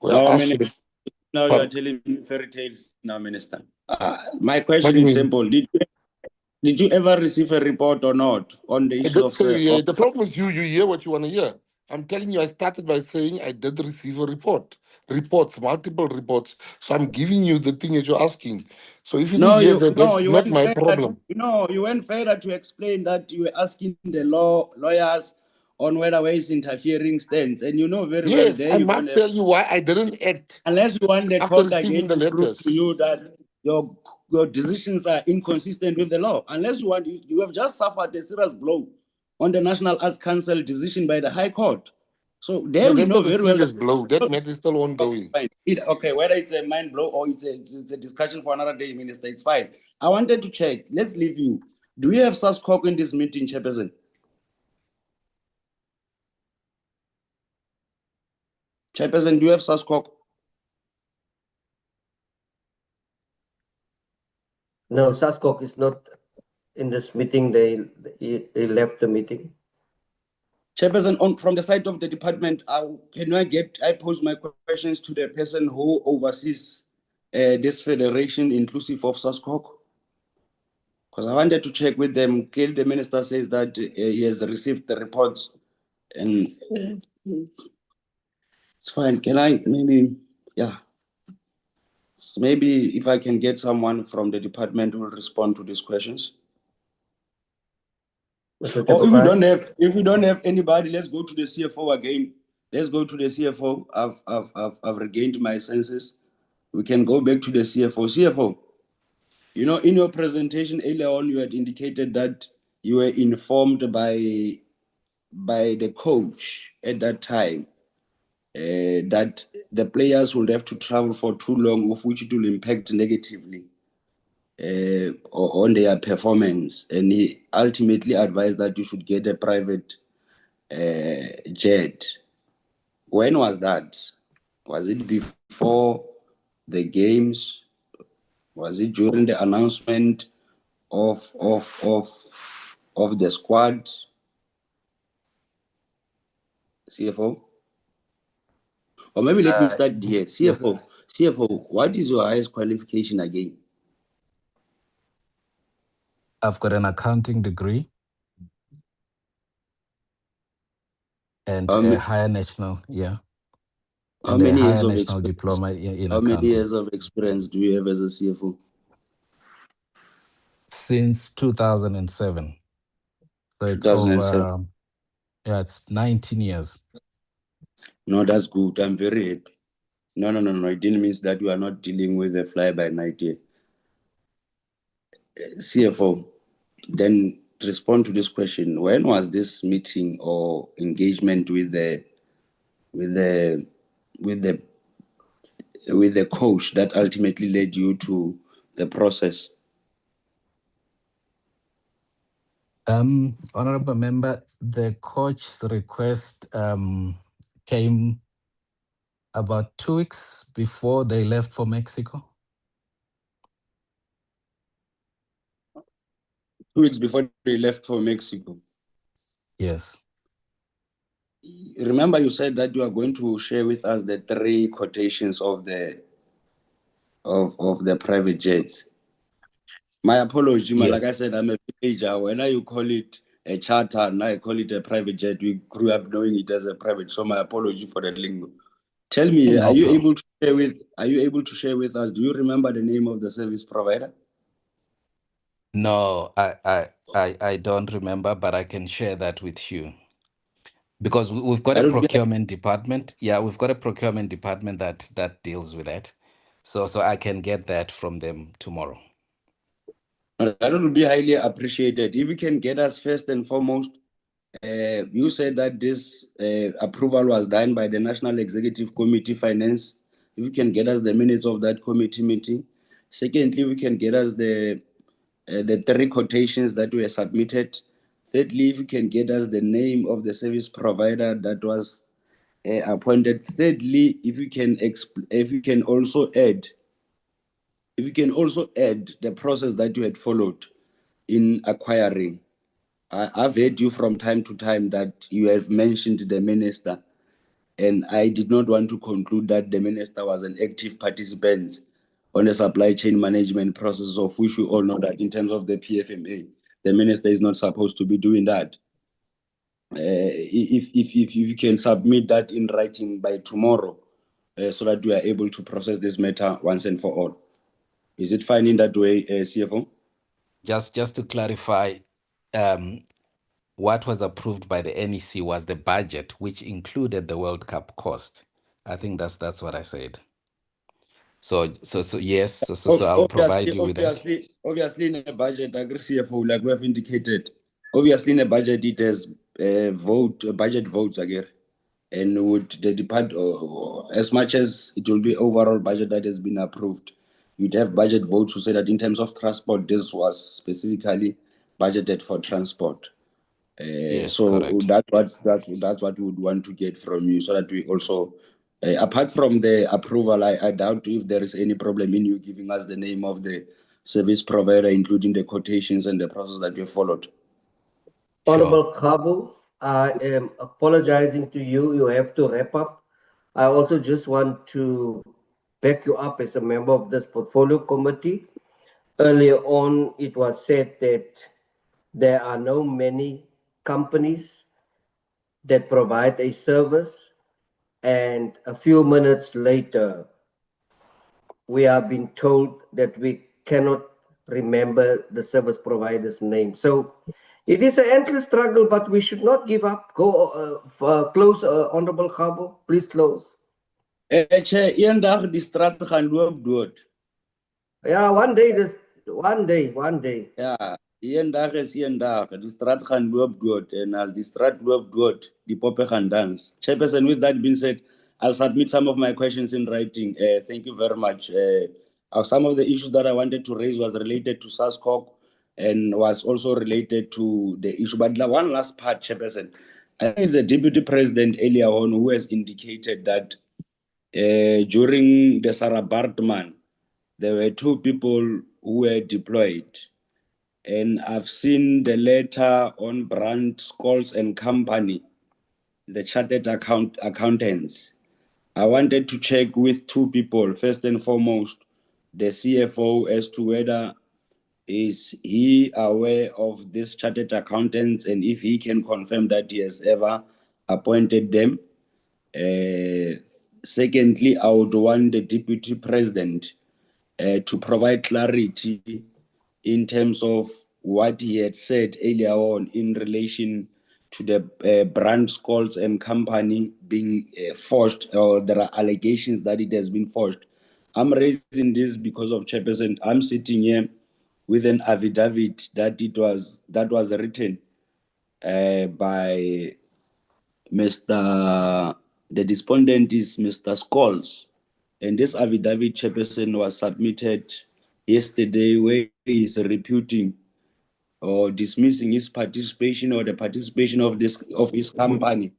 Where No, I ask Minister, now you are telling me fairy tales now, Minister. My question is simple. Did you ever receive a report or not on the issue of... The problem is you hear what you want to hear. I'm telling you, I started by saying I did receive a report. Reports, multiple reports. So I'm giving you the thing that you're asking. So if you didn't hear that, that's not my problem. You went further to explain that you were asking the lawyers on where is interfering stands. And you know very well there I you must tell you why I didn't act. Unless you want the after court receiving again the to prove letters. to you that your decisions are inconsistent with the law. Unless you want, you have just suffered a serious blow on the National Arts Council decision by the High Court. So there we know very well. Blow. That matter is still ongoing. Okay, whether it's a mind blow or it's a discussion for another day, Minister, it's fine. I wanted to check. Let's leave you. Do we have SASCOC in this meeting, Chairperson? Chairperson, do you have SASCOC? No, SASCOC is not in this meeting. They left the meeting. Chairperson, from the side of the department, I pose my questions to the person who oversees this federation, inclusive of SASCOC? Because I wanted to check with them. Clearly, the minister says that he has received the reports, and it's fine. Can I maybe, so maybe if I can get someone from the department who will respond to these questions. Or if we don't have anybody, let's go to the CFO again. Let's go to the CFO. I've regained my senses. We can go back to the CFO. CFO, you know, in your presentation earlier on, you had indicated that you were informed by the coach at that time that the players would have to travel for too long, of which it will impact negatively on their performance. And he ultimately advised that you should get a private jet. When was that? Was it before the games? Was it during the announcement of the squad? CFO? Or maybe let me start here. CFO, Yes. CFO, what is your highest qualification again? I've got an accounting degree and a higher national, How many years of national experience? diploma in How accounting. many years of experience do you have as a CFO? Since 2007. So it's 2007. over, it's 19 years. No, that's good. I'm very happy. No. It didn't mean that you are not dealing with a fly-by-night here. CFO, then respond to this question. When was this meeting or engagement with the coach that ultimately led you to the process? Honorable member, the coach's request came about 2 weeks before they left for Mexico. 2 weeks before they left for Mexico. Yes. Remember, you said that you are going to share with us the 3 quotations of the private jets. My apology, Yes. like I said, I'm a villager. When you call it a charter, now I call it a private jet. We grew up knowing it as a private. So my apology for that lingo. Tell me, are you able to share with us? Do you remember the name of the service provider? No, I don't remember, but I can share that with you. Because we've got a procurement department. Yeah, we've got a procurement department that deals with that. So I can get that from them tomorrow. That would be highly appreciated. If you can get us first and foremost You said that this approval was done by the National Executive Committee Finance. If you can get us the minutes of that committee meeting. Secondly, we can get us the 3 quotations that were submitted. Thirdly, if you can get us the name of the service provider that was appointed. Thirdly, if you can also add the process that you had followed in acquiring. I've heard you from time to time that you have mentioned the minister, and I did not want to conclude that the minister was an active participant on the supply chain management process, of which we all know that in terms of the PFMA, the minister is not supposed to be doing that. If you can submit that in writing by tomorrow, so that we are able to process this matter once and for all. Is it fine in that way, CFO? Just to clarify, what was approved by the NEC was the budget, which included the World Cup cost. I think that's what I said. So yes, so I'll provide you with that. Obviously, in a budget, I agree, CFO, like we have indicated. Obviously, in a budget, it has budget votes again, and would the depart as much as it will be overall budget that has been approved, you'd have budget votes to say that in terms of transport, this was specifically budgeted for transport. Yes, So correct. that's what we would want to get from you, so that we also, apart from the approval, I doubt if there is any problem in you giving us the name of the service provider, including the quotations and the process that you followed. Honorable Khabu, I am apologizing to you. You have to wrap up. I also just want to back you up as a member of this portfolio committee. Earlier on, it was said that there are no many companies that provide a service, and a few minutes later, we are being told that we cannot remember the service provider's name. So it is an endless struggle, but we should not give up. Go close, Honorable Khabu. Please close. Yeah, one day. Ja, eendag is eendag. Die straat gaan loop dood en as die straat loop dood, die poppe gaan dans. Chairperson, with that being said, I'll submit some of my questions in writing. Thank you very much. Some of the issues that I wanted to raise was related to SASCOC and was also related to the issue. But one last part, Chairperson, I think it's the Deputy President earlier on who has indicated that during the Sarah Bartman, there were 2 people who were deployed. And I've seen the letter on Brand Scholes and Company, the chartered accountants. I wanted to check with 2 people. First and foremost, the CFO, as to whether is he aware of these chartered accountants and if he can confirm that he has ever appointed them. Secondly, I would want the Deputy President to provide clarity in terms of what he had said earlier on in relation to the Brand Scholes and Company being forged, or there are allegations that it has been forged. I'm raising this because of Chairperson. I'm sitting here with an affidavit that was written by the despondent is Mr. Scholes. And this affidavit, Chairperson, was submitted yesterday, where he is reputing or dismissing his participation or the participation of his company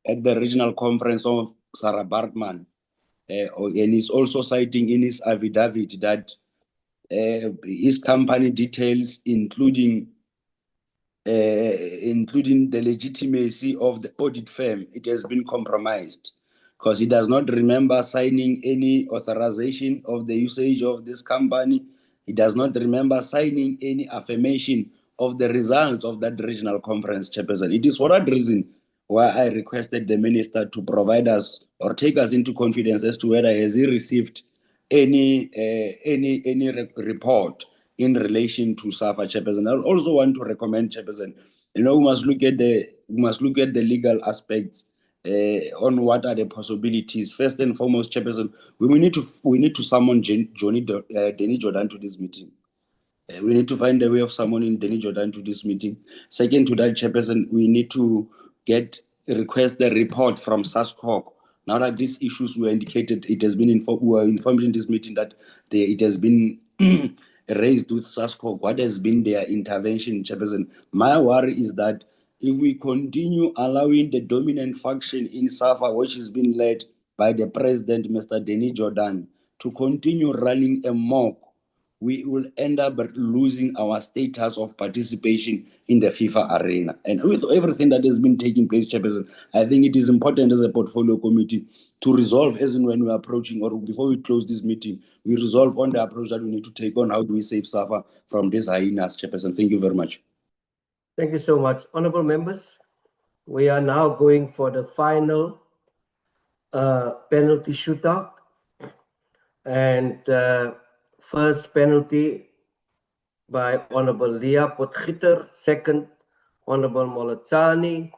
at the regional conference of Sarah Bartman. And he's also citing in his affidavit that his company details, including the legitimacy of the audit firm, it has been compromised, because he does not remember signing any authorization of the usage of this company. He does not remember signing any affirmation of the results of that regional conference, Chairperson. It is for that reason why I requested the minister to provide us or take us into confidence as to whether has he received any report in relation to SAFA, Chairperson. I also want to recommend, Chairperson, we must look at the legal aspects on what are the possibilities. First and foremost, Chairperson, we need to summon Denny Jordan to this meeting. We need to find a way of summoning Danny Jordan to this meeting. Second to that, Chairperson, we need to request the report from SASCOC. Now that these issues were indicated, it has been we were informed in this meeting that it has been raised with SASCOC. What has been their intervention, Chairperson? My worry is that if we continue allowing the dominant faction in SAFA, which has been led by the president, Mr. Danny Jordan, to continue running amok, we will end up losing our status of participation in the FIFA arena. And with everything that has been taking place, Chairperson, I think it is important as a portfolio committee to resolve, as in when we are approaching, or before we close this meeting, we resolve on the approach that we need to take on how do we save SAFA from these hyenas, Chairperson. Thank you very much. Thank you so much. Honorable members, we are now going for the final penalty shootout. And first penalty by Honorable Leah Potgieter, second Honorable Molotani,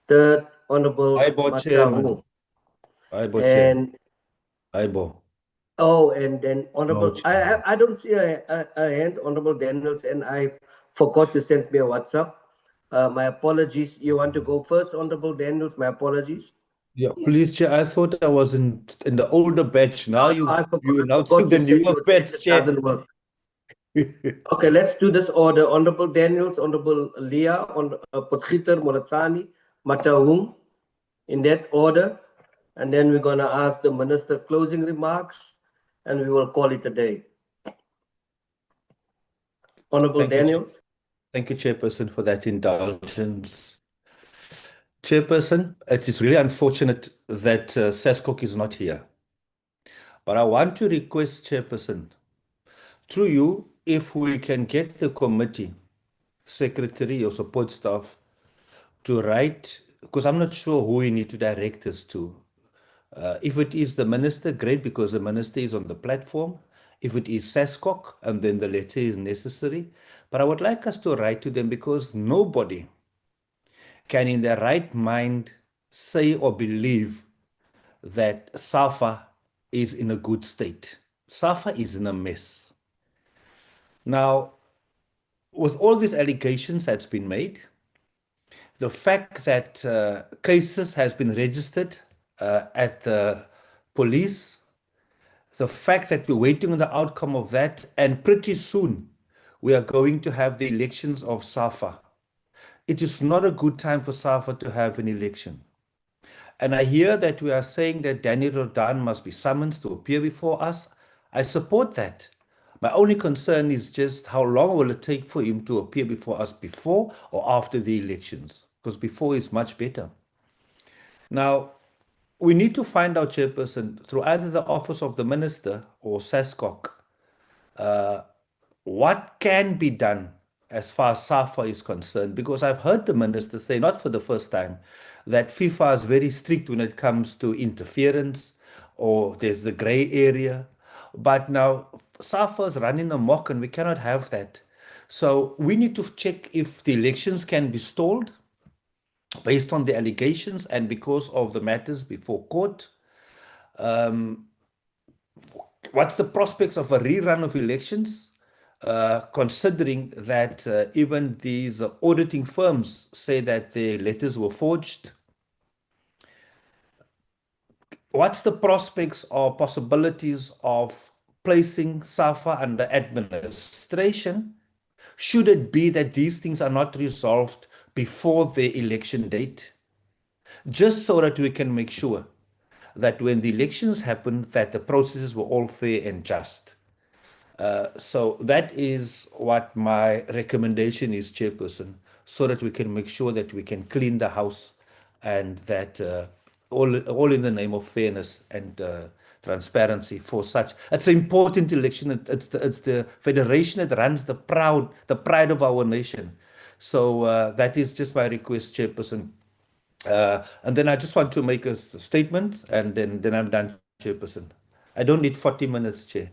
third Honorable Matahu. And and then Honorable, I don't see a hand, Honorable Daniels, and I forgot to send me a WhatsApp. My apologies. You want to go first, Honorable Daniels? My apologies. Yeah, please, Chair. I thought I was in the older batch. Now you announced forgot the to send newer you a batch, text. It Chair. doesn't work. Okay, let's do this order. Honorable Daniels, Honorable Leah, Potgieter, Molotani, Mataung, in that order. And then we're going to ask the Minister closing remarks, and we will call it a day. Honorable Daniels. Thank you, Chairperson, for that indulgence. Chairperson, it is really unfortunate that SASCOC is not here. But I want to request, Chairperson, through you, if we can get the committee, secretary or support staff to write, because I'm not sure who we need to direct us to. If it is the minister, great, because the minister is on the platform. If it is SASCOC, and then the letter is necessary. But I would like us to write to them, because nobody can in their right mind say or believe that SAFA is in a good state. SAFA is in a mess. Now, with all these allegations that's been made, the fact that cases has been registered at the police, the fact that we're waiting on the outcome of that, and pretty soon we are going to have the elections of SAFA. It is not a good time for SAFA to have an election. And I hear that we are saying that Danny Jordan must be summoned to appear before us. I support that. My only concern is just how long will it take for him to appear before us, before or after the elections? Because before is much better. Now, we need to find out, Chairperson, through either the office of the minister or SASCOC, what can be done as far as SAFA is concerned, because I've heard the minister say, not for the first time, that FIFA is very strict when it comes to interference, or there's the gray area. But now SAFA is running amok and we cannot have that. So we need to check if the elections can be stalled based on the allegations and because of the matters before court. What's the prospects of a rerun of elections? Considering that even these auditing firms say that the letters were forged. What's the prospects or possibilities of placing SAFA under administration? Should it be that these things are not resolved before the election date? Just so that we can make sure that when the elections happen, that the processes were all fair and just. So that is what my recommendation is, Chairperson, so that we can make sure that we can clean the house and that all in the name of fairness and transparency for such. It's an important election. It's the federation that runs the pride of our nation. So that is just my request, Chairperson. And then I just want to make a statement, and then I'm done, Chairperson. I don't need 40 minutes, Chair.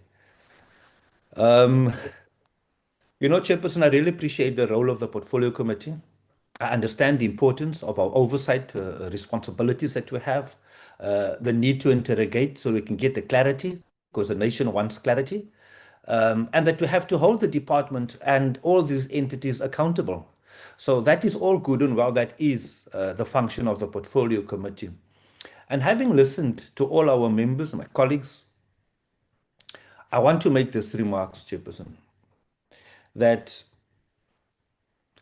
Chairperson, I really appreciate the role of the Portfolio Committee. I understand the importance of our oversight responsibilities that we have, the need to interrogate so we can get the clarity, because the nation wants clarity. and that we have to hold the department and all these entities accountable. So that is all good and well. That is the function of the portfolio committee. And having listened to all our members, my colleagues, I want to make this remarks, Chairperson, that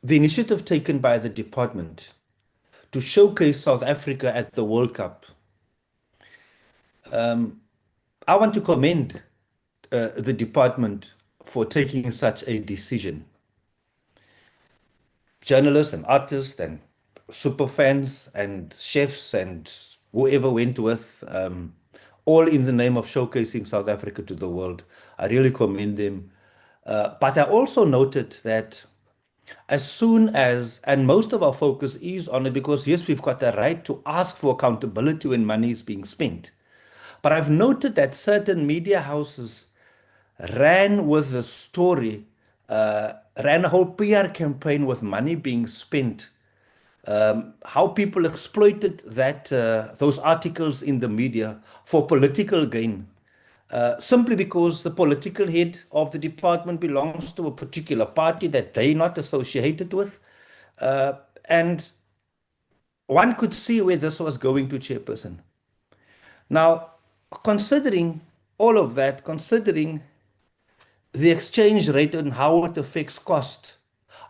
the initiative taken by the department to showcase South Africa at the World Cup, I want to commend the department for taking such a decision. Journalists and artists and super fans and chefs and whoever went with, all in the name of showcasing South Africa to the world. I really commend them. But I also noted that as soon as, and most of our focus is on it because yes, we've got the right to ask for accountability when money is being spent. But I've noted that certain media houses ran with the story, ran a whole PR campaign with money being spent, how people exploited that those articles in the media for political gain, simply because the political head of the department belongs to a particular party that they're not associated with. And one could see where this was going to, Chairperson. Now, considering all of that, considering the exchange rate and how it affects cost,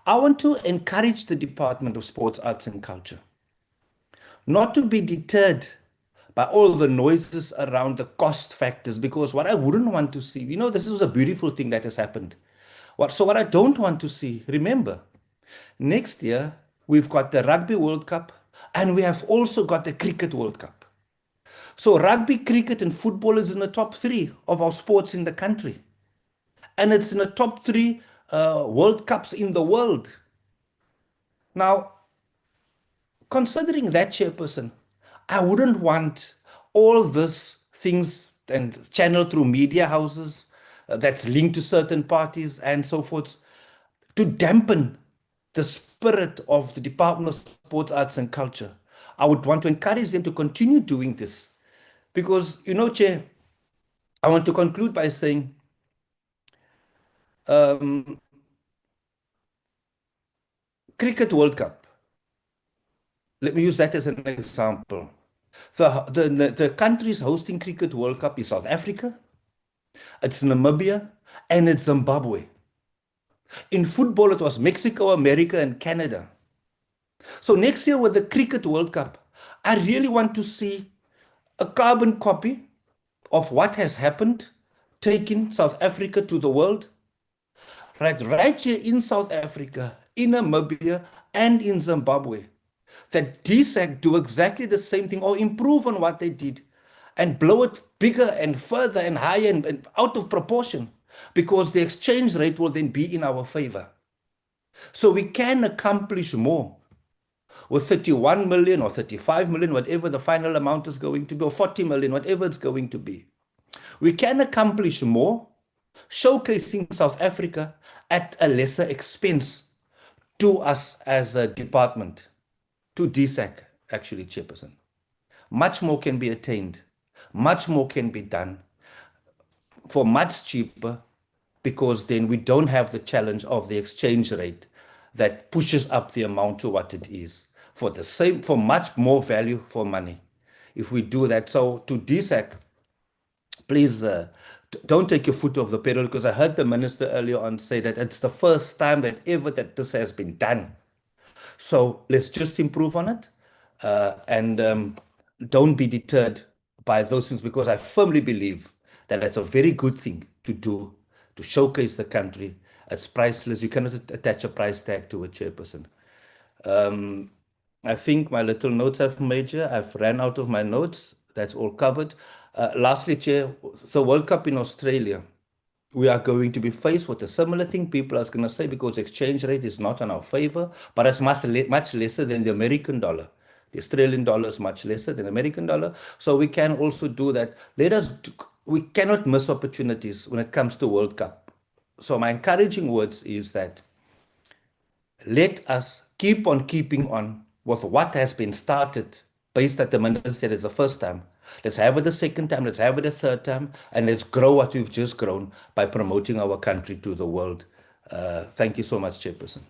I want to encourage the Department of Sports, Arts and Culture not to be deterred by all the noises around the cost factors, because what I wouldn't want to see, you know, this is a beautiful thing that has happened. So what I don't want to see, remember, next year we've got the Rugby World Cup and we have also got the Cricket World Cup. So rugby, cricket and football is in the top 3 of our sports in the country. And it's in the top 3 World Cups in the world. Now, considering that, Chairperson, I wouldn't want all these things and channeled through media houses that's linked to certain parties and so forth to dampen the spirit of the Department of Sports, Arts and Culture. I would want to encourage them to continue doing this because, you know, Chair, I want to conclude by saying Cricket World Cup. Let me use that as an example. The countries hosting Cricket World Cup is South Africa, it's Namibia, and it's Zimbabwe. In football, it was Mexico, America, and Canada. So next year with the Cricket World Cup, I really want to see a carbon copy of what has happened, taking South Africa to the world. Right here in South Africa, in Namibia, and in Zimbabwe, that DSAC do exactly the same thing or improve on what they did and blow it bigger and further and higher and out of proportion, because the exchange rate will then be in our favor. So we can accomplish more with 31 million or 35 million, whatever the final amount is going to be, or 40 million, whatever it's going to be. We can accomplish more showcasing South Africa at a lesser expense to us as a department, to DSAC, actually, Chairperson. Much more can be attained. Much more can be done for much cheaper, because then we don't have the challenge of the exchange rate that pushes up the amount to what it is for the same, for much more value for money. If we do that, so to DSAC, please don't take your foot off the pedal, because I heard the minister earlier on say that it's the first time that ever that this has been done. So let's just improve on it and don't be deterred by those things, because I firmly believe that it's a very good thing to do, to showcase the country. It's priceless. You cannot attach a price tag to a Chairperson. I think my little notes I've made here, I've ran out of my notes. That's all covered. Lastly, Chair, the World Cup in Australia, we are going to be faced with a similar thing. People are going to say, because exchange rate is not in our favor, but it's much lesser than the American dollar. The Australian dollar is much lesser than American dollar. So we can also do that. We cannot miss opportunities when it comes to World Cup. So my encouraging words is that let us keep on keeping on with what has been started based that the minister said it's the first time. Let's have it the second time, let's have it the third time, and let's grow what we've just grown by promoting our country to the world. Thank you so much, Chairperson.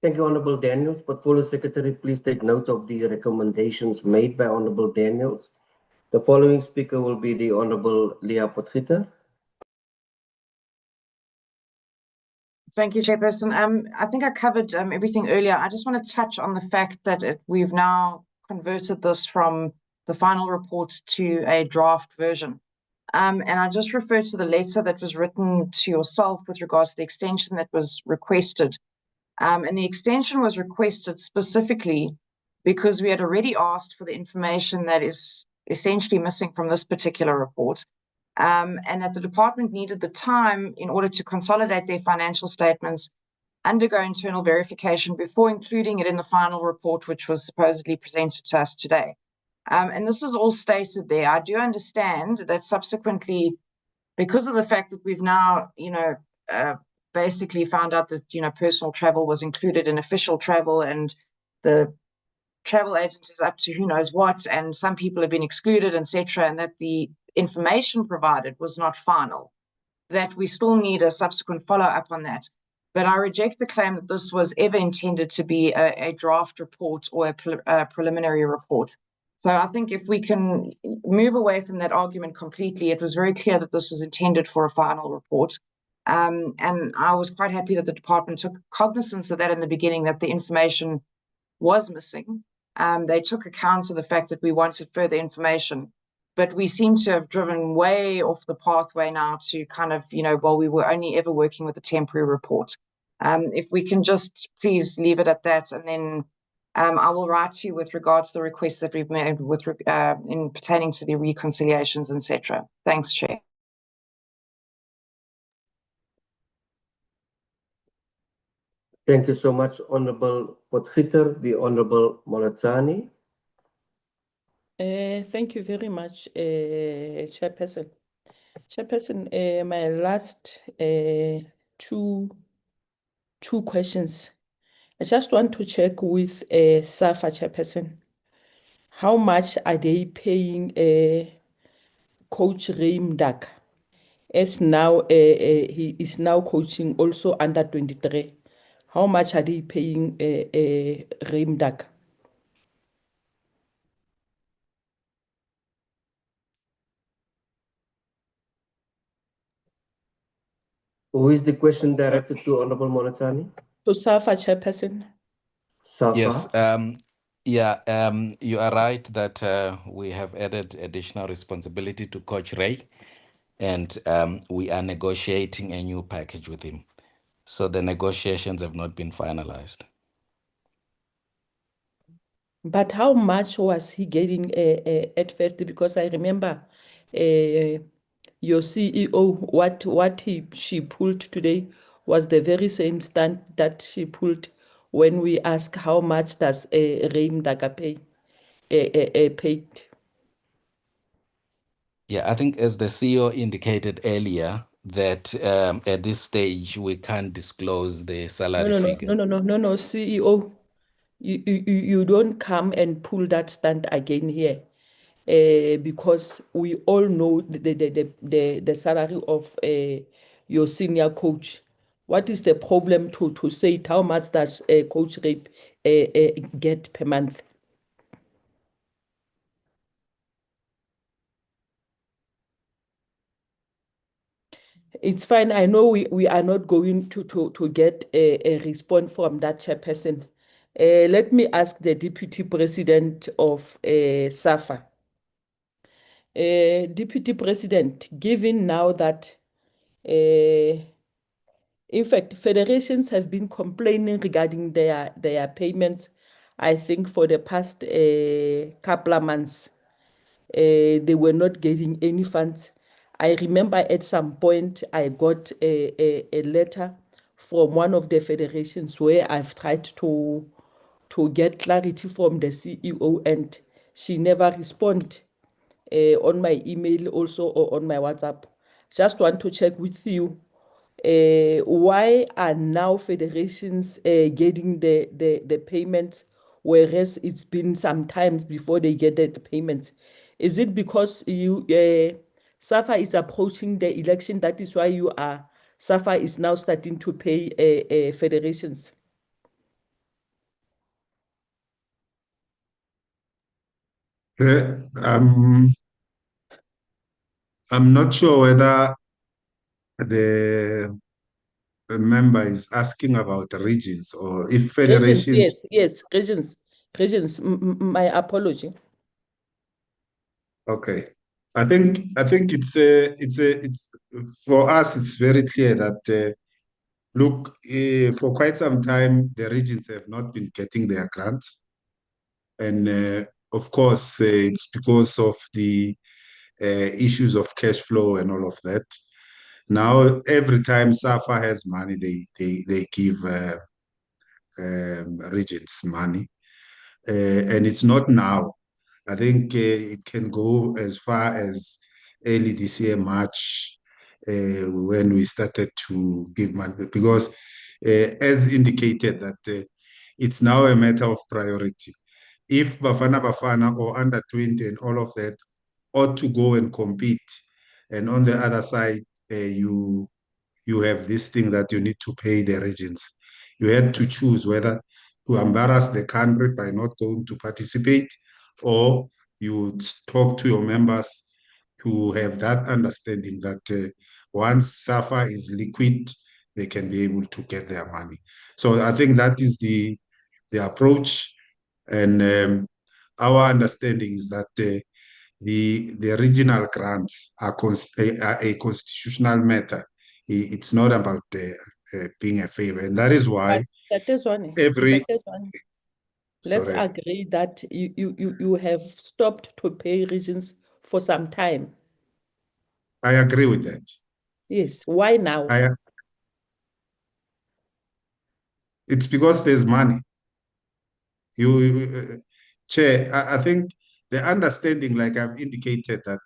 Thank you, Honorable Daniels. Portfolio Secretary, please take note of the recommendations made by Honorable Daniels. The following speaker will be the Honorable Leah Potgieter. Thank you, Chairperson. I think I covered everything earlier. I just want to touch on the fact that we've now converted this from the final report to a draft version. And I just refer to the letter that was written to yourself with regards to the extension that was requested. And the extension was requested specifically because we had already asked for the information that is essentially missing from this particular report. And that the department needed the time in order to consolidate their financial statements, undergo internal verification before including it in the final report, which was supposedly presented to us today. And this is all stated there. I do understand that subsequently, because of the fact that we've now, basically found out that, personal travel was included in official travel, and the travel agent is up to who knows what, and some people have been excluded, etc., and that the information provided was not final, that we still need a subsequent follow-up on that. But I reject the claim that this was ever intended to be a draft report or a preliminary report. So I think if we can move away from that argument completely, it was very clear that this was intended for a final report. And I was quite happy that the department took cognizance of that in the beginning, that the information was missing. They took account of the fact that we wanted further information, but we seem to have driven way off the pathway now to kind of, well, we were only ever working with a temporary report. If we can just please leave it at that, and then I will write to you with regards to the requests that we've made with in pertaining to the reconciliations, etc. Thanks, Chair. Thank you so much, Honorable Potgieter. The Honorable Molatani. Thank you very much, Chairperson. Chairperson, my last two questions. I just want to check with SAFA, Chairperson. How much are they paying Coach Reem Dak? As now he is now coaching also under 23. How much are they paying Reem Dak? Who is the question directed to, Honorable Molatani? To SAFA, Chairperson. SAFA. Yes, you are right that we have added additional responsibility to Coach Ray, and we are negotiating a new package with him. So the negotiations have not been finalized. But how much was he getting at first? Because I remember your CEO, what she pulled today was the very same stunt that she pulled when we asked how much does Reem Daga pay paid. Yeah, I think as the CEO indicated earlier, that at this stage we can't disclose the salary figure. No, CEO, you don't come and pull that stunt again here. Because we all know the salary of your senior coach. What is the problem to say it? How much does Coach Rape get per month? It's fine. I know we are not going to get a response from that chairperson. Let me ask the Deputy President of SAFA. Deputy President, given now that in fact, federations have been complaining regarding their payments, I think for the past couple of months, they were not getting any funds. I remember at some point I got a letter from one of the federations where I've tried to get clarity from the CEO, and she never responded on my email also or on my WhatsApp. Just want to check with you, why are now federations getting the payments whereas it's been some times before they get the payments. Is it because SAFA is approaching the election, that is why SAFA is now starting to pay federations? I'm not sure whether the member is asking about regions or if federations. Yes, regions. My apology. Okay, I think it's for us. It's very clear that look, for quite some time the regions have not been getting their grants, and of course it's because of the issues of cash flow and all of that. Now every time SAFA has money, they give regions money, and it's not now. I think it can go as far as early this year, March, when we started to give money, because as indicated that it's now a matter of priority. If Bafana Bafana or under 20 and all of that ought to go and compete, and on the other side, you have this thing that you need to pay the regions. You had to choose whether to embarrass the country by not going to participate, or you talk to your members to have that understanding that once SAFA is liquid, they can be able to get their money. So I think that is the approach, and our understanding is that the regional grants are a constitutional matter. It's not about being a favor, and that is why every. Let's Sorry. agree that you have stopped to pay regions for some time. I agree with that. Yes. Why now? It's because there's money. Chair, I think the understanding, like I've indicated, that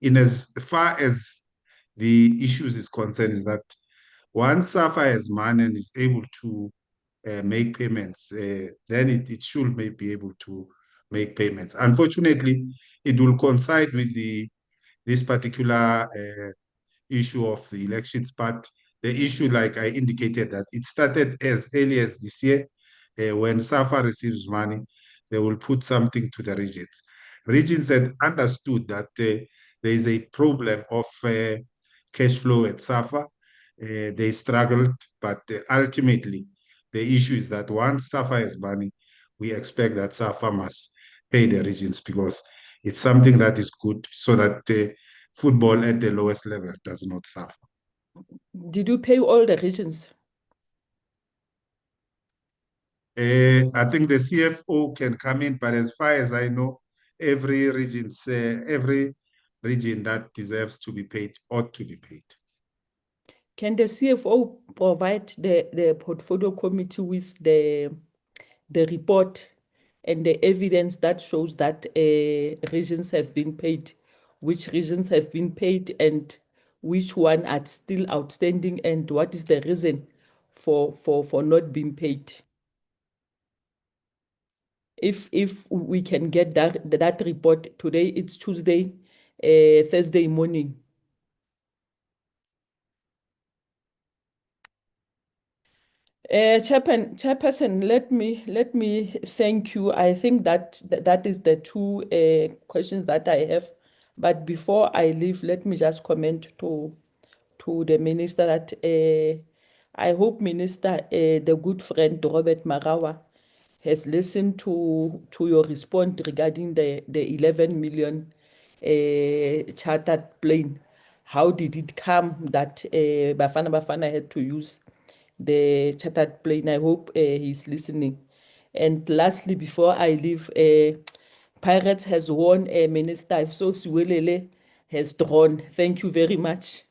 in as far as the issues is concerned, is that once SAFA has money and is able to make payments, then it should be able to make payments. Unfortunately, it will coincide with this particular issue of the elections, but the issue, like I indicated, that it started as early as this year. When SAFA receives money, they will put something to the regions. Regions had understood that there is a problem of cash flow at SAFA. They struggled, but ultimately, the issue is that once SAFA has money, we expect that SAFA must pay the regions, because it's something that is good, so that football at the lowest level does not suffer. Did you pay all the regions? I think the CFO can come in, but as far as I know, every region that deserves to be paid ought to be paid. Can the CFO provide the portfolio committee with the report and the evidence that shows that regions have been paid, which regions have been paid, and which one are still outstanding, and what is the reason for not being paid? If we can get that report today, it's Tuesday, Thursday morning. Chairperson, let me thank you. I think that is the two questions that I have. But before I leave, let me just comment to the minister that I hope Minister, the good friend Robert Marawa, has listened to your response regarding the 11 million chartered plane. How did it come that Bafana Bafana had to use the chartered plane? I hope he's listening. And lastly, before I leave, Pirates has won, Minister. If so, Siwelele has drawn. Thank you very much.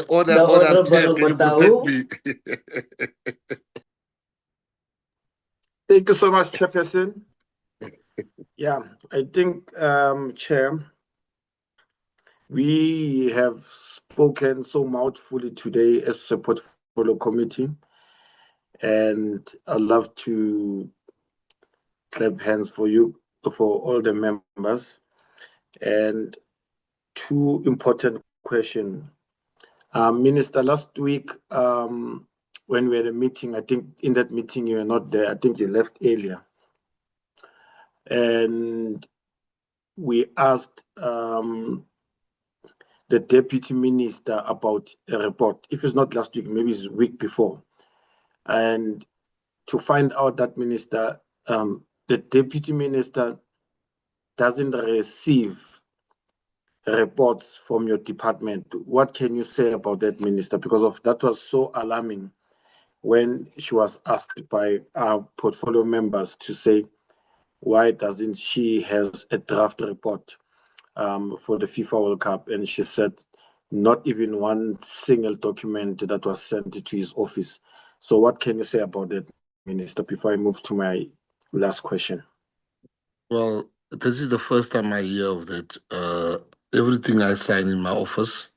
Honorable Motau. Thank you so much, Chairperson. Yeah, I think, Chair, We have spoken so mouthfully today as a portfolio committee, and I'd love to clap hands for you, for all the members. And two important questions. Minister, last week, when we had a meeting, I think in that meeting you were not there. I think you left earlier. And we asked the deputy minister about a report. If it's not last week, maybe it's the week before. And to find out that minister, the deputy minister doesn't receive reports from your department. What can you say about that, minister? Because of that was so alarming when she was asked by our portfolio members to say, why doesn't she has a draft report for the FIFA World Cup? And she said, not even one single document that was sent to his office. So what can you say about that, Minister, before I move to my last question? Well, this is the first time I hear of that. Everything I sign in my office,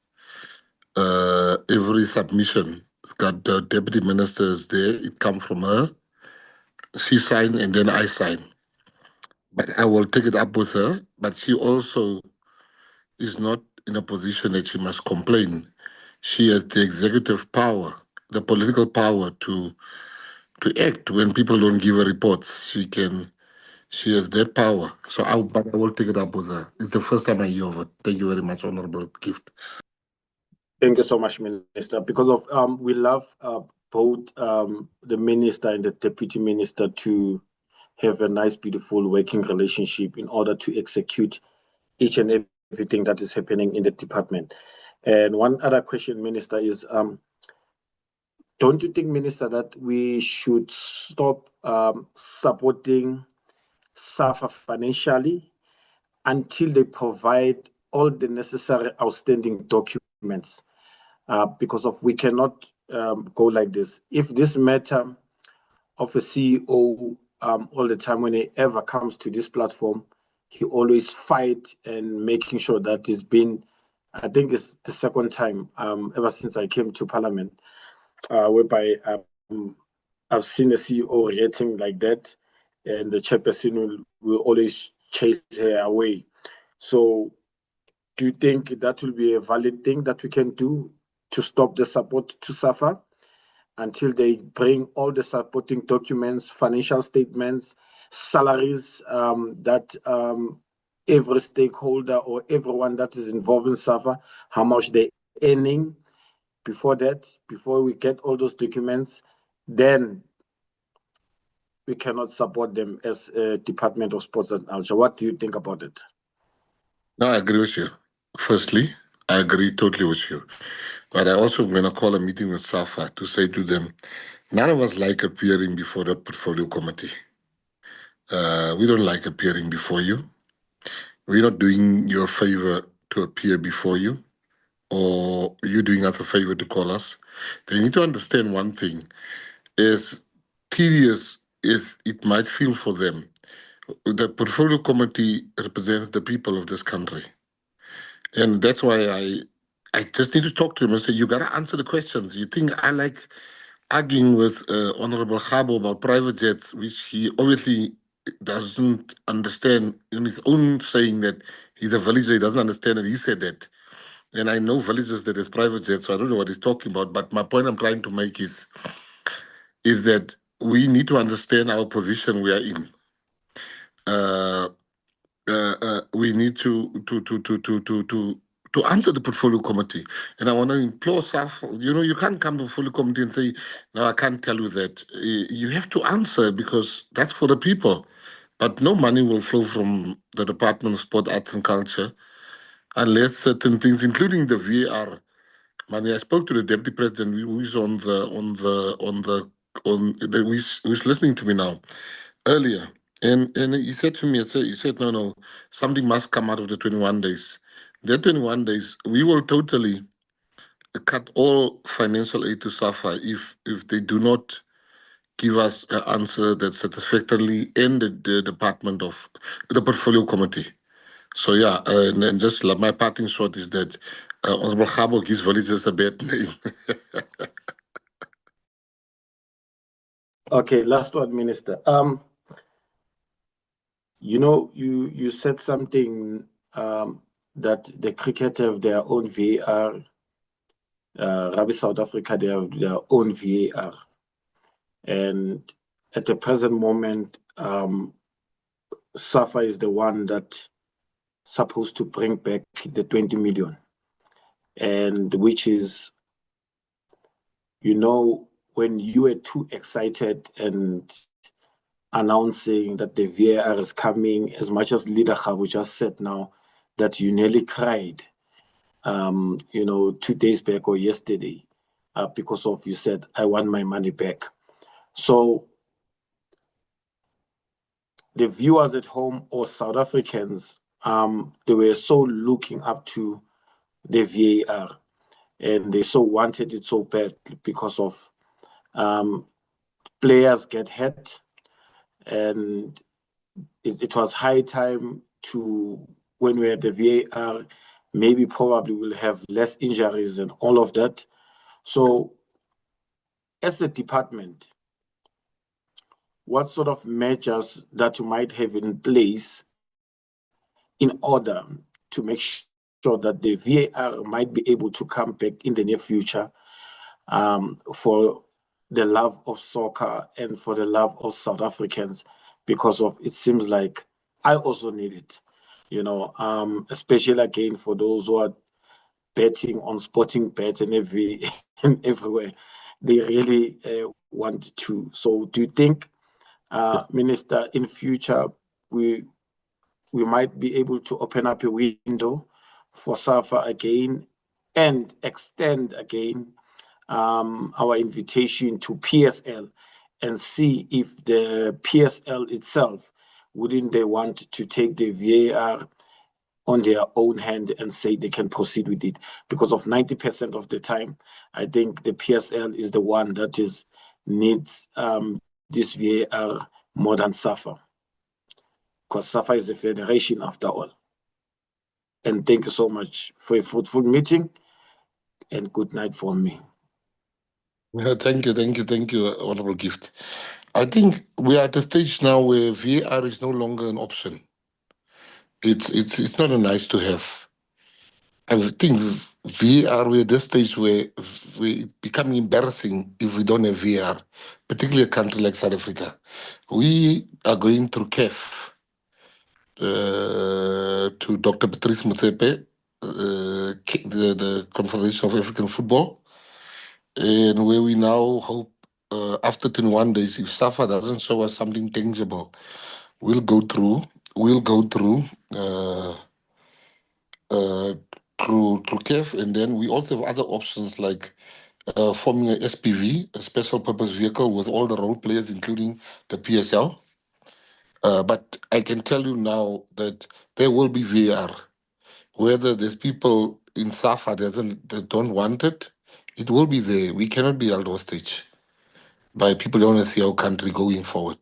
every submission, it's got the deputy ministers there. It comes from her. She sign and then I sign. But I will take it up with her. But she also is not in a position that she must complain. She has the executive power, the political power to act when people don't give her reports. She has that power. So but I will take it up with her. It's the first time I hear of it. Thank you very much, Honorable Gift. Thank you so much, Minister. Because of we love both the minister and the deputy minister to have a nice, beautiful working relationship in order to execute each and everything that is happening in the department. And one other question, Minister, is don't you think, Minister, that we should stop supporting SAFA financially until they provide all the necessary outstanding documents? Because of we cannot go like this. If this matter of a CEO all the time, when he ever comes to this platform, he always fight and making sure that it's been, I think it's the second time ever since I came to Parliament, whereby I've seen a CEO reacting like that, and the chairperson will always chase her away. So do you think that will be a valid thing that we can do to stop the support to SAFA until they bring all the supporting documents, financial statements, salaries that every stakeholder or everyone that is involved in SAFA, how much they're earning? Before that, before we get all those documents, then we cannot support them as a Department of Sports and Culture. What do you think about it? No, I agree with you. Firstly, I agree totally with you. But I also going to call a meeting with SAFA to say to them, none of us like appearing before the portfolio committee. We don't like appearing before you. We're not doing you a favor to appear before you, or you doing us a favor to call us. They need to understand one thing. As tedious as it might feel for them, the portfolio committee represents the people of this country. And that's why I just need to talk to him and say, you got to answer the questions. You think I like arguing with Honorable Khabo about private jets, which he obviously doesn't understand in his own saying that he's a villager, he doesn't understand it. He said that. And I know villagers that is private jets, so I don't know what he's talking about. But my point I'm trying to make is that we need to understand our position we are in. We need to answer the portfolio committee. And I want to implore staff, you can't come to the portfolio committee and say, no, I can't tell you that. You have to answer because that's for the people. But no money will flow from the Department of Sport, Arts and Culture unless certain things, including the VAR. I spoke to the deputy president who's who's listening to me now earlier. And he said to me, he said, no, something must come out of the 21 days. The 21 days, we will totally cut all financial aid to SAFA if they do not give us an answer that satisfactorily ended the department of the portfolio committee. So yeah, and just my parting shot is that Honorable Khabo gives villagers a bad name. Okay, last one, Minister. You said something that the cricket have their own VAR. Rugby South Africa, they have their own VAR. And at the present moment, SAFA is the one that supposed to bring back the 20 million. And which is, when you were too excited and announcing that the VAR is coming, as much as Leader Khabu just said now, that you nearly cried, 2 days back or yesterday, because of you said, I want my money back. So the viewers at home or South Africans, they were so looking up to the VAR and they so wanted it so bad because of players get hurt, and it was high time to, when we had the VAR, maybe probably we'll have less injuries and all of that. So as a department, what sort of measures that you might have in place in order to make sure that the VAR might be able to come back in the near future, for the love of soccer and for the love of South Africans, because of it seems like I also need it, especially again for those who are betting on sporting bet and and everywhere. They really want to. So do you think, Minister, in future we might be able to open up a window for SAFA again and extend again our invitation to PSL and see if the PSL itself, wouldn't they want to take the VAR on their own hand and say they can proceed with it? Because of 90% of the time, I think the PSL is the one that needs this VAR more than SAFA. Because SAFA is a federation after all. And thank you so much for a fruitful meeting, and good night from me. Yeah, thank you, Honorable Gift. I think we are at a stage now where VAR is no longer an option. It's not a nice to have. I think VAR, we're at this stage where it's becoming embarrassing if we don't have VAR, particularly a country like South Africa. We are going through CAF to Dr. Patrice Motsepe, the Confederation of African Football, and where we now hope after 21 days, if SAFA doesn't show us something tangible, we'll go through through CAF, and then we also have other options like forming a SPV, a special purpose vehicle with all the role players, including the PSL. But I can tell you now that there will be VAR. Whether there's people in SAFA that don't want it, it will be there. We cannot be held hostage by people who want to see our country going forward.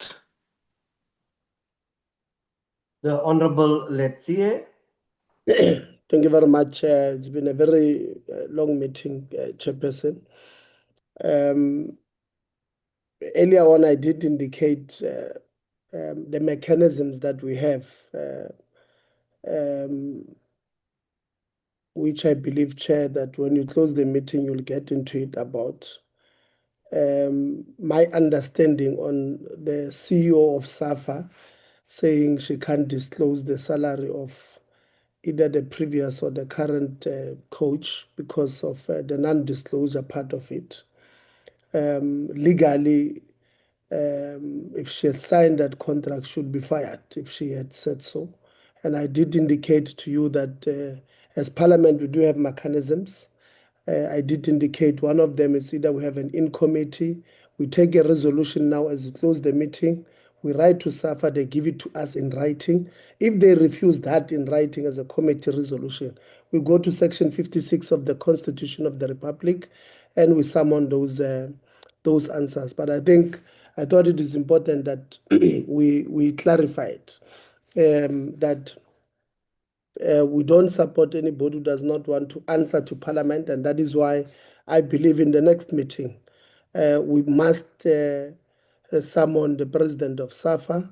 The Honorable Letsie. Thank you very much. It's been a very long meeting, Chairperson. Earlier on, I did indicate the mechanisms that we have, which I believe, Chair, that when you close the meeting, you'll get into it about my understanding on the CEO of SAFA saying she can't disclose the salary of either the previous or the current coach because of the non-disclosure part of it. Legally, if she had signed that contract, should be fired if she had said so. And I did indicate to you that as Parliament, we do have mechanisms. I did indicate one of them is either we have an in-committee, we take a resolution now as we close the meeting, we write to SAFA, they give it to us in writing. If they refuse that in writing as a committee resolution, we go to Section 56 of the Constitution of the Republic and we summon those answers. But I thought it is important that we clarified that We don't support anybody who does not want to answer to Parliament, and that is why I believe in the next meeting we must summon the president of SAFA.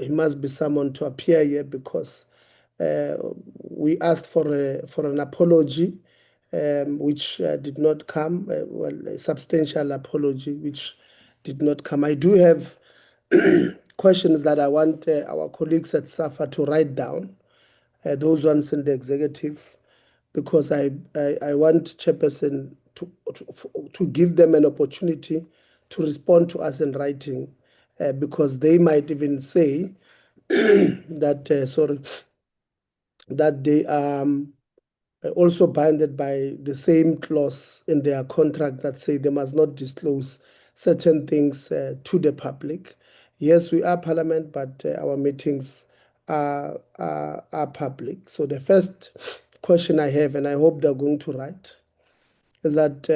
He must be summoned to appear here because we asked for an apology, which did not come. Well, a substantial apology, which did not come. I do have questions that I want our colleagues at SAFA to write down. Those ones in the executive, because I want Chairperson to give them an opportunity to respond to us in writing, because they might even say that that they are also bounded by the same clause in their contract that say they must not disclose certain things to the public. Yes, we are Parliament, but our meetings are public. So the first question I have, and I hope they're going to write, is that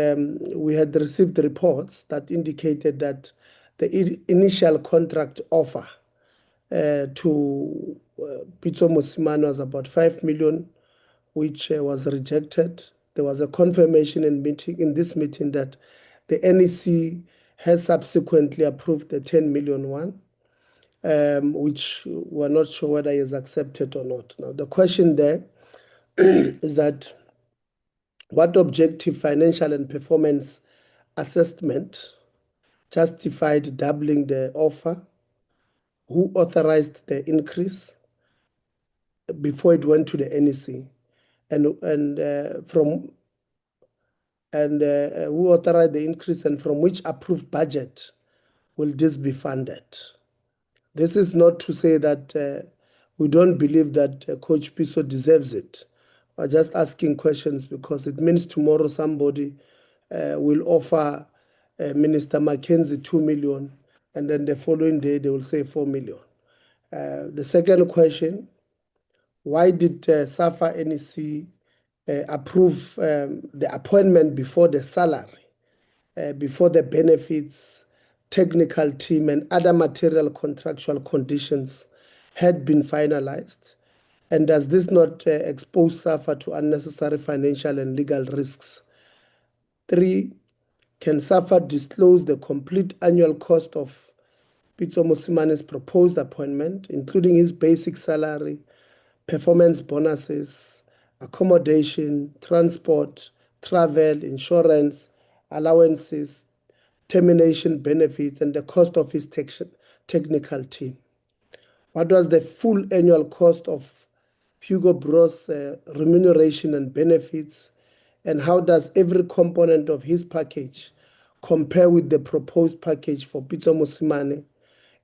we had received reports that indicated that the initial contract offer to Pitso Mosimane was about 5 million, which was rejected. There was a confirmation in this meeting that the NEC has subsequently approved the 10 million one, which we're not sure whether is accepted or not. Now, the question there is that what objective financial and performance assessment justified doubling the offer? Who authorized the increase before it went to the NEC? Who authorized the increase, and from which approved budget will this be funded? This is not to say that we don't believe that Coach Pitso deserves it. We're just asking questions because it means tomorrow somebody will offer Minister Mackenzie 2 million, and then the following day they will say 4 million. The second question, why did SAFA NEC approve the appointment before the salary, before the benefits, technical team, and other material contractual conditions had been finalized? And does this not expose SAFA to unnecessary financial and legal risks? 3, can SAFA disclose the complete annual cost of Pitso Mosimane's proposed appointment, including his basic salary, performance bonuses, accommodation, transport, travel, insurance, allowances, termination benefits, and the cost of his technical team? What was the full annual cost of Hugo Bros' remuneration and benefits, and how does every component of his package compare with the proposed package for Pitso Mosimane,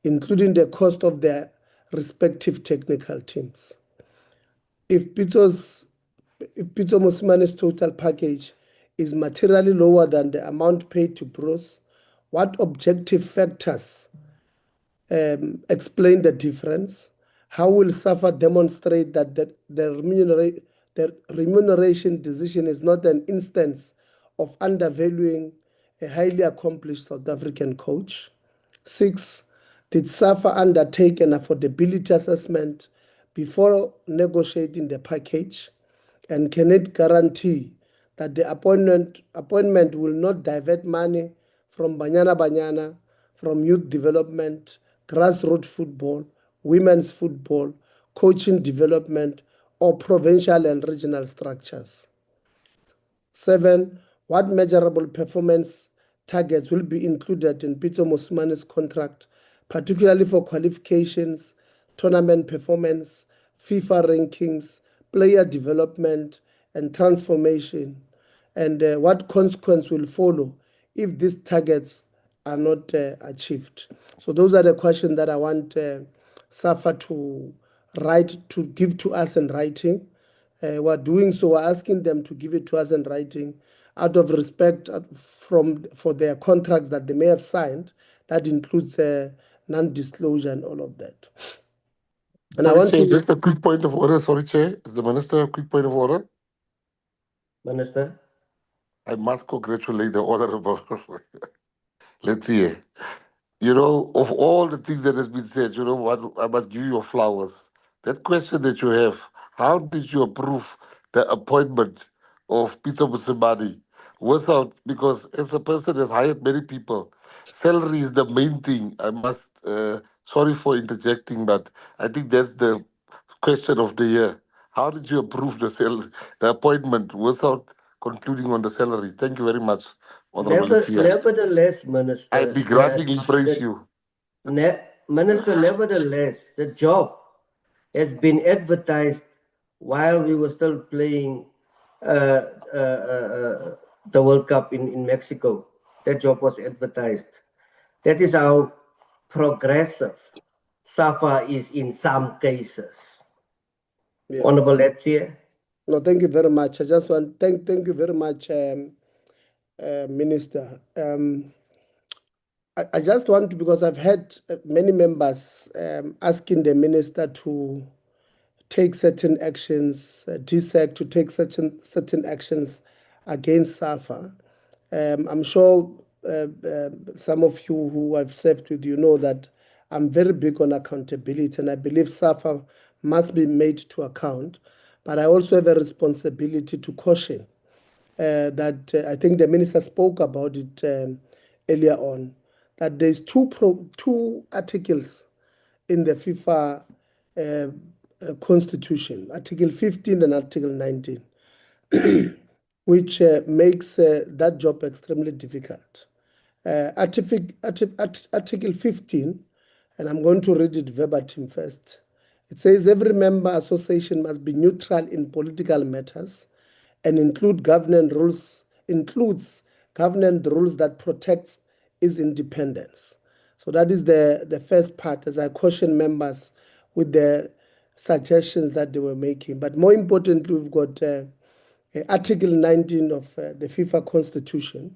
including the cost of their respective technical teams? If Pitso Mosimane's total package is materially lower than the amount paid to Bros, what objective factors explain the difference? How will SAFA demonstrate that the remuneration decision is not an instance of undervaluing a highly accomplished South African coach? 6, did SAFA undertake an affordability assessment before negotiating the package? And can it guarantee that the appointment will not divert money from Banyana Banyana, from youth development, grassroots football, women's football, coaching development, or provincial and regional structures? 7, what measurable performance targets will be included in Pitso Mosimane's contract, particularly for qualifications, tournament performance, FIFA rankings, player development, and transformation? And what consequence will follow if these targets are not achieved? So those are the questions that I want SAFA to give to us in writing. We're doing so, we're asking them to give it to us in writing out of respect for their contracts that they may have signed. That includes non-disclosure and all of that. And Sorry, Chair, just a quick point of order. Sorry, Chair. Is the Minister a quick point of order? Minister? I must congratulate the Honorable. Let's see. You know, of all the things that has been said, you know what, I must give you your flowers. That question that you have, how did you approve the appointment of Peter Musimani without, because as a person has hired many people, salary is the main thing. I must, sorry for interjecting, but I think that's the question of the year. How did you approve the appointment without concluding on the salary? Thank you very much, Honorable Tia. Nevertheless, I Minister, begrudgingly praise you. Minister, nevertheless, the job has been advertised while we were still playing uh, uh, uh, uh, the World Cup in Mexico. That job was advertised. That is how progressive SAFA is in some cases. Yeah. Honorable Lettier. No, thank you very much. I just want thank you very much, Minister. I just want to, because I've had many members asking the minister to take certain actions, DSEC to take certain actions against SAFA. I'm sure some of you who I've served with, you know that I'm very big on accountability, and I believe SAFA must be made to account. But I also have a responsibility to caution that I think the minister spoke about it earlier on, that there's two articles in the FIFA constitution, Article 15 and Article 19, which makes that job extremely difficult. Article 15, and I'm going to read it verbatim first. It says every member association must be neutral in political matters and includes governance rules that protects its independence. So that is the first part, as I caution members with the suggestions that they were making. But more importantly, we've got Article 19 of the FIFA Constitution,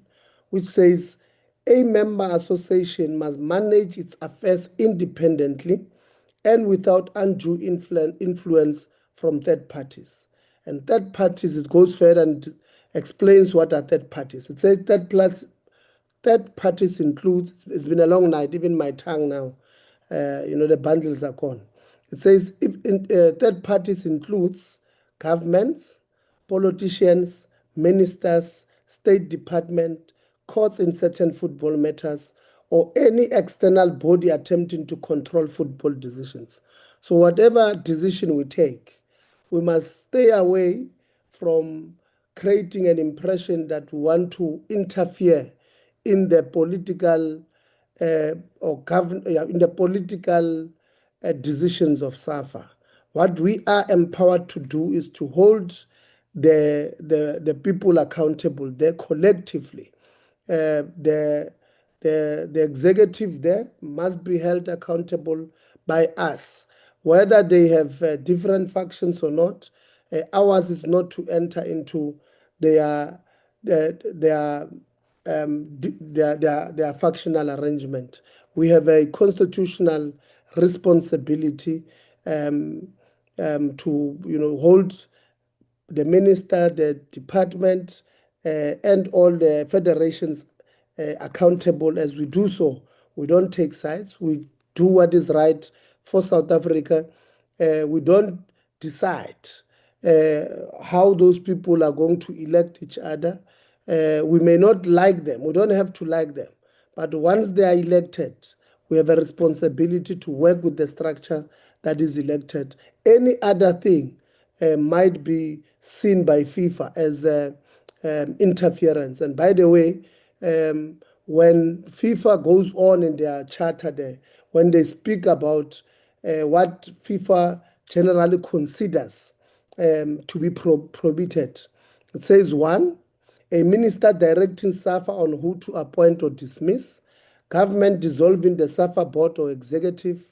which says a member association must manage its affairs independently and without undue influence from third parties. And third parties, it goes further and explains what are third parties. It says third parties include, it's been a long night, even my tongue now, the bundles are gone. It says third parties includes governments, politicians, ministers, State Department, courts in certain football matters, or any external body attempting to control football decisions. So whatever decision we take, we must stay away from creating an impression that we want to interfere in the political in the political decisions of SAFA. What we are empowered to do is to hold the people accountable there collectively. The executive there must be held accountable by us, whether they have different factions or not. Ours is not to enter into their their their factional arrangement. We have a constitutional responsibility to hold the minister, the department, and all the federations accountable. As we do so, we don't take sides. We do what is right for South Africa. We don't decide how those people are going to elect each other. We may not like them. We don't have to like them. But once they are elected, we have a responsibility to work with the structure that is elected. Any other thing might be seen by FIFA as interference. And by the way, when FIFA goes on in their charter there, when they speak about what FIFA generally considers to be prohibited, it says one, a minister directing SAFA on who to appoint or dismiss, government dissolving the SAFA board or executive,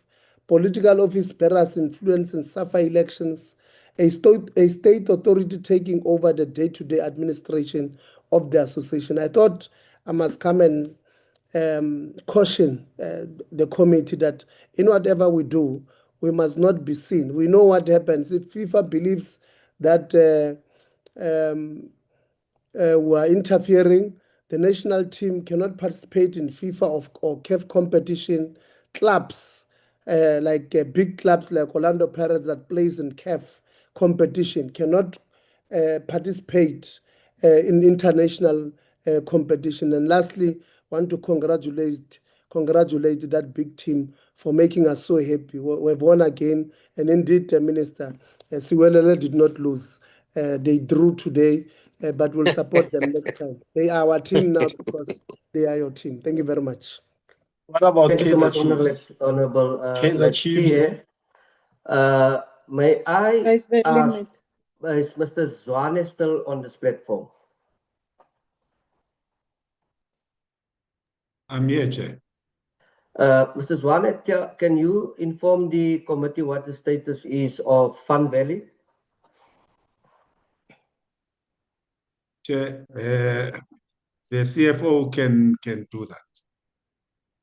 political office bearers influence in SAFA elections, a state authority taking over the day-to-day administration of the association. I thought I must come and caution the committee that in whatever we do, we must not be seen. We know what happens if FIFA believes that we are interfering. The national team cannot participate in FIFA or CAF competition. Clubs, like big clubs like Orlando Pirates that plays in CAF competition cannot participate in international competition. And lastly, want to congratulate that big team for making us so happy. We've won again, and indeed, Minister, Siwelele did not lose. They drew today, but we'll support them next time. They are our team now because they are your team. Thank you very much. What about Thank you so Kaizer much, Chiefs? Honorable. Kaizer Let's see Chiefs. here. May I There's the ask, limit. is Mr. Zwane still on this platform? I'm here, Chair. Mr. Zwane, can you inform the committee what the status is of Fun Valley? Chair, the CFO can do that.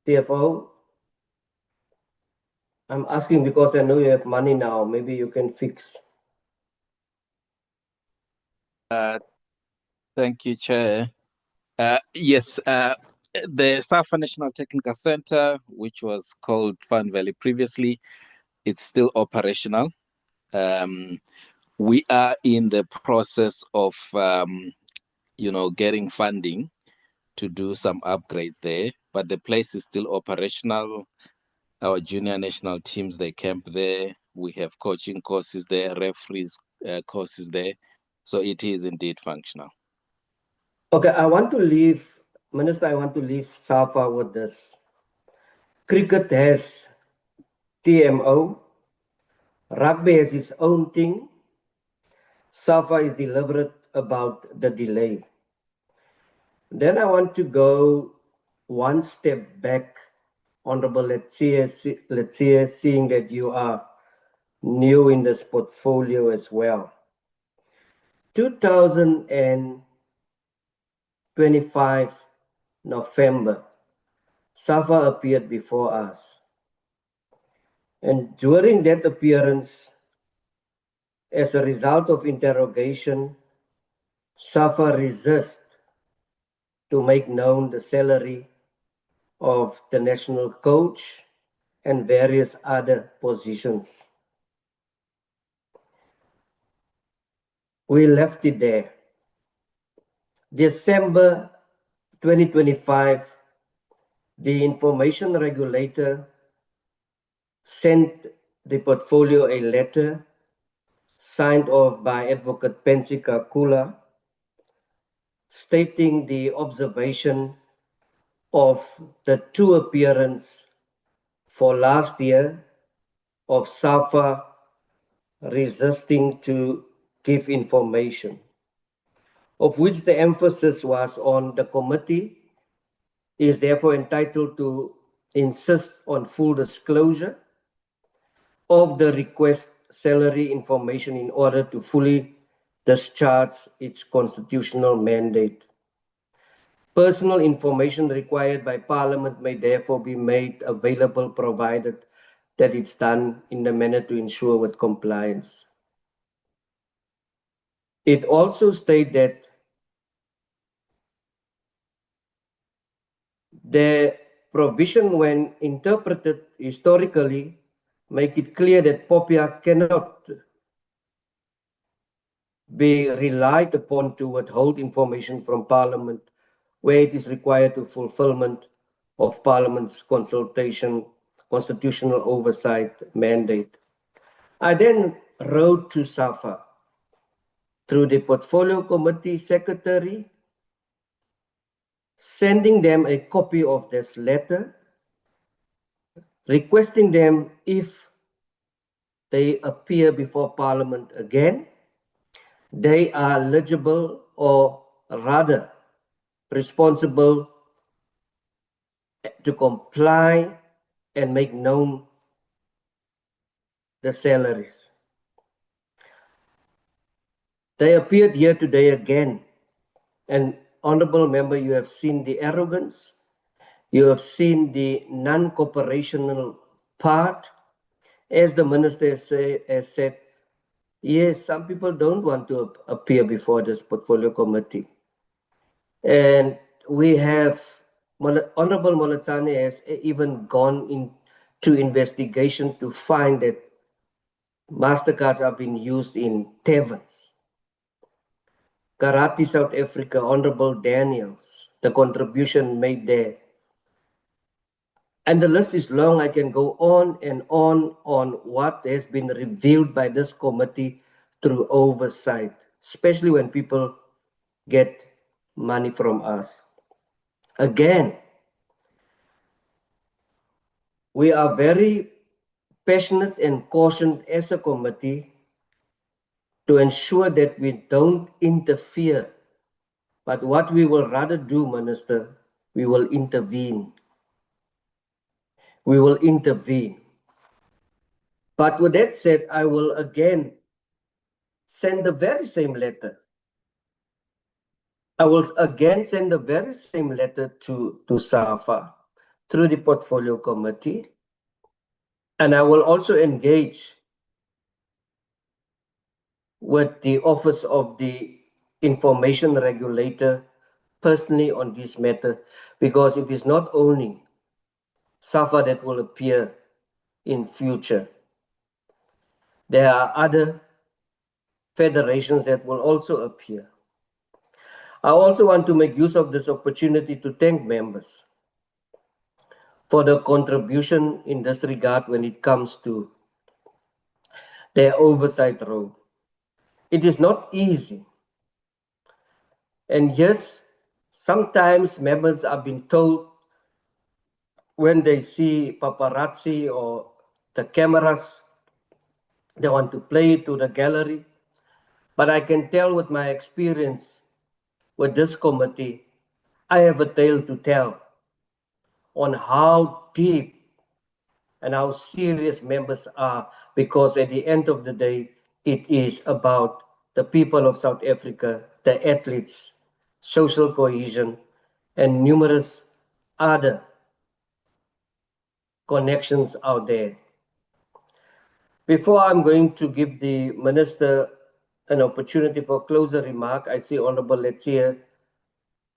CFO? I'm asking because I know you have money now. Maybe you can fix. Thank you, Chair. Yes, the SAFA National Technical Center, which was called Fun Valley previously, it's still operational. We are in the process of, getting funding to do some upgrades there, but the place is still operational. Our junior national teams, they camp there. We have coaching courses there, referees courses there. So it is indeed functional. Okay, Minister, I want to leave SAFA with this. Cricket has TMO. Rugby has its own thing. SAFA is deliberate about the delay. Then I want to go one step back, Honorable Letsia, seeing that you are new in this portfolio as well. 2025 November, SAFA appeared before us. And during that appearance, as a result of interrogation, SAFA resist to make known the salary of the national coach and various other positions. We left it there. December 2025, the information regulator sent the portfolio a letter signed off by Advocate Pensika Kula, stating the observation of the two appearances for last year of SAFA resisting to give information, of which the emphasis was on the committee is therefore entitled to insist on full disclosure of the request salary information in order to fully discharge its constitutional mandate. Personal information required by Parliament may therefore be made available provided that it's done in a manner to ensure with compliance. It also states that the provision, when interpreted historically, make it clear that POPIA cannot be relied upon to withhold information from Parliament where it is required to fulfillment of Parliament's constitutional oversight mandate. I then wrote to SAFA through the Portfolio Committee Secretary, sending them a copy of this letter, requesting them if they appear before Parliament again, they are eligible or rather responsible to comply and make known the salaries. They appeared here today again. And honorable member, you have seen the arrogance, you have seen the non-cooperational part. As the minister has said, yes, some people don't want to appear before this portfolio committee. And we have, Honorable Molatani has even gone into investigation to find that MasterCards are being used in taverns. Karate South Africa, Honorable Daniels, the contribution made there. And the list is long. I can go on and on what has been revealed by this committee through oversight, especially when people get money from us. Again, we are very passionate and cautioned as a committee to ensure that we don't interfere. But what we will rather do, Minister, we will intervene. We will intervene. But with that said, I will again send the very same letter. I will again send the very same letter to SAFA through the portfolio committee. And I will also engage with the Office of the Information Regulator personally on this matter, because it is not only SAFA that will appear in future. There are other federations that will also appear. I also want to make use of this opportunity to thank members for the contribution in this regard when it comes to their oversight role. It is not easy. And yes, sometimes members are being told when they see paparazzi or the cameras, they want to play to the gallery. But I can tell with my experience with this committee, I have a tale to tell on how deep and how serious members are, because at the end of the day, it is about the people of South Africa, the athletes, social cohesion, and numerous other connections out there. Before I'm going to give the Minister an opportunity for closer remark, I see Honorable Lettier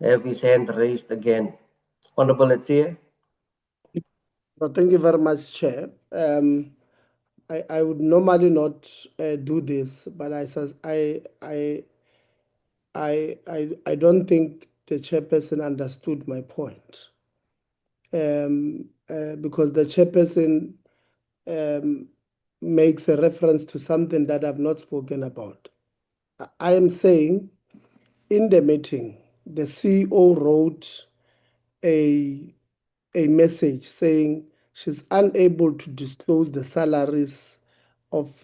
have his hand raised again. Honorable Lettier. Well, thank you very much, Chair. I would normally not do this, but I don't think the chairperson understood my point. Because the chairperson makes a reference to something that I've not spoken about. I am saying in the meeting, the CEO wrote a message saying she's unable to disclose the salaries of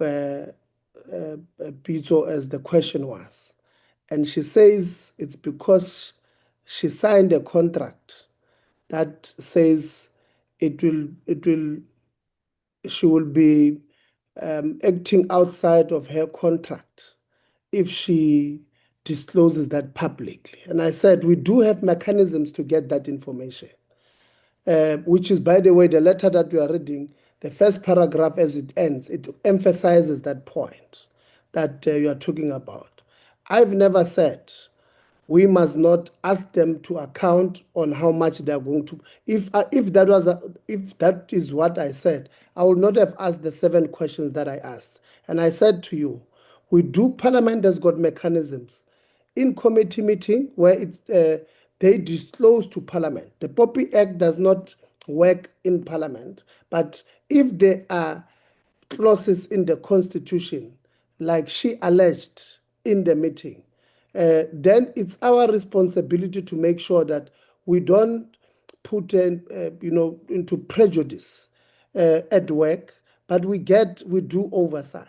Pito, as the question was. And she says it's because she signed a contract that says she will be acting outside of her contract if she discloses that publicly. And I said, we do have mechanisms to get that information, which is, by the way, the letter that we are reading, the first paragraph as it ends, it emphasizes that point that you are talking about. I've never said we must not ask them to account on how much they are going to. If that is what I said, I would not have asked the 7 questions that I asked. And I said to you, Parliament has got mechanisms in committee meeting where they disclose to Parliament. The POPI Act does not work in Parliament, but if there are clauses in the Constitution, like she alleged in the meeting, then it's our responsibility to make sure that we don't put into prejudice at work, but we do oversight.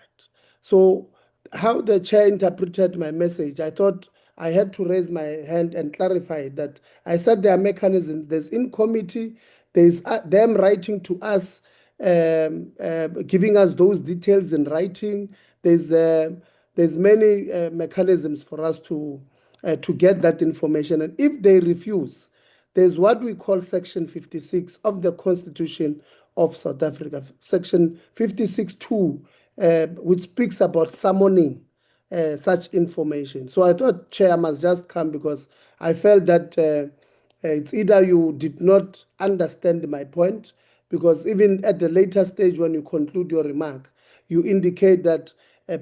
So how the chair interpreted my message, I thought I had to raise my hand and clarify that I said there are mechanisms. There's in committee, there's them writing to us, giving us those details in writing. There's many mechanisms for us to get that information. And if they refuse, there's what we call Section 56 of the Constitution of South Africa, Section 56(2), which speaks about summoning such information. So I thought, Chair, I must just come because I felt that it's either you did not understand my point, because even at the later stage when you conclude your remark, you indicate that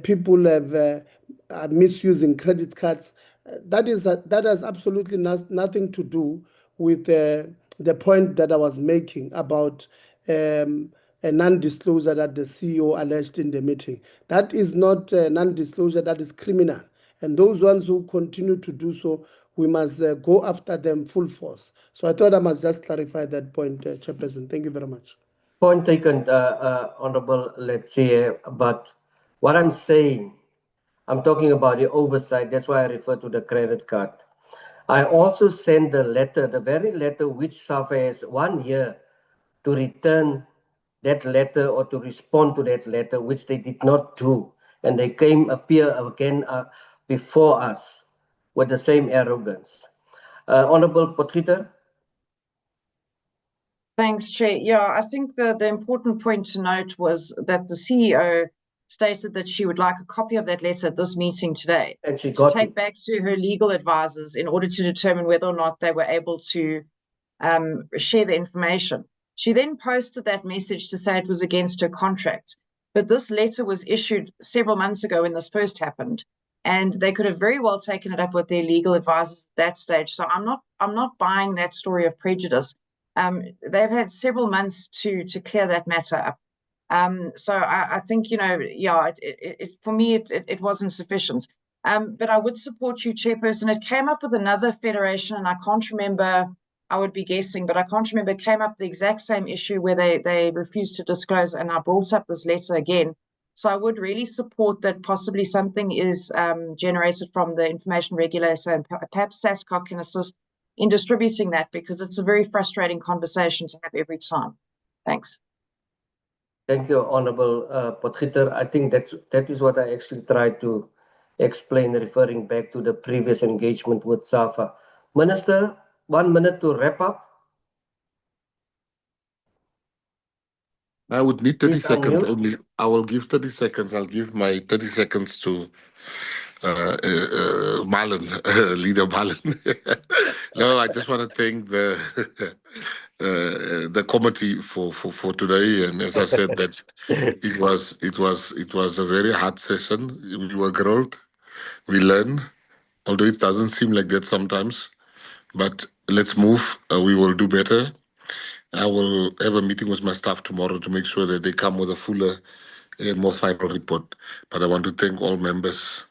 people are misusing credit cards. That has absolutely nothing to do with the point that I was making about a non-disclosure that the CEO alleged in the meeting. That is not a non-disclosure, that is criminal. And those ones who continue to do so, we must go after them full force. So I thought I must just clarify that point, Chairperson. Thank you very much. Point taken, Honorable Letsie, but what I'm saying, I'm talking about the oversight. That's why I refer to the credit card. I also sent the letter, the very letter which SAFA has 1 year to return that letter or to respond to that letter, which they did not do. And they appear again before us with the same arrogance. Honorable Potgieter. Thanks, Chair. Yeah, I think the important point to note was that the CEO stated that she would like a copy of that letter at this meeting today And she to got take it. back to her legal advisors in order to determine whether or not they were able to share the information. She then posted that message to say it was against her contract. But this letter was issued several months ago when this first happened, and they could have very well taken it up with their legal advisors at that stage. So I'm not buying that story of prejudice. They've had several months to clear that matter up. So I think, yeah, for me, it wasn't sufficient. But I would support you, Chairperson. It came up with another federation, and I can't remember, I would be guessing, but I can't remember, it came up the exact same issue where they refused to disclose, and I brought up this letter again. So I would really support that possibly something is generated from the information regulator, and perhaps SASCOC can assist in distributing that, because it's a very frustrating conversation to have every time. Thanks. Thank you, Honorable Potgieter. I think that is what I actually tried to explain, referring back to the previous engagement with SAFA. Minister, 1 minute to wrap up. I would need 30 Please seconds unmute. only. I will give 30 seconds. I'll give my 30 seconds to Marlon, Leader Marlon. No, I just want to thank the committee for today. And as I said, that it was a very hard session. We were grilled. We learned, although it doesn't seem like that sometimes. But let's move. We will do better. I will have a meeting with my staff tomorrow to make sure that they come with a fuller and more final report. But I want to thank all members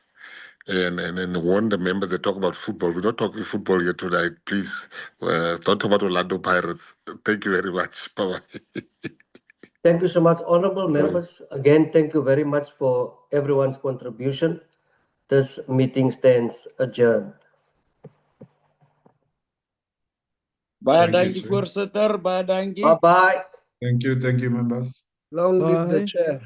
and warn the members that talk about football. We're not talking football here tonight. Please don't talk about Orlando Pirates. Thank you very much. Bye-bye. Thank you so much, honorable members. Again, thank you very much for everyone's contribution. This meeting stands adjourned. Baie Thank you, dankie Chair. voorsitter, baie dankie. Bye-bye. Thank you, members. Long live the Bye. chair.